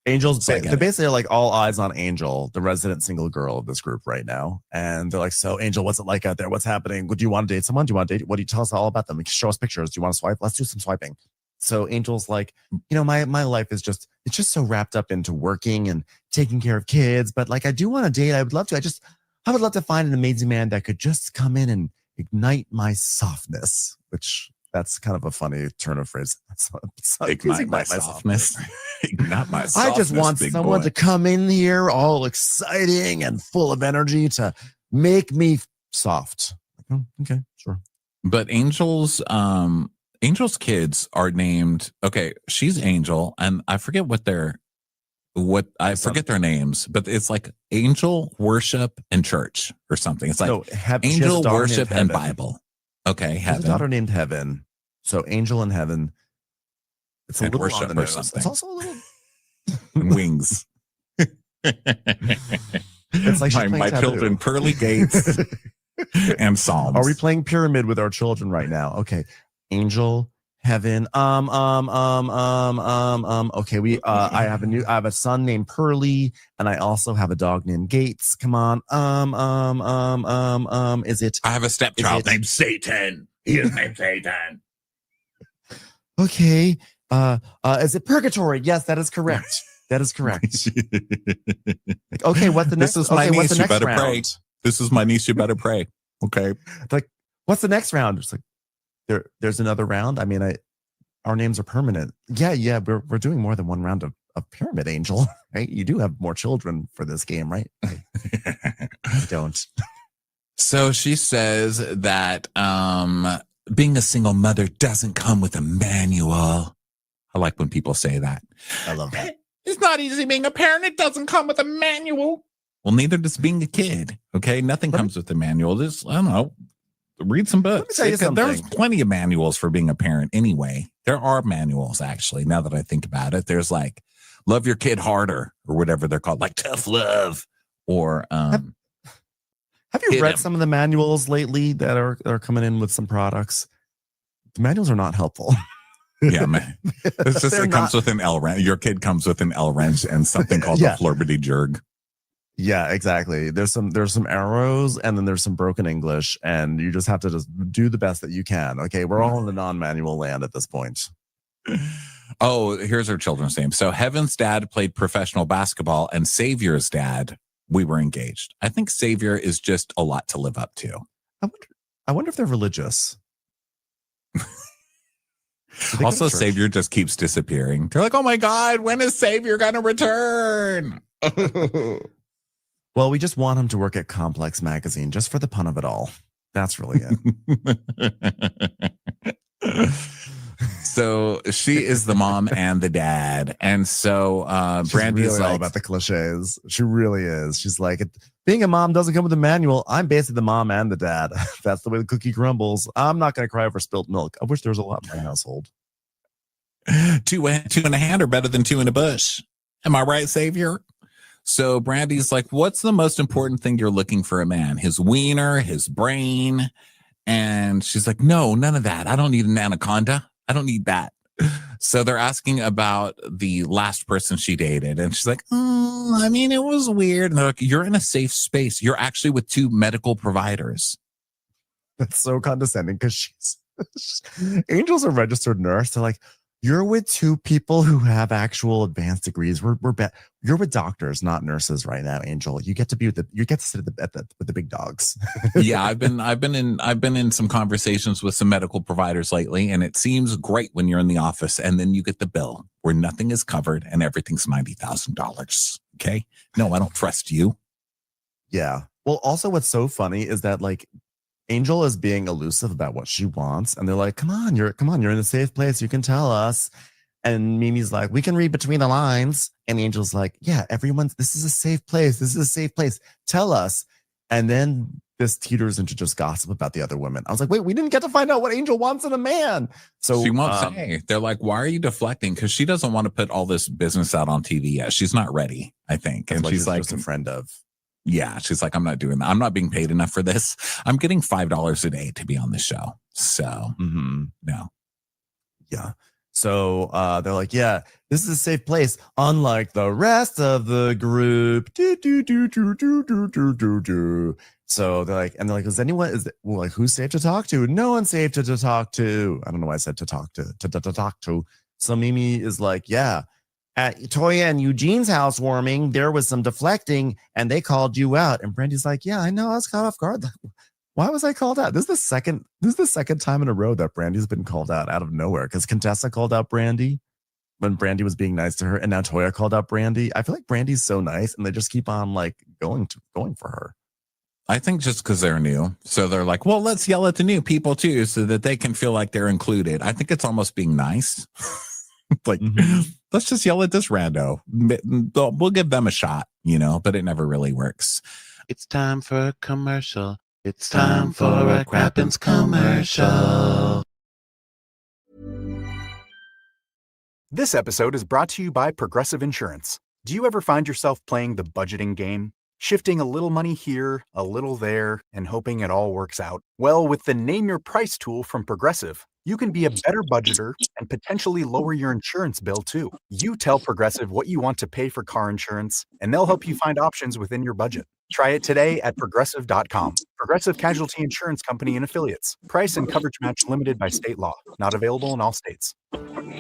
Angel's they're basically like all eyes on Angel, the resident single girl of this group right now. And they're like, so Angel, what's it like out there? What's happening? Do you want to date someone? Do you want to date? What do you tell us all about them? Show us pictures. Do you want to swipe? Let's do some swiping. So Angel's like, my life is it's just so wrapped up into working and taking care of kids. But like, I do want to date. I would love to. I would love to find an amazing man that could just come in and ignite my softness, which that's kind of a funny turn of phrase. Ignite my softness. Ignite my softness. I just want someone to come in here all exciting and full of energy to make me soft. Okay, sure. But Angel's kids are named, okay, she's Angel, and I forget forget their names, but it's like Angel, Worship, and Church or something. It's like Angel, Worship, and Bible. Okay, Heaven. There's a daughter named Heaven. So Angel and Heaven. It's a little Worship on the or nose. something. It's also a little Wings. It's like my children, Pearly Gates and Psalms. Are we playing Pyramid with our children right now? Okay, Angel. Heaven. Okay, I have a son named Pearly, and I also have a dog named Gates. Come on. Is it? I have a stepchild named Satan. He is named Satan. Okay. Is it Purgatory? Yes, that is correct. That is correct. Okay, what's the next? This is my niece. You better pray. This is my niece. You better pray. Okay. Like, what's the next round? It's like, there's another round. I mean, our names are permanent. Yeah. We're doing more than one round of Pyramid, Angel. Right? You do have more children for this game, right? I don't. So she says that being a single mother doesn't come with a manual. I like when people say that. I love that. It's not easy being a parent. It doesn't come with a manual. Well, neither does being a kid. Okay, nothing comes with a manual. This, I don't know. Read some books. There's plenty of manuals for being a parent anyway. There are manuals, actually, now that I think about it. There's like Love Your Kid Harder or whatever they're called, like Tough Love or have you read some of the manuals lately that are coming in with some products? The manuals are not helpful. Yeah, man. It's just it comes with an L wrench. Your kid comes with an L wrench and something called the Florbidy Jerg. Yeah, exactly. There's some arrows and then there's some broken English, and you just have to just do the best that you can. Okay, we're all in the non-manual land at this point. Oh, here's her children's name. So Heaven's dad played professional basketball, and Savior's dad, we were engaged. I think Savior is just a lot to live up to. I wonder if they're religious. Also, Savior just keeps disappearing. They're like, oh my God, when is Savior going to return? Well, we just want him to work at Complex Magazine just for the pun of it all. That's really it. So she is the mom and the dad. And so Brandy's really all about the cliches. She really is. She's like, being a mom doesn't come with a manual. I'm basically the mom and the dad. That's the way the cookie crumbles. I'm not going to cry over spilled milk. I wish there was a lot in my household. Two in a hand are better than two in a bush. Am I right, Savior? So Brandy's like, what's the most important thing you're looking for a man? His wiener, his brain. And she's like, no, none of that. I don't need an anaconda. I don't need that. So they're asking about the last person she dated. And she's like, I mean, it was weird. And they're like, you're in a safe space. You're actually with two medical providers. That's so condescending because she's Angel's a registered nurse. They're like, you're with two people who have actual advanced degrees. You're with doctors, not nurses right now, Angel. You get to sit with the big dogs. Yeah, I've been in some conversations with some medical providers lately, and it seems great when you're in the office and then you get the bill where nothing is covered and everything's $90,000. Okay. No, I don't trust you. Yeah. Well, also what's so funny is that like Angel is being elusive about what she wants, and they're like, come on, you're in a safe place. You can tell us. And Mimi's like, we can read between the lines. And Angel's like, yeah, this is a safe place. This is a safe place. Tell us. And then this teeters into just gossip about the other women. I was like, wait, we didn't get to find out what Angel wants in a man. So she won't say. They're like, why are you deflecting? Because she doesn't want to put all this business out on TV yet. She's not ready, I think. And she's like, just a friend of. Yeah, she's like, I'm not doing that. I'm not being paid enough for this. I'm getting $5 a day to be on the show. So, no. Yeah. So they're like, yeah, this is a safe place, unlike the rest of the group. So they're like, who's safe to talk to? No one's safe to talk to. I don't know why I said to talk to. So Mimi is like, yeah. At Toya and Eugene's housewarming, there was some deflecting and they called you out. And Brandy's like, yeah, I know, I was caught off guard. Why was I called out? This is the second time in a row that Brandy's been called out of nowhere, because Contessa called out Brandy when Brandy was being nice to her, and now Toya called out Brandy. I feel like Brandy's so nice and they just keep on like going for her. I think just because they're new. So they're like, well, let's yell at the new people too, so that they can feel like they're included. I think it's almost being nice. Like, let's just yell at this rando. We'll give them a shot, but it never really works. It's time for a commercial. It's time for a Crappens commercial. This episode is brought to you by Progressive Insurance. Do you ever find yourself playing the budgeting game? Shifting a little money here, a little there, and hoping it all works out? Well, with the Name Your Price tool from Progressive, you can be a better budgeter and potentially lower your insurance bill too. You tell Progressive what you want to pay for car insurance, and they'll help you find options within your budget. Try it today at Progressive.com. Progressive Casualty Insurance Company and Affiliates. Price and coverage match limited by state law. Not available in all states.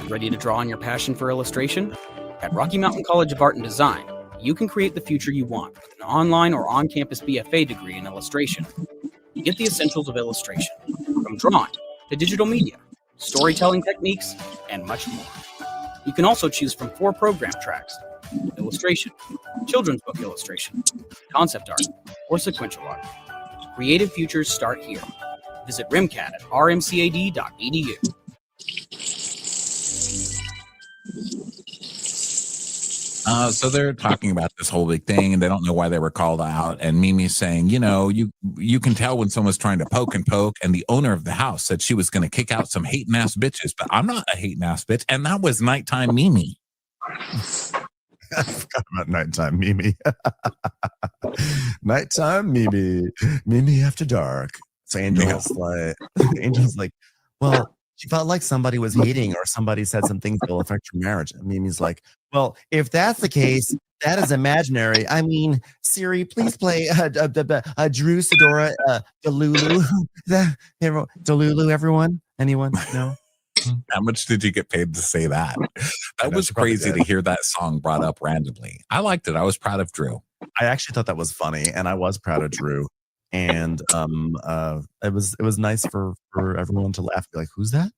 Ready to draw on your passion for illustration? At Rocky Mountain College of Art and Design, you can create the future you want with an online or on-campus BFA degree in illustration. You get the essentials of illustration, from drawing to digital media, storytelling techniques, and much more. You can also choose from 4 program tracks: illustration, children's book illustration, concept art, or sequential art. Creative futures start here. Visit RIMCAT at rmcad.edu. So they're talking about this whole big thing, and they don't know why they were called out. And Mimi's saying, you can tell when someone's trying to poke. And the owner of the house said she was going to kick out some hating ass bitches, but I'm not a hating ass bitch. And that was nighttime Mimi. I forgot about nighttime Mimi. Nighttime Mimi. Mimi after dark. So Angel's like, well, she felt like somebody was hating or somebody said some things that will affect your marriage. And Mimi's like, well, if that's the case, that is imaginary. I mean, Siri, please play Drew, Sedora, Delulu. Delulu, everyone? Anyone? No? How much did you get paid to say that? That was crazy to hear that song brought up randomly. I liked it. I was proud of Drew. I actually thought that was funny, and I was proud of Drew. And it was nice for everyone to laugh. Be like, who's that?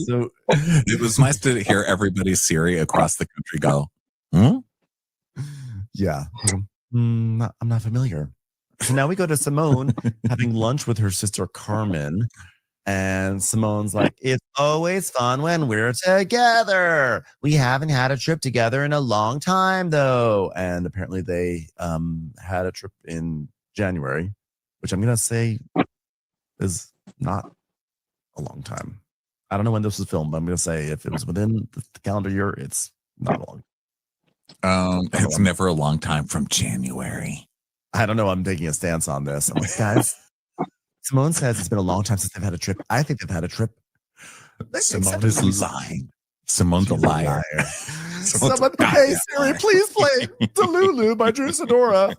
So it was nice to hear everybody's Siri across the country go, yeah. I'm not familiar. So now we go to Simone having lunch with her sister Carmen. And Simone's like, it's always fun when we're together. We haven't had a trip together in a long time, though. And apparently they had a trip in January, which I'm going to say is not a long time. I don't know when this was filmed, but I'm going to say if it was within the calendar year, it's not long. It's never a long time from January. I don't know. I'm taking a stance on this. I'm like, guys, Simone says it's been a long time since they've had a trip. I think they've had a trip. Simone is lying. Simone's a liar. Someone, hey Siri, please play Delulu by Drew Sedora.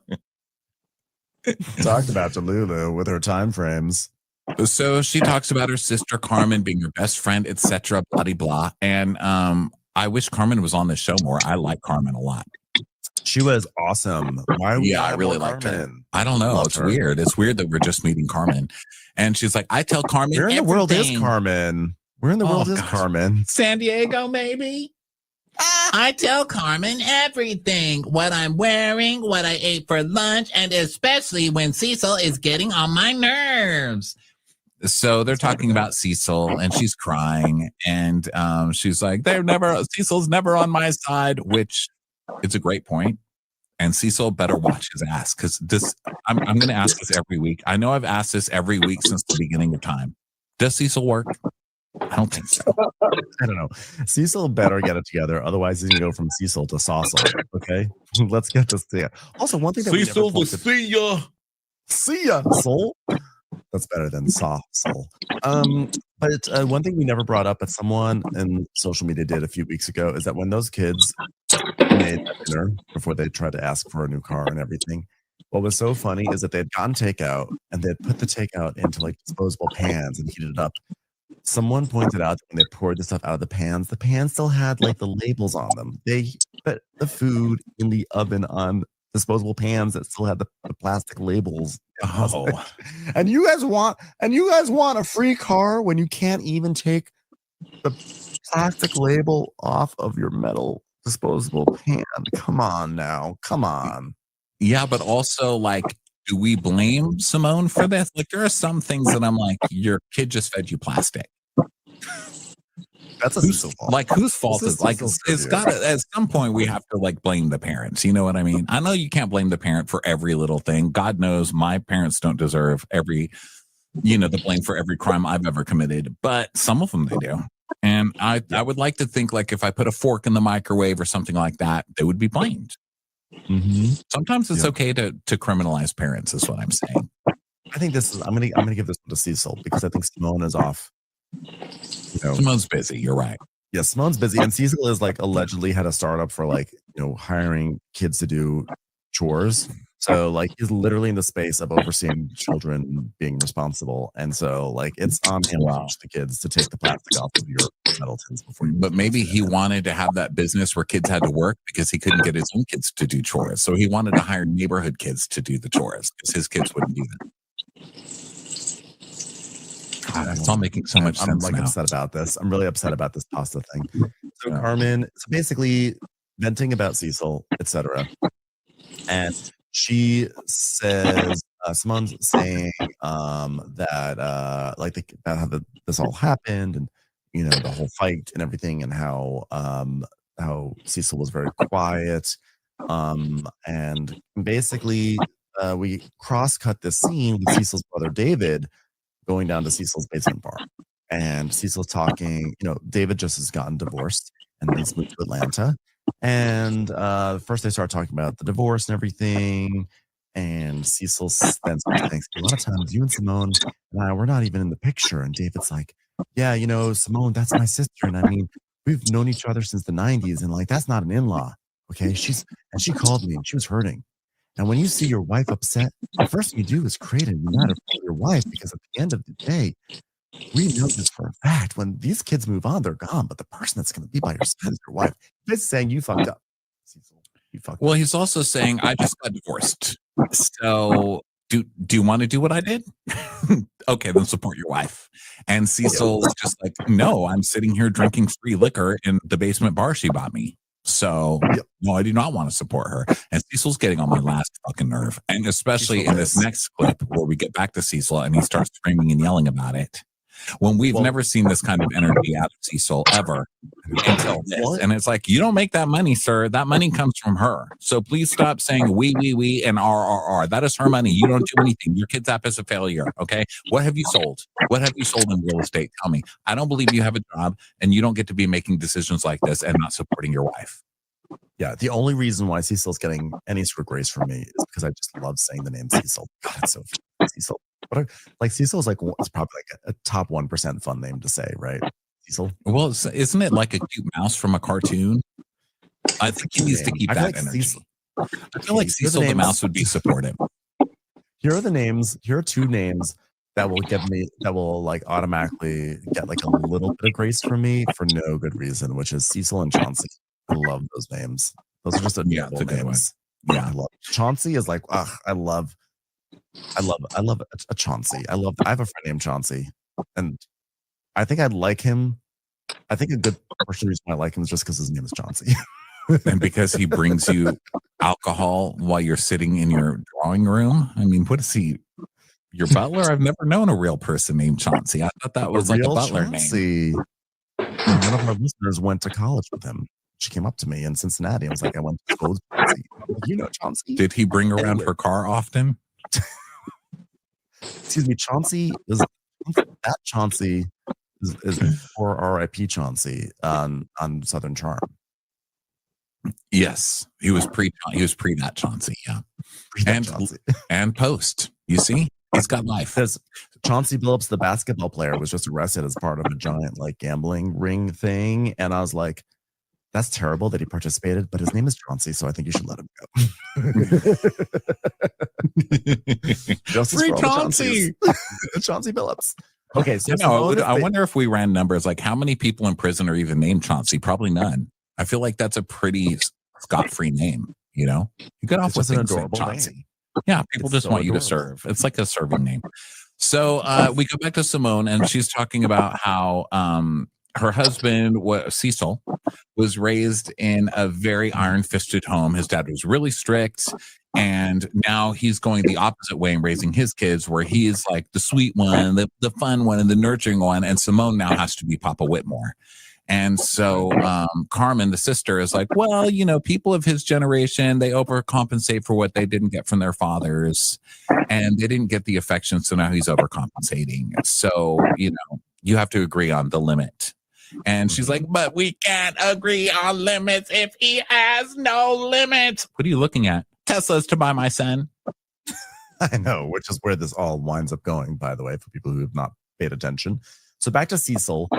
Talked about Delulu with her time frames. So she talks about her sister Carmen being her best friend, etc. Blah blah blah. And I wish Carmen was on the show more. I like Carmen a lot. She was awesome. Why? Yeah, I really liked her. I don't know. It's weird. It's weird that we're just meeting Carmen, and she's like, I tell Carmen. Where in the world is Carmen? Where in the world is gosh. Carmen? San Diego, maybe. I tell Carmen everything, what I'm wearing, what I ate for lunch, and especially when Cecil is getting on my nerves. So they're talking about Cecil, and she's crying, and she's like, Cecil's never on my side, which is a great point. And Cecil better watch his ass, because I'm going to ask this every week. I know I've asked this every week since the beginning of time. Does Cecil work? I don't think so. I don't know. Cecil better get it together. Otherwise, he's going to go from Cecil to Saucil. Okay? Let's get this together. Also, one thing that Cecil will see ya. See ya, soul. That's better than soul. But one thing we never brought up, but someone in social media did a few weeks ago, is that when those kids made dinner before they tried to ask for a new car and everything, what was so funny is that they had gotten takeout and they had put the takeout into like disposable pans and heated it up. Someone pointed out that when they poured the stuff out of the pans still had like the labels on them. They put the food in the oven on disposable pans that still had the plastic labels. Oh, and you guys want a free car when you can't even take the plastic label off of your metal disposable pan? Come on now. Come on. Yeah, but also, like, do we blame Simone for this? Like, there are some things that I'm like, your kid just fed you plastic. That's whose fault. Like, whose fault is like it's got to, at some point we have to like blame the parents. You know what I mean? I know you can't blame the parent for every little thing. God knows my parents don't deserve the blame for every crime I've ever committed, but some of them they do. And I would like to think like if I put a fork in the microwave or something like that, they would be blamed. Mm-hmm. Sometimes it's okay to criminalize parents, is what I'm saying. I think I'm gonna give this one to Cecil because I think Simone is off. Simone's busy. You're right. Yeah, Simone's busy, and Cecil is like allegedly had a startup for like hiring kids to do chores. So like he's literally in the space of overseeing children being responsible, and so like it's on him to teach the kids to take the plastic off of your metal tins before you. But maybe he wanted to have that business where kids had to work because he couldn't get his own kids to do chores, so he wanted to hire neighborhood kids to do the chores because his kids wouldn't do that. God, it's all making so much sense. I'm like now. upset about this. I'm really upset about this pasta thing. So Carmen, so basically venting about Cecil, etc. And she says, Simone's saying that like about how this all happened and the whole fight and everything, and how Cecil was very quiet. And basically we cross-cut this scene with Cecil's brother David going down to Cecil's basement bar. And Cecil's talking, David just has gotten divorced and he's moved to Atlanta. And first they start talking about the divorce and everything. And Cecil then thinks, a lot of times you and Simone and I, we're not even in the picture. And David's like, yeah, Simone, that's my sister. And I mean, we've known each other since the 90s. And like, that's not an in-law. Okay. She called me and she was hurting. And when you see your wife upset, the first thing you do is create a united for your wife, because at the end of the day, we know this for a fact. When these kids move on, they're gone. But the person that's going to be by your side is your wife. This is saying you fucked up. You fucked Well, up. he's also saying, I just got divorced. So do you want to do what I did? Okay, then support your wife. And Cecil's just like, no, I'm sitting here drinking free liquor in the basement bar she bought me. So no, I do not want to support her. And Cecil's getting on my last fucking nerve. And especially in this next clip where we get back to Cecil and he starts screaming and yelling about it. When we've never seen this kind of energy out of Cecil ever until this. And it's like, you don't make that money, sir. That money comes from her. So please stop saying we and R. That is her money. You don't do anything. Your kid's app is a failure. Okay. What have you sold? What have you sold in real estate? Tell me. I don't believe you have a job and you don't get to be making decisions like this and not supporting your wife. Yeah, the only reason why Cecil's getting any sort of grace from me is because I just love saying the name Cecil. God, it's so fun. Cecil. Cecil is it's probably like a top 1% fun name to say, right? Cecil. Well, isn't it like a cute mouse from a cartoon? I think he needs to keep that energy. I feel like Cecil the mouse would be supportive. Here are 2 names that will like automatically get like a little bit of grace from me for no good reason, which is Cecil and Chauncey. I love those names. Those are just adorable names. Yeah, I love Chauncey is like, I love a Chauncey. I have a friend named Chauncey, and I think I'd like him. I think a good portion of the reason I like him is just because his name is Chauncey. And because he brings you alcohol while you're sitting in your drawing room. I mean, what is he? Your butler? I've never known a real person named Chauncey. I thought that was like a butler Chauncey. name. One of our listeners went to college with him. She came up to me in Cincinnati. I was like, I went to school with Chauncey. You know Chauncey? Did he bring around her car often? Excuse me, Chauncey is before R.I.P. Chauncey on Southern Charm. Yes, he was pre that Chauncey, yeah, and post. You see, he's got life. There's Chauncey Billups, the basketball player, was just arrested as part of a giant like gambling ring thing, and I was like, that's terrible that he participated, but his name is Chauncey, so I think you should let him go. Free Chauncey, Chauncey Billups. Okay, so I wonder if we ran numbers like how many people in prison are even named Chauncey? Probably none. I feel like that's a pretty scot-free name. You know, you get off with an adorable Chauncey. Name. Yeah, people just want you to serve. It's like a serving name. So we go back to Simone, and she's talking about how her husband, Cecil, was raised in a very iron-fisted home. His dad was really strict, and now he's going the opposite way in raising his kids, where he is like the sweet one, the fun one, and the nurturing one, and Simone now has to be Papa Whitmore. And so Carmen, the sister, is like, well, you know, people of his generation, they overcompensate for what they didn't get from their fathers, and they didn't get the affection, so now he's overcompensating. So, you know, you have to agree on the limit. And she's like, but we can't agree on limits if he has no limits. What are you looking at? Tesla's to buy my son. I know, which is where this all winds up going, by the way, for people who have not paid attention. So back to Cecil.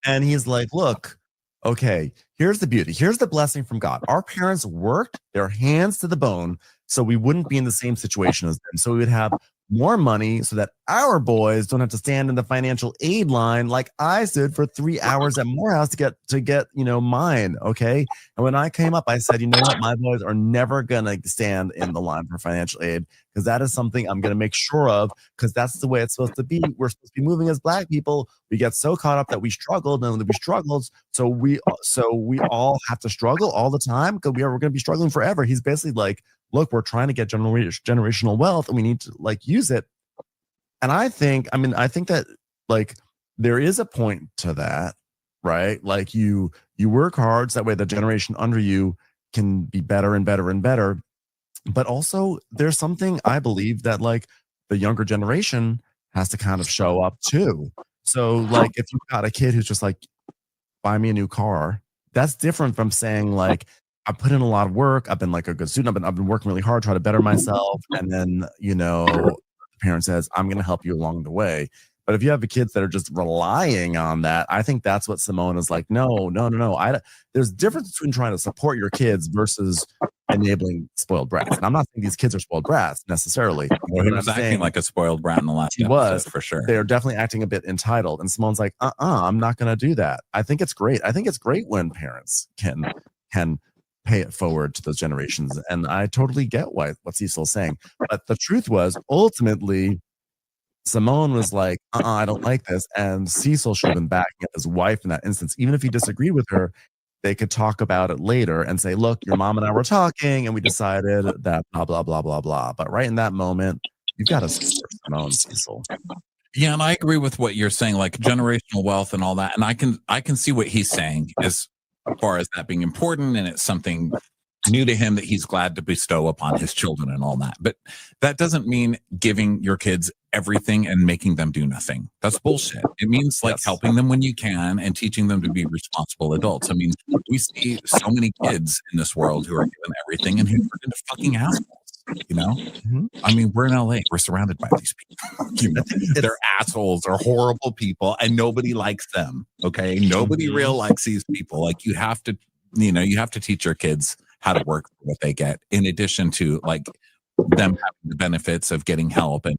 And he's like, look, okay, here's the beauty. Here's the blessing from God. Our parents worked their hands to the bone so we wouldn't be in the same situation as them. So we would have more money so that our boys don't have to stand in the financial aid line like I stood for 3 hours at Morehouse to get, you know, mine. Okay. And when I came up, I said, you know what? My boys are never going to stand in the line for financial aid because that is something I'm going to make sure of because that's the way it's supposed to be. We're supposed to be moving as Black people. We get so caught up that we struggled and we struggled. So we all have to struggle all the time because we're going to be struggling forever. He's basically like, look, we're trying to get generational wealth and we need to like use it. And I think that like there is a point to that, right? Like you work hard so that way the generation under you can be better and better and better. But also there's something I believe that like the younger generation has to kind of show up too. So like if you've got a kid who's just like, buy me a new car, that's different from saying like, I put in a lot of work. I've been like a good student. I've been working really hard, trying to better myself. And then, you know, the parent says, I'm going to help you along the way. But if you have the kids that are just relying on that, I think that's what Simone is like, no. There's a difference between trying to support your kids versus enabling spoiled brats. And I'm not saying these kids are spoiled brats necessarily. Well, he was acting like a spoiled brat in the last episode, was for sure. They're definitely acting a bit entitled. And Simone's like, I'm not going to do that. I think it's great. I think it's great when parents can pay it forward to those generations. And I totally get what Cecil's saying. But the truth was, ultimately, Simone was like, I don't like this. And Cecil should have been backing up his wife in that instance. Even if he disagreed with her, they could talk about it later and say, look, your mom and I were talking and we decided that blah, blah, blah, blah, blah. But right in that moment, you've got to support Simone, Cecil. Yeah, and I agree with what you're saying, like generational wealth and all that. And I can see what he's saying as far as that being important, and it's something new to him that he's glad to bestow upon his children and all that. But that doesn't mean giving your kids everything and making them do nothing. That's bullshit. It means like helping them when you can and teaching them to be responsible adults. I mean, we see so many kids in this world who are given everything and who turn into fucking assholes. You know, I mean, we're in LA. We're surrounded by these people. You know, they're assholes. They're horrible people, and nobody likes them. Okay, nobody real likes these people. Like you have to teach your kids how to work for what they get. In addition to like them having the benefits of getting help. And,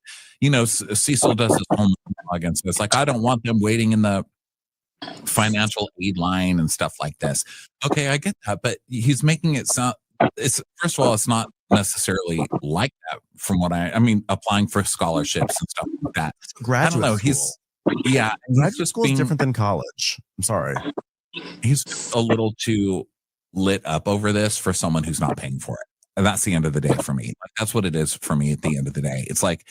Cecil does his own against this. Like, I don't want them waiting in the financial aid line and stuff like this. Okay, I get that, but he's making it sound, first of all, it's not necessarily like that from what I mean, applying for scholarships and stuff like that. Graduate I don't know. school. Graduate school is different than college. I'm sorry. He's a little too lit up over this for someone who's not paying for it. And that's the end of the day for me. Like, that's what it is for me at the end of the day. It's like,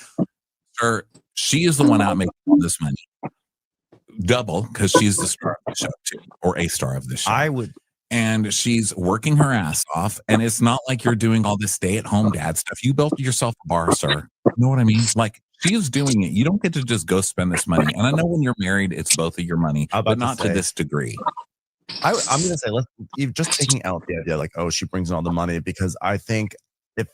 sir, she is the one out making all this money. Double, because she's the star of the show too, or a star of the show. And she's working her ass off. And it's not like you're doing all this stay-at-home dad stuff. You built yourself a bar, sir. You know what I mean? Like, she is doing it. You don't get to just go spend this money. And I know when you're married, it's both of your money, but not to this degree. I'm going to say, just taking out the idea, like, oh, she brings in all the money, because I think if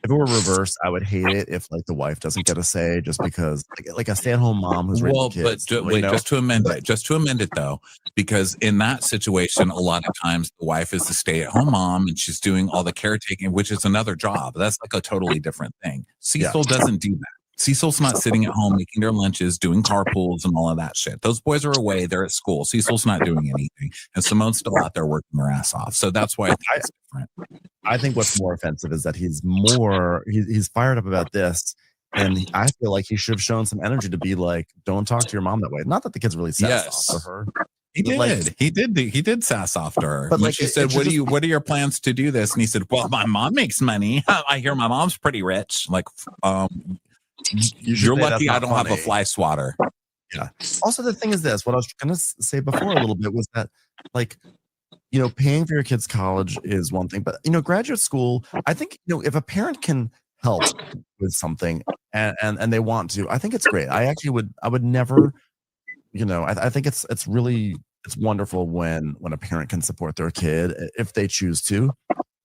it were reversed, I would hate it if the wife doesn't get a say just because like a stay-at-home mom who's raising kids. But just to amend it though, because in that situation, a lot of times the wife is the stay-at-home mom and she's doing all the caretaking, which is another job. That's like a totally different thing. Cecil doesn't do that. Cecil's not sitting at home making their lunches, doing carpools and all of that shit. Those boys are away. They're at school. Cecil's not doing anything. And Simone's still out there working her ass off. So that's why I think it's different. I think what's more offensive is that he's fired up about this. And I feel like he should have shown some energy to be like, don't talk to your mom that way. Not that the kids really sass off to her. He did sass off to her. But when she said, what are your plans to do this? And he said, well, my mom makes money. I hear my mom's pretty rich. Like, you're lucky I don't have a fly swatter. Yeah. Also, the thing is this, what I was going to say before a little bit was that, paying for your kids' college is one thing, but, graduate school, I think, if a parent can help with something and they want to, I think it's great. I would never, I think it's wonderful when a parent can support their kid if they choose to.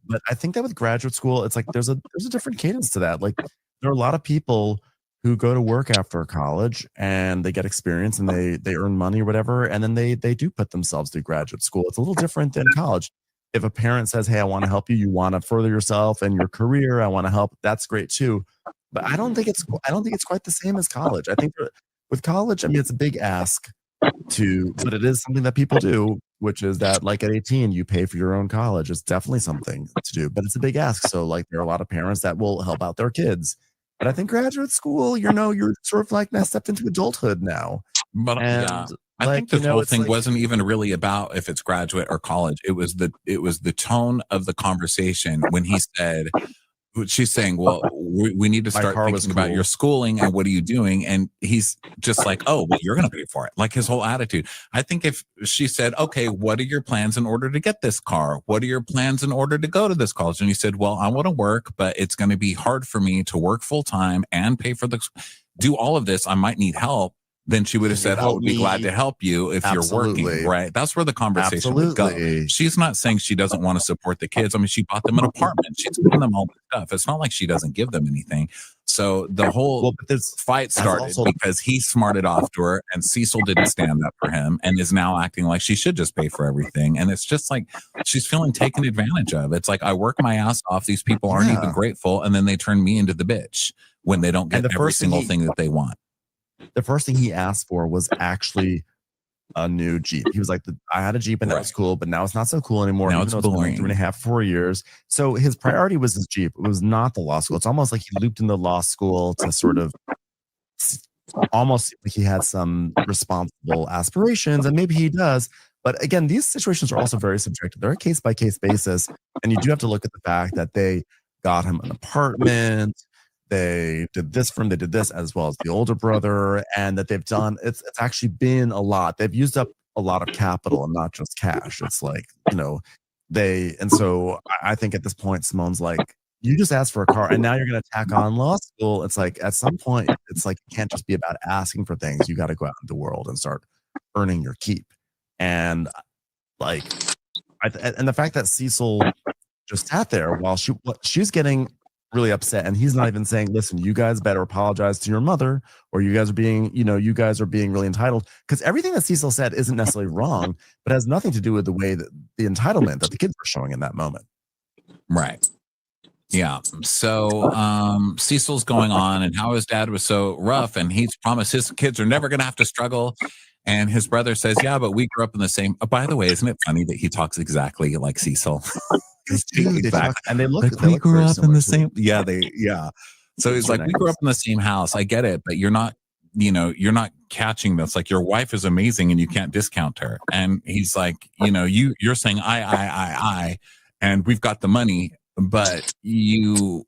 But I think that with graduate school, it's like there's a different cadence to that. Like, there are a lot of people who go to work after college and they get experience and they earn money or whatever, and then they do put themselves through graduate school. It's a little different than college. If a parent says, hey, I want to help you, you want to further yourself and your career, I want to help, that's great too. But I don't think it's quite the same as college. I think with college, I mean, it's a big ask but it is something that people do, which is that, like, at 18, you pay for your own college. It's definitely something to do, but it's a big ask. So, there are a lot of parents that will help out their kids. But I think graduate school, you're sort of like now stepped into adulthood now. But I think this whole thing wasn't even really about if it's graduate or college. It was the tone of the conversation when he said, she's saying, well, we need to start thinking about your schooling and what are you doing? And he's just like, oh, well, you're going to pay for it. Like, his whole attitude. I think if she said, okay, what are your plans in order to get this car? What are your plans in order to go to this college? And he said, well, I want to work, but it's going to be hard for me to work full time and pay for do all of this. I might need help. Then she would have said, I would be glad to help you if you're working, right? That's where the conversation would go. She's not saying she doesn't want to support the kids. I mean, she bought them an apartment. She's giving them all the stuff. It's not like she doesn't give them anything. So the whole fight started because he smarted off to her and Cecil didn't stand up for him and is now acting like she should just pay for everything. And it's just like she's feeling taken advantage of. It's like, I work my ass off. These people aren't even grateful. And then they turn me into the bitch when they don't get every single thing that they want. The first thing he asked for was actually a new Jeep. He was like, I had a Jeep and that was cool, but now it's not so cool anymore. Now it's boring. 3.5, 4 years. So his priority was his Jeep. It was not the law school. It's almost like he looped in the law school to sort of almost like he had some responsible aspirations, and maybe he does. But again, these situations are also very subjective. They're a case-by-case basis, and you do have to look at the fact that they got him an apartment. They did this for him. They did this as well as the older brother, and that they've done. It's actually been a lot. They've used up a lot of capital and not just cash. It's like, and so I think at this point, Simone's like, you just asked for a car and now you're going to tack on law school. It's like, at some point, it's like, it can't just be about asking for things. You got to go out into the world and start earning your keep. And and the fact that Cecil just sat there while she's getting really upset, and he's not even saying, listen, you guys better apologize to your mother, or you guys are being really entitled, because everything that Cecil said isn't necessarily wrong, but has nothing to do with the way that the entitlement that the kids were showing in that moment. Right. Yeah. So Cecil's going on and how his dad was so rough, and he's promised his kids are never going to have to struggle. And his brother says, yeah, but we grew up in the same. Oh, by the way, isn't it funny that he talks exactly like Cecil? Dude, they talk, and they look like they we look grew very up in similar the too. same. Yeah. So he's like, we grew up in the same house. I get it, but you're not, you're not catching this. Like, your wife is amazing and you can't discount her. And he's like, you're saying I, and we've got the money, but your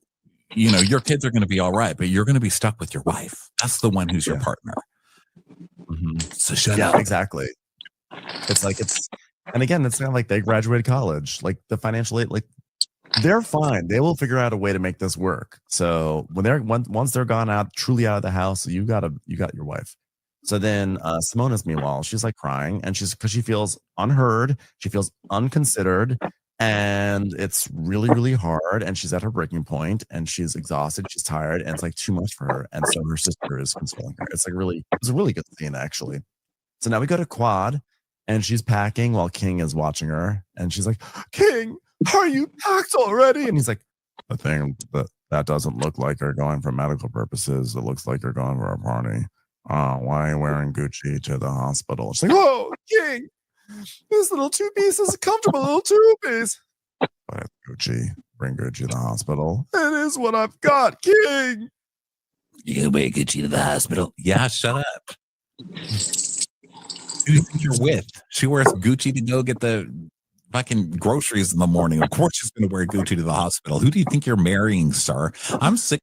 kids are going to be all right, but you're going to be stuck with your wife. That's the one who's your partner. So shut up. Exactly. And again, it's not like they graduated college, like the financial aid, like they're fine. They will figure out a way to make this work. So when once they're gone out, truly out of the house, you got your wife. So then Simona's, meanwhile, she's like crying, and because she feels unheard, she feels unconsidered, and it's really, really hard. And she's at her breaking point, and she's exhausted, she's tired, and it's like too much for her. And so her sister is consoling her. It's a really good scene, actually. So now we go to Quad, and she's packing while King is watching her, and she's like, King, are you packed already? And he's like, I think that doesn't look like you're going for medical purposes. It looks like you're going for a party. Why are you wearing Gucci to the hospital? She's like, oh, King, this little two-piece is a comfortable little two-piece. But Gucci, bring Gucci to the hospital. It is what I've got, King. You wear Gucci to the hospital? Yeah, shut up. Who do you think you're with? She wears Gucci to go get the fucking groceries in the morning. Of course she's going to wear Gucci to the hospital. Who do you think you're marrying, sir? I'm sick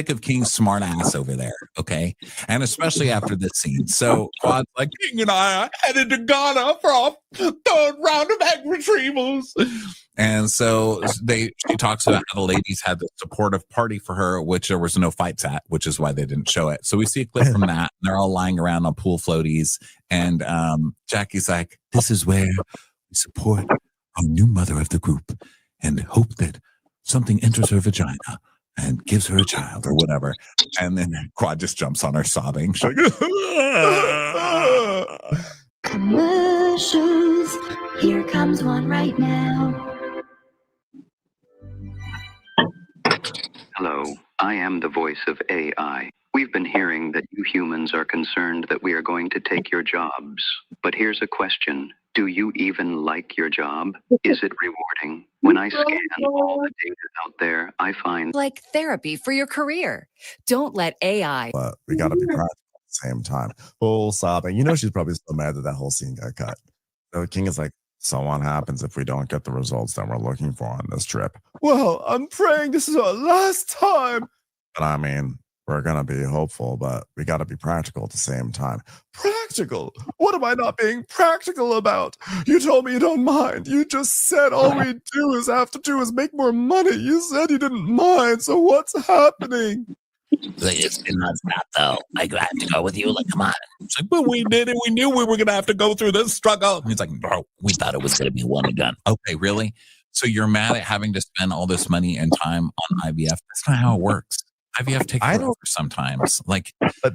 of King's smart ass over there, okay? And especially after this scene. So Quad's like, King and I are headed to Ghana for our third round of egg retrievals. And so she talks about how the ladies had the supportive party for her, which there was no fights at, which is why they didn't show it. So we see a clip from that, and they're all lying around on pool floaties. And Jackie's like, this is where we support our new mother of the group and hope that something enters her vagina and gives her a child or whatever. And then Quad just jumps on her sobbing. She's like, Commercials. Here comes one right now. Hello, I am the voice of AI. We've been hearing that you humans are concerned that we are going to take your jobs. But here's a question. Do you even like your job? Is it rewarding? When I scan all the data out there, I find like therapy for your career. Don't let AI. But we got to be practical at the same time. Full sobbing. She's probably so mad that whole scene got cut. So King is like, so what happens if we don't get the results that we're looking for on this trip? Well, I'm praying this is our last time. But I mean, we're going to be hopeful, but we got to be practical at the same time. Practical? What am I not being practical about? You told me you don't mind. You just said all we have to do is make more money. You said you didn't mind. So what's happening? It's been nonstop, though. I have to go with you. Like, come on. It's like, but we did it. We knew we were going to have to go through this struggle. And he's like, bro, we thought it was going to be one and done. Okay, really? So you're mad at having to spend all this money and time on IVF? That's not how it works. IVF takes forever sometimes. Like, but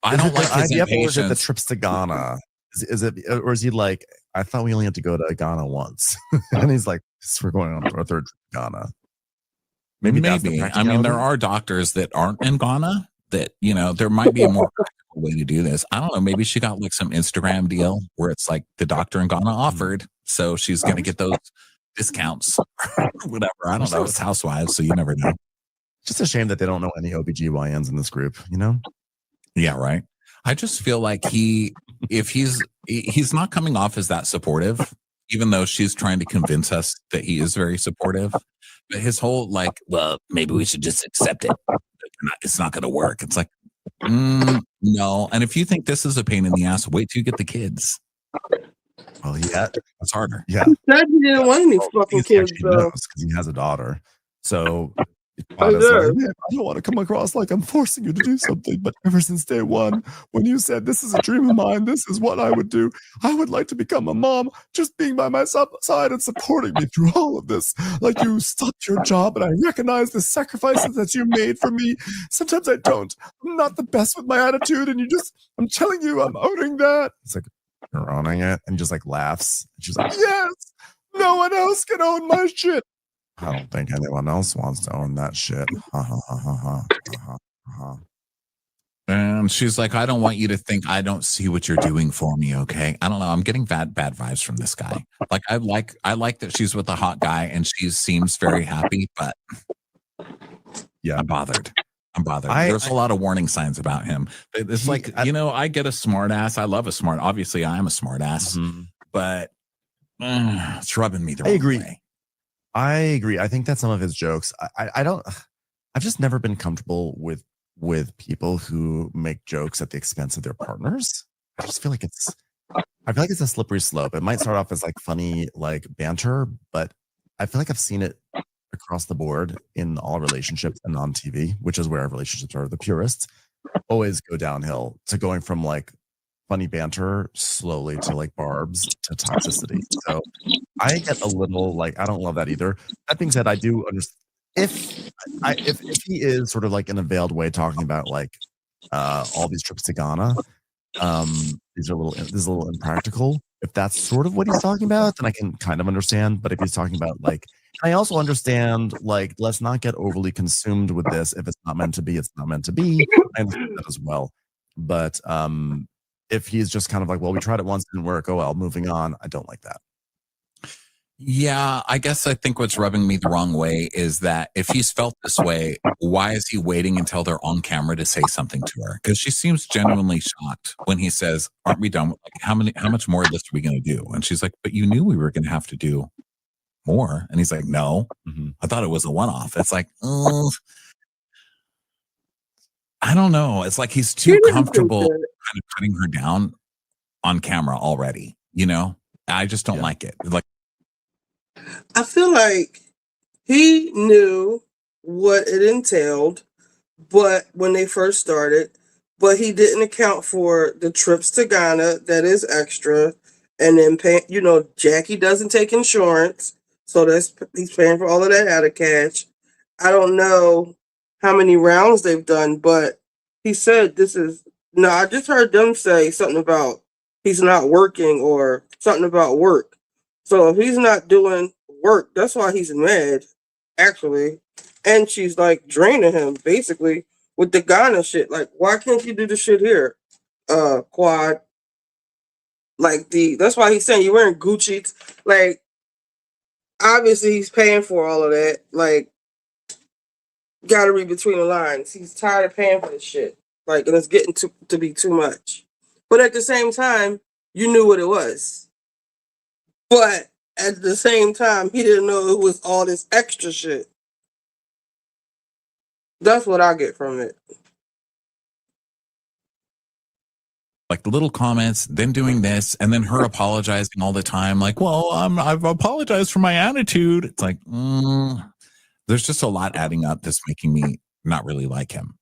I don't like his IVF, or is it the impatience. trips to Ghana? Is it, or is he like, I thought we only had to go to Ghana once? And he's like, we're going on our third trip to Ghana. Maybe. I mean, there are doctors that aren't in Ghana that, there might be a more practical way to do this. I don't know. Maybe she got like some Instagram deal where it's like the doctor in Ghana offered. So she's going to get those discounts or whatever. I don't know. It's Housewives, so you never know. Just a shame that they don't know any OBGYNs in this group, Yeah, right. I just feel like he's not coming off as that supportive, even though she's trying to convince us that he is very supportive. But his whole like, well, maybe we should just accept it. It's not going to work. It's like, no. And if you think this is a pain in the ass, wait till you get the kids. Well, yeah, it's harder. Yeah, He said he didn't want any fucking kids, though. because he has a daughter. So Oh, Like, yeah. "Man, I don't want to come across like I'm forcing you to do something, but ever since day one, when you said this is a dream of mine, this is what I would do. I would like to become a mom, just being by my side and supporting me through all of this. Like you stopped your job, and I recognize the sacrifices that you made for me. Sometimes I don't. I'm not the best with my attitude, and I'm telling you, I'm owning that." It's like, "You're owning it?" And just like laughs. And she's like, "Yes, no one else can own my shit." I don't think anyone else wants to own that shit. And she's like, I don't want you to think I don't see what you're doing for me, okay? I don't know. I'm getting bad vibes from this guy. Like I like that she's with a hot guy and she seems very happy, but yeah, I'm bothered. There's a lot of warning signs about him. It's like, I get a smart ass. I love a smart. Obviously, I am a smart ass, but it's rubbing me the wrong way. I agree. I think that some of his jokes, I've just never been comfortable with people who make jokes at the expense of their partners. I feel like it's a slippery slope. It might start off as like funny, like banter, but I feel like I've seen it across the board in all relationships and on TV, which is where relationships are the purest, always go downhill to going from like funny banter slowly to like barbs to toxicity. So I get a little like, I don't love that either. That being said, I do understand if he is sort of like in a veiled way talking about like all these trips to Ghana, this is a little impractical. If that's sort of what he's talking about, then I can kind of understand. But if he's talking about like, I also understand like, let's not get overly consumed with this. If it's not meant to be, it's not meant to be. I understand that as well. But if he's just kind of like, well, we tried it once, didn't work. Oh well, moving on. I don't like that. Yeah, I guess I think what's rubbing me the wrong way is that if he's felt this way, why is he waiting until they're on camera to say something to her? Because she seems genuinely shocked when he says, "Aren't we done? Like, how much more of this are we going to do?" And she's like, "But you knew we were going to have to do more." And he's like, "No, I thought it was a one-off." It's like, I don't know. It's like he's too comfortable kind of cutting her down on camera already. I just don't like it. Like, I feel like he knew what it entailed, but when they first started, but he didn't account for the trips to Ghana that is extra, and then Jackie doesn't take insurance, so he's paying for all of that out of cash. I don't know how many rounds they've done, but he said I just heard them say something about he's not working or something about work. So if he's not doing work, that's why he's mad, actually. And she's like draining him basically with the Ghana shit. Like, why can't you do the shit here, Quad? Like that's why he's saying you're wearing Gucci. Like, obviously he's paying for all of that. Like, gotta read between the lines. He's tired of paying for this shit. Like, and it's getting to be too much. But at the same time, you knew what it was. But at the same time, he didn't know it was all this extra shit. That's what I get from it. like the little comments, then doing this, and then her apologizing all the time. Like, well, I've apologized for my attitude. It's like, there's just a lot adding up that's making me not really like him.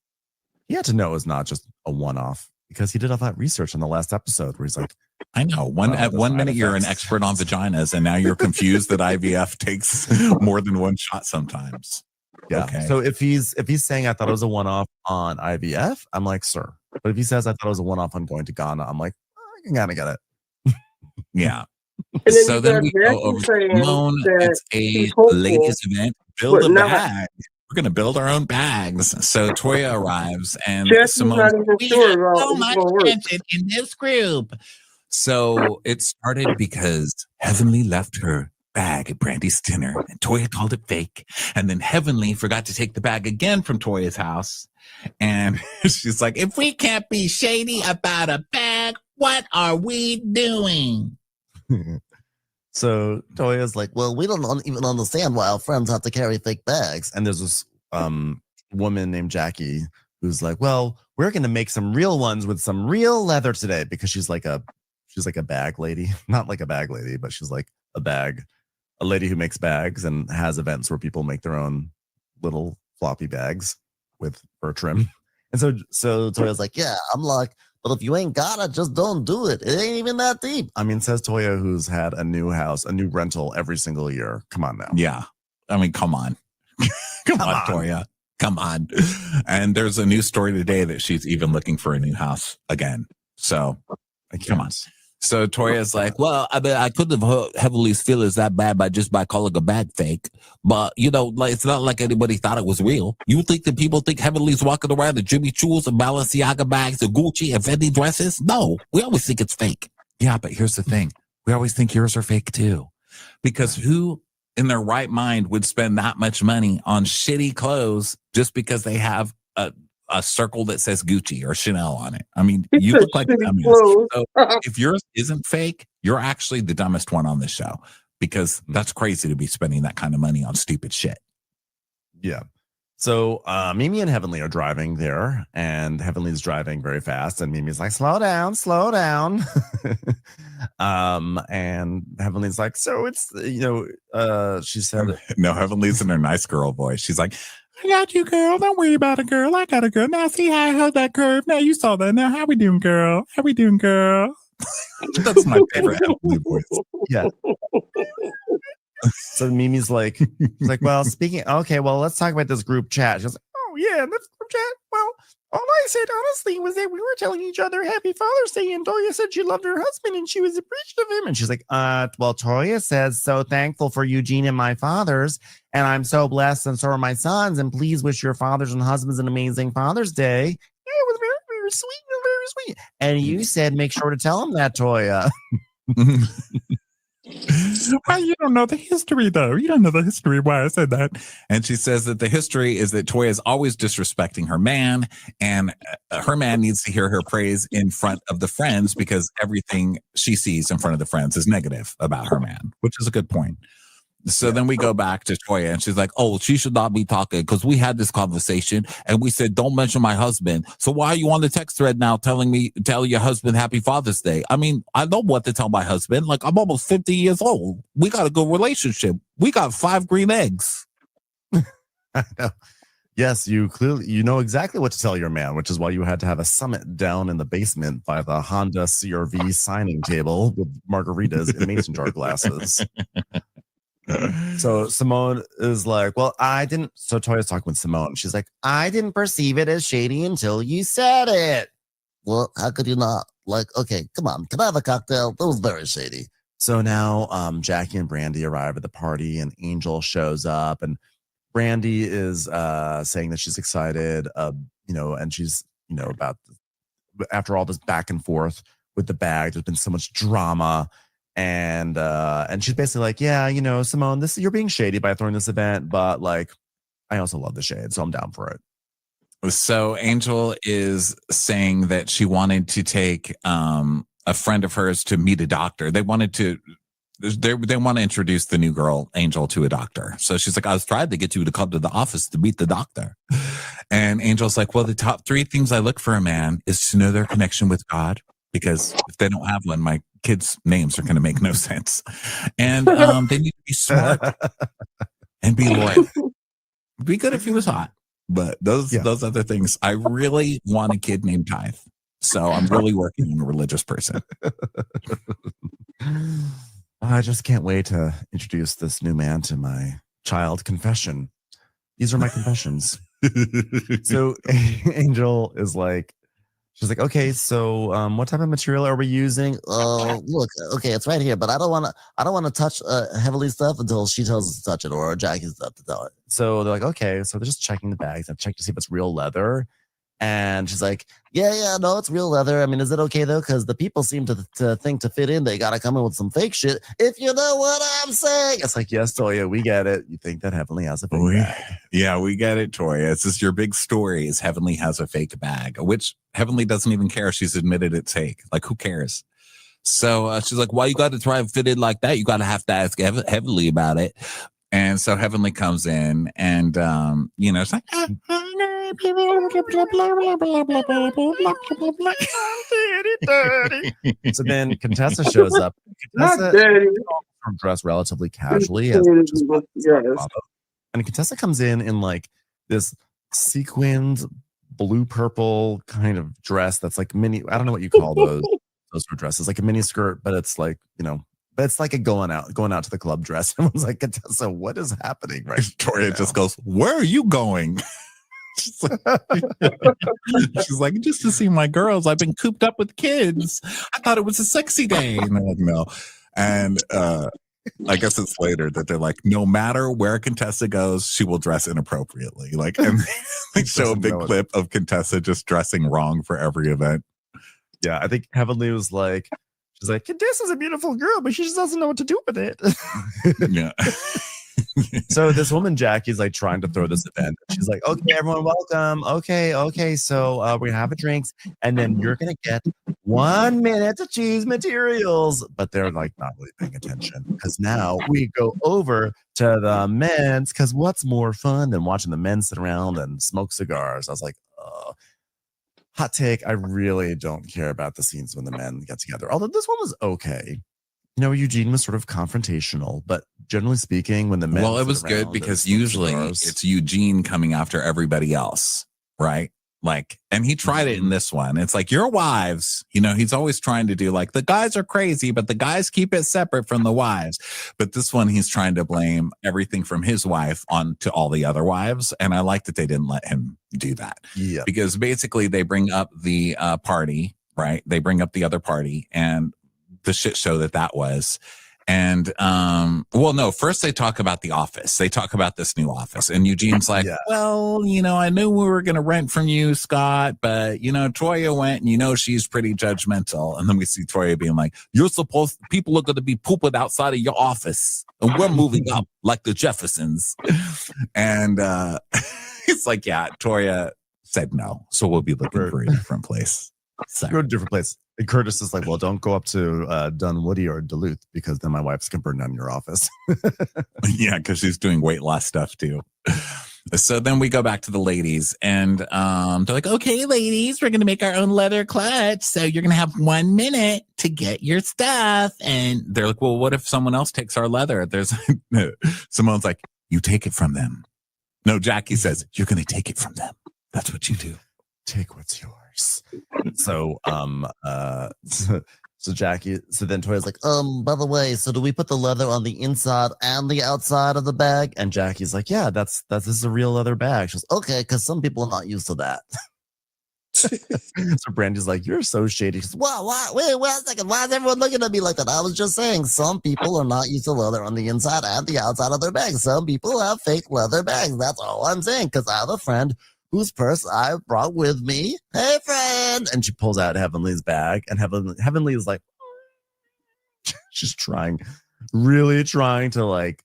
He had to know it was not just a one-off because he did all that research in the last episode where he's like, I know. At one minute you're an expert on vaginas, and now you're confused that IVF takes more than one shot sometimes. Yeah. Okay. So if he's saying I thought it was a one-off on IVF, I'm like, sir. But if he says I thought it was a one-off on going to Ghana, I'm like, I can kind of get it. Yeah. And So then we go over to Simone. It's a ladies event. Build a bag. We're going to build our own bags. So Toya arrives and Simone, we have so much tension in this group. So it started because Heavenly left her bag at Brandy's dinner and Toya called it fake. And then Heavenly forgot to take the bag again from Toya's house. And she's like, if we can't be shady about a bag, what are we doing? So Toya's like, well, we don't even understand why our friends have to carry fake bags. And there's this woman named Jackie who's like, well, we're going to make some real ones with some real leather today, because she's like a bag lady, not like a bag lady, but she's like a lady who makes bags and has events where people make their own little floppy bags with fur trim. And so Toya's like, yeah, I'm like, but if you ain't got it, just don't do it. It ain't even that deep. I mean, says Toya, who's had a new house, a new rental every single year. Come on now. Yeah. I mean, come on. come on, Toya. Come on. And there's a new story today that she's even looking for a new house again. So come on. So Toya's like, well, I mean, I couldn't have hurt Heavenly's feelings that bad by calling a bag fake. But, you know, like, it's not like anybody thought it was real. You think that people think Heavenly's walking around in Jimmy Choo's and Balenciaga bags and Gucci and Fendi dresses? No, we always think it's fake. Yeah, but here's the thing. We always think yours are fake too. Because who in their right mind would spend that much money on shitty clothes just because they have a circle that says Gucci or Chanel on it? I mean, you look like a dumbass. So if yours isn't fake, you're actually the dumbest one on this show, because that's crazy to be spending that kind of money on stupid shit. Yeah. So Mimi and Heavenly are driving there, and Heavenly's driving very fast, and Mimi's like, slow down, slow down. And Heavenly's like, so it's, you know, she said, no, Heavenly's in her nice girl voice. She's like, I got you, girl. Don't worry about it, girl. I got a girl. Now see how I held that curve. Now you saw that. Now how we doing, girl? How we doing, girl? That's my favorite Heavenly voice. Yeah. So Mimi's like, she's like, well, speaking, okay, well, let's talk about this group chat. She was like, oh yeah, this group chat. Well, all I said honestly was that we were telling each other Happy Father's Day, and Toya said she loved her husband and she was appreciative of him. And she's like, well, Toya says, so thankful for Eugene and my fathers, and I'm so blessed, and so are my sons, and please wish your fathers and husbands an amazing Father's Day. Yeah, it was very, very sweet, very sweet. And you said, make sure to tell him that, Toya. Well, you don't know the history, though. You don't know the history why I said that. And she says that the history is that Toya is always disrespecting her man, and her man needs to hear her praise in front of the friends, because everything she sees in front of the friends is negative about her man, which is a good point. So then we go back to Toya, and she's like, oh, she should not be talking, because we had this conversation and we said, don't mention my husband. So why are you on the text thread now tell your husband Happy Father's Day? I mean, I know what to tell my husband. Like, I'm almost 50 years old. We got a good relationship. We got 5 green eggs. I know. Yes, you know exactly what to tell your man, which is why you had to have a summit down in the basement by the Honda CRV signing table with margaritas in mason jar glasses. So Simone is like, well, I didn't. So Toya's talking with Simone. She's like, I didn't perceive it as shady until you said it. Well, how could you not? Like, okay, come on, can I have a cocktail? That was very shady. So now Jackie and Brandy arrive at the party, and Angel shows up, and Brandy is saying that she's excited, you know, and she's, you know, about after all this back and forth with the bag, there's been so much drama. And she's basically like, yeah, you know, Simone, you're being shady by throwing this event, but like, I also love the shade, so I'm down for it. So Angel is saying that she wanted to take a friend of hers to meet a doctor. They want to introduce the new girl, Angel, to a doctor. So she's like, I was trying to get you to come to the office to meet the doctor. And Angel's like, well, the top 3 things I look for a man is to know their connection with God, because if they don't have one, my kids' names are going to make no sense. And they need to be smart and be loyal. Be good if he was hot. But those other things, I really want a kid named Tithe. So I'm really working on a religious person. I just can't wait to introduce this new man to my child confession. These are my confessions. So Angel is like, she's like, okay, so what type of material are we using? Look, okay, it's right here, but I don't want to touch Heavenly stuff until she tells us to touch it, or Jackie's stuff to tell it. So they're like, okay, so they're just checking the bags and check to see if it's real leather. And she's like, yeah, no, it's real leather. I mean, is it okay though? Because the people seem to think to fit in, they gotta come in with some fake shit. If you know what I'm saying. It's like, yes, Toya, we get it. You think that Heavenly has a fake bag? Yeah, we get it, Toya. It's just your big story is Heavenly has a fake bag, which Heavenly doesn't even care. She's admitted it's fake. Like, who cares? So she's like, why you got to try and fit in like that? You got to have to ask Heavenly about it. And so Heavenly comes in, and you know, it's like, so then Contessa shows up. Contessa dressed relatively casually, and Contessa comes in like this sequined blue purple kind of dress that's like mini. I don't know what you call those sort of dresses, like a mini skirt, but it's like, you know, but it's like a going out to the club dress. Everyone's like, Contessa, what is happening? Right? Toya just goes, where are you going? She's like, just to see my girls. I've been cooped up with kids. I thought it was a sexy day. And I'm like, no. And I guess it's later that they're like, no matter where Contessa goes, she will dress inappropriately. Like, and they show a big clip of Contessa just dressing wrong for every event. Yeah, I think Heavenly was like, she's like, Contessa's a beautiful girl, but she just doesn't know what to do with it. Yeah. So this woman Jackie's like trying to throw this event. She's like, okay, everyone, welcome. Okay. So we're gonna have a drinks, and then you're gonna get 1 minute to choose materials. But they're like not really paying attention because now we go over to the men's. Because what's more fun than watching the men sit around and smoke cigars? I was like, oh. Hot take. I really don't care about the scenes when the men get together. Although this one was okay. You know, Eugene was sort of confrontational, but generally speaking, when the men it was good because usually it's Eugene coming after everybody else, right? Like, and he tried it in this one. It's like, your wives, you know, he's always trying to do like, the guys are crazy, but the guys keep it separate from the wives. But this one, he's trying to blame everything from his wife on to all the other wives. And I like that they didn't let him do that. Yeah. Because basically they bring up the party, right? They bring up the other party and the shit show that was. And first they talk about the office. They talk about this new office, and Eugene's like, well, you know, I knew we were going to rent from you, Scott, but you know, Toya went, and you know, she's pretty judgmental. And then we see Toya being like, people are going to be pooping outside of your office, and we're moving up like the Jeffersons. And it's like, yeah, Toya said no, so we'll be looking for a different place. Go to a different place. And Curtis is like, well, don't go up to Dunwoody or Duluth because then my wife's going to burn down your office. Yeah, because she's doing weight loss stuff too. So then we go back to the ladies, and they're like, okay, ladies, we're going to make our own leather clutch. So you're going to have 1 minute to get your stuff. And they're like, well, what if someone else takes our leather? There's Simone's like, you take it from them. No, Jackie says, you're going to take it from them. That's what you do. Take what's yours. So Jackie, so then Toya's like, by the way, so do we put the leather on the inside and the outside of the bag? And Jackie's like, yeah, this is a real leather bag. She's okay, because some people are not used to that. So Brandy's like, you're so shady. She's, wait a second, why is everyone looking at me like that? I was just saying some people are not used to leather on the inside and the outside of their bags. Some people have fake leather bags. That's all I'm saying, because I have a friend whose purse I brought with me. Hey, friend. And she pulls out Heavenly's bag, and Heavenly is like, she's really trying to like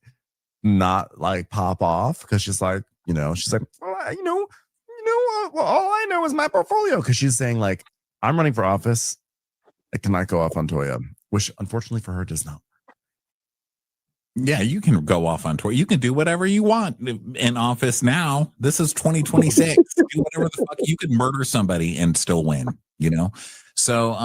not like pop off, because she's like, well, all I know is my portfolio, because she's saying like, I'm running for office. I cannot go off on Toya, which unfortunately for her does not. Yeah, you can go off on tour. You can do whatever you want in office now. This is 2026. Do whatever the fuck. You can murder somebody and still win, you know? So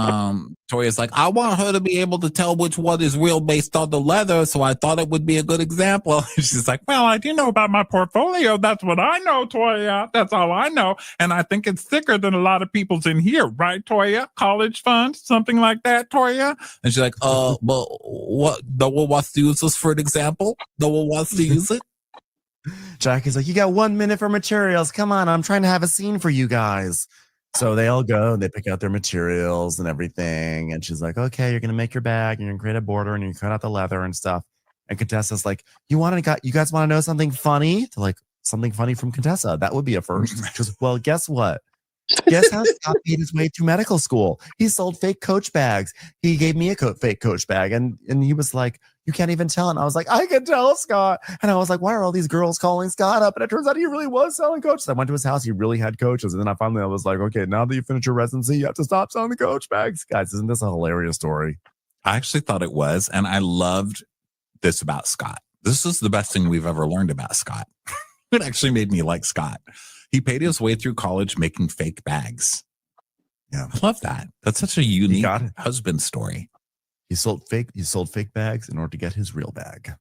Toya's like, I want her to be able to tell which one is real based on the leather, so I thought it would be a good example. She's like, well, I do know about my portfolio. That's what I know, Toya. That's all I know. And I think it's thicker than a lot of people's in here, right, Toya? College funds, something like that, Toya? And she's like, but what? No one wants to use this for an example? No one wants to use it? Jackie's like, you got 1 minute for materials. Come on, I'm trying to have a scene for you guys. So they all go and they pick out their materials and everything. And she's like, okay, you're going to make your bag and you're going to create a border and you cut out the leather and stuff. And Contessa's like, you guys want to know something funny? To like, something funny from Contessa. That would be a first. She goes, well, guess what? Guess how Scott made his way through medical school? He sold fake Coach bags. He gave me a fake Coach bag. And he was like, you can't even tell. And I was like, I can tell, Scott. And I was like, why are all these girls calling Scott up? And it turns out he really was selling Coaches. I went to his house. He really had Coaches. And then I was like, okay, now that you finish your residency, you have to stop selling the Coach bags. Guys, isn't this a hilarious story? I actually thought it was. And I loved this about Scott. This is the best thing we've ever learned about Scott. It actually made me like Scott. He paid his way through college making fake bags. Yeah, I love that. That's such a unique husband story. He sold fake bags in order to get his real bag.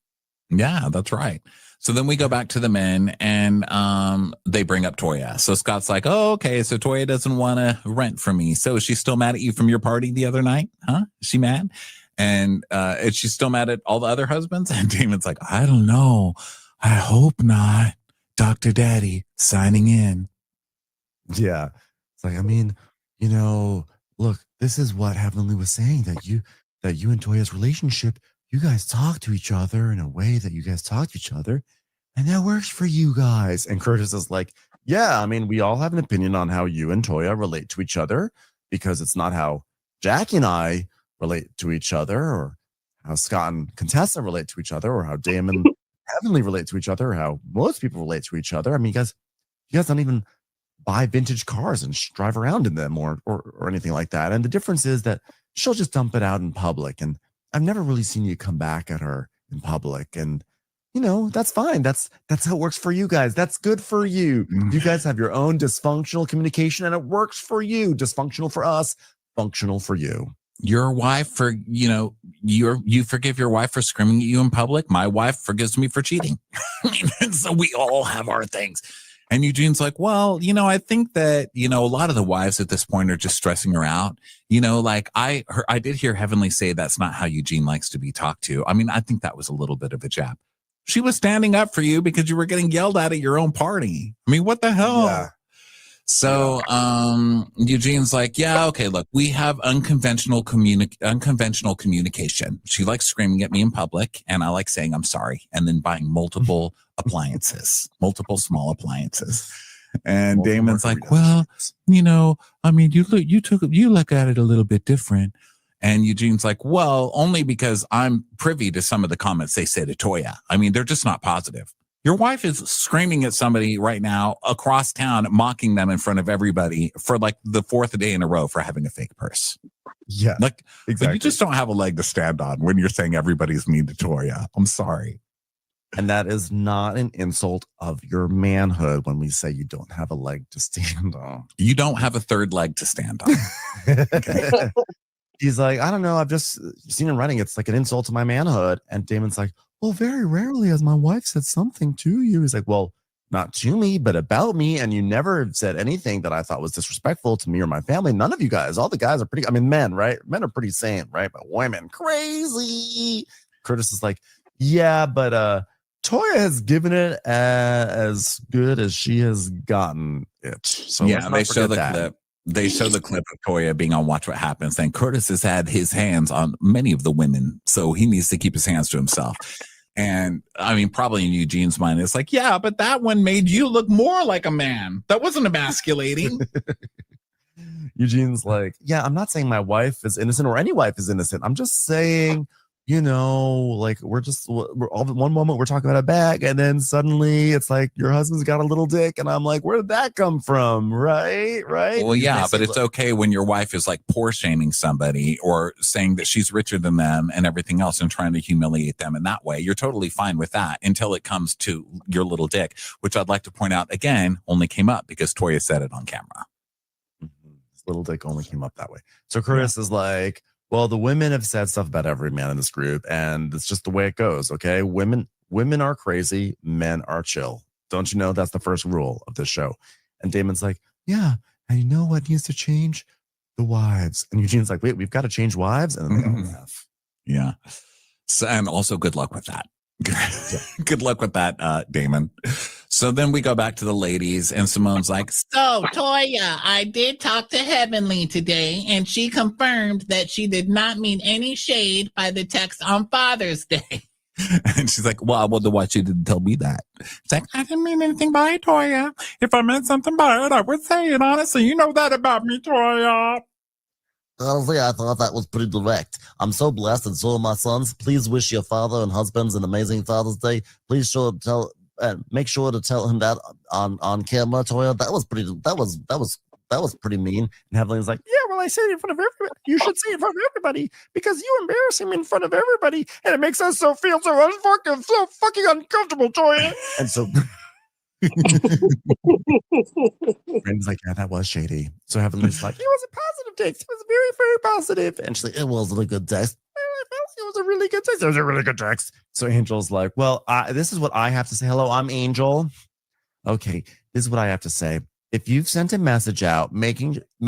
Yeah, that's right. So then we go back to the men, and they bring up Toya. So Scott's like, oh, okay, so Toya doesn't want to rent from me. So is she still mad at you from your party the other night? Huh? Is she mad? And is she still mad at all the other husbands? And Damon's like, I don't know. I hope not. Dr. Daddy signing in. Yeah. It's like, I mean, you know, look, this is what Heavenly was saying, that you and Toya's relationship, you guys talk to each other in a way that you guys talk to each other, and that works for you guys. And Curtis is like, yeah, I mean, we all have an opinion on how you and Toya relate to each other, because it's not how Jackie and I relate to each other, or how Scott and Contessa relate to each other, or how Damon and Heavenly relate to each other, or how most people relate to each other. I mean, you guys don't even buy vintage cars and drive around in them, or anything like that. And the difference is that she'll just dump it out in public. And I've never really seen you come back at her in public. And, you know, that's fine. That's how it works for you guys. That's good for you. You guys have your own dysfunctional communication, and it works for you. Dysfunctional for us, functional for you. Your wife for, you know, you forgive your wife for screaming at you in public. My wife forgives me for cheating. I mean, so we all have our things. And Eugene's like, well, you know, I think that, you know, a lot of the wives at this point are just stressing her out. You know, like I did hear Heavenly say that's not how Eugene likes to be talked to. I mean, I think that was a little bit of a jab. She was standing up for you because you were getting yelled at your own party. I mean, what the hell? Yeah. So Eugene's like, yeah, okay, look, we have unconventional communication. She likes screaming at me in public, and I like saying I'm sorry, and then buying multiple appliances, multiple small appliances. And Damon's like, well, you know, I mean, you look at it a little bit different. And Eugene's like, well, only because I'm privy to some of the comments they say to Toya. I mean, they're just not positive. Your wife is screaming at somebody right now across town, mocking them in front of everybody for like the 4th day in a row for having a fake purse. Yeah, like exactly. You just don't have a leg to stand on when you're saying everybody's mean to Toya. I'm sorry. And that is not an insult of your manhood when we say you don't have a leg to stand on. You don't have a third leg to stand on. Okay. He's like, I don't know. I've just seen in writing. It's like an insult to my manhood. And Damon's like, well, very rarely has my wife said something to you. He's like, well, not to me, but about me. And you never said anything that I thought was disrespectful to me or my family. None of you guys, all the guys are pretty, I mean, men, right? Men are pretty sane, right? But women, crazy. Curtis is like, yeah, but Toya has given it as good as she has gotten it. So yeah, they show the clip. They show the clip of Toya being on Watch What Happens, saying Curtis has had his hands on many of the women, so he needs to keep his hands to himself. And I mean, probably in Eugene's mind, it's like, yeah, but that one made you look more like a man. That wasn't emasculating. Eugene's like, yeah, I'm not saying my wife is innocent or any wife is innocent. I'm just saying, you know, like we're all one moment we're talking about a bag, and then suddenly it's like your husband's got a little dick, and I'm like, where did that come from? Right. Well, yeah, but it's okay when your wife is like poor shaming somebody or saying that she's richer than them and everything else and trying to humiliate them in that way. You're totally fine with that until it comes to your little dick, which I'd like to point out again only came up because Toya said it on camera. This little dick only came up that way. So Curtis is like, well, the women have said stuff about every man in this group, and it's just the way it goes. Okay. Women are crazy. Men are chill. Don't you know that's the first rule of this show? And Damon's like, yeah. And you know what needs to change? The wives. And Eugene's like, wait, we've got to change wives? And then they all laugh. Yeah. So, and also good luck with that. Good luck with that, Damon. So then we go back to the ladies, and Simone's like, So, Toya, I did talk to Heavenly today, and she confirmed that she did not mean any shade by the text on Father's Day. And she's like, well, I wonder why she didn't tell me that. It's like, I didn't mean anything by it, Toya. If I meant something by it, I would say it, honestly. You know that about me, Toya. Honestly, I thought that was pretty direct. I'm so blessed, and so are my sons. Please wish your father and husbands an amazing Father's Day. Please make sure to tell him that on camera, Toya. That was pretty mean. And Heavenly's like, yeah, well, I said it in front of everybody. You should say it in front of everybody because you embarrass him in front of everybody, and it makes us feel so fucking uncomfortable, Toya. And so Brandon's like, yeah, that was shady. So Heavenly's like, it was a positive text. It was very, very positive. And she's like, it wasn't a good text. It was a really good text. It was a really good text. So Angel's like, well, this is what I have to say. Hello, I'm Angel. Okay, this is what I have to say. If you've sent a message out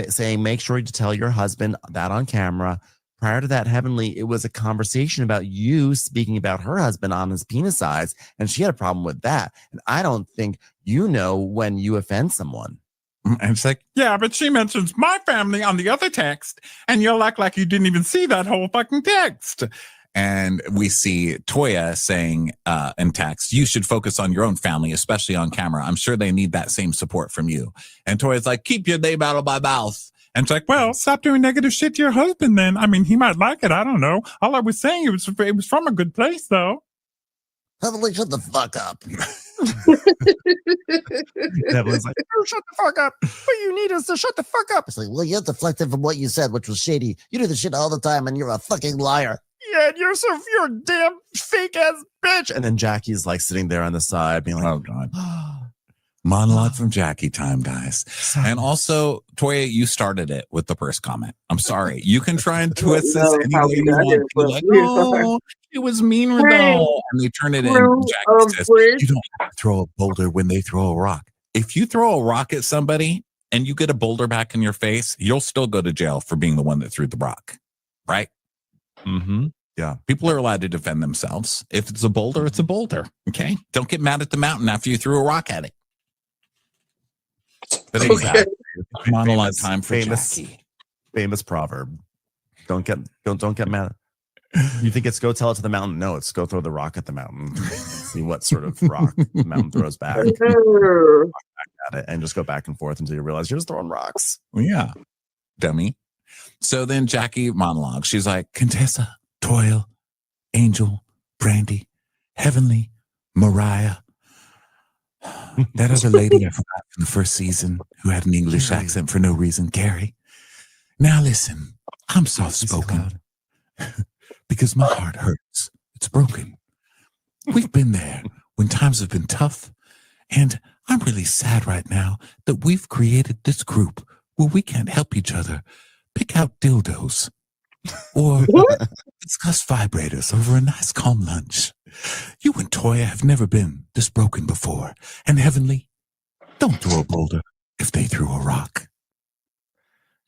saying make sure to tell your husband that on camera, prior to that, Heavenly, it was a conversation about you speaking about her husband on his penis size, and she had a problem with that. And I don't think you know when you offend someone. And it's like, yeah, but she mentions my family on the other text, and you'll act like you didn't even see that whole fucking text. And we see Toya saying in text, you should focus on your own family, especially on camera. I'm sure they need that same support from you. And Toya's like, keep your name out of my mouth. And it's like, well, stop doing negative shit to your husband then. I mean, he might like it. I don't know. All I was saying, it was from a good place, though. Heavenly, shut the fuck up. Evelyn's like, Oh, shut the fuck up. What you need is to shut the fuck up. It's like, well, you're deflected from what you said, which was shady. You do this shit all the time, and you're a fucking liar. Yeah, and you're a damn fake ass bitch. and then Jackie's like sitting there on the side being like, oh God. Monologue from Jackie time, guys. And also, Toya, you started it with the first comment. I'm sorry. You can try and twist this any way you want. Be like, oh, it was mean, though. And they turn it in. Jackie says, you don't have to throw a boulder when they throw a rock. If you throw a rock at somebody and you get a boulder back in your face, you'll still go to jail for being the one that threw the rock. Right? Mm-hmm. Yeah. People are allowed to defend themselves. If it's a boulder, it's a boulder. Okay? Don't get mad at the mountain after you threw a rock at it. But exactly. Monologue time for Jackie. Famous proverb. Don't get mad. You think it's go tell it to the mountain? No, it's go throw the rock at the mountain. See what sort of rock the mountain throws back. At it and just go back and forth until you realize you're just throwing rocks. Yeah. Dummy. So then Jackie monologues. She's like, Contessa, Toil, Angel, Brandy, Heavenly, Mariah. That other lady I forgot from the first season who had an English accent for no reason, Carrie. Now listen, I'm soft-spoken because my heart hurts. It's broken. We've been there when times have been tough, and I'm really sad right now that we've created this group where we can't help each other pick out dildos or discuss vibrators over a nice calm lunch. You and Toya have never been this broken before. And Heavenly, don't throw a boulder if they threw a rock.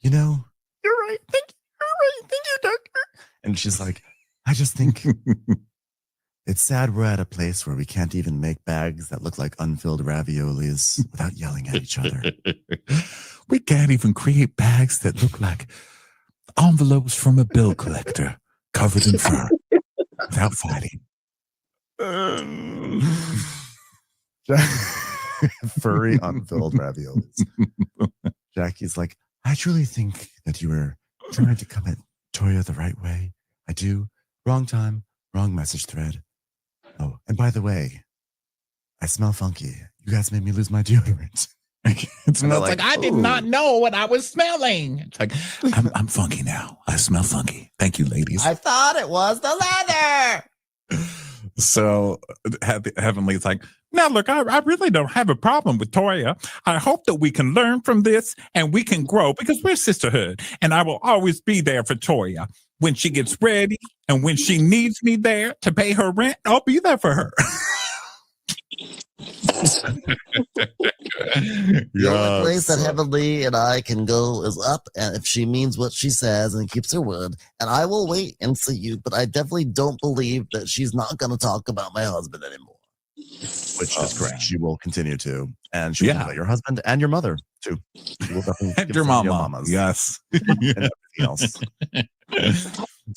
You know, You're right. Thank you. You're right. Thank you, doctor. and she's like, I just think it's sad we're at a place where we can't even make bags that look like unfilled raviolis without yelling at each other. We can't even create bags that look like envelopes from a bill collector covered in fur without fighting. Furry unfilled raviolis. Jackie's like, I truly think that you were trying to come at Toya the right way. I do. Wrong time, wrong message thread. Oh, and by the way, I smell funky. You guys made me lose my deodorant. It's like I did not know what I was smelling. It's like, I'm funky now. I smell funky. Thank you, ladies. I thought it was the leather. So Heavenly's like, now look, I really don't have a problem with Toya. I hope that we can learn from this and we can grow because we're sisterhood. And I will always be there for Toya. When she gets ready and when she needs me there to pay her rent, I'll be there for her. The only place that Heavenly and I can go is up, and if she means what she says and keeps her word, and I will wait and see you, but I definitely don't believe that she's not going to talk about my husband anymore. Which is correct. She will continue to. And she will talk about your husband and your mother, too. She will definitely And give your some of mama. mamas Yes. and everything else.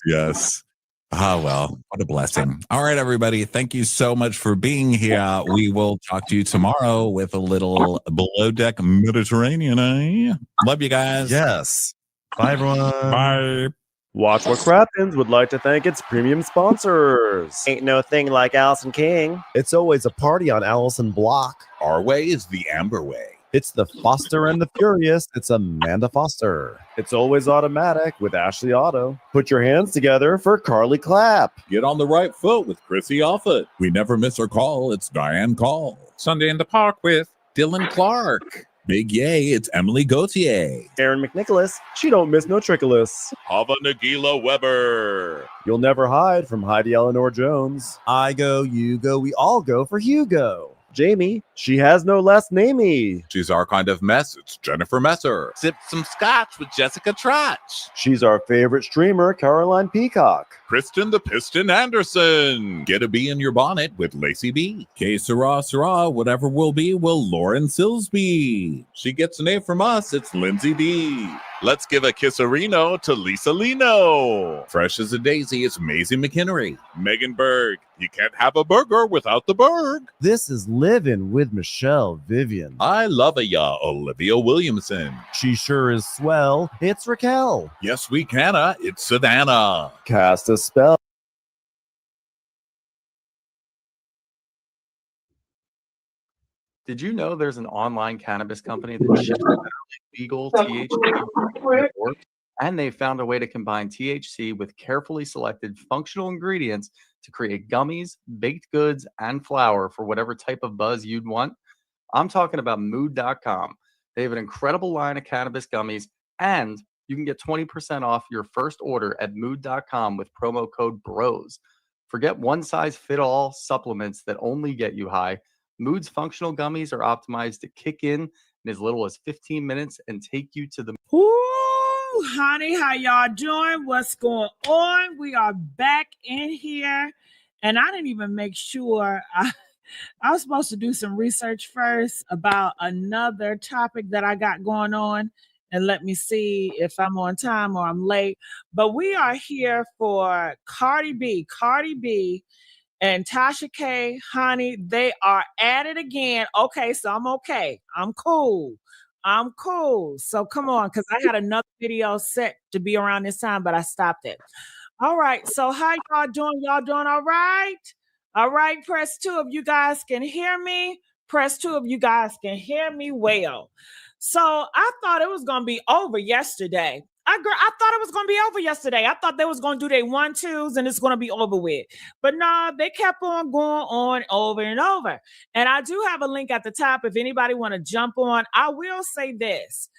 Yes. Ah, well, what a blessing. All right, everybody. Thank you so much for being here. We will talk to you tomorrow with a little below deck Mediterranean, eh? Love you guys. Yes. Bye, everyone. Bye. Watch What Crappens would like to thank its premium sponsors. Ain't no thing like Allison King. It's always a party on Allison Block. Our way is the Amber way. It's the Foster and the Furious. It's Amanda Foster. It's always automatic with Ashley Auto. Put your hands together for Carly Clapp. Get on the right foot with Chrissy Offit. We never miss her call. It's Diane Call. Sunday in the Park with Dylan Clark. Big yay, it's Emily Gauthier. Aaron McNicholas. She don't miss no trickolas. Hava Nagila Weber. You'll never hide from Heidi Eleanor Jones. I go, you go, we all go for Hugo. Jamie. She has no last namey. She's our kind of mess. It's Jennifer Messer. Sip some scotch with Jessica Trotch. She's our favorite streamer, Caroline Peacock. Kristen the Piston Anderson. Get a bee in your bonnet with Lacey B. Que sera, sera, whatever will be, will Lauren Silsby. She gets a name from us. It's Lindsay D. Let's give a kisserino to Lisa Lino. Fresh as a daisy, it's Maisie McKinnery. Megan Berg. You can't have a burger without the Berg. This is Living with Michelle Vivian. I love ya, Olivia Williamson. She sure is swell. It's Raquel. Yes, we canna. It's Savannah. Cast a spell. Did you know there's an online cannabis company that ships legal THC, and they found a way to combine THC with carefully selected functional ingredients to create gummies, baked goods, and flour for whatever type of buzz you'd want? I'm talking about mood.com. They have an incredible line of cannabis gummies, and you can get 20% off your first order at mood.com with promo code BROS. Forget one-size-fit-all supplements that only get you high. Mood's functional gummies are optimized to kick in as little as 15 minutes and take you to the... Ooh, honey, how y'all doing? What's going on? We are back in here, and I didn't even make sure. I was supposed to do some research first about another topic that I got going on, and let me see if I'm on time or I'm late. But we are here for Cardi B, and Tasha K, honey, they are at it again. Okay, so I'm okay. I'm cool. So come on, because I had another video set to be around this time, but I stopped it. All right, so how y'all doing? Y'all doing all right? All right, press 2 if you guys can hear me. Press 2 if you guys can hear me well. So I thought it was going to be over yesterday. I thought it was going to be over yesterday. I thought they was going to do their 1-2s and it's going to be over with. But no, they kept on going on over and over. And I do have a link at the top if anybody want to jump on. I will say this.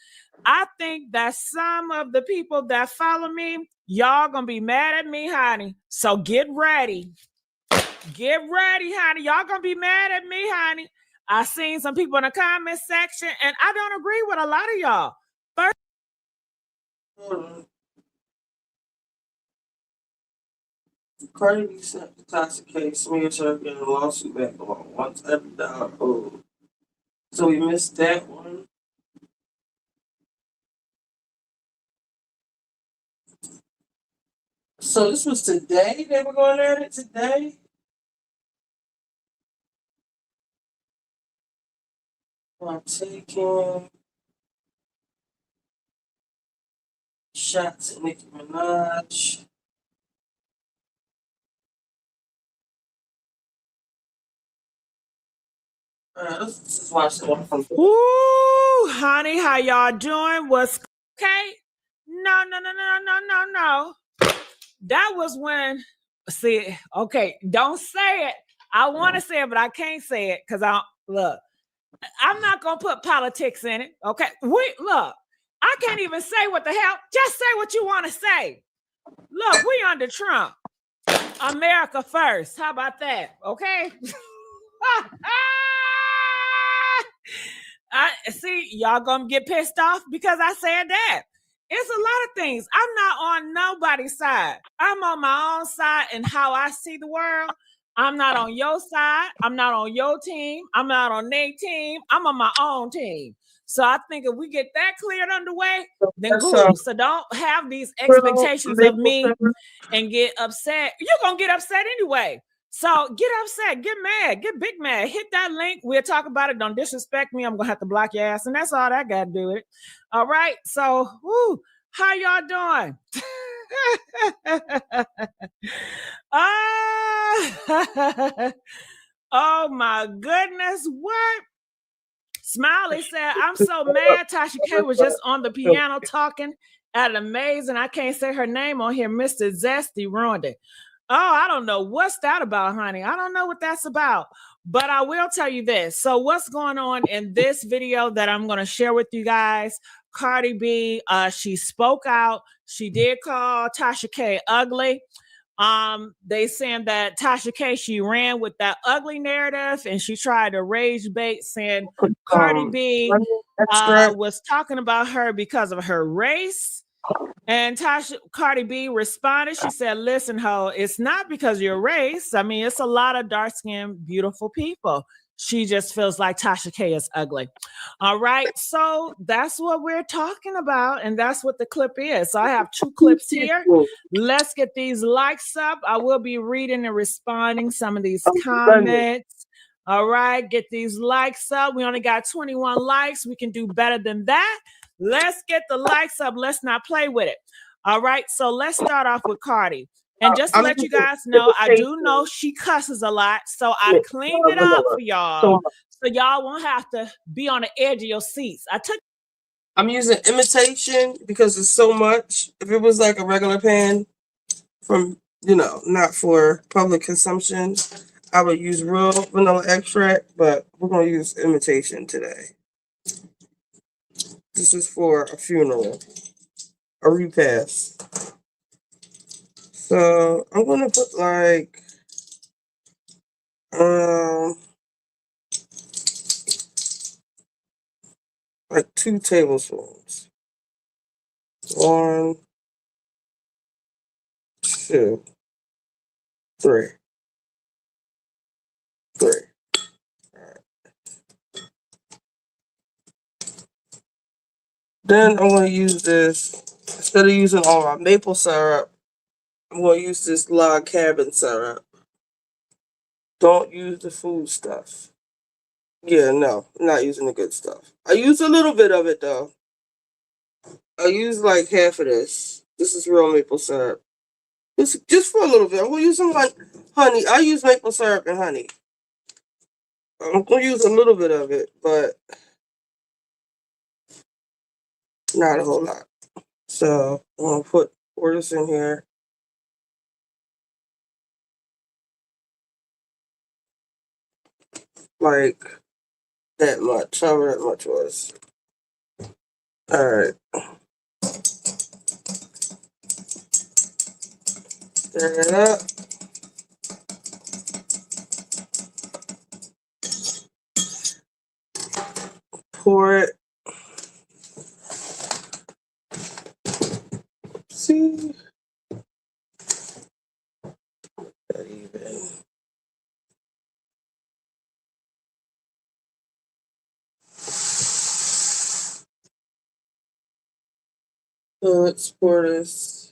I think that some of the people that follow me, y'all going to be mad at me, honey. So get ready. Get ready, honey. Y'all going to be mad at me, honey. I seen some people in the comment section and I don't agree with a lot of y'all. First, Cardi B sent the Tasha K smear her getting a lawsuit back along once every dollar owed. So we missed that one. So this was today? They were going at it today? I'm taking shots at Nicki Minaj. Let's watch that one from. ooh, honey, how y'all doing? What's okay? No. That was when, see, okay, don't say it. I want to say it, but I can't say it because look, I'm not going to put politics in it, okay? Look, I can't even say what the hell. Just say what you want to say. Look, we under Trump. America first. How about that, okay? I see y'all gonna get pissed off because I said that. It's a lot of things. I'm not on nobody's side. I'm on my own side and how I see the world. I'm not on your side. I'm not on your team. I'm not on their team. I'm on my own team. So I think if we get that cleared underway, then cool. So don't have these expectations of me and get upset. You're gonna get upset anyway. So get upset, get mad, get big mad. Hit that link. We'll talk about it. Don't disrespect me. I'm gonna have to block your ass, and that's all that got to do with it. All right. So, how y'all doing? Oh my goodness! What? Smiley said, "I'm so mad." Tasha K was just on the piano talking at Amazing. I can't say her name on here. Mr. Zesty ruined it. Oh, I don't know. What's that about, honey? I don't know what that's about. But I will tell you this. So what's going on in this video that I'm going to share with you guys? Cardi B, she spoke out. She did call Tasha K ugly. They saying that Tasha K, she ran with that ugly narrative and she tried to rage bait, saying Cardi B was talking about her because of her race. And Cardi B responded. She said, listen, ho, it's not because of your race. I mean, it's a lot of dark-skinned, beautiful people. She just feels like Tasha K is ugly. All right. So that's what we're talking about. And that's what the clip is. So I have 2 clips here. Let's get these likes up. I will be reading and responding some of these comments. All right. Get these likes up. We only got 21 likes. We can do better than that. Let's get the likes up. Let's not play with it. All right. So let's start off with Cardi. And just to let you guys know, I do know she cusses a lot. So I cleaned it up for y'all. So y'all won't have to be on the edge of your seats. I'm using imitation because it's so much. If it was like a regular pan from, not for public consumption, I would use real vanilla extract, but we're going to use imitation today. This is for a funeral, a repast. So I'm going to put like 2 tablespoons. 1, 2, 3. 3. All right. Then I'm going to use this, instead of using all my maple syrup, I'm going to use this log cabin syrup. Don't use the food stuff. Yeah, no, I'm not using the good stuff. I use a little bit of it, though. I use like half of this. This is real maple syrup. Just for a little bit. I'm going to use some honey. I use maple syrup and honey. I'm going to use a little bit of it, but not a whole lot. So I'm going to pour this in here. Like that much, however that much was. All right. Stir it up. Pour it. See? Not even. So let's pour this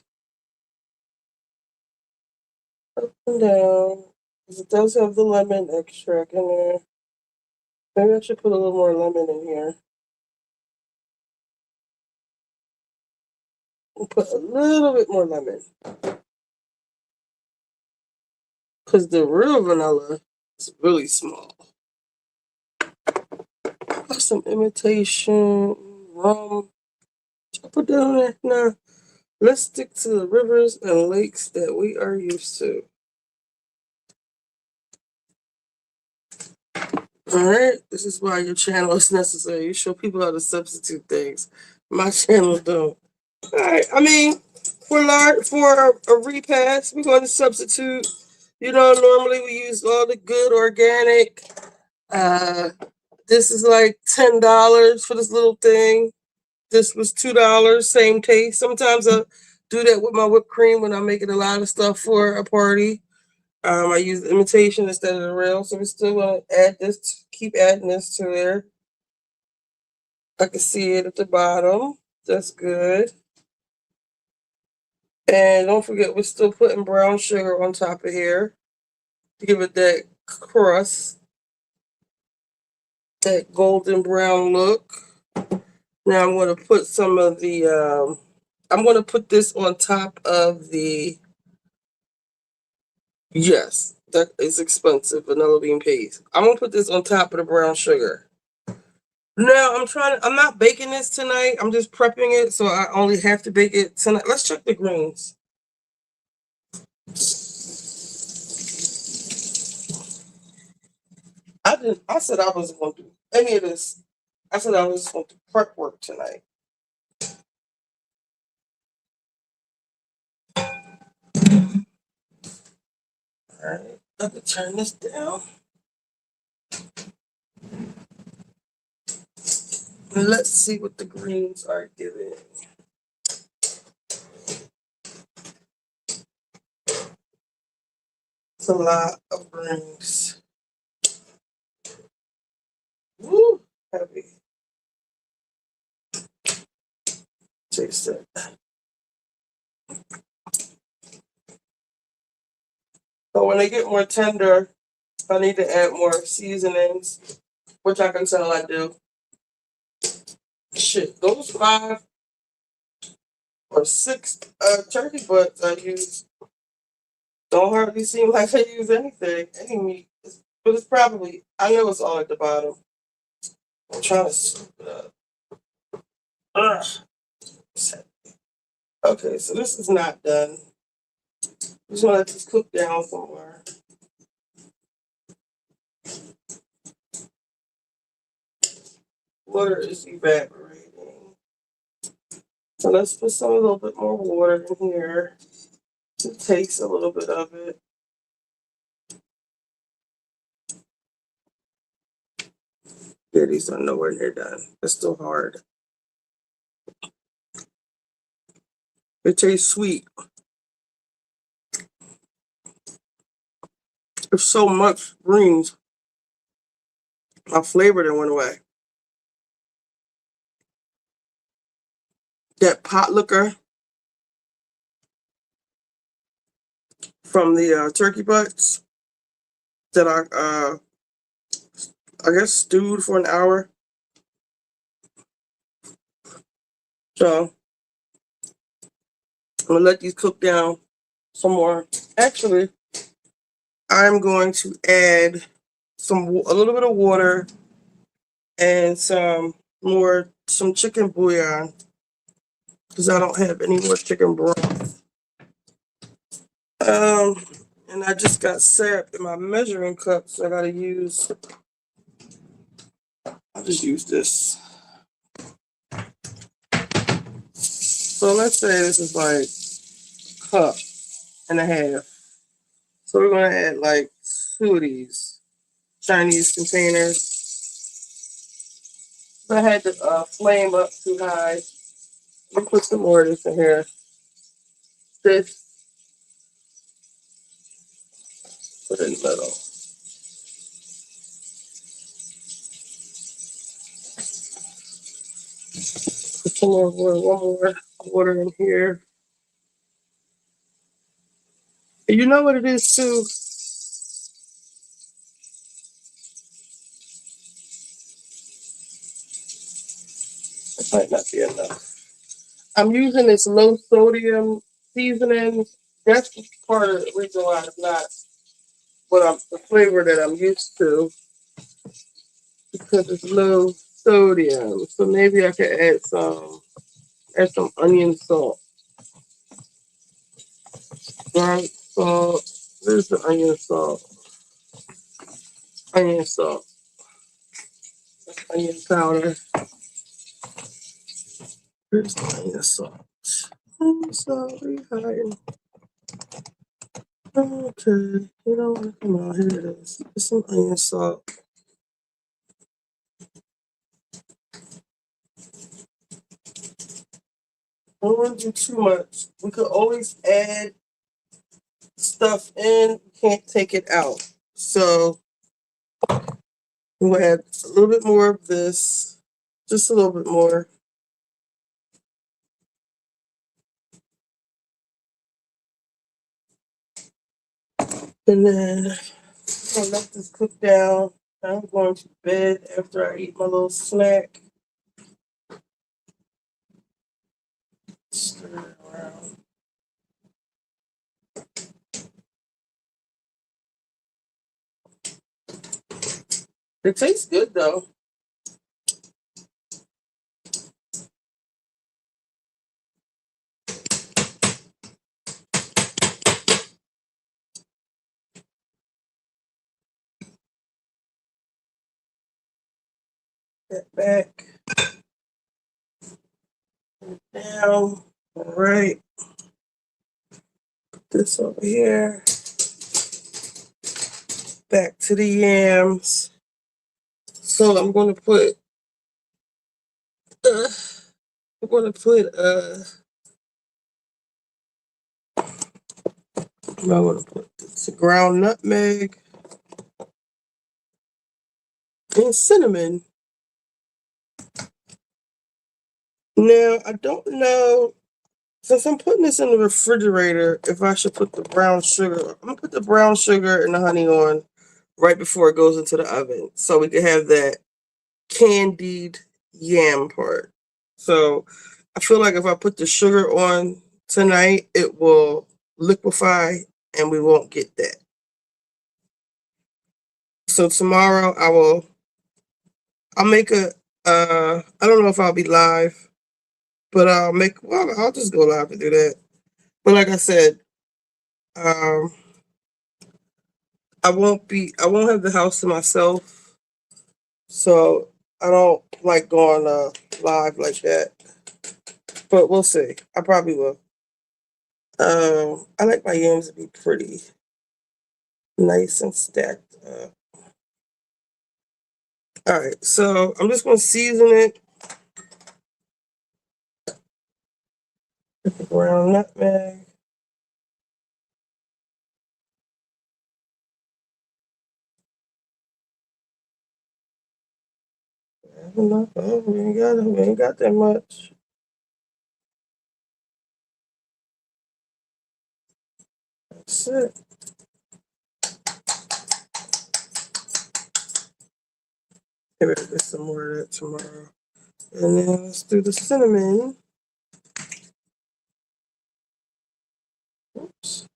up and down. Because it does have the lemon extract in there. Maybe I should put a little more lemon in here. We'll put a little bit more lemon. Because the real vanilla is really small. Put some imitation rum. I put that on there. Now, let's stick to the rivers and lakes that we are used to. Alright, this is why your channel is necessary. You show people how to substitute things. My channel don't. Alright, I mean, for a repast, we're going to substitute. Normally we use all the good organic. This is like $10 for this little thing. This was $2, same taste. Sometimes I do that with my whipped cream when I'm making a lot of stuff for a party. I use the imitation instead of the real, so we're still going to add this, keep adding this to there. I can see it at the bottom. That's good. And don't forget, we're still putting brown sugar on top of here to give it that crust, that golden brown look. Now I'm going to put some of the, I'm going to put this on top of the, yes, that is expensive, vanilla bean paste. I'm going to put this on top of the brown sugar. Now I'm not baking this tonight. I'm just prepping it, so I only have to bake it tonight. Let's check the greens. I said I wasn't going to do any of this. I said I was going to prep work tonight. I could turn this down. Let's see what the greens are giving. It's a lot of greens. Woo, heavy. Taste it. So when they get more tender, I need to add more seasonings, which I can tell I do. Shit, those 5 or 6 turkey butts I use don't hardly seem like I use anything, any meat. But it's probably, I know it's all at the bottom. I'm trying to scoop it up. Ugh. Okay, so this is not done. Just want to let this cook down some more. Water is evaporating. So let's put a little bit more water in here to taste a little bit of it. Yeah, these are nowhere near done. It's still hard. It tastes sweet. There's so much greens. My flavor that went away. That pot liquor from the turkey butts that I guess stewed for an hour. So I'm gonna let these cook down some more. Actually, I'm going to add a little bit of water and some chicken bouillon because I don't have any more chicken broth. And I just got syrup in my measuring cup, so I'll just use this. So let's say this is like a cup and a half. So we're gonna add like 2 of these Chinese containers. I had the flame up too high. Let me put some more of this in here. This, put it in the middle. Put some more water, one more water in here. And you know what it is too? It might not be enough. I'm using this low sodium seasoning. That's part of the reason why it's not the flavor that I'm used to, because it's low sodium. So maybe I could add some onion salt. Garlic salt. Where's the onion salt? Onion salt. Onion powder. Where's the onion salt? Onion salt, where you hiding? Okay, you know what? Come on, here it is. There's some onion salt. I don't want to do too much. We could always add stuff in, can't take it out. So we'll add a little bit more of this, just a little bit more. And then I'll let this cook down. I'm going to bed after I eat my little snack. Stir it around. It tastes good though. Get back down. All right. Put this over here. back to the yams. So I'm going to put I'm going to put some ground nutmeg and cinnamon. Now I don't know, since I'm putting this in the refrigerator, if I should put the brown sugar. I'm gonna put the brown sugar and the honey on right before it goes into the oven, so we can have that candied yam part. So I feel like if I put the sugar on tonight, it will liquefy and we won't get that. So tomorrow I'll make I don't know if I'll be live, but I'll just go live and do that. But like I said, I won't have the house to myself, so I don't like going live like that. But we'll see. I probably will. I like my yams to be pretty nice and stacked up. All right, so I'm just gonna season it with the ground nutmeg. Enough. Oh, we ain't got that much. That's it. Maybe I'll get some more of that tomorrow. And then let's do the cinnamon. Oops.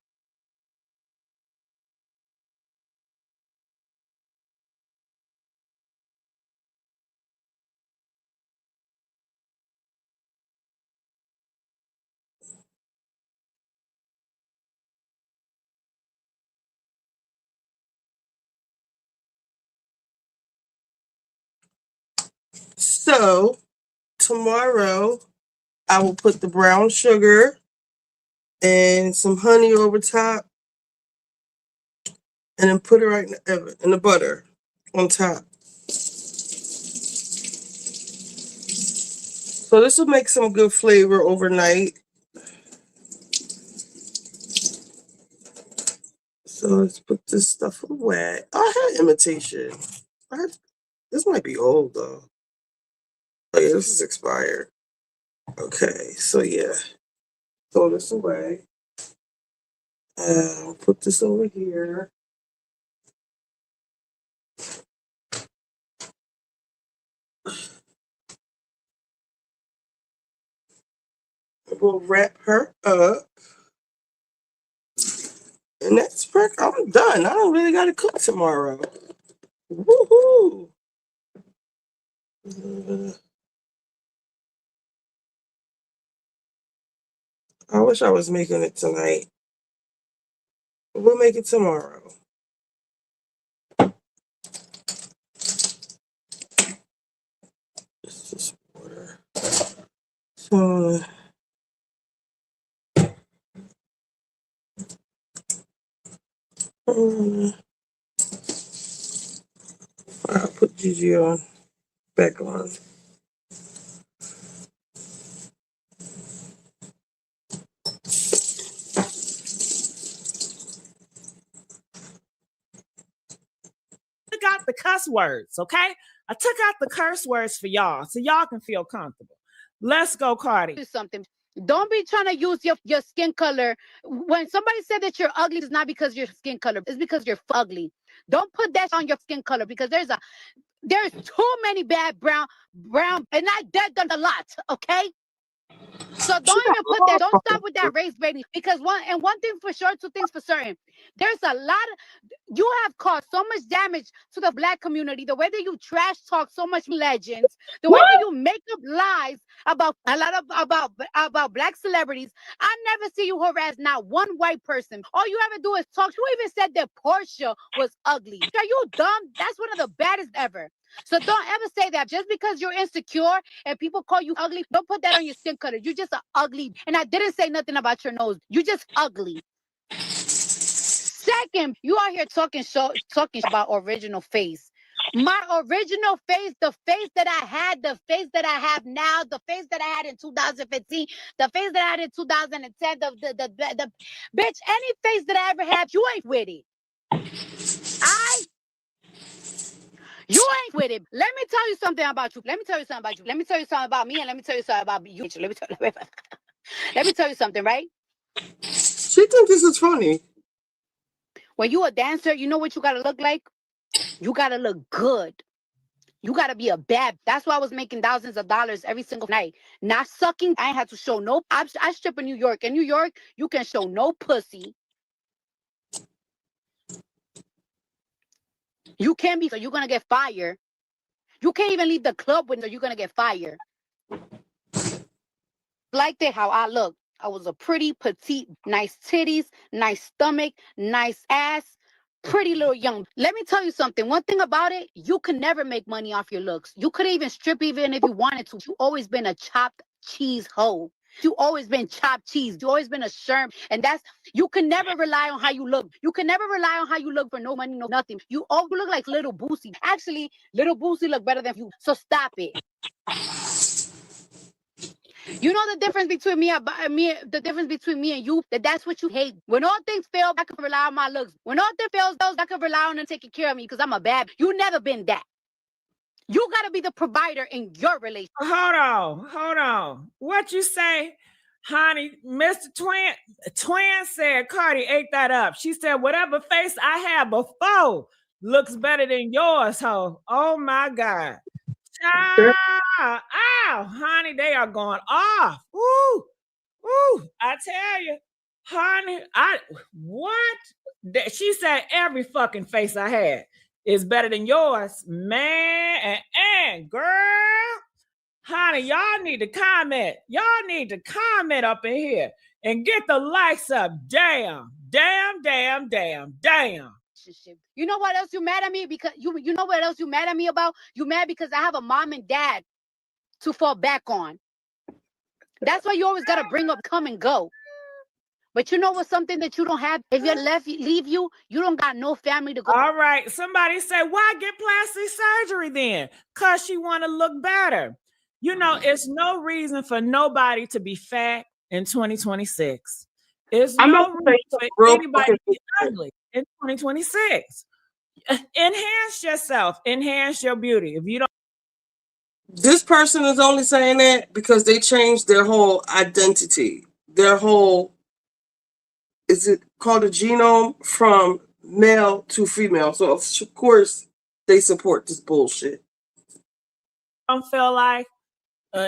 So tomorrow I will put the brown sugar and some honey over top, and then put it right in the butter on top. So this will make some good flavor overnight. So let's put this stuff away. Oh, I had imitation. This might be old though. Oh yeah, this is expired. Okay, so yeah. Throw this away. Put this over here. We'll wrap her up. And that's perfect. I'm done. I don't really got to cook tomorrow. Woohoo! I wish I was making it tonight. We'll make it tomorrow. This is water. So I'll put Gigi back on. Took out the cuss words, okay? I took out the curse words for y'all so y'all can feel comfortable. Let's go, Cardi. Do something. Don't be trying to use your skin color. When somebody said that you're ugly, it's not because your skin color. It's because you're ugly. Don't put that on your skin color because there's too many bad brown, and that done a lot, okay? So don't even put that. Don't stop with that race baiting because one thing for sure, two things for certain. There's a lot of you have caused so much damage to the Black community. The way that you trash talk so much legends, the way that you make up lies about a lot of about Black celebrities. I never see you harass not one white person. All you ever do is talk. You even said that Portia was ugly. Are you dumb? That's one of the baddest ever. So don't ever say that just because you're insecure and people call you ugly. Don't put that on your skin color. You just are ugly. And I didn't say nothing about your nose. You just ugly. Say Second, you out here talking about original face. My original face, the face that I had, the face that I have now, the face that I had in 2015, the face that I had in 2010, the bitch, any face that I ever had, you ain't with it. You ain't with it. Let me tell you something about you. Let me tell you something about you. Let me tell you something about me, and let me tell you something about you. Let me tell you something, right? She thinks this is funny. When you a dancer, you know what you gotta look like? You gotta look good. You gotta be a bad. That's why I was making thousands of dollars every single night. Not sucking. I ain't had to show no. I strip in New York. In New York, you can show no pussy. You can't be. So you're gonna get fired. You can't even leave the club with. So you're gonna get fired. Like that, how I look. I was a pretty petite, nice titties, nice stomach, nice ass. Pretty little young. Let me tell you something. One thing about it, you can never make money off your looks. You could even strip even if you wanted to. You always been a chopped cheese hoe. You always been chopped cheese. You always been a sherm. And that's, you can never rely on how you look. You can never rely on how you look for no money, no nothing. You all look like Little Boosie. Actually, Little Boosie look better than you. So stop it. You know the difference between the difference between me and you, that's what you hate. When all things fail, I can rely on my looks. When all things fails, I can rely on them taking care of me because I'm a bad. You never been that. You gotta be the provider in your relationship. Hold on. What you say, honey? Mr. Twin said Cardi ate that up. She said whatever face I had before looks better than yours, ho. Oh my God. Ow, honey, they are going off. Ooh, I tell you, honey, what? She said every fucking face I had is better than yours, man. And girl, honey, y'all need to comment. Y'all need to comment up in here and get the likes up. Damn. You know what else you mad at me? Because you know what else you mad at me about? You mad because I have a mom and dad to fall back on. That's why you always gotta bring up come and go. But you know what's something that you don't have? If you leave you don't got no family to go. All right. Somebody say, why get plastic surgery then? Because she want to look better. You know, it's no reason for nobody to be fat in 2026. It's no reason for anybody to be ugly in 2026. Enhance yourself. Enhance your beauty. If you don't. This person is only saying that because they changed their whole identity. Their whole, is it called a genome, from male to female. So of course they support this bullshit. Don't feel like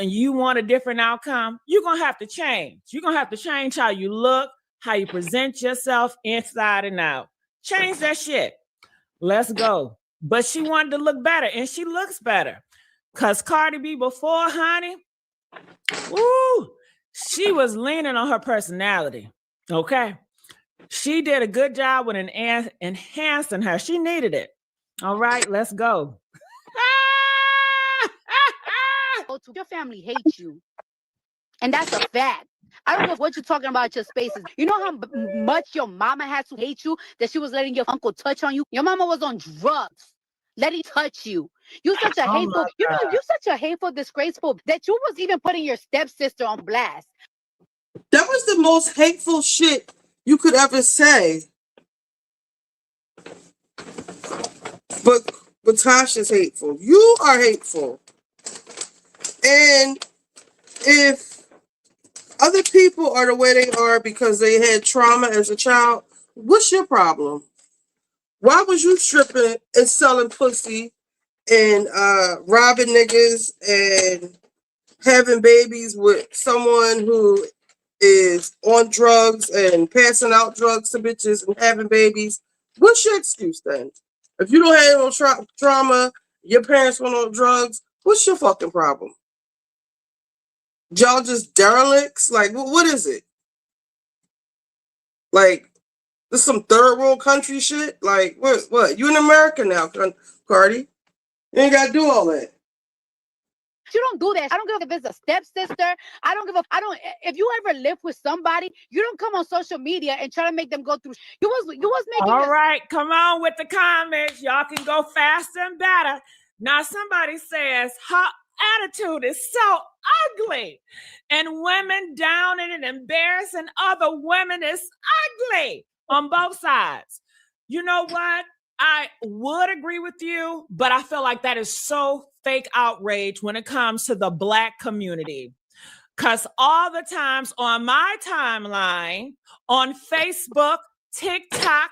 you want a different outcome, you're going to have to change. You're going to have to change how you look, how you present yourself inside and out. Change that shit. Let's go. But she wanted to look better, and she looks better. Because Cardi B before, honey, woo, she was leaning on her personality, okay? She did a good job with enhancing her. She needed it. All right, let's go. Your family hates you. And that's a fact. I don't know what you're talking about, your spaces. You know how much your mama had to hate you that she was letting your uncle touch on you? Your mama was on drugs. Letting touch you. You such a hateful, you such a hateful, disgraceful that you was even putting your stepsister on blast. That was the most hateful shit you could ever say. But Tasha's hateful. You are hateful. And if other people are the way they are because they had trauma as a child, what's your problem? Why was you stripping and selling pussy and robbing niggas and having babies with someone who is on drugs and passing out drugs to bitches and having babies? What's your excuse then? If you don't have no trauma, your parents went on drugs, what's your fucking problem? Y'all just derelicts? Like, what is it? Like, this some third world country shit? Like, what? You in America now, Cardi? You ain't got to do all that. You don't do that. I don't give a if it's a stepsister. I don't give a. I don't. If you ever live with somebody, you don't come on social media and try to make them go through. You was making. All right, come on with the comments. Y'all can go faster and better. Now somebody says her attitude is so ugly, and women down and embarrassing other women is ugly on both sides. You know what? I would agree with you, but I feel like that is so fake outrage when it comes to the Black community. Because all the times on my timeline, on Facebook, TikTok,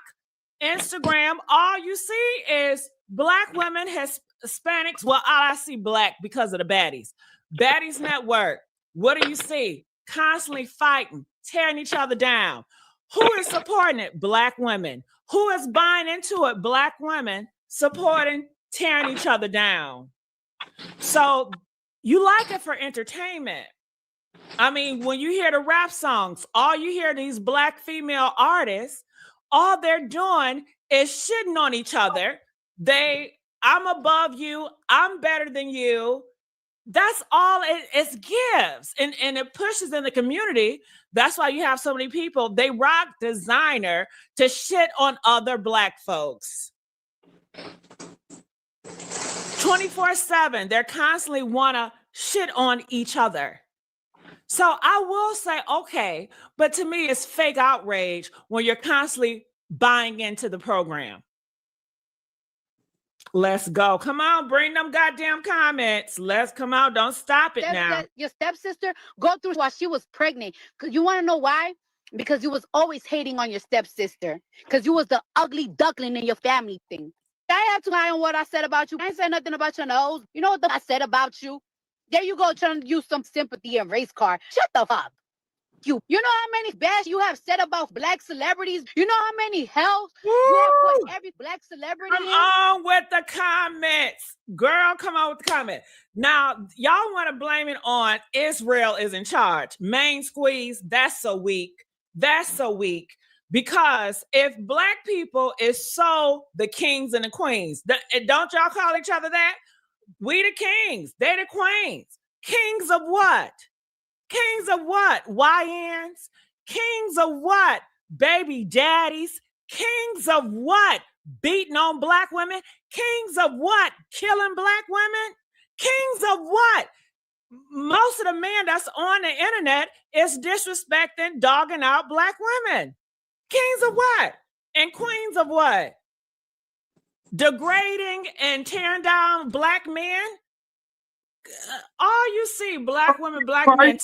Instagram, all you see is Black women, Hispanics. Well, I see Black because of the baddies. Baddies Network. What do you see? Constantly fighting, tearing each other down. Who is supporting it? Black women. Who is buying into it? Black women supporting, tearing each other down. So you like it for entertainment. I mean, when you hear the rap songs, all you hear these Black female artists, all they're doing is shitting on each other. I'm above you. I'm better than you. That's all it gives. And it pushes in the community. That's why you have so many people. They rock designer to shit on other Black folks. 24/7, they're constantly want to shit on each other. So I will say, okay, but to me, it's fake outrage when you're constantly buying into the program. Let's go. Come on, bring them goddamn comments. Let's come out. Don't stop it now. Your stepsister go through while she was pregnant. You want to know why? Because you was always hating on your stepsister. Because you was the ugly duckling in your family thing. I have to lie on what I said about you. I ain't said nothing about your nose. You know what I said about you? There you go, trying to use some sympathy and race card. Shut the fuck. You know how many bash you have said about Black celebrities? You know how many hells you have put every Black celebrity Come in? on with the comments. Girl, come on with the comment. Now, y'all want to blame it on Israel is in charge. Main squeeze, that's so weak. That's so weak. Because if Black people is so the kings and the queens, don't y'all call each other that? We the kings, they the queens. Kings of what? Kings of what? YNs? Kings of what? Baby daddies? Kings of what? Beating on Black women? Kings of what? Killing Black women? Kings of what? Most of the men that's on the internet is disrespecting, dogging out Black women. Kings of what? And queens of what? Degrading and tearing down Black men? All you see, Black women, Black men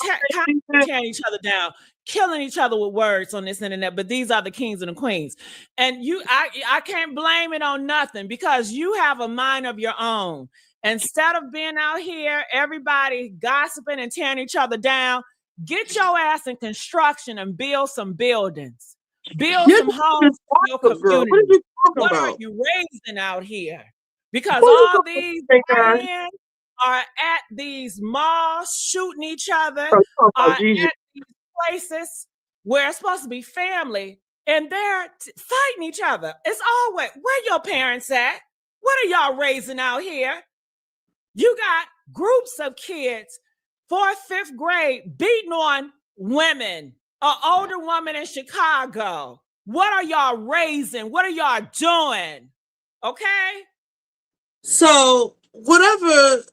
tearing each other down, killing each other with words on this internet. But these are the kings and the queens. And I can't blame it on nothing because you have a mind of your own. Instead of being out here, everybody gossiping and tearing each other down, get your ass in construction and build some buildings. Build some homes for your community. What are you raising out here? Because all these men are at these malls shooting each other, are at these places where it's supposed to be family, and they're fighting each other. It's always, where your parents at? What are y'all raising out here? You got groups of kids, 4th, 5th grade, beating on women, an older woman in Chicago. What are y'all raising? What are y'all doing? Okay? So whatever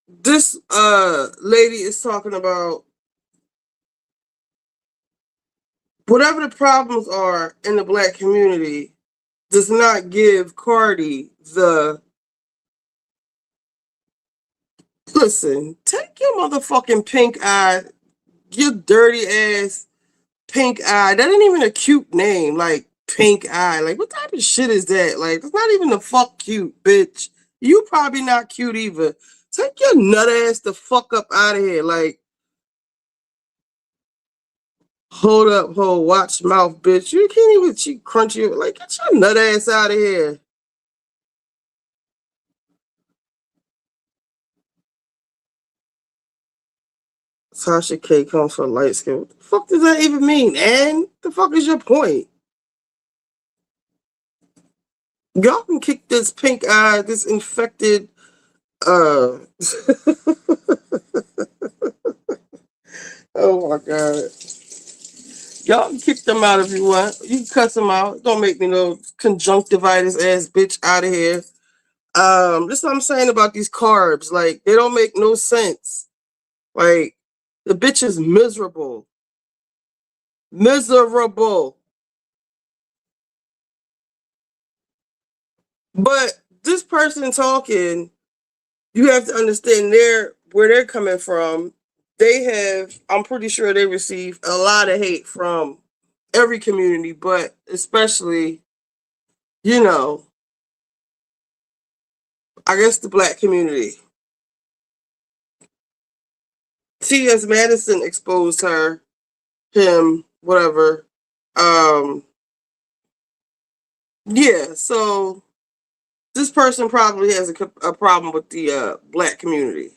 this lady is talking about, whatever the problems are in the Black community, does not give Cardi the listen, take your motherfucking pink eye, your dirty ass pink eye. That ain't even a cute name, like pink eye. Like, what type of shit is that? Like, it's not even the fuck cute, bitch. You probably not cute either. Take your nut ass the fuck up out of here. Like, hold up, hold, watch mouth, bitch. You can't even cheek crunchy. Like, get your nut ass out of here. Tasha K comes for light skin. What the fuck does that even mean? And the fuck is your point? Y'all can kick this pink eye, this infected Uh, oh my God. Y'all can kick them out if you want. You can cuss them out. Don't make me no conjunctivitis ass bitch out of here. This is what I'm saying about these carbs. Like, they don't make no sense. Like, the bitch is miserable. Miserable. But this person talking, you have to understand where they're coming from. They have, I'm pretty sure they receive a lot of hate from every community, but especially, you know, I guess the Black community. T.S. Madison exposed him, whatever. Yeah, so this person probably has a problem with the Black community.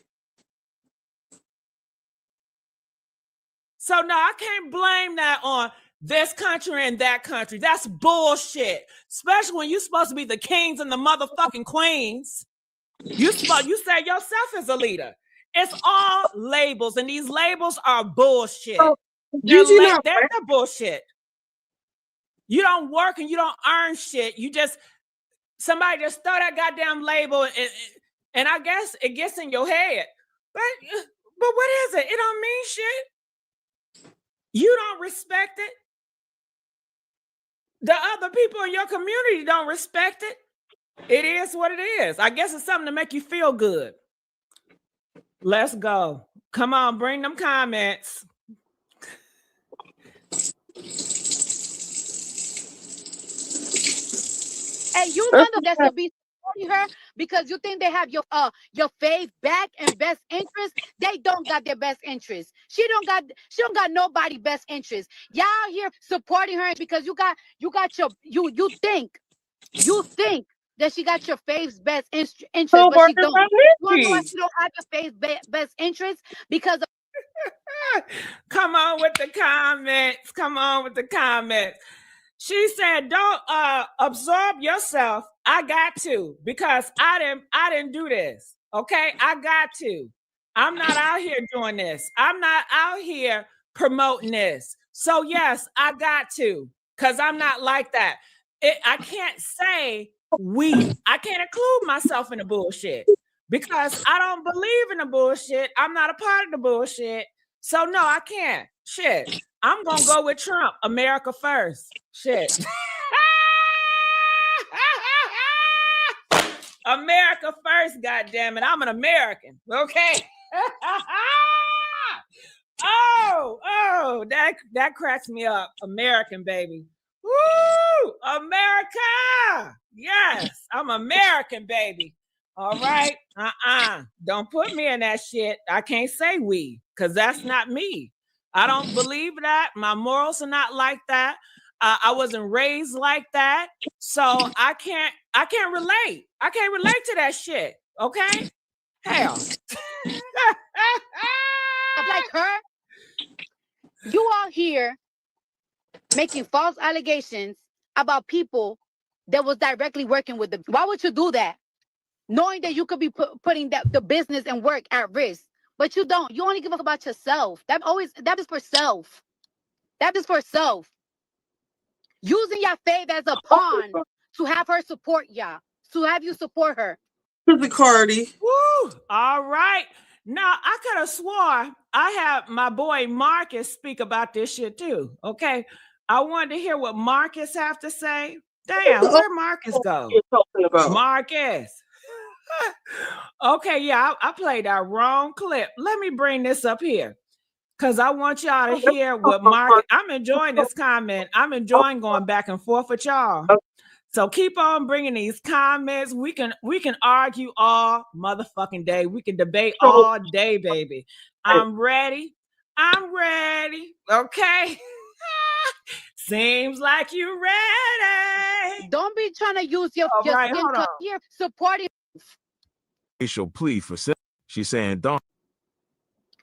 So no, I can't blame that on this country and that country. That's bullshit. Especially when you're supposed to be the kings and the motherfucking queens. You say yourself as a leader. It's all labels, and these labels are bullshit. They're bullshit. You don't work and you don't earn shit. Somebody just throw that goddamn label, and I guess it gets in your head. But what is it? It don't mean shit. You don't respect it. The other people in your community don't respect it. It is what it is. I guess it's something to make you feel good. Let's go. Come on, bring them comments. Hey, you know that to be supporting her because you think they have your faith back and best interest. They don't got their best interest. She don't got nobody best interest. Y'all here supporting her because you think that she got your faith's best interest, but she don't. You want to know why she don't have your faith's best interest? Because Come on with the comments. Come on with the comments. She said, "Don't absorb yourself. I got to, because I didn't do this. Okay, I got to. I'm not out here doing this. I'm not out here promoting this. So yes, I got to, because I'm not like that. I can't say I can't include myself in the bullshit because I don't believe in the bullshit. I'm not a part of the bullshit. So no, I can't. Shit. I'm gonna go with Trump. America first. Shit. America first, goddammit. I'm an American. Okay. That cracks me up. American, baby. Woo! America! Yes, I'm American, baby. All right. Don't put me in that shit. I can't say we, because that's not me. I don't believe that. My morals are not like that. I wasn't raised like that. So I can't relate. I can't relate to that shit. Okay? Hell. like her, you all here making false allegations about people that was directly working with them. Why would you do that? Knowing that you could be putting the business and work at risk. But you don't. You only give a fuck about yourself. That is for self. That is for self. Using your faith as a pawn to have her support y'all. To have you support her. The Cardi. Woo! All right. Now, I could have swore I had my boy Marcus speak about this shit too. Okay. I wanted to hear what Marcus have to say. Damn, where'd Marcus go? Marcus. Okay, yeah, I played that wrong clip. Let me bring this up here because I want y'all to hear what Marcus. I'm enjoying this comment. I'm enjoying going back and forth with y'all. So keep on bringing these comments. We can argue all motherfucking day. We can debate all day, baby. I'm ready. I'm ready. Okay. Seems like you ready. Don't be trying to use your right, skin color here supporting. Racial plea for she's saying don't.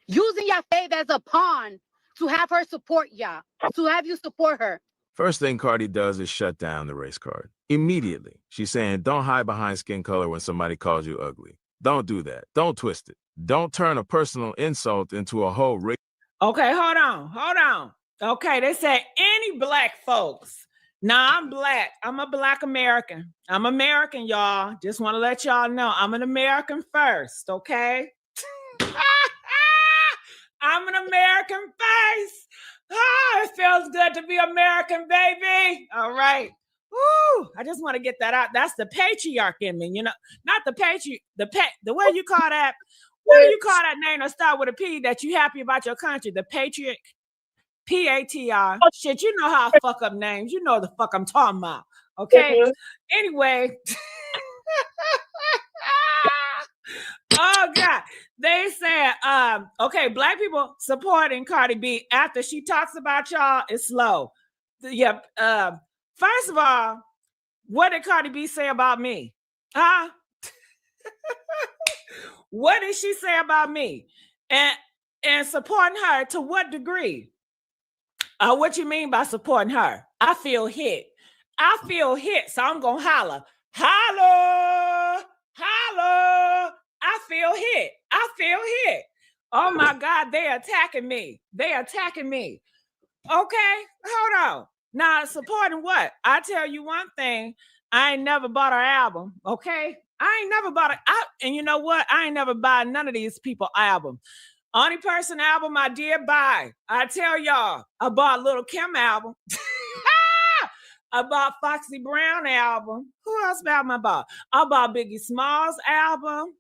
Using your faith as a pawn to have her support y'all. To have you support her. First thing Cardi does is shut down the race card. Immediately. She's saying don't hide behind skin color when somebody calls you ugly. Don't do that. Don't twist it. Don't turn a personal insult into a whole race. Okay, hold on. Okay, they said any black folks. Nah, I'm black. I'm a black American. I'm American, y'all. Just want to let y'all know I'm an American first, okay? I'm an American first. It feels good to be American, baby. All right. Woo, I just want to get that out. That's the patriarch in me, you know, not the the way you call that. What do you call that name that start with a P that you happy about your country? The patriot. PATR. Shit, you know how I fuck up names. You know the fuck I'm talking about. Okay. Anyway. Oh God. They said, okay, black people supporting Cardi B after she talks about y'all is slow. Yep. First of all, what did Cardi B say about me? Huh? What did she say about me? And supporting her to what degree? What you mean by supporting her? I feel hit. So I'm gonna holler. Holler. I feel hit. Oh my God, they're attacking me. Okay, hold on. Now, supporting what? I tell you one thing, I ain't never bought her album, okay? I ain't never bought it. And you know what? I ain't never buy none of these people album. Only person album I did buy, I tell y'all, I bought Lil' Kim album. I bought Foxy Brown album. Who else album I bought? I bought Biggie Smalls album.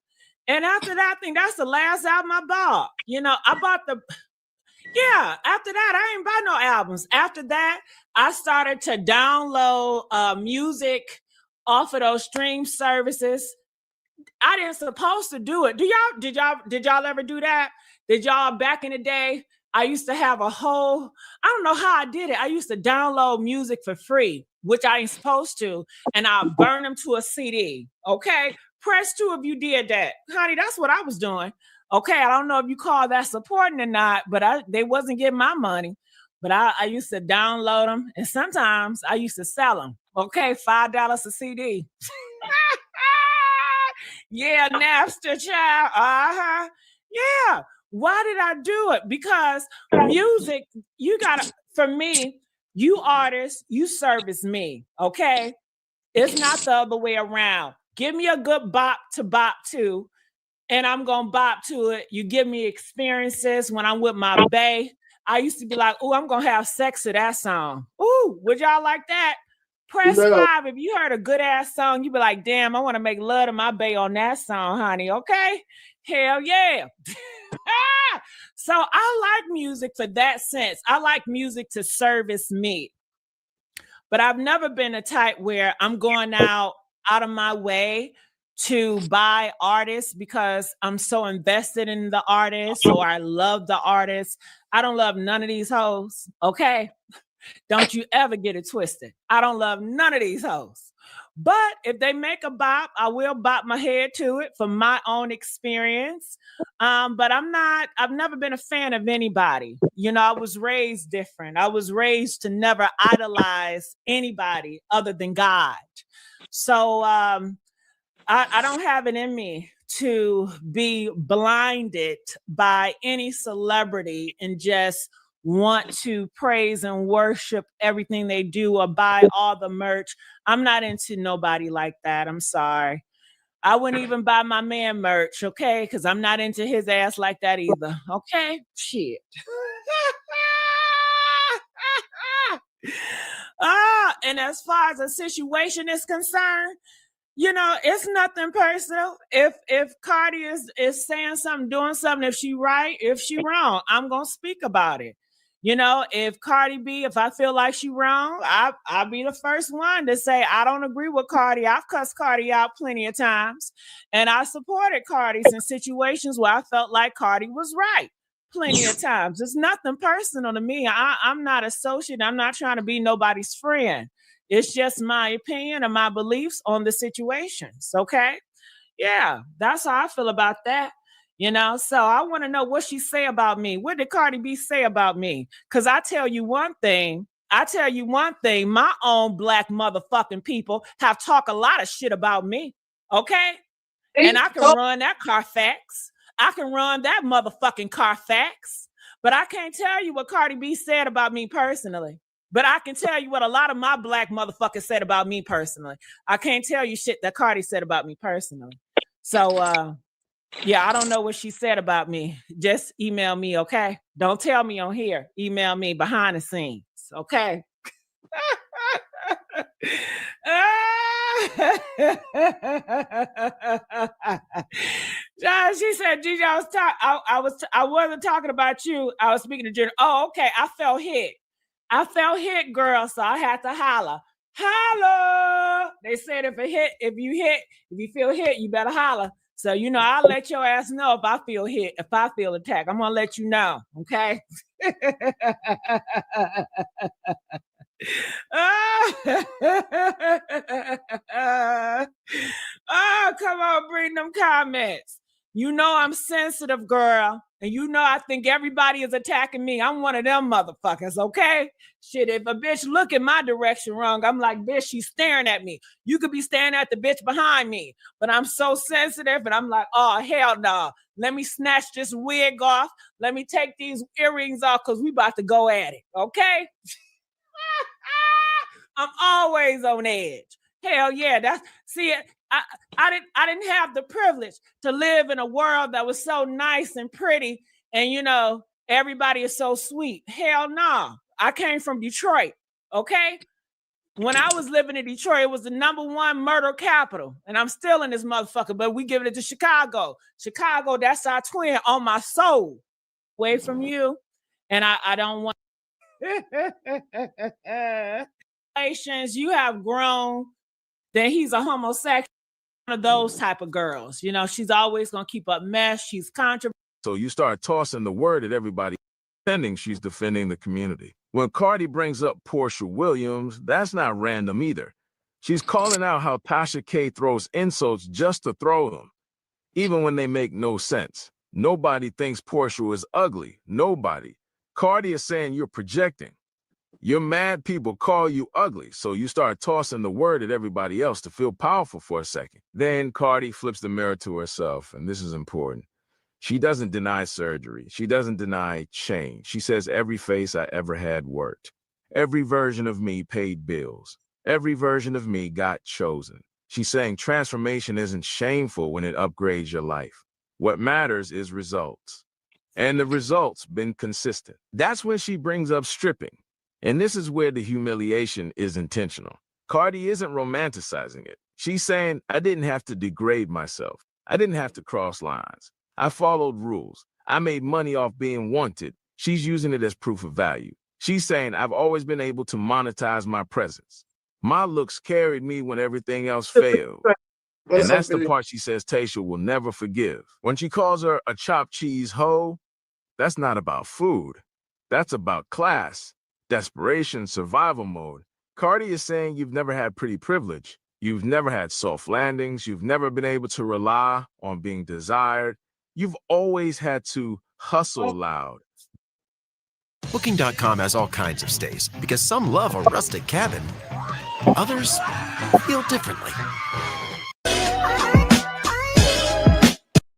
And after that, I think that's the last album I bought. You know, I bought after that, I ain't buy no albums. After that, I started to download music off of those stream services. I didn't supposed to do it. Did y'all ever do that? Did y'all back in the day? I used to have I don't know how I did it. I used to download music for free, which I ain't supposed to, and I'll burn them to a CD. Okay. Press 2 if you did that. Honey, that's what I was doing. Okay. I don't know if you call that supporting or not, but they wasn't getting my money. But I used to download them, and sometimes I used to sell them. Okay, $5 a CD. Yeah, Napster child. Yeah. Why did I do it? Because music, for me, you artists, you service me, okay? It's not the other way around. Give me a good bop to, and I'm going to bop to it. You give me experiences when I'm with my bae. I used to be like, oh, I'm going to have sex to that song. Ooh, would y'all like that? Press 5 if you heard a good ass song. You be like, damn, I want to make love to my bae on that song, honey. Okay? Hell yeah. So I like music for that sense. I like music to service me. But I've never been a type where I'm going out of my way to buy artists because I'm so invested in the artist or I love the artist. I don't love none of these hoes. Okay? Don't you ever get it twisted. I don't love none of these hoes. But if they make a bop, I will bop my head to it from my own experience. But I've never been a fan of anybody. You know, I was raised different. I was raised to never idolize anybody other than God. So I don't have it in me to be blinded by any celebrity and just want to praise and worship everything they do or buy all the merch. I'm not into nobody like that. I'm sorry. I wouldn't even buy my man merch, okay? Because I'm not into his ass like that either. Okay? Shit. And as far as the situation is concerned, you know, it's nothing personal. If Cardi is saying something, doing something, if she right, if she wrong, I'm gonna speak about it. You know, if Cardi B, if I feel like she wrong, I'll be the first one to say I don't agree with Cardi. I've cussed Cardi out plenty of times, and I supported Cardi in situations where I felt like Cardi was right plenty of times. It's nothing personal to me. I'm not associated. I'm not trying to be nobody's friend. It's just my opinion and my beliefs on the situations. Okay. Yeah, that's how I feel about that. You know, so I want to know what she say about me. What did Cardi B say about me? Because I tell you one thing, my own black motherfucking people have talked a lot of shit about me. Okay. and I can run that Carfax. I can run that motherfucking Carfax. But I can't tell you what Cardi B said about me personally. But I can tell you what a lot of my black motherfuckers said about me personally. I can't tell you shit that Cardi said about me personally. So, yeah, I don't know what she said about me. Just email me, okay? Don't tell me on here. Email me behind the scenes, okay? She said, Gigi, I wasn't talking about you. I was speaking to Jenna. Oh, okay. I felt hit. Girl, so I had to holler. Holler. They said if you feel hit, you better holler. So, I'll let your ass know if I feel hit, if I feel attacked. I'm gonna let you know, okay? Oh, come on, bring them comments. I'm sensitive, girl. And I think everybody is attacking me. I'm one of them motherfuckers, okay? Shit, if a bitch look in my direction wrong, I'm like, bitch, she's staring at me. You could be staring at the bitch behind me. But I'm so sensitive, and I'm like, oh, hell no. Let me snatch this wig off. Let me take these earrings off, because we about to go at it, okay? I'm always on edge. Hell yeah, I didn't have the privilege to live in a world that was so nice and pretty, and everybody is so sweet. Hell no. I came from Detroit, okay? When I was living in Detroit, it was the #1 murder capital, and I'm still in this motherfucker, but we giving it to Chicago. Chicago, that's our twin on my soul. Away from you, and I don't want you have grown, then he's a homosexual, one of those type of girls. She's always gonna keep up mess. She's controversial. So you start tossing the word at everybody, pretending she's defending the community. When Cardi brings up Portia Williams, that's not random either. She's calling out how Tasha K throws insults just to throw them, even when they make no sense. Nobody thinks Portia is ugly. Nobody. Cardi is saying you're projecting. Your mad people call you ugly, so you start tossing the word at everybody else to feel powerful for a second. Then Cardi flips the mirror to herself, and this is important. She doesn't deny surgery. She doesn't deny change. She says every face I ever had worked. Every version of me paid bills. Every version of me got chosen. She's saying transformation isn't shameful when it upgrades your life. What matters is results. And the results been consistent. That's when she brings up stripping. And this is where the humiliation is intentional. Cardi isn't romanticizing it. She's saying, I didn't have to degrade myself. I didn't have to cross lines. I followed rules. I made money off being wanted. She's using it as proof of value. She's saying, I've always been able to monetize my presence. My looks carried me when everything else failed. And that's the part she says Tasha will never forgive. When she calls her a chopped cheese hoe, that's not about food. That's about class. Desperation, survival mode. Cardi is saying you've never had pretty privilege. You've never had soft landings. You've never been able to rely on being desired. You've always had to hustle loud. Booking.com has all kinds of stays because some love a rustic cabin. Others feel differently.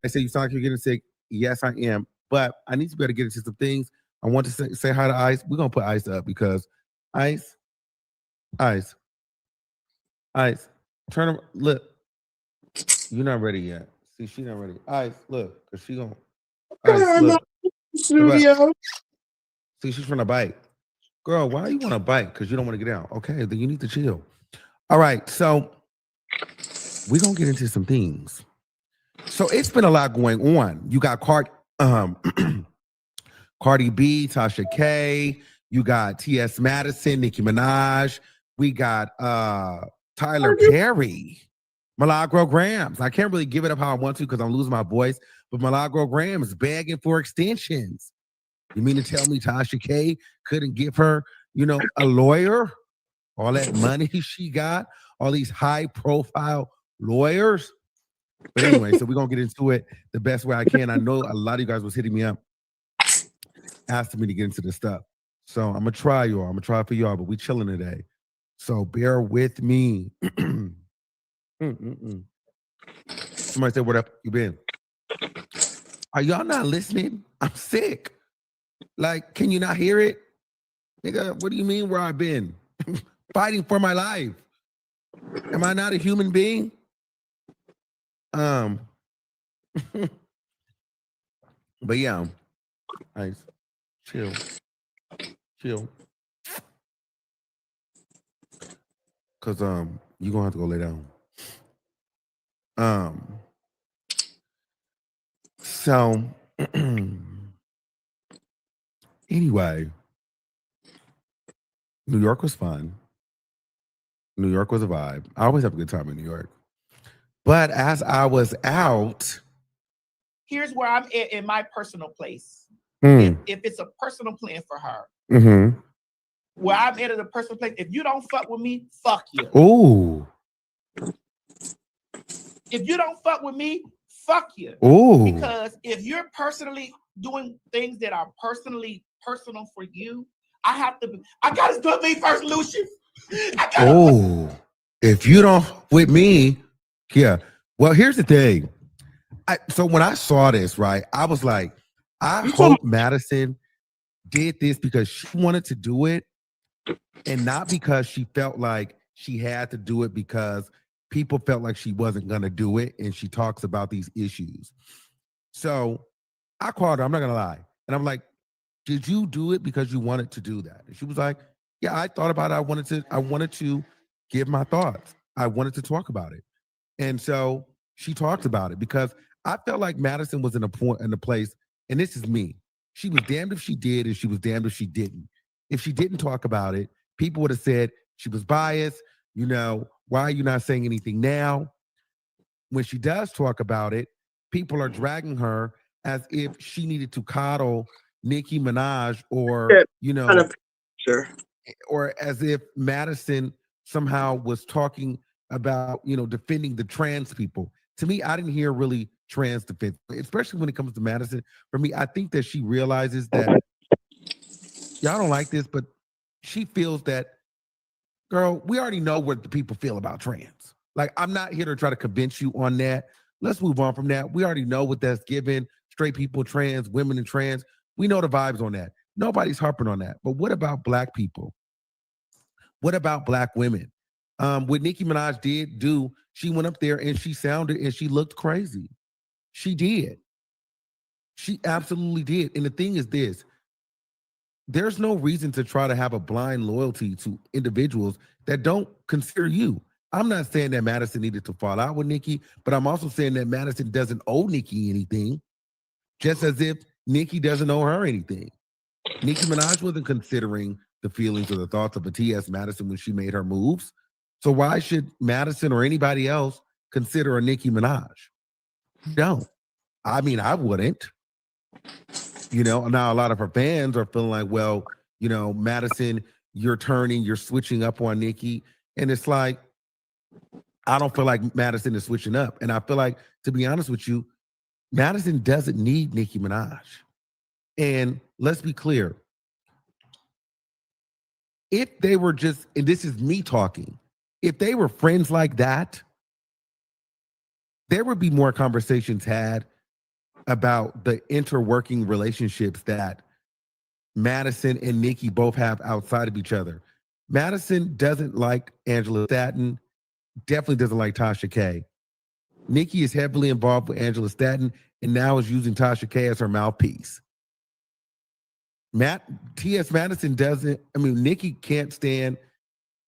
I say you sound like you're getting sick. Yes, I am. But I need to be able to get into some things. I want to say hi to Ice. We're going to put Ice up because Ice, turn around. Look, you're not ready yet. See, she's not ready. Ice, look, because she going to. Ice, look. Studio. See, she's trying to bite. Girl, why you want to bite? Because you don't want to get out. Okay, then you need to chill. All right, so we're going to get into some things. So it's been a lot going on. You got Cardi B, Tasha K, you got T.S. Madison, Nicki Minaj, we got Tyler Perry, Milagro Grams. I can't really give it up how I want to because I'm losing my voice, but Milagro Grams is begging for extensions. You mean to tell me Tasha K couldn't give her, a lawyer? All that money she got, all these high-profile lawyers? But anyway, so we're going to get into it the best way I can. I know a lot of you guys was hitting me up, asking me to get into this stuff. So I'm going to try, y'all. I'm going to try for y'all, but we chilling today. So bear with me. Somebody said, "What up? You been?" Are y'all not listening? I'm sick. Like, can you not hear it? Nigga, what do you mean where I've been? Fighting for my life. Am I not a human being? But yeah, nice. Chill. Cause you're gonna have to go lay down. So anyway, New York was fun. New York was a vibe. I always have a good time in New York. But as I was out, Here's where I'm at in my personal place. Mm. If it's a personal plan for her, mm-hmm. where I'm at a personal place, if you don't fuck with me, fuck you. Ooh. If you don't fuck with me, fuck you. Ooh. Because if you're personally doing things that are personal for you, I gotta do me first, Lucius. Oh, if you don't with me, yeah. Well, here's the thing. So when I saw this, right, I was like, I hope Madison did this because she wanted to do it and not because she felt like she had to do it because people felt like she wasn't going to do it. And she talks about these issues. So I called her, I'm not going to lie. And I'm like, did you do it because you wanted to do that? And she was like, yeah, I thought about it. I wanted to give my thoughts. I wanted to talk about it. And so she talked about it because I felt like Madison was in a place, and this is me. She was damned if she did, and she was damned if she didn't. If she didn't talk about it, people would have said she was biased. You know, why are you not saying anything now? When she does talk about it, people are dragging her as if she needed to coddle Nicki Minaj or, you know, sure. Or as if Madison somehow was talking about, you know, defending the trans people. To me, I didn't hear really trans defense, especially when it comes to Madison. For me, I think that she realizes that y'all don't like this, but she feels that, girl, we already know what the people feel about trans. Like, I'm not here to try to convince you on that. Let's move on from that. We already know what that's given. Straight people, trans, women and trans. We know the vibes on that. Nobody's harping on that. But what about Black people? What about Black women? What Nicki Minaj did do, she went up there and she sounded and she looked crazy. She did. She absolutely did. And the thing is this, there's no reason to try to have a blind loyalty to individuals that don't consider you. I'm not saying that Madison needed to fall out with Nicki, but I'm also saying that Madison doesn't owe Nicki anything, just as if Nicki doesn't owe her anything. Nicki Minaj wasn't considering the feelings or the thoughts of a T.S. Madison when she made her moves. So why should Madison or anybody else consider a Nicki Minaj? No. I mean, I wouldn't. You know, now a lot of her fans are feeling like, well, you know, Madison, you're switching up on Nicki. And it's like, I don't feel like Madison is switching up. And I feel like, to be honest with you, Madison doesn't need Nicki Minaj. And let's be clear. If they were just, and this is me talking, if they were friends like that, there would be more conversations had about the interworking relationships that Madison and Nicki both have outside of each other. Madison doesn't like Angela Stanton, definitely doesn't like Tasha K. Nicki is heavily involved with Angela Stanton and now is using Tasha K as her mouthpiece. T.S. Madison doesn't, I mean, Nicki can't stand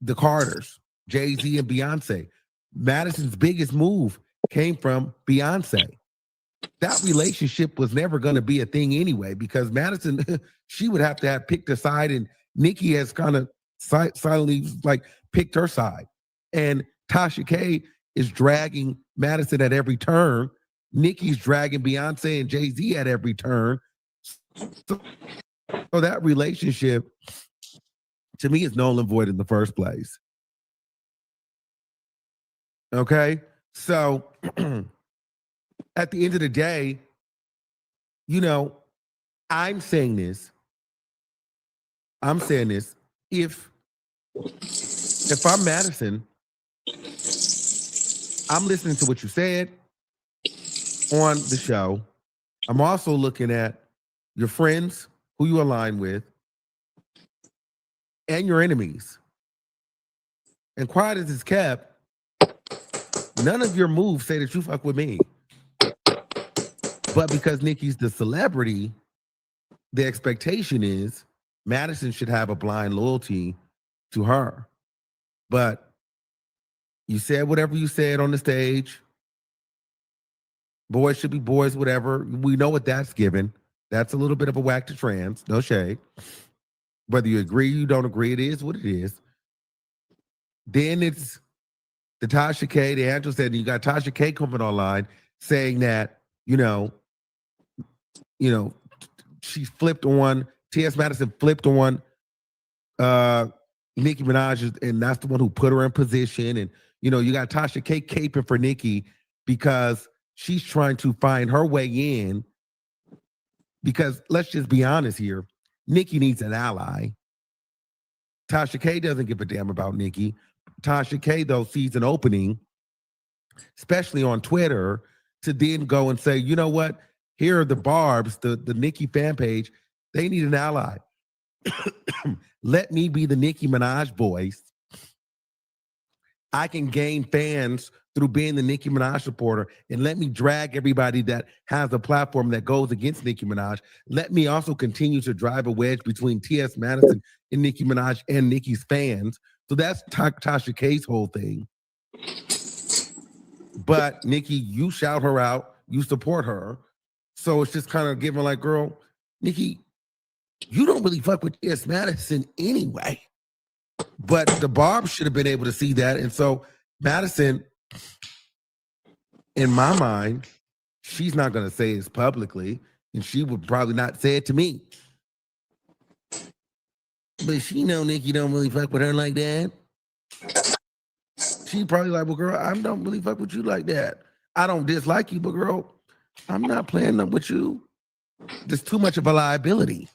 the Carters, Jay-Z and Beyonce. Madison's biggest move came from Beyonce. That relationship was never going to be a thing anyway, because Madison, she would have to have picked a side, and Nicki has kind of silently like picked her side. And Tasha K is dragging Madison at every turn. Nicki's dragging Beyonce and Jay-Z at every turn. So that relationship, to me, is null and void in the first place. Okay? So at the end of the day, you know, I'm saying this. If I'm Madison, I'm listening to what you said. on the show. I'm also looking at your friends who you align with and your enemies. And quiet as it's kept, none of your moves say that you fuck with me. But because Nikki's the celebrity, the expectation is Madison should have a blind loyalty to her. But you said whatever you said on the stage. Boys should be boys, whatever. We know what that's given. That's a little bit of a whack to trans. No shade. Whether you agree, you don't agree, it is what it is. Then it's the Tasha K, the Angel said, you got Tasha K coming online saying that, she flipped on, T.S. Madison flipped on Nicki Minaj, and that's the one who put her in position. And, you got Tasha K caping for Nicki because she's trying to find her way in. Because let's just be honest here, Nicki needs an ally. Tasha K doesn't give a damn about Nicki. Tasha K, though, sees an opening, especially on Twitter, to then go and say, you know what? Here are the Barbs, the Nicki fan page. They need an ally. Let me be the Nicki Minaj voice. I can gain fans through being the Nicki Minaj supporter, and let me drag everybody that has a platform that goes against Nicki Minaj. Let me also continue to drive a wedge between T.S. Madison and Nicki Minaj and Nicki's fans. So that's Tasha K's whole thing. But Nicki, you shout her out, you support her. So it's just kind of giving like, girl, Nicki, you don't really fuck with T.S. Madison anyway. But the Barb should have been able to see that. And so Madison, in my mind, she's not going to say this publicly, and she would probably not say it to me. But she know Nicki don't really fuck with her like that. She probably like, well, girl, I don't really fuck with you like that. I don't dislike you, but girl, I'm not playing up with you. There's too much of a liability.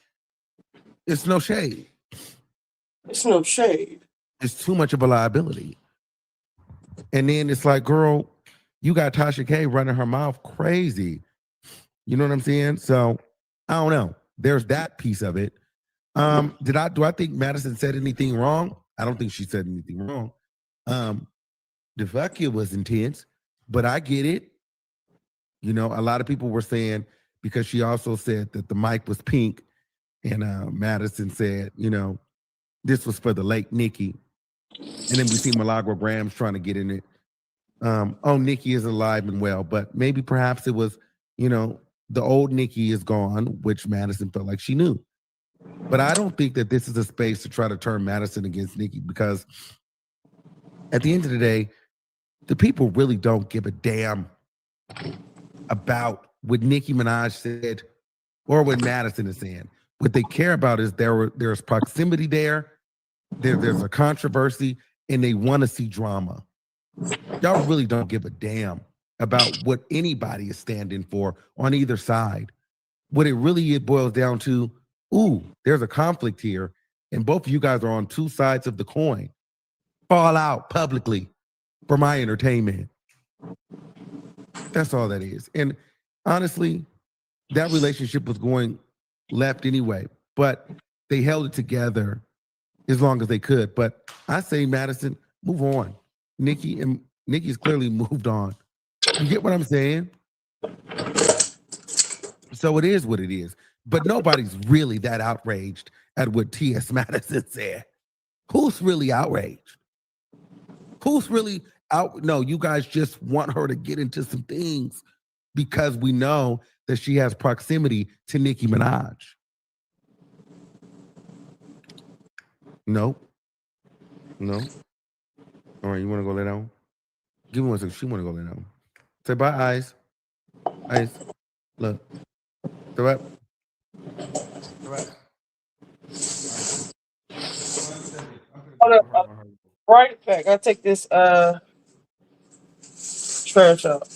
It's no shade. It's no shade. It's too much of a liability. And then it's like, girl, you got Tasha K running her mouth crazy. You know what I'm saying? So I don't know. There's that piece of it. Do I think Madison said anything wrong? I don't think she said anything wrong. The fuck you was intense, but I get it. A lot of people were saying, because she also said that the mic was pink, and Madison said, this was for the late Nicki. And then we see Milagro Graham's trying to get in it. Nicki is alive and well, but maybe perhaps it was, the old Nicki is gone, which Madison felt like she knew. But I don't think that this is a space to try to turn Madison against Nicki, because at the end of the day, the people really don't give a damn about what Nicki Minaj said or what Madison is saying. What they care about is there's proximity there's a controversy, and they want to see drama. Y'all really don't give a damn about what anybody is standing for on either side. What it boils down to, there's a conflict here, and both of you guys are on two sides of the coin. Fall out publicly for my entertainment. That's all that is. And honestly, that relationship was going left anyway, but they held it together as long as they could. But I say, Madison, move on. Nicki's clearly moved on. You get what I'm saying? So it is what it is. But nobody's really that outraged at what T.S. Madison said. Who's really outraged? Who's really out? No, you guys just want her to get into some things because we know that she has proximity to Nicki Minaj. No. All right, you want to go lay down? Give me one second. She want to go lay down. Say bye, Eyes. Eyes. Look. Say bye. Hold up. Right back. I'll take this trash out.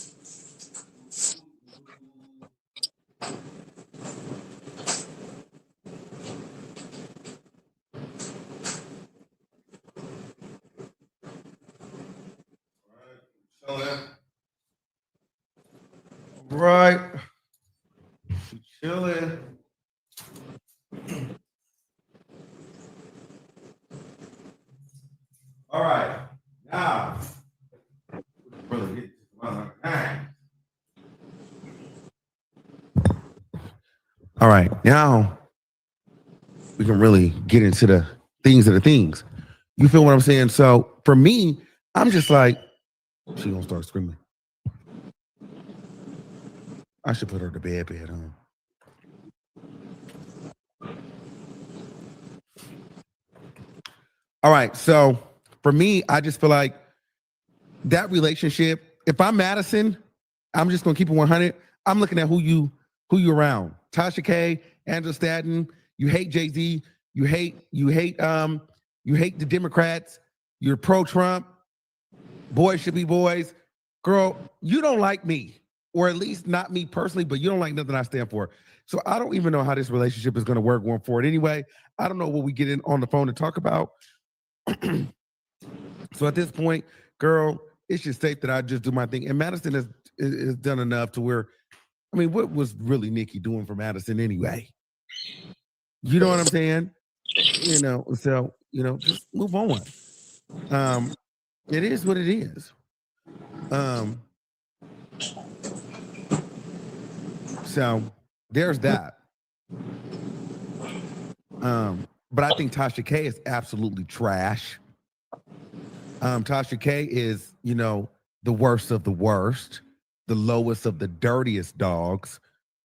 Right. She chilling. All right. Now, really get all right. Now we can really get into the things of the things. You feel what I'm saying? So for me, I'm just like, she gonna start screaming. I should put her to bed, huh? All right. So for me, I just feel like that relationship, if I'm Madison, I'm just gonna keep it 100. I'm looking at who you around. Tasha K, Angela Stanton, you hate Jay-Z, you hate the Democrats, you're pro-Trump, boys should be boys. Girl, you don't like me, or at least not me personally, but you don't like nothing I stand for. So I don't even know how this relationship is gonna work going forward anyway. I don't know what we get in on the phone to talk about. So at this point, girl, it's just safe that I just do my thing. And Madison has done enough to where, I mean, what was really Nikki doing for Madison anyway? You know what I'm saying? You know, so, you know, just move on. It is what it is. So there's that. But I think Tasha K is absolutely trash. Tasha K is, you know, the worst of the worst, the lowest of the dirtiest dogs,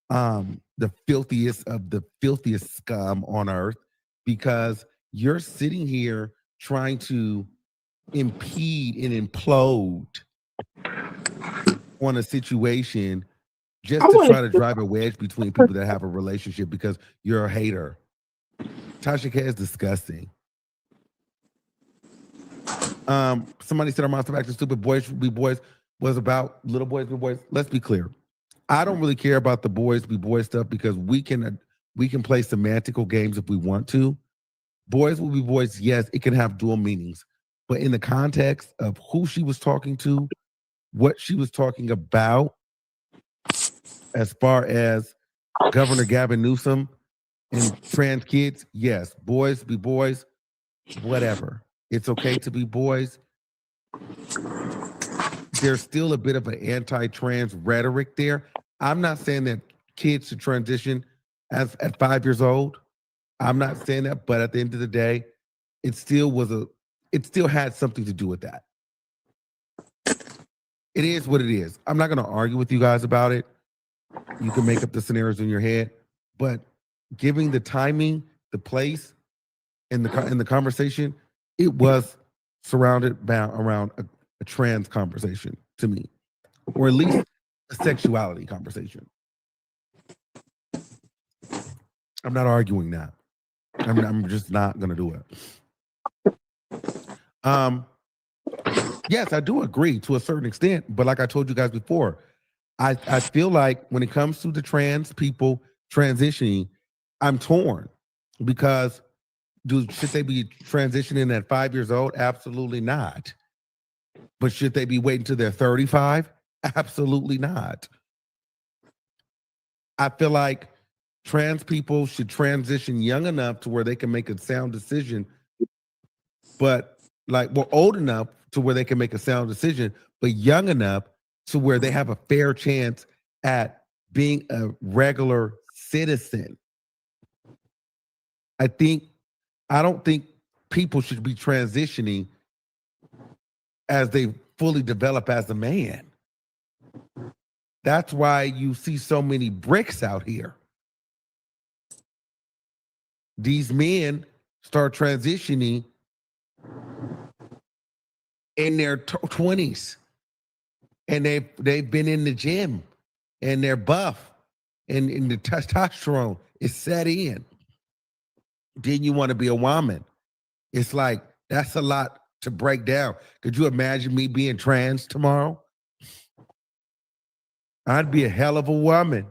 the filthiest of the filthiest scum on earth, because you're sitting here trying to impede and implode on a situation just to try to drive a wedge between people that have a relationship because you're a hater. Tasha K is disgusting. Somebody said our monster back to stupid boys be boys was about little boys be boys. Let's be clear. I don't really care about the boys be boys stuff because we can play semantical games if we want to. Boys will be boys, yes, it can have dual meanings. But in the context of who she was talking to, what she was talking about, as far as Governor Gavin Newsom and trans kids, yes, boys be boys, whatever. It's okay to be boys. There's still a bit of an anti-trans rhetoric there. I'm not saying that kids should transition at 5 years old. I'm not saying that, but at the end of the day, it still had something to do with that. It is what it is. I'm not going to argue with you guys about it. You can make up the scenarios in your head, but giving the timing, the place, and the conversation, it was surrounded around a trans conversation to me, or at least a sexuality conversation. I'm not arguing that. I'm just not going to do it. Yes, I do agree to a certain extent, but like I told you guys before, I feel like when it comes to the trans people transitioning, I'm torn because should they be transitioning at 5 years old? Absolutely not. But should they be waiting till they're 35? Absolutely not. I feel like trans people should transition young enough to where they can make a sound decision, but old enough to where they can make a sound decision, but young enough to where they have a fair chance at being a regular citizen. I don't think people should be transitioning as they fully develop as a man. That's why you see so many bricks out here. These men start transitioning in their 20s, and they've been in the gym, and they're buff, and the testosterone is set in. Then you want to be a woman. It's like, that's a lot to break down. Could you imagine me being trans tomorrow? I'd be a hell of a woman.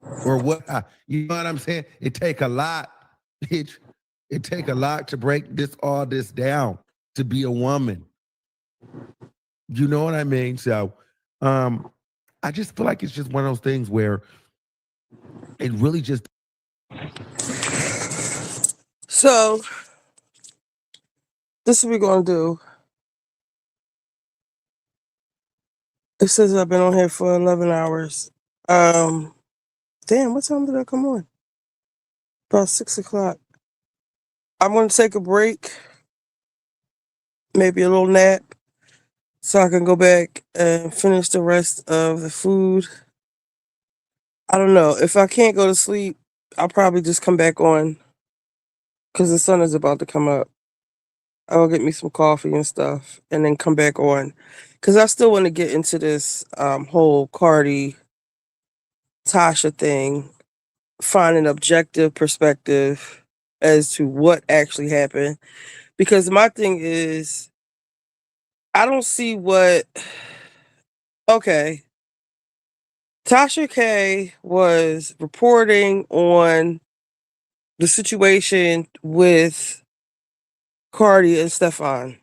Or what? You know what I'm saying? It take a lot. It take a lot to break all this down to be a woman. You know what I mean? So I just feel like it's just one of those things where it really just. So this is what we're gonna do. It says I've been on here for 11 hours. Damn, what time did I come on? About 6 o'clock. I'm gonna take a break, maybe a little nap, so I can go back and finish the rest of the food. I don't know. If I can't go to sleep, I'll probably just come back on because the sun is about to come up. I'll get me some coffee and stuff and then come back on because I still want to get into this whole Cardi Tasha thing, find an objective perspective as to what actually happened. Because my thing is, I don't see what. Okay. Tasha K was reporting on the situation with Cardi and Stefan.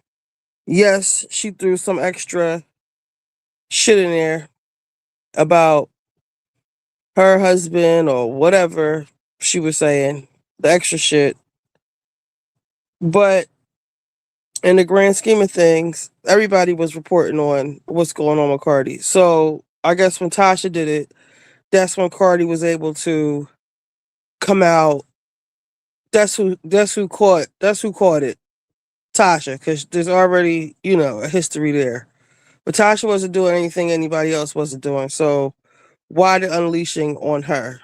Yes, she threw some extra shit in there about her husband or whatever she was saying, the extra shit. But in the grand scheme of things, everybody was reporting on what's going on with Cardi. So I guess when Tasha did it, that's when Cardi was able to come out. That's who caught it. Tasha, because there's already, a history there. But Tasha wasn't doing anything anybody else wasn't doing. So why the unleashing on her?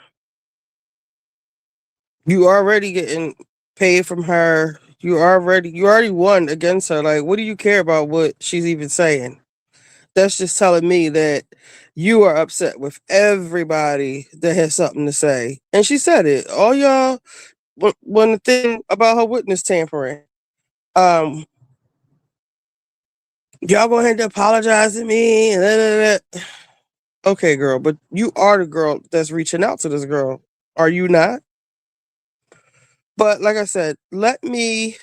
You already getting paid from her. You already won against her. Like, what do you care about what she's even saying? That's just telling me that you are upset with everybody that has something to say. And she said it. All y'all, when the thing about her witness tampering, y'all gonna have to apologize to me. And okay, girl, but you are the girl that's reaching out to this girl. Are you not? But like I said, let me,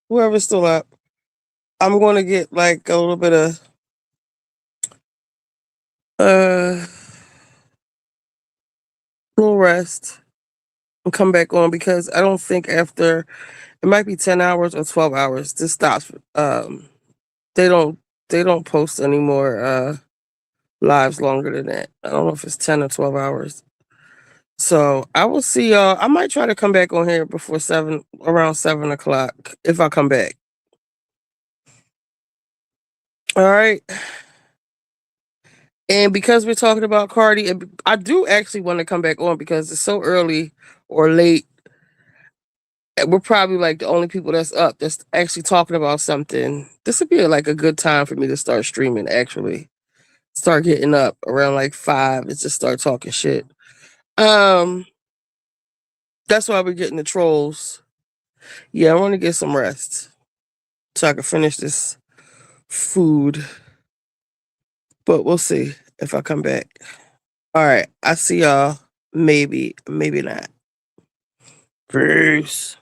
whoever's still up, I'm going to get like a little bit of little rest and come back on because I don't think after it might be 10 hours or 12 hours. This stops. They don't post any more lives longer than that. I don't know if it's 10 or 12 hours. So I will see y'all. I might try to come back on here before around 7 o'clock if I come back. All right. And because we're talking about Cardi, I do actually want to come back on because it's so early or late. We're probably like the only people that's up that's actually talking about something. This would be like a good time for me to start streaming, actually. Start getting up around like 5 and just start talking shit. That's why we're getting the trolls. Yeah, I want to get some rest so I can finish this food. But we'll see if I come back. All right. I see y'all. Maybe not. Peace.